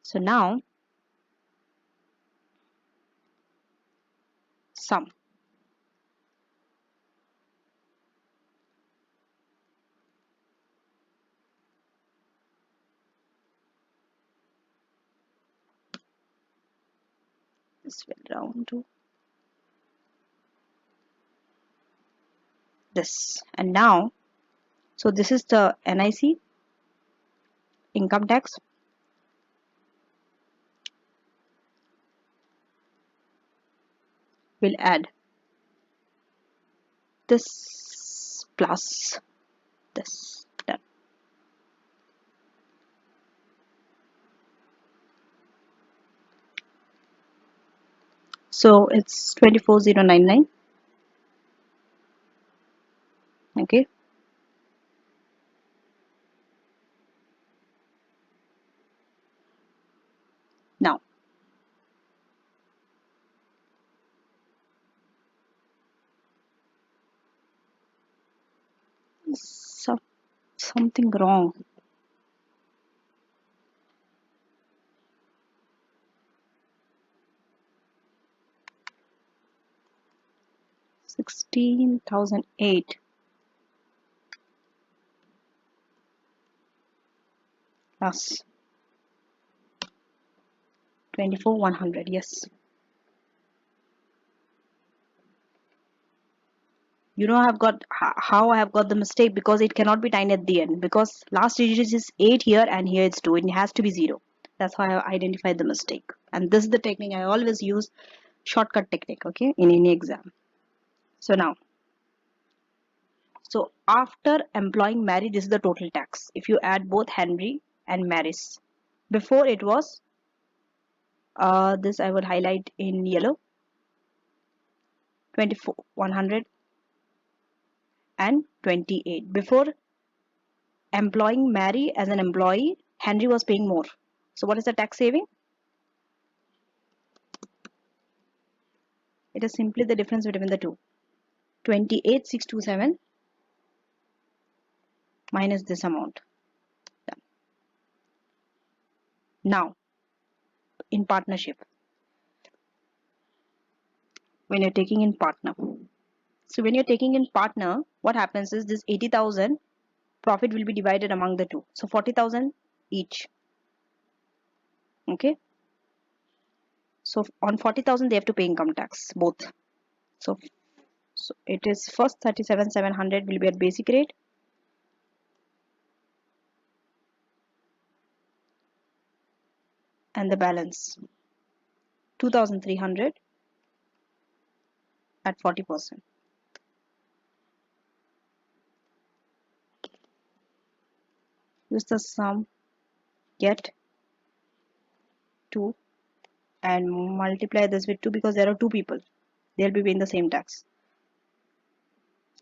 So now sum. This will round to this. And now, so this is the NIC, income tax. We'll add this plus this. Done. So it's 24,099. Okay. Now, something wrong. 16,008. Plus 24,100. Yes. You know I've got how I have got the mistake, because it cannot be 9 at the end, because last digit is 8 here and here it's 2. It has to be 0. That's how I identified the mistake. And this is the technique I always use, shortcut technique, okay, in any exam. So now, so after employing Mary, this is the total tax. If you add both Henry and Mary's. Before it was, this I would highlight in yellow, 24, 128. Before employing Mary as an employee, Henry was paying more. So what is the tax saving? It is simply the difference between the two. 28,627 minus this amount. Done. Now, in partnership, when you're taking in partner. So when you're taking in partner, what happens is this 80,000 profit will be divided among the two. So 40,000 each. Okay. So on 40,000 they have to pay income tax, both. So it is first 37,700 will be at basic rate. And the balance 2,300 at 40%. Use the sum, get 2 and multiply this with 2 because there are 2 people. They'll be paying the same tax.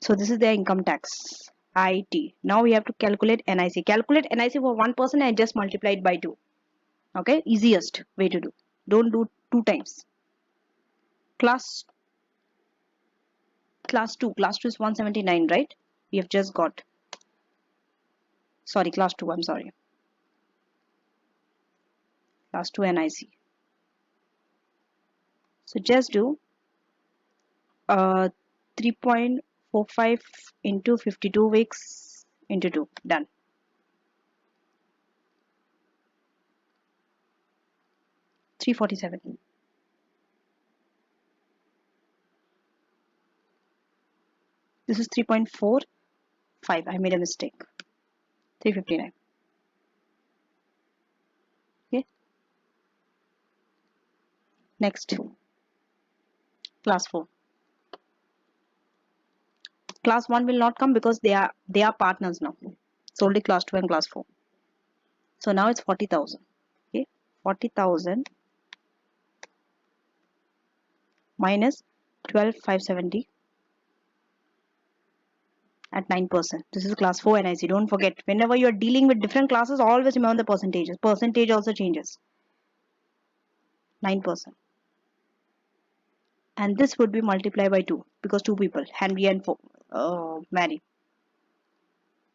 So this is their income tax. IT. Now we have to calculate NIC. Calculate NIC for one person and just multiply it by 2. Okay, easiest way to do. Don't do 2 times. Class 2. Class 2 is 179, right? We have just got. Sorry, class 2. I'm sorry. Class 2 NIC. So just do 3.45 into 52 weeks into 2. Done. 347. This is 3.45. I made a mistake. 359. Okay. Next. Class 4. Class 1 will not come because they are partners now. It's only class 2 and class 4. So now it's 40,000. Okay. 40,000 minus 12,570 at 9%. This is class 4 NIC. Don't forget, whenever you're dealing with different classes, always remember the percentages. Percentage also changes. 9%. And this would be multiplied by 2 because 2 people, Henry and Mary.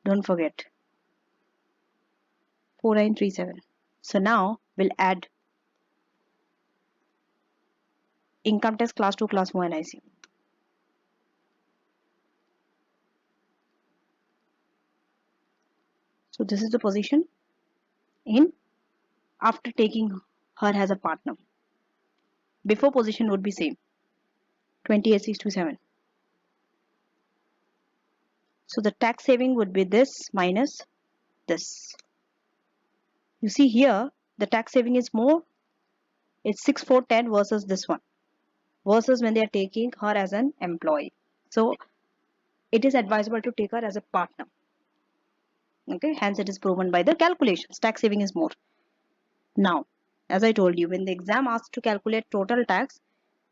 Don't forget. 4937. So now we'll add income tax class 2, class 1 NIC. So this is the position in after taking her as a partner. Before position would be same. 28,627. So the tax saving would be this minus this. You see here the tax saving is more. It's 6,410 versus this one. Versus when they are taking her as an employee. So it is advisable to take her as a partner. Okay, hence it is proven by the calculations. Tax saving is more. Now, as I told you, when the exam asks to calculate total tax,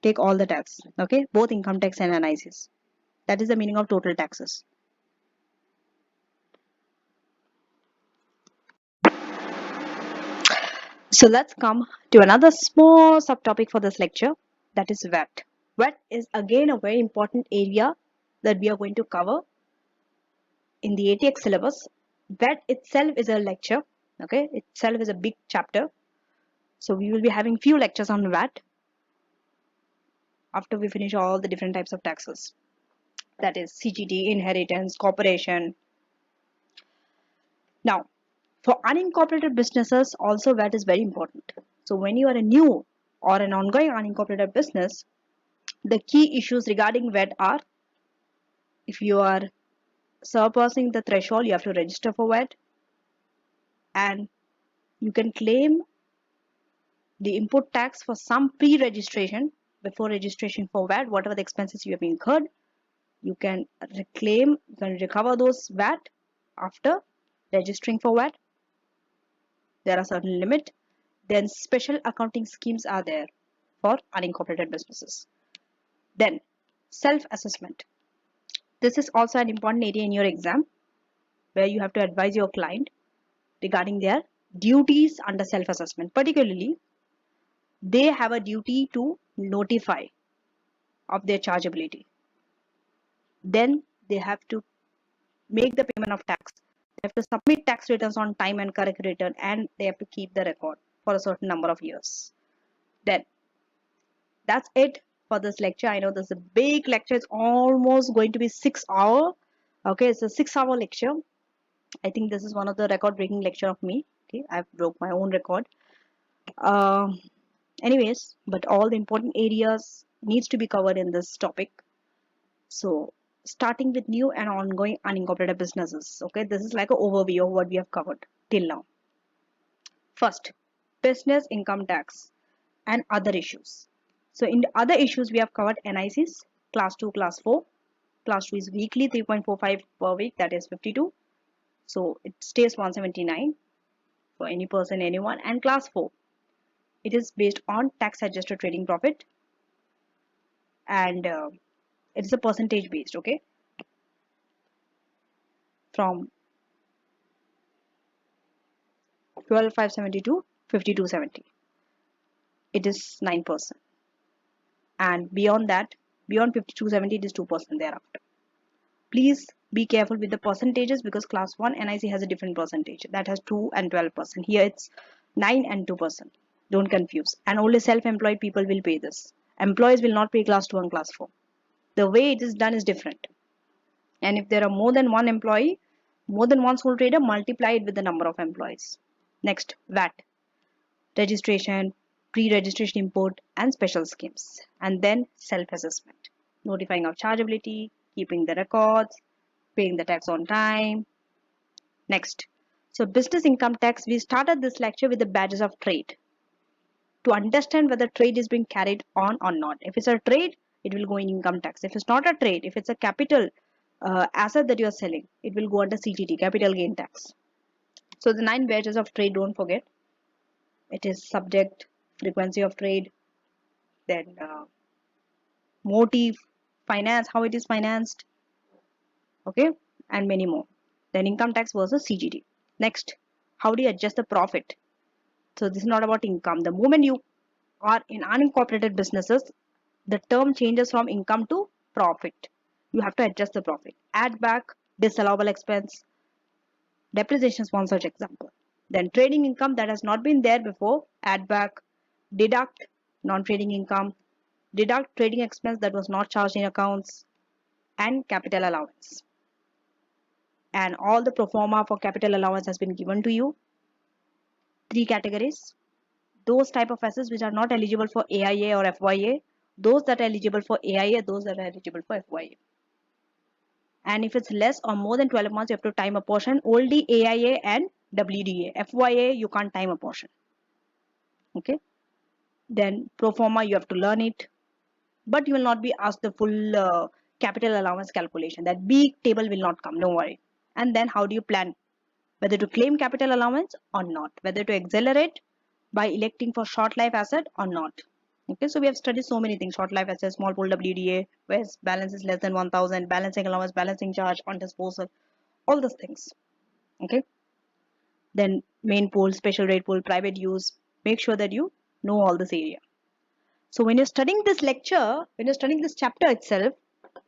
take all the tax. Okay, both income tax and NICs. That is the meaning of total taxes. So let's come to another small subtopic for this lecture, that is VAT. VAT is again a very important area that we are going to cover in the ATX syllabus. VAT itself is a lecture, okay, itself is a big chapter. So we will be having few lectures on VAT after we finish all the different types of taxes. That is CGT, inheritance, corporation. Now, For unincorporated businesses, also VAT is very important. So when you are a new or an ongoing unincorporated business, the key issues regarding VAT are: if you are surpassing the threshold, you have to register for VAT, and you can claim the input tax for some pre-registration before registration for VAT, whatever the expenses you have incurred. You can recover those VAT after registering for VAT. There are certain limit. Then special accounting schemes are there for unincorporated businesses. Then self-assessment. This is also an important area in your exam where you have to advise your client regarding their duties under self-assessment. Particularly, they have a duty to notify of their chargeability. Then they have to make the payment of tax. They have to submit tax returns on time and correct return, and they have to keep the record for a certain number of years. Then that's it for this lecture. I know this is a big lecture. It's almost going to be 6 hours. Okay, it's a 6 hour lecture. I think this is one of the record breaking lecture of me. Okay, I've broke my own record. Uh, Anyways, but all the important areas needs to be covered in this topic. So starting with new and ongoing unincorporated businesses. Okay, this is like an overview of what we have covered till now. First, business income tax and other issues. So in the other issues, we have covered NICs, class 2, class 4. Class 2 is weekly 3.45 per week, that is 52. So it stays 179 for any person, anyone. And class 4, it is based on tax adjusted trading profit, and it is a percentage based, okay, from 12,570 to 5,270. It is 9%. And beyond that, beyond 5,270, it is 2% thereafter. Please be careful with the percentages because class 1 NIC has a different percentage that has 2 and 12%. Here it's 9 and 2%. Don't confuse. And only self-employed people will pay this. Employees will not pay class 2 and class 4. The way it is done is different. And if there are more than one employee, more than one sole trader, multiply it with the number of employees. Next, VAT, registration, pre-registration import, and special schemes. And then self-assessment, notifying of chargeability, keeping the records, paying the tax on time. Next, so business income tax, we started this lecture with the badges of trade to understand whether trade is being carried on or not. If it's a trade, it will go in income tax. If it's not a trade, if it's a capital asset that you are selling, it will go under CGT, capital gain tax. So the 9 badges of trade, don't forget. It is subject, frequency of trade, then motive, finance, how it is financed, okay, and many more. Then income tax versus CGT. Next, how do you adjust the profit? So this is not about income. The moment you are in unincorporated businesses, the term changes from income to profit. You have to adjust the profit. Add back disallowable expense. Depreciation is one such example. Then trading income that has not been there before, add back, deduct non-trading income, deduct trading expense that was not charged in accounts, and capital allowance. And all the pro forma for capital allowance has been given to you. 3 categories. Those type of assets which are not eligible for AIA or FYA, those that are eligible for AIA, those that are eligible for FYA. And if it's less or more than 12 months, you have to time a portion. Only AIA and WDA. FYA, you can't time a portion. Okay. Then pro forma, you have to learn it. But you will not be asked the full capital allowance calculation. That big table will not come, don't worry. And then how do you plan? Whether to claim capital allowance or not. Whether to accelerate by electing for short life asset or not. Okay, so we have studied so many things: short life asset, small pool WDA, where balance is less than 1,000, balancing allowance, balancing charge on disposal, all those things. Okay, then main pool, special rate pool, private use. Make sure that you know all this area. So when you're studying this lecture, when you're studying this chapter itself,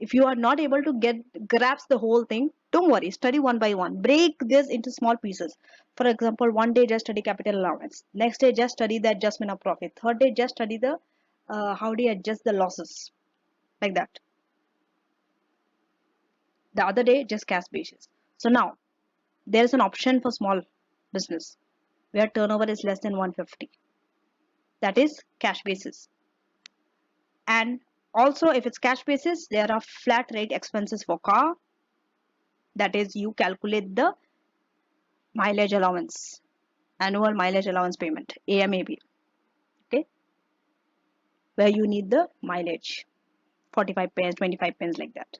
if you are not able to grasp the whole thing, don't worry, study one by one. Break this into small pieces. For example, one day just study capital allowance. Next day just study the adjustment of profit. Third day just study the how do you adjust the losses, like that. The other day just cash basis. So now there is an option for small. business where turnover is less than 150. That is cash basis. And also if it's cash basis, there are flat rate expenses for car. That is, you calculate the mileage allowance, annual mileage allowance payment, AMAP, okay, where you need the mileage, 45 pence, 25 pence, like that.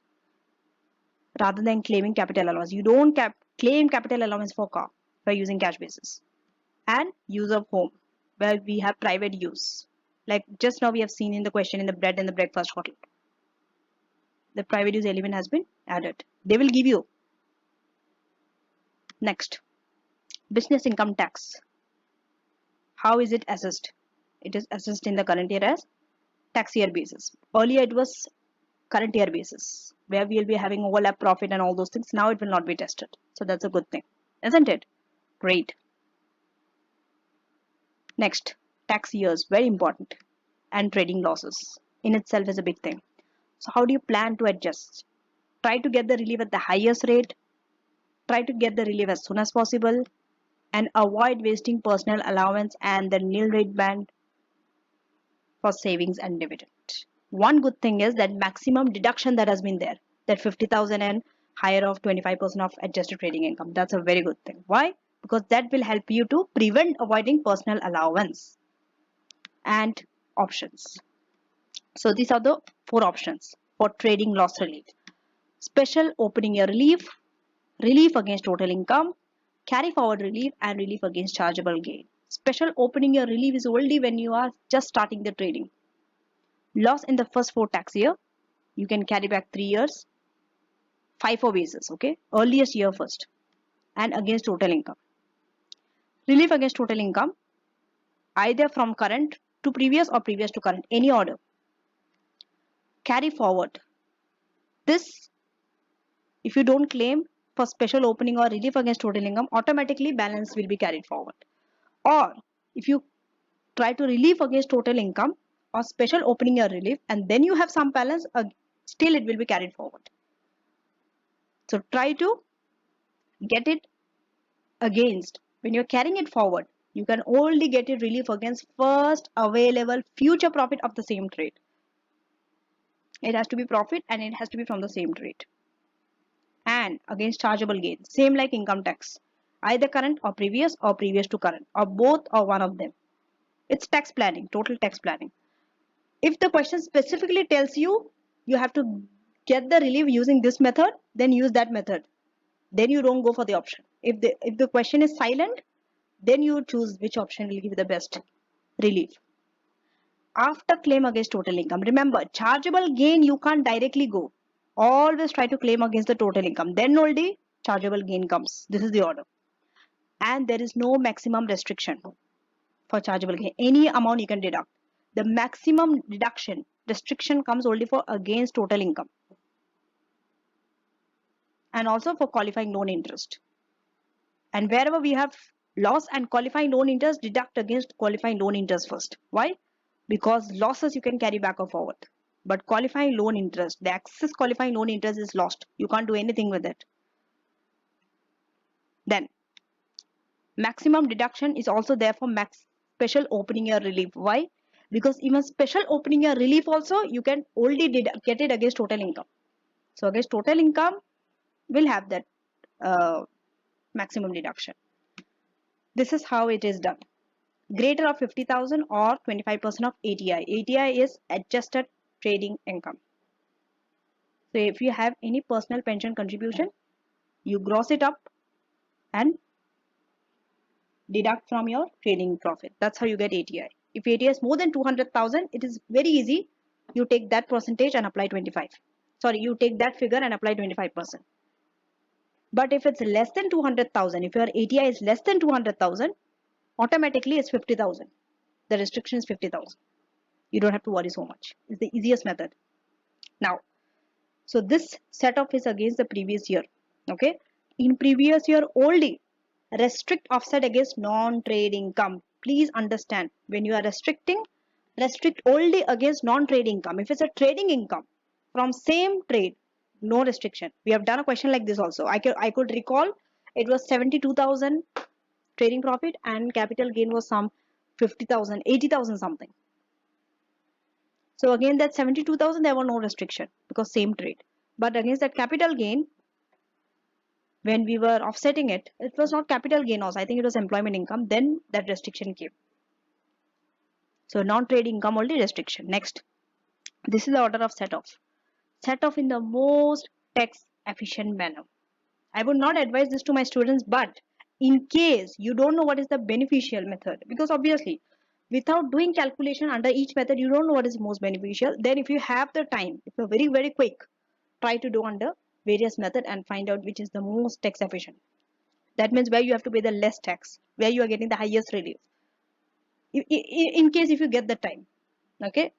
Rather than claiming capital allowance, you don't claim capital allowance for car by using cash basis. And use of home, where we have private use. Like just now we have seen in the question in the bread and the breakfast hotel. The private use element has been added. They will give you. Next, business income tax. How is it assessed? It is assessed in the current year as tax year basis. Earlier it was current year basis, where we will be having overlap profit and all those things. Now it will not be tested. So that's a good thing, isn't it? Great. Next, tax years, very important. And trading losses in itself is a big thing. So how do you plan to adjust? Try to get the relief at the highest rate. Try to get the relief as soon as possible, and avoid wasting personal allowance and the nil rate band for savings and dividend. One good thing is that maximum deduction that has been there, that 50,000 and higher of 25% of adjusted trading income. That's a very good thing. Why? Because that will help you to prevent avoiding personal allowance and options. So these are the four options for trading loss relief. Special opening year relief, relief against total income, carry forward relief, and relief against chargeable gain. Special opening year relief is only when you are just starting the trading. Loss in the first 4 tax year, you can carry back 3 years, 5 basis, okay? Earliest year first, and against total income. Relief against total income, either from current to previous or previous to current, any order. Carry forward. This, if you don't claim for special opening or relief against total income, automatically balance will be carried forward. Or if you try to relief against total income or special opening year relief and then you have some balance, still it will be carried forward. So try to get it against. When you're carrying it forward, you can only get it relief against first available future profit of the same trade. It has to be profit and it has to be from the same trade. And against chargeable gain, same like income tax, either current or previous to current, or both or one of them. It's tax planning, total tax planning. If the question specifically tells you you have to get the relief using this method, then use that method. Then you don't go for the option. If the question is silent, then you choose which option will give the best relief. After claim against total income, remember, chargeable gain you can't directly go. Always try to claim against the total income. Then only chargeable gain comes. This is the order. And there is no maximum restriction for chargeable gain. Any amount you can deduct. The maximum deduction restriction comes only for against total income. And also for qualifying loan interest. And wherever we have loss and qualifying loan interest, deduct against qualifying loan interest first. Why? Because losses you can carry back or forward. But qualifying loan interest, the excess qualifying loan interest is lost. You can't do anything with it. Then, maximum deduction is also there for special opening year relief. Why? Because even special opening year relief also, you can only get it against total income. So against total income, will have that maximum deduction. This is how it is done. Greater of 50,000 or 25% of ATI. ATI is adjusted trading income. So if you have any personal pension contribution, you gross it up and deduct from your trading profit. That's how you get ATI. If ATI is more than 200,000, it is very easy. You take that percentage and apply 25. Sorry, you take that figure and apply 25%. But if it's less than 200,000, if your ATI is less than 200,000, automatically it's 50,000. The restriction is 50,000. You don't have to worry so much. It's the easiest method. Now, so this setup is against the previous year. Okay. In previous year only, restrict offset against non-trade income. Please understand, when you are restricting, restrict only against non-trade income. If it's a trading income from same trade, no restriction. We have done a question like this also. I could recall it was 72,000 trading profit, and capital gain was some 50,000, 80,000 something. So again that 72,000 there was no restriction because same trade. But against that capital gain, when we were offsetting it, it was not capital gain also. I think it was employment income. Then that restriction came. So non-trade income only restriction. Next, this is the order of set off. Set off in the most tax efficient manner. I would not advise this to my students, but in case you don't know what is the beneficial method, because obviously without doing calculation under each method, you don't know what is most beneficial. Then if you have the time, if you're very, very quick, try to do under various method and find out which is the most tax efficient. That means where you have to pay the less tax, where you are getting the highest relief. In case if you get the time, okay,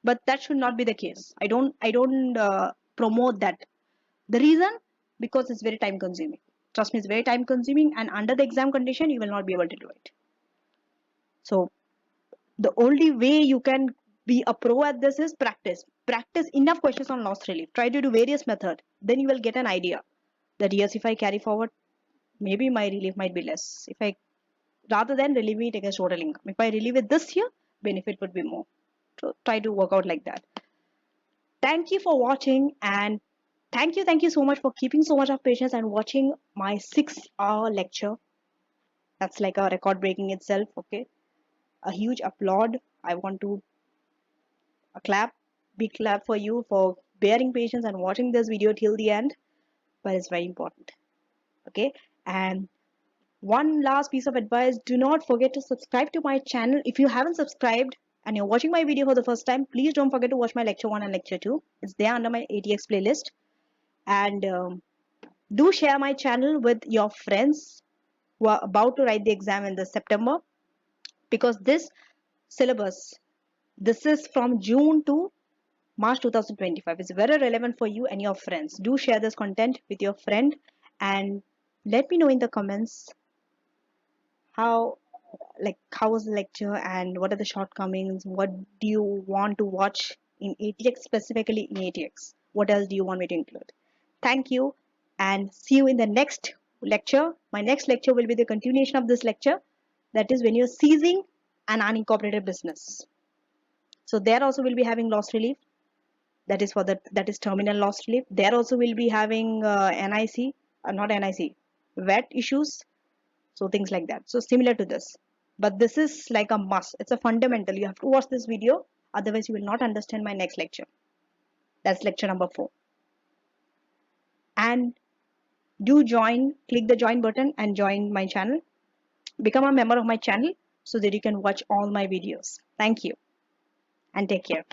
but that should not be the case. I don't promote that. The reason, because it's very time consuming. Trust me, it's very time consuming, and under the exam condition you will not be able to do it. So the only way you can be a pro at this is practice enough questions on loss relief. Try to do various method, then you will get an idea that yes, if I carry forward, maybe my relief might be less. If I, rather than relieving it against total income, if I relieve it this year, benefit would be more. So try to work out like that. Thank you for watching, and thank you so much for keeping so much of patience and watching my 6-hour lecture. That's like a record breaking itself. Okay, a huge applaud. I want to a clap, big clap for you for bearing patience and watching this video till the end. But it's very important. Okay, and one last piece of advice, do not forget to subscribe to my channel. If you haven't subscribed and you're watching my video for the first time, please don't forget to watch my lecture 1 and lecture 2. It's there under my ATX playlist. And do share my channel with your friends who are about to write the exam in the September, because this syllabus, this is from June to March 2025. It's very relevant for you and your friends. Do share this content with your friend and let me know in the comments how, like, how was the lecture and what are the shortcomings. What do you want to watch in ATX, specifically in ATX? What else do you want me to include? Thank you, and see you in the next lecture. My next lecture will be the continuation of this lecture, that is when you're seizing an unincorporated business. So there also we'll be having loss relief, that is for the, that is terminal loss relief. There also we'll be having NIC, not NIC, VAT issues, so things like that. So similar to this, but this is like a must. It's a fundamental. You have to watch this video, otherwise you will not understand my next lecture. That's lecture number 4. And do join, click the join button and join my channel. Become a member of my channel so that you can watch all my videos. Thank you and take care.